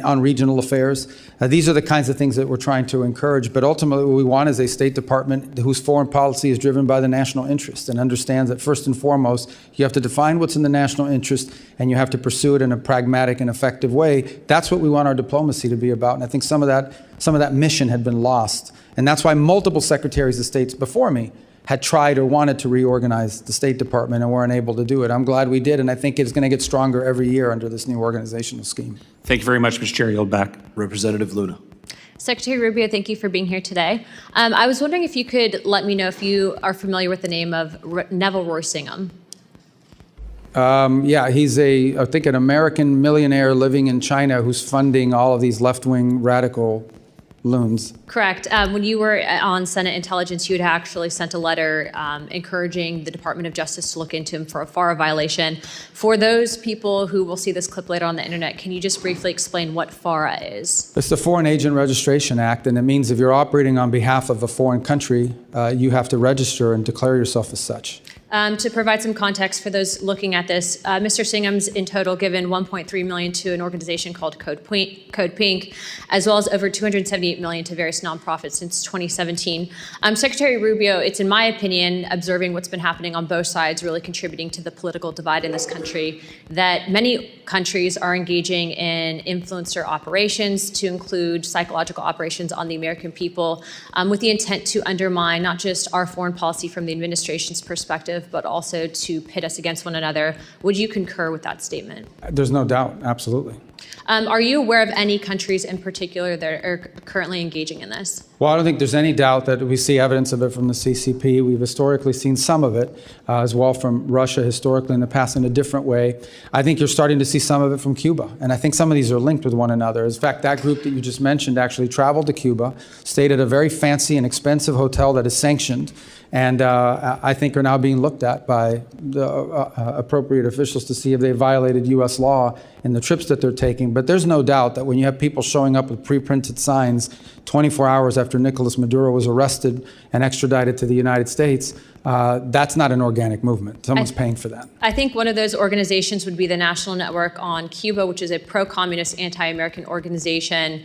on regional affairs. These are the kinds of things that we're trying to encourage. But ultimately, what we want is a State Department whose foreign policy is driven by the national interest and understands that first and foremost, you have to define what's in the national interest and you have to pursue it in a pragmatic and effective way. That's what we want our diplomacy to be about. And I think some of that mission had been lost. And that's why multiple secretaries of states before me had tried or wanted to reorganize the State Department and were unable to do it. I'm glad we did, and I think it's going to get stronger every year under this new organizational scheme. Thank you very much, Mr. Chair. Yield back. Representative Luna. Secretary Rubio, thank you for being here today. I was wondering if you could let me know if you are familiar with the name of Neville Roysingham. Yeah, he's I think an American millionaire living in China who's funding all of these left-wing radical loons. Correct. When you were on Senate Intelligence, you had actually sent a letter encouraging the Department of Justice to look into him for a FARA violation. For those people who will see this clip later on the internet, can you just briefly explain what FARA is? It's the Foreign Agent Registration Act, and it means if you're operating on behalf of a foreign country, you have to register and declare yourself as such. To provide some context for those looking at this, Mr. Singham's in total given $1.3 million to an organization called Code Pink, as well as over $278 million to various nonprofits since 2017. Secretary Rubio, it's in my opinion, observing what's been happening on both sides, really contributing to the political divide in this country, that many countries are engaging in influencer operations to include psychological operations on the American people with the intent to undermine not just our foreign policy from the administration's perspective, but also to pit us against one another. Would you concur with that statement? There's no doubt, absolutely. Are you aware of any countries in particular that are currently engaging in this? Well, I don't think there's any doubt that we see evidence of it from the CCP. We've historically seen some of it as well from Russia historically in the past in a different way. I think you're starting to see some of it from Cuba, and I think some of these are linked with one another. In fact, that group that you just mentioned actually traveled to Cuba, stayed at a very fancy and expensive hotel that is sanctioned, and I think are now being looked at by the appropriate officials to see if they violated U.S. law in the trips that they're taking. But there's no doubt that when you have people showing up with pre-printed signs 24 hours after Nicolas Maduro was arrested and extradited to the United States, that's not an organic movement. Someone's paying for that. I think one of those organizations would be the National Network on Cuba, which is a pro-communist, anti-American organization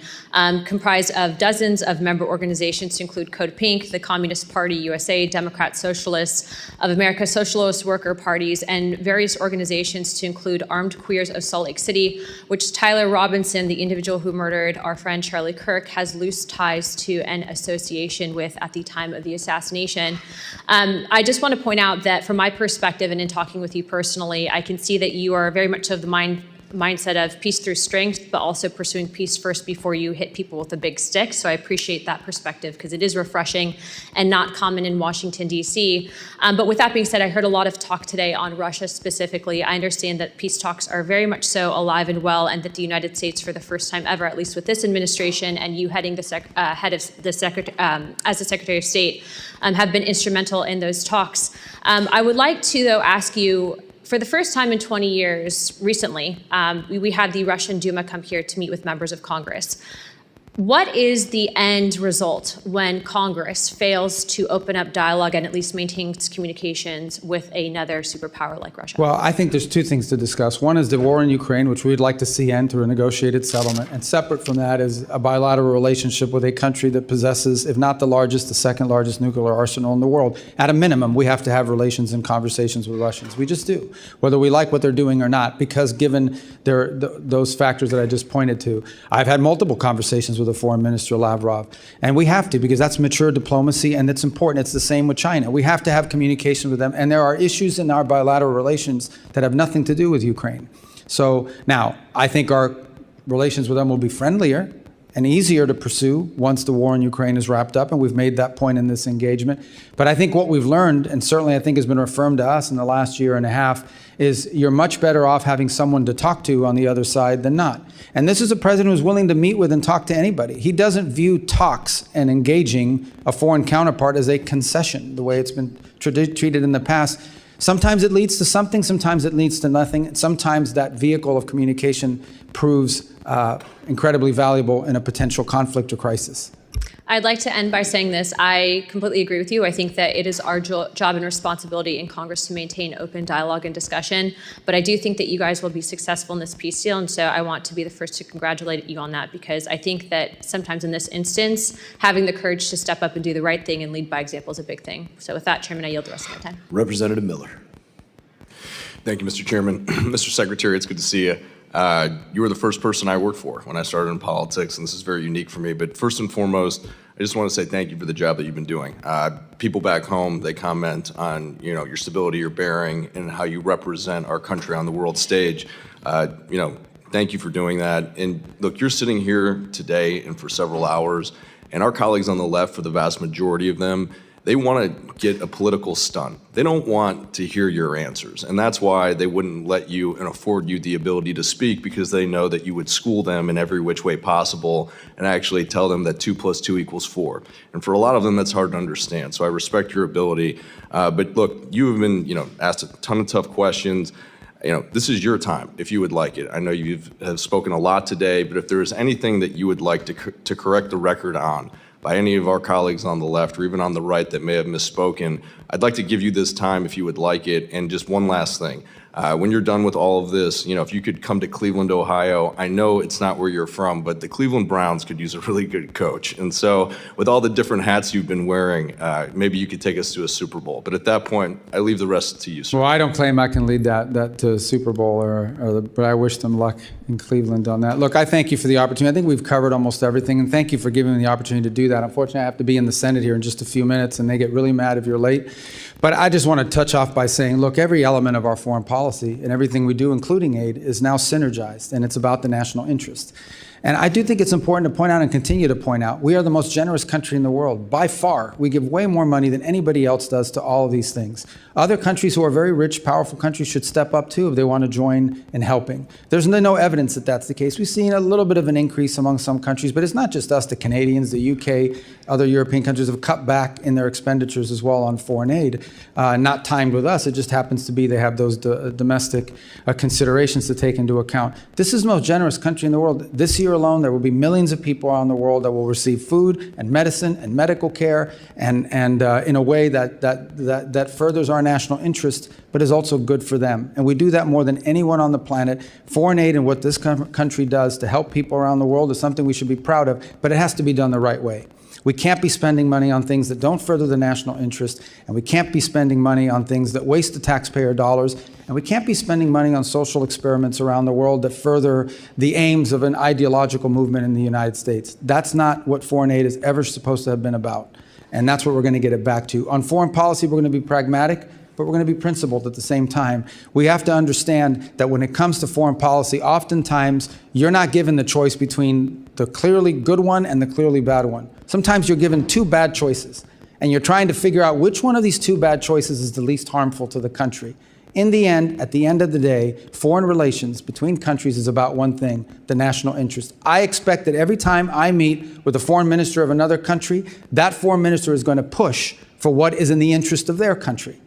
comprised of dozens of member organizations to include Code Pink, the Communist Party USA, Democrat Socialists of America, Socialist Worker Parties, and various organizations to include Armed Queers of Salt Lake City, which Tyler Robinson, the individual who murdered our friend Charlie Kirk, has loose ties to an association with at the time of the assassination. I just want to point out that from my perspective and in talking with you personally, I can see that you are very much of the mindset of peace through strength, but also pursuing peace first before you hit people with a big stick. So I appreciate that perspective because it is refreshing and not common in Washington, D.C. But with that being said, I heard a lot of talk today on Russia specifically. I understand that peace talks are very much so alive and well, and that the United States, for the first time ever, at least with this administration and you heading the head of the as the Secretary of State, have been instrumental in those talks. I would like to, though, ask you, for the first time in 20 years, recently, we had the Russian Duma come here to meet with members of Congress. What is the end result when Congress fails to open up dialogue and at least maintains communications with another superpower like Russia? Well, I think there's two things to discuss. One is the war in Ukraine, which we'd like to see end through a negotiated settlement. And separate from that is a bilateral relationship with a country that possesses, if not the largest, the second largest nuclear arsenal in the world. At a minimum, we have to have relations and conversations with Russians. We just do, whether we like what they're doing or not, because given those factors that I just pointed to. I've had multiple conversations with the Foreign Minister Lavrov, and we have to, because that's mature diplomacy and it's important. It's the same with China. We have to have communication with them, and there are issues in our bilateral relations that have nothing to do with Ukraine. So now, I think our relations with them will be friendlier and easier to pursue once the war in Ukraine is wrapped up, and we've made that point in this engagement. But I think what we've learned, and certainly I think has been affirmed to us in the last year and a half, is you're much better off having someone to talk to on the other side than not. And this is a president who's willing to meet with and talk to anybody. He doesn't view talks and engaging a foreign counterpart as a concession, the way it's been treated in the past. Sometimes it leads to something, sometimes it leads to nothing, and sometimes that vehicle of communication proves incredibly valuable in a potential conflict or crisis. I'd like to end by saying this. I completely agree with you. I think that it is our job and responsibility in Congress to maintain open dialogue and discussion. But I do think that you guys will be successful in this peace deal. And so I want to be the first to congratulate you on that, because I think that sometimes in this instance, having the courage to step up and do the right thing and lead by example is a big thing. So with that, Chairman, I yield the rest of my time. Representative Miller. Thank you, Mr. Chairman. Mr. Secretary, it's good to see you. You were the first person I worked for when I started in politics, and this is very unique for me. But first and foremost, I just want to say thank you for the job that you've been doing. People back home, they comment on your stability, your bearing, and how you represent our country on the world stage. Thank you for doing that. And look, you're sitting here today and for several hours, and our colleagues on the left, for the vast majority of them, they want to get a political stunt. They don't want to hear your answers. And that's why they wouldn't let you and afford you the ability to speak, because they know that you would school them in every which way possible and actually tell them that 2 + 2 = 4. And for a lot of them, that's hard to understand. So I respect your ability. But look, you have been asked a ton of tough questions. This is your time, if you would like it. I know you have spoken a lot today, but if there is anything that you would like to correct the record on by any of our colleagues on the left or even on the right that may have misspoken, I'd like to give you this time if you would like it. And just one last thing. When you're done with all of this, if you could come to Cleveland, Ohio, I know it's not where you're from, but the Cleveland Browns could use a really good coach. And so with all the different hats you've been wearing, maybe you could take us to a Super Bowl. But at that point, I leave the rest to you, sir. Well, I don't claim I can lead that to a Super Bowl, but I wish them luck in Cleveland on that. Look, I thank you for the opportunity. I think we've covered almost everything, and thank you for giving me the opportunity to do that. Unfortunately, I have to be in the Senate here in just a few minutes, and they get really mad if you're late. But I just want to touch off by saying, look, every element of our foreign policy and everything we do, including aid, is now synergized, and it's about the national interest. And I do think it's important to point out and continue to point out, we are the most generous country in the world. By far, we give way more money than anybody else does to all of these things. Other countries who are very rich, powerful countries should step up too if they want to join in helping. There's no evidence that that's the case. We've seen a little bit of an increase among some countries, but it's not just us, the Canadians, the UK, other European countries have cut back in their expenditures as well on foreign aid. Not timed with us, it just happens to be they have those domestic considerations to take into account. This is the most generous country in the world. This year alone, there will be millions of people around the world that will receive food and medicine and medical care and in a way that furthers our national interest, but is also good for them. And we do that more than anyone on the planet. Foreign aid and what this country does to help people around the world is something we should be proud of, but it has to be done the right way. We can't be spending money on things that don't further the national interest, and we can't be spending money on things that waste the taxpayer dollars, and we can't be spending money on social experiments around the world that further the aims of an ideological movement in the United States. That's not what foreign aid is ever supposed to have been about, and that's what we're going to get it back to. On foreign policy, we're going to be pragmatic, but we're going to be principled at the same time. We have to understand that when it comes to foreign policy, oftentimes you're not given the choice between the clearly good one and the clearly bad one. Sometimes you're given two bad choices, and you're trying to figure out which one of these two bad choices is the least harmful to the country. In the end, at the end of the day, foreign relations between countries is about one thing, the national interest. I expect that every time I meet with a foreign minister of another country, that foreign minister is going to push for what is in the interest of their country.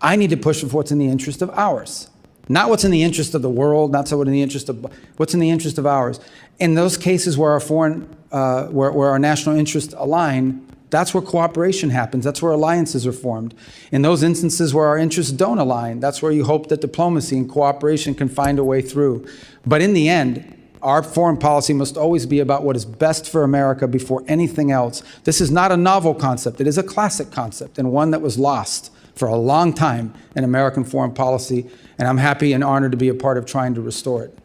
I need to push for what's in the interest of ours. Not what's in the interest of the world, not what's in the interest of ours. In those cases where our national interests align, that's where cooperation happens. That's where alliances are formed. In those instances where our interests don't align, that's where you hope that diplomacy and cooperation can find a way through. But in the end, our foreign policy must always be about what is best for America before anything else. This is not a novel concept. It is a classic concept, and one that was lost for a long time in American foreign policy, and I'm happy and honored to be a part of trying to restore it.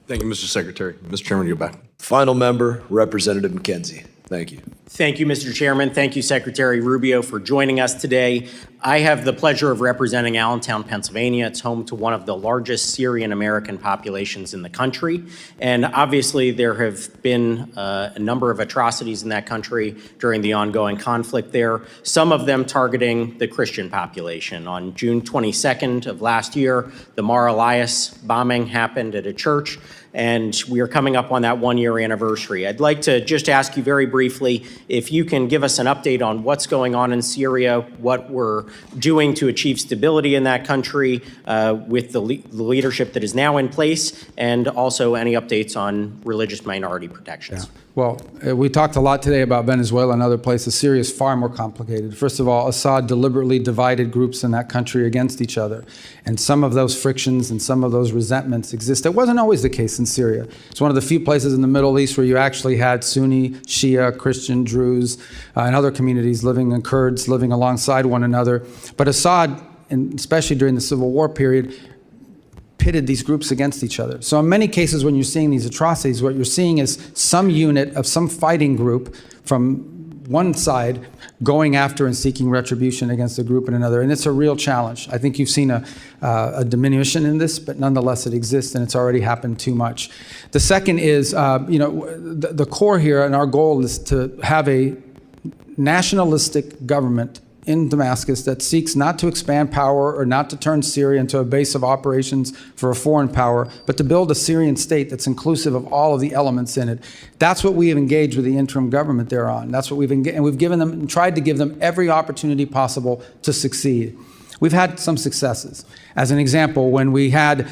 Thank you, Mr. Secretary. Mr. Chairman, you're back. Final member, Representative McKenzie. Thank you. Thank you, Mr. Chairman. Thank you, Secretary Rubio, for joining us today. I have the pleasure of representing Allentown, Pennsylvania. It's home to one of the largest Syrian American populations in the country. And obviously, there have been a number of atrocities in that country during the ongoing conflict there, some of them targeting the Christian population. On June 22nd of last year, the Mar Elias bombing happened at a church, and we are coming up on that one-year anniversary. I'd like to just ask you very briefly if you can give us an update on what's going on in Syria, what we're doing to achieve stability in that country with the leadership that is now in place, and also any updates on religious minority protections. Yeah. Well, we talked a lot today about Venezuela and other places. Syria is far more complicated. First of all, Assad deliberately divided groups in that country against each other. And some of those frictions and some of those resentments exist. That wasn't always the case in Syria. It's one of the few places in the Middle East where you actually had Sunni, Shia, Christian, Druze, and other communities living, and Kurds living alongside one another. But Assad, and especially during the civil war period, pitted these groups against each other. So in many cases, when you're seeing these atrocities, what you're seeing is some unit of some fighting group from one side going after and seeking retribution against a group in another. And it's a real challenge. I think you've seen a diminution in this, but nonetheless it exists, and it's already happened too much. The second is, the core here, and our goal is to have a nationalistic government in Damascus that seeks not to expand power or not to turn Syria into a base of operations for a foreign power, but to build a Syrian state that's inclusive of all of the elements in it. That's what we have engaged with the interim government there on. That's what we've given them and tried to give them every opportunity possible to succeed. We've had some successes. As an example, when we had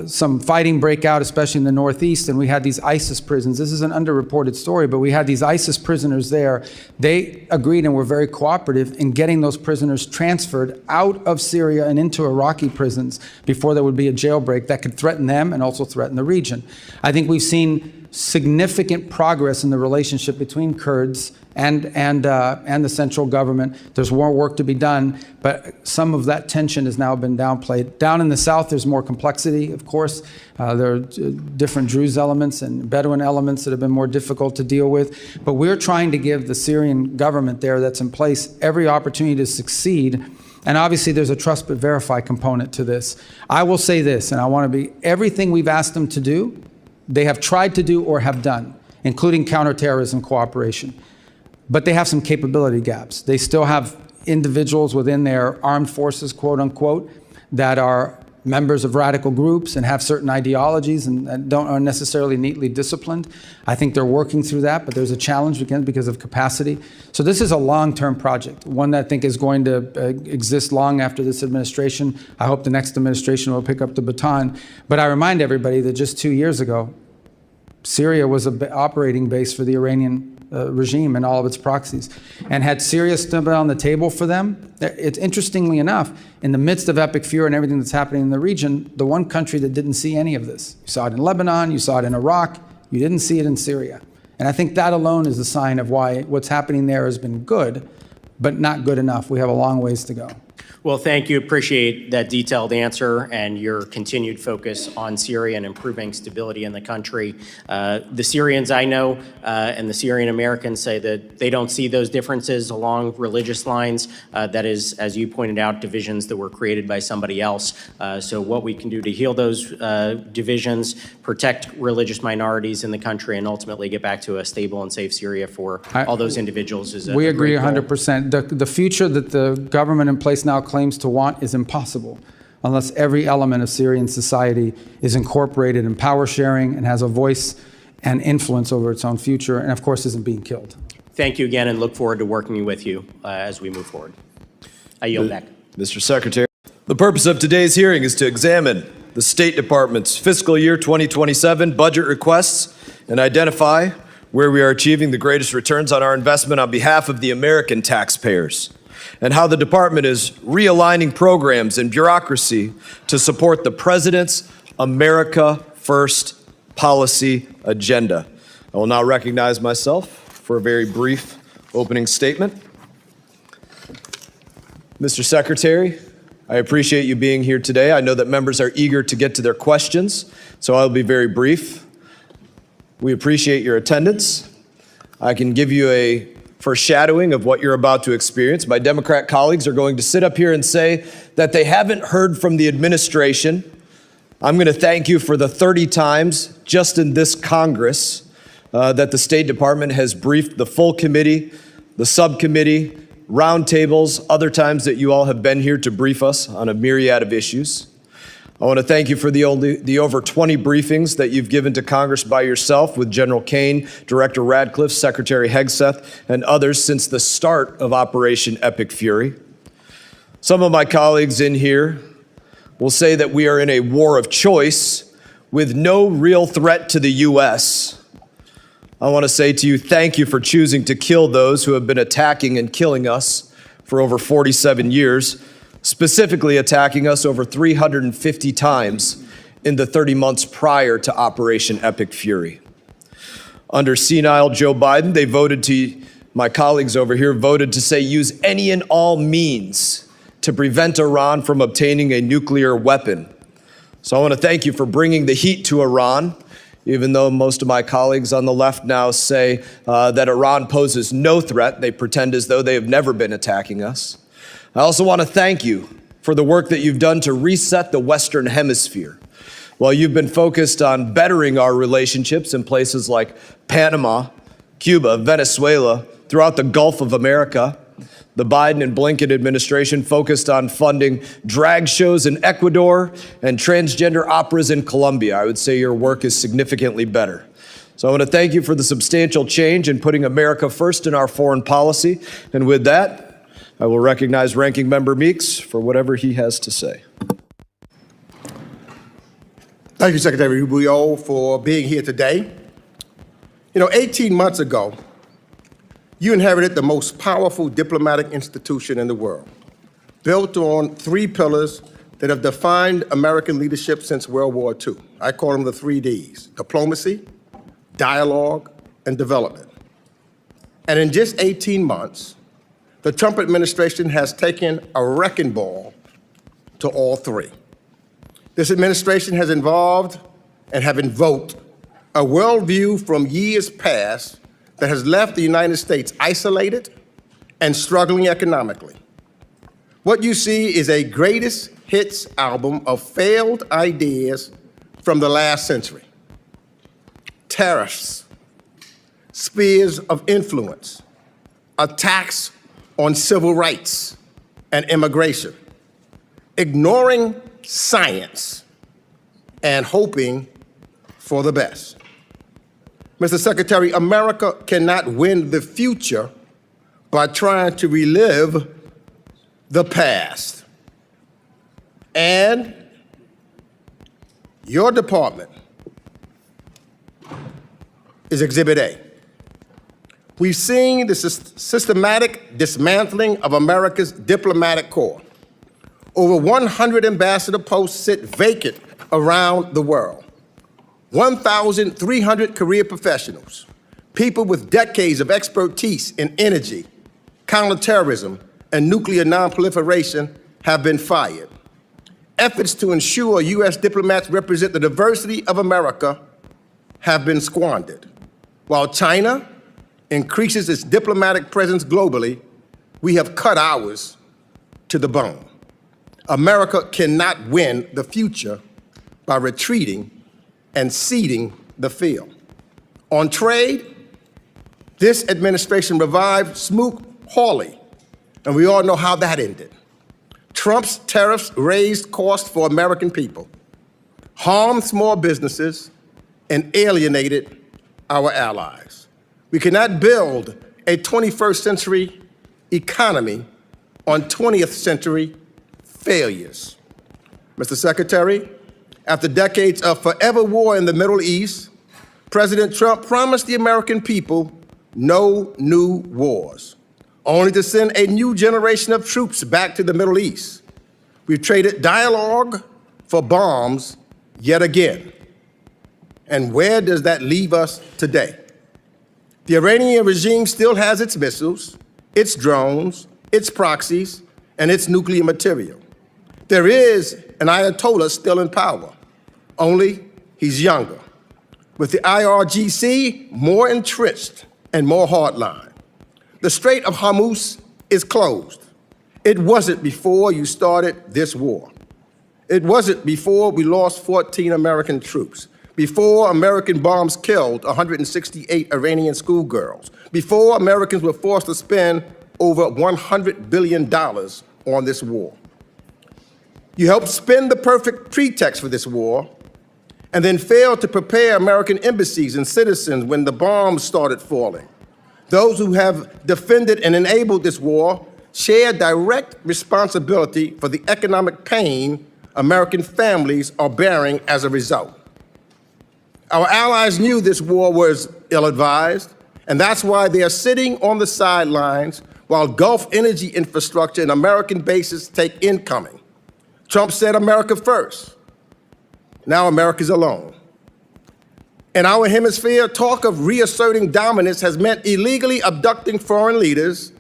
some fighting break out, especially in the Northeast, and we had these ISIS prisons. This is an underreported story, but we had these ISIS prisoners there. They agreed and were very cooperative in getting those prisoners transferred out of Syria and into Iraqi prisons before there would be a jailbreak that could threaten them and also threaten the region. I think we've seen significant progress in the relationship between Kurds and the central government. There's more work to be done, but some of that tension has now been downplayed. Down in the south, there's more complexity, of course. There are different Druze elements and Bedouin elements that have been more difficult to deal with. But we're trying to give the Syrian government there that's in place every opportunity to succeed. And obviously, there's a trust but verify component to this. I will say this, and I want to be, everything we've asked them to do, they have tried to do or have done, including counterterrorism cooperation. But they have some capability gaps. They still have individuals within their armed forces, quote unquote, that are members of radical groups and have certain ideologies and aren't necessarily neatly disciplined. I think they're working through that, but there's a challenge again because of capacity. So this is a long-term project, one that I think is going to exist long after this administration. I hope the next administration will pick up the baton. But I remind everybody that just 2 years ago, Syria was an operating base for the Iranian regime and all of its proxies. And had Syria stood on the table for them, it's interestingly enough, in the midst of epic fear and everything that's happening in the region, the one country that didn't see any of this. You saw it in Lebanon, you saw it in Iraq, you didn't see it in Syria. And I think that alone is a sign of why what's happening there has been good, but not good enough. We have a long ways to go. Well, thank you. Appreciate that detailed answer and your continued focus on Syria and improving stability in the country. The Syrians I know and the Syrian Americans say that they don't see those differences along religious lines. That is, as you pointed out, divisions that were created by somebody else. So what we can do to heal those divisions, protect religious minorities in the country, and ultimately get back to a stable and safe Syria for all those individuals is we agree 100%. The future that the government in place now claims to want is impossible unless every element of Syrian society is incorporated in power sharing and has a voice and influence over its own future, and of course isn't being killed. Thank you again, and look forward to working with you as we move forward. I yield back. Mr. Secretary, the purpose of today's hearing is to examine the State Department's fiscal year 2027 budget requests and identify where we are achieving the greatest returns on our investment on behalf of the American taxpayers, and how the department is realigning programs and bureaucracy to support the President's America First policy agenda. I will now recognize myself for a very brief opening statement. Mr. Secretary, I appreciate you being here today. I know that members are eager to get to their questions, so I'll be very brief. We appreciate your attendance. I can give you a foreshadowing of what you're about to experience. My Democrat colleagues are going to sit up here and say that they haven't heard from the administration. I'm going to thank you for the 30 times just in this Congress that the State Department has briefed the full committee, the subcommittee, roundtables, other times that you all have been here to brief us on a myriad of issues. I want to thank you for the over 20 briefings that you've given to Congress by yourself with General Kane, Director Radcliffe, Secretary Hegseth, and others since the start of Operation Epic Fury. Some of my colleagues in here will say that we are in a war of choice with no real threat to the U.S. I want to say to you, thank you for choosing to kill those who have been attacking and killing us for over 47 years, specifically attacking us over 350 times in the 30 months prior to Operation Epic Fury. Under senile Joe Biden, my colleagues over here voted to say use any and all means to prevent Iran from obtaining a nuclear weapon. So I want to thank you for bringing the heat to Iran, even though most of my colleagues on the left now say that Iran poses no threat. They pretend as though they have never been attacking us. I also want to thank you for the work that you've done to reset the Western Hemisphere. While you've been focused on bettering our relationships in places like Panama, Cuba, Venezuela, throughout the Gulf of America, the Biden and Blinken administration focused on funding drag shows in Ecuador and transgender operas in Colombia. I would say your work is significantly better. So I want to thank you for the substantial change in putting America first in our foreign policy. And with that, I will recognize Ranking Member Meeks for whatever he has to say. Thank you, Secretary Rubio, for being here today. 18 months ago, you inherited the most powerful diplomatic institution in the world, built on 3 pillars that have defined American leadership since World War II. I call them the 3 Ds: diplomacy, dialogue, and development. And in just 18 months, the Trump administration has taken a wrecking ball to all 3. This administration has involved and have invoked a worldview from years past that has left the United States isolated and struggling economically. What you see is a greatest hits album of failed ideas from the last century. Tariffs, spheres of influence, attacks on civil rights and immigration, ignoring science and hoping for the best. Mr. Secretary, America cannot win the future by trying to relive the past. And your department is Exhibit A. We've seen the systematic dismantling of America's diplomatic corps. Over 100 ambassador posts sit vacant around the world. 1,300 career professionals, people with decades of expertise in energy, counterterrorism, and nuclear nonproliferation have been fired. Efforts to ensure U.S. diplomats represent the diversity of America have been squandered. While China increases its diplomatic presence globally, we have cut ours to the bone. America cannot win the future by retreating and ceding the field. On trade, this administration revived Smoot-Hawley, and we all know how that ended. Trump's tariffs raised costs for American people, harmed small businesses, and alienated our allies. We cannot build a 21st century economy on 20th century failures. Mr. Secretary, after decades of forever war in the Middle East, President Trump promised the American people no new wars, only to send a new generation of troops back to the Middle East. We've traded dialogue for bombs yet again. And where does that leave us today? The Iranian regime still has its missiles, its drones, its proxies, and its nuclear material. There is an Ayatollah still in power, only he's younger. With the IRGC more entrenched and more hardline. The Strait of Hormuz is closed. It wasn't before you started this war. It wasn't before we lost 14 American troops, before American bombs killed 168 Iranian schoolgirls, before Americans were forced to spend over $100 billion on this war. You helped spin the perfect pretext for this war and then failed to prepare American embassies and citizens when the bombs started falling. Those who have defended and enabled this war share direct responsibility for the economic pain American families are bearing as a result. Our allies knew this war was ill-advised, and that's why they are sitting on the sidelines while Gulf energy infrastructure and American bases take incoming. Trump said America first. Now America's alone. In our hemisphere, talk of reasserting dominance has meant illegally abducting foreign leaders,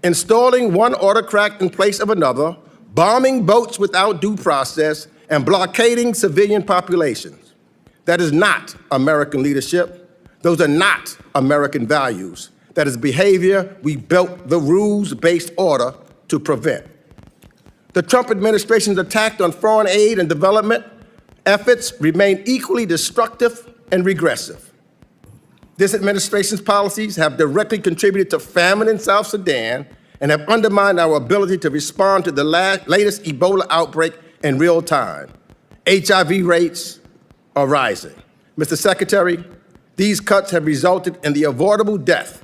installing one autocrat in place of another, bombing boats without due process, and blockading civilian populations. That is not American leadership. Those are not American values. That is behavior we built the rules-based order to prevent. The Trump administration's attack on foreign aid and development efforts remain equally destructive and regressive. This administration's policies have directly contributed to famine in South Sudan and have undermined our ability to respond to the latest Ebola outbreak in real time. HIV rates are rising. Mr. Secretary, these cuts have resulted in the avoidable death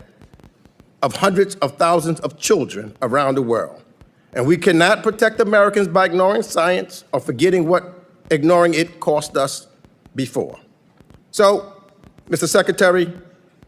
of hundreds of thousands of children around the world. And we cannot protect Americans by ignoring science or forgetting what ignoring it cost us before. So, Mr. Secretary,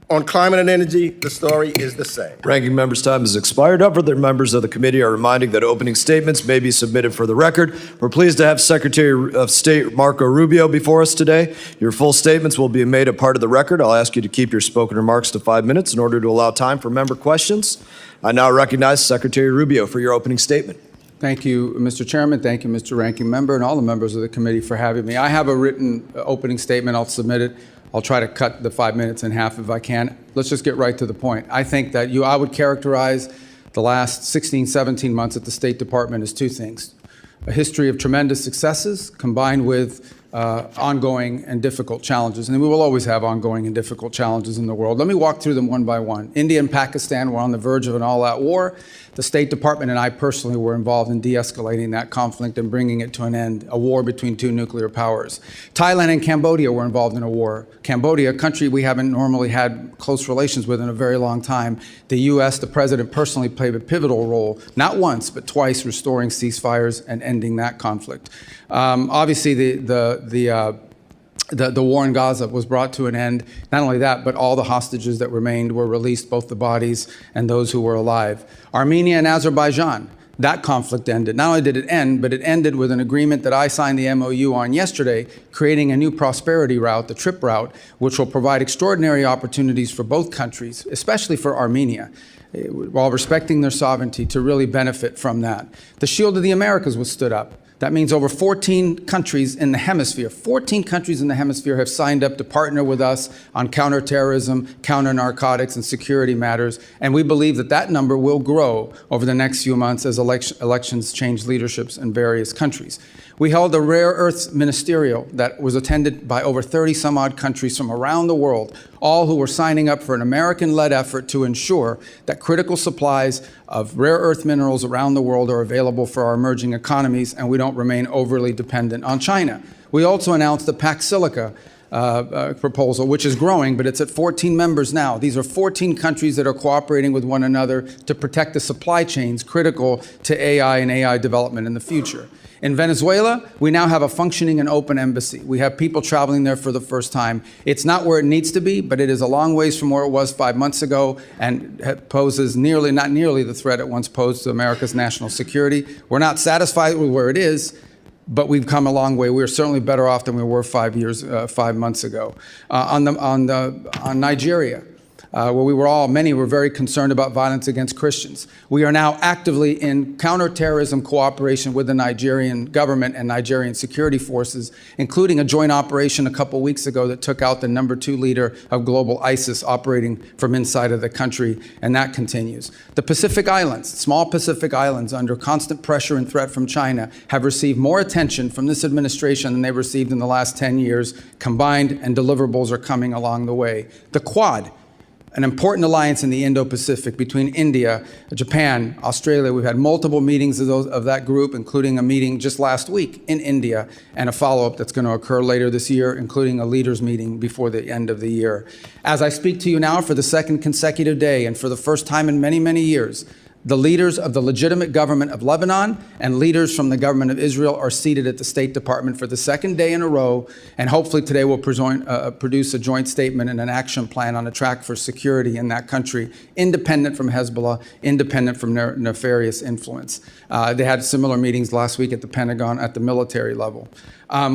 on climate and energy, the story is the same. Ranking member's time has expired. Other members of the committee are reminding that opening statements may be submitted for the record. We're pleased to have Secretary of State Marco Rubio before us today. Your full statements will be made a part of the record. I'll ask you to keep your spoken remarks to 5 minutes in order to allow time for member questions. I now recognize Secretary Rubio for your opening statement. Thank you, Mr. Chairman. Thank you, Mr. Ranking Member, and all the members of the committee for having me. I have a written opening statement. I'll submit it. I'll try to cut the 5 minutes in half if I can. Let's just get right to the point. I think that I would characterize the last 16, 17 months at the State Department as two things: a history of tremendous successes combined with ongoing and difficult challenges. And we will always have ongoing and difficult challenges in the world. Let me walk through them one by one. India and Pakistan were on the verge of an all-out war. The State Department and I personally were involved in de-escalating that conflict and bringing it to an end, a war between two nuclear powers. Thailand and Cambodia were involved in a war. Cambodia, a country we haven't normally had close relations with in a very long time. The U.S., the president personally played a pivotal role, not once, but twice, restoring ceasefires and ending that conflict. Obviously, the war in Gaza was brought to an end. Not only that, but all the hostages that remained were released, both the bodies and those who were alive. Armenia and Azerbaijan, that conflict ended. Not only did it end, but it ended with an agreement that I signed the MOU on yesterday, creating a new prosperity route, the TRIP route, which will provide extraordinary opportunities for both countries, especially for Armenia, while respecting their sovereignty, to really benefit from that. The Shield of the Americas was stood up. That means over 14 countries in the hemisphere, 14 countries in the hemisphere have signed up to partner with us on counterterrorism, counter-narcotics, and security matters. And we believe that that number will grow over the next few months as elections change leaderships in various countries. We held a rare earths ministerial that was attended by over 30-some-odd countries from around the world, all who were signing up for an American-led effort to ensure that critical supplies of rare earth minerals around the world are available for our emerging economies and we don't remain overly dependent on China. We also announced the Pax Silica proposal, which is growing, but it's at 14 members now. These are 14 countries that are cooperating with one another to protect the supply chains critical to AI and AI development in the future. In Venezuela, we now have a functioning and open embassy. We have people traveling there for the first time. It's not where it needs to be, but it is a long ways from where it was 5 months ago and poses not nearly the threat it once posed to America's national security. We're not satisfied with where it is, but we've come a long way. We're certainly better off than we were 5 months ago. On Nigeria, where many were very concerned about violence against Christians. We are now actively in counterterrorism cooperation with the Nigerian government and Nigerian security forces, including a joint operation a couple weeks ago that took out the #2 leader of global ISIS operating from inside of the country, and that continues. The Pacific Islands, small Pacific Islands under constant pressure and threat from China, have received more attention from this administration than they've received in the last 10 years combined, and deliverables are coming along the way. The Quad, an important alliance in the Indo-Pacific between India, Japan, Australia. We've had multiple meetings of that group, including a meeting just last week in India, and a follow-up that's going to occur later this year, including a leaders meeting before the end of the year. As I speak to you now for the second consecutive day, and for the first time in many, many years, the leaders of the legitimate government of Lebanon and leaders from the government of Israel are seated at the State Department for the second day in a row, and hopefully today we'll produce a joint statement and an action plan on a track for security in that country, independent from Hezbollah, independent from nefarious influence. They had similar meetings last week at the Pentagon at the military level.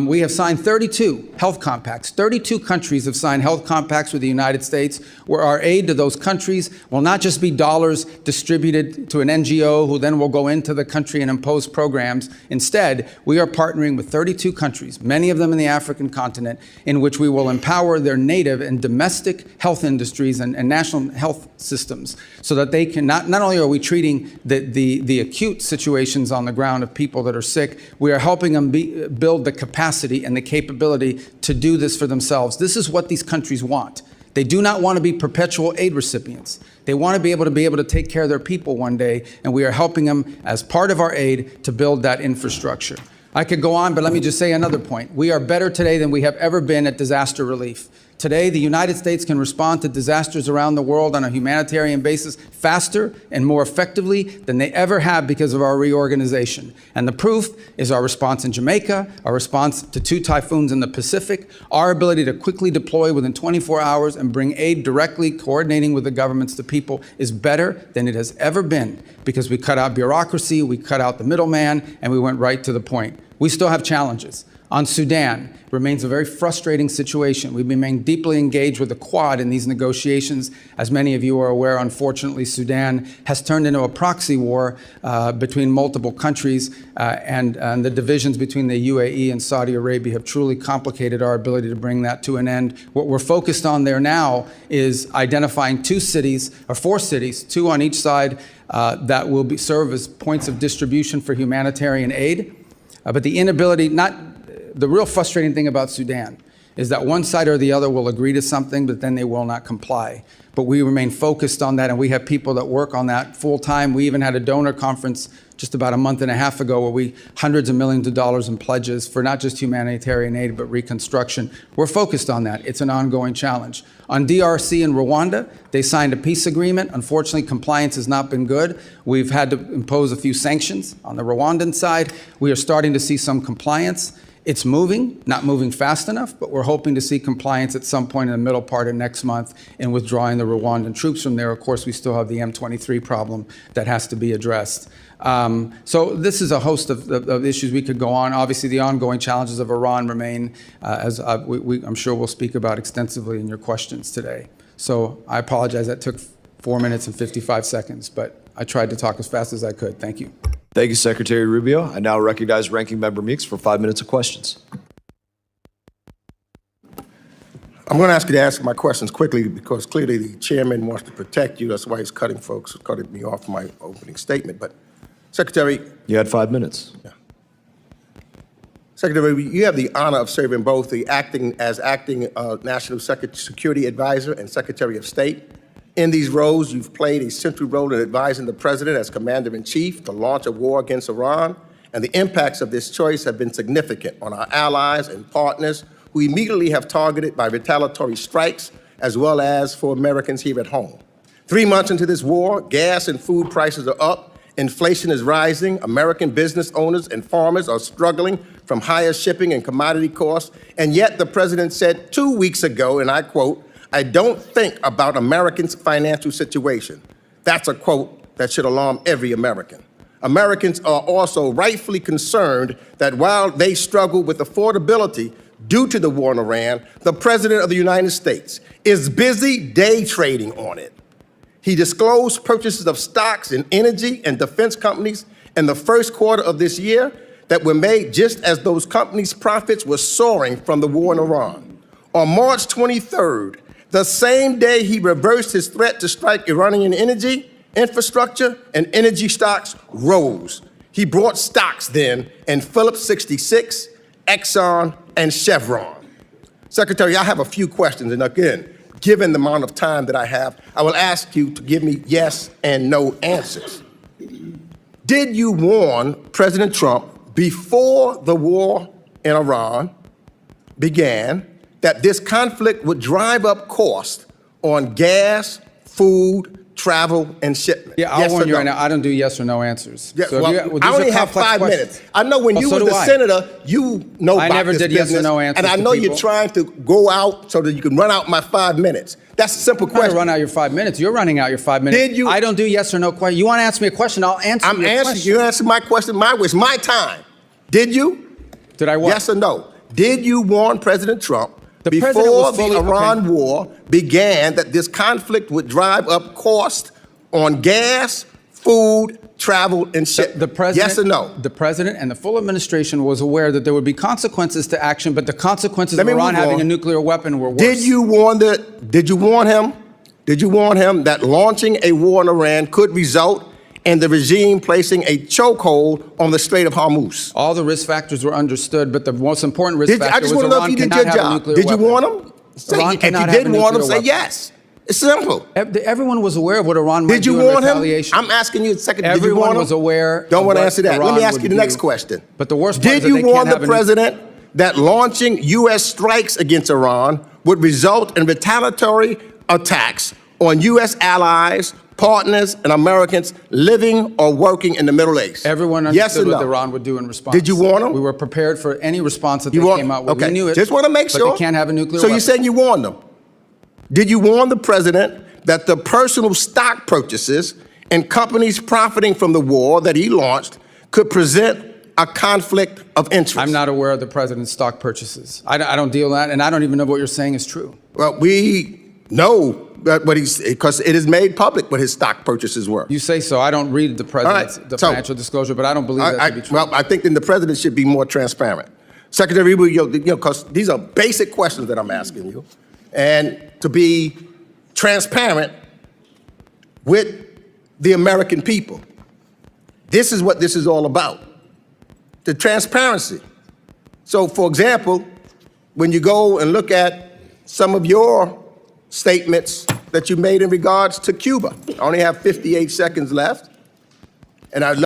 We have signed 32 health compacts. 32 countries have signed health compacts with the United States, where our aid to those countries will not just be dollars distributed to an NGO who then will go into the country and impose programs. Instead, we are partnering with 32 countries, many of them in the African continent, in which we will empower their native and domestic health industries and national health systems so that they can not only are we treating the acute situations on the ground of people that are sick, we are helping them build the capacity and the capability to do this for themselves. This is what these countries want. They do not want to be perpetual aid recipients. They want to be able to take care of their people one day, and we are helping them as part of our aid to build that infrastructure. I could go on, but let me just say another point. We are better today than we have ever been at disaster relief. Today, the United States can respond to disasters around the world on a humanitarian basis faster and more effectively than they ever have because of our reorganization. And the proof is our response in Jamaica, our response to 2 typhoons in the Pacific, our ability to quickly deploy within 24 hours and bring aid directly, coordinating with the governments to people, is better than it has ever been because we cut out bureaucracy, we cut out the middleman, and we went right to the point. We still have challenges. On Sudan, it remains a very frustrating situation. We've remained deeply engaged with the Quad in these negotiations. As many of you are aware, unfortunately, Sudan has turned into a proxy war between multiple countries, and the divisions between the UAE and Saudi Arabia have truly complicated our ability to bring that to an end. What we're focused on there now is identifying 2 cities, or 4 cities, 2 on each side, that will serve as points of distribution for humanitarian aid. But the inability, the real frustrating thing about Sudan is that one side or the other will agree to something, but then they will not comply. But we remain focused on that, and we have people that work on that full time. We even had a donor conference just about a month and a half ago where hundreds of millions of dollars in pledges for not just humanitarian aid, but reconstruction. We're focused on that. It's an ongoing challenge. On DRC and Rwanda, they signed a peace agreement. Unfortunately, compliance has not been good. We've had to impose a few sanctions on the Rwandan side. We are starting to see some compliance. It's moving, not moving fast enough, but we're hoping to see compliance at some point in the middle part of next month in withdrawing the Rwandan troops from there. Of course, we still have the M23 problem that has to be addressed. So this is a host of issues we could go on. Obviously, the ongoing challenges of Iran remain, as I'm sure we'll speak about extensively in your questions today. So I apologize, that took 4 minutes and 55 seconds, but I tried to talk as fast as I could. Thank you. Thank you, Secretary Rubio. I now recognize Ranking Member Meeks for 5 minutes of questions. I'm going to ask you to answer my questions quickly because clearly the chairman wants to protect you. That's why he's cutting me off my opening statement. But Secretary, you had 5 minutes. Yeah. Secretary, you have the honor of serving both the acting National Security Advisor and Secretary of State. In these roles, you've played a central role in advising the President as Commander-in-Chief to launch a war against Iran, and the impacts of this choice have been significant on our allies and partners who immediately have targeted by retaliatory strikes, as well as for Americans here at home. 3 months into this war, gas and food prices are up, inflation is rising, American business owners and farmers are struggling from higher shipping and commodity costs, and yet the President said 2 weeks ago, and I quote, "I don't think about Americans' financial situation." That's a quote that should alarm every American. Americans are also rightfully concerned that while they struggle with affordability due to the war in Iran, the President of the United States is busy day trading on it. He disclosed purchases of stocks in energy and defense companies in the first quarter of this year that were made just as those companies' profits were soaring from the war in Iran. On March 23rd, the same day he reversed his threat to strike Iranian energy infrastructure, and energy stocks rose. He bought stocks then in Phillips 66, Exxon, and Chevron. Secretary, I have a few questions, and again, given the amount of time that I have, I will ask you to give me yes and no answers. Did you warn President Trump before the war in Iran began that this conflict would drive up costs on gas, food, travel, and shipment? Yeah, I'll warn you right now, I don't do yes or no answers. Yeah, So well, if you- I these are only have complex 5 questions. minutes. I know when Well, you so were do the I. senator, you know I about never this did yes or business, no answers and I to know you're people. trying to go out so that you can run out my 5 minutes. That's a simple I'm not question. gonna run out your 5 minutes. You're running out your 5 minutes. Did you- I don't do yes or no question. You want to ask me a question, I'll answer I'm your answering question. you. Answer my question. It's my time. Did you? Did I what? Yes or no? Did you warn President Trump The president before was fully- the Iran war began that this conflict would drive up cost on gas, food, travel, and shipment? The president, yes or no? The president and the full administration was aware that there would be consequences to action, but the consequences Let of me Iran move having on. a nuclear weapon were worse. Did you warn him? Did you warn him that launching a war in Iran could result in the regime placing a chokehold on the Strait of Hormuz? All the risk factors were understood, but the most important risk I factor just was want to know if Iran you did cannot your have a job. nuclear Did you weapon. warn him? Iran If cannot you have did a warn him, nuclear say weapon. yes. It's simple. Everyone was aware of what Iran might Did you do in warn him? retaliation. I'm asking you a second. Did you Everyone warn him? was aware. Don't of want to what answer that. Let Iran me ask would you the do. next question. But the worst part Did is that you they warn can't the have a president that launching U.S. strikes against Iran would result in retaliatory attacks on U.S. allies, partners, and Americans living or working in the Middle East? Everyone Yes or understood what no? Iran would do in response. Did you warn them? We were prepared for any response that You they warned- came out with. Okay. We knew it. Just want to make but sure. they can't have a nuclear So weapon. you're saying you warned them? Did you warn the president that the personal stock purchases and companies profiting from the war that he launched could present a conflict of interest? I'm not aware of the president's stock purchases. I don't deal with that, and I don't even know what you're saying is true. Well, we know that because it is made public what his stock purchases were. You say so. I don't read the president's All right, the so- financial disclosure, but I don't believe that to be true. Well, I think then the president should be more transparent. Secretary Rubio, because these are basic questions that I'm asking you, and to be transparent with the American people. This is what this is all about, the transparency. So, for example, when you go and look at some of your statements that you made in regards to Cuba, I only have 58 seconds left, and I'd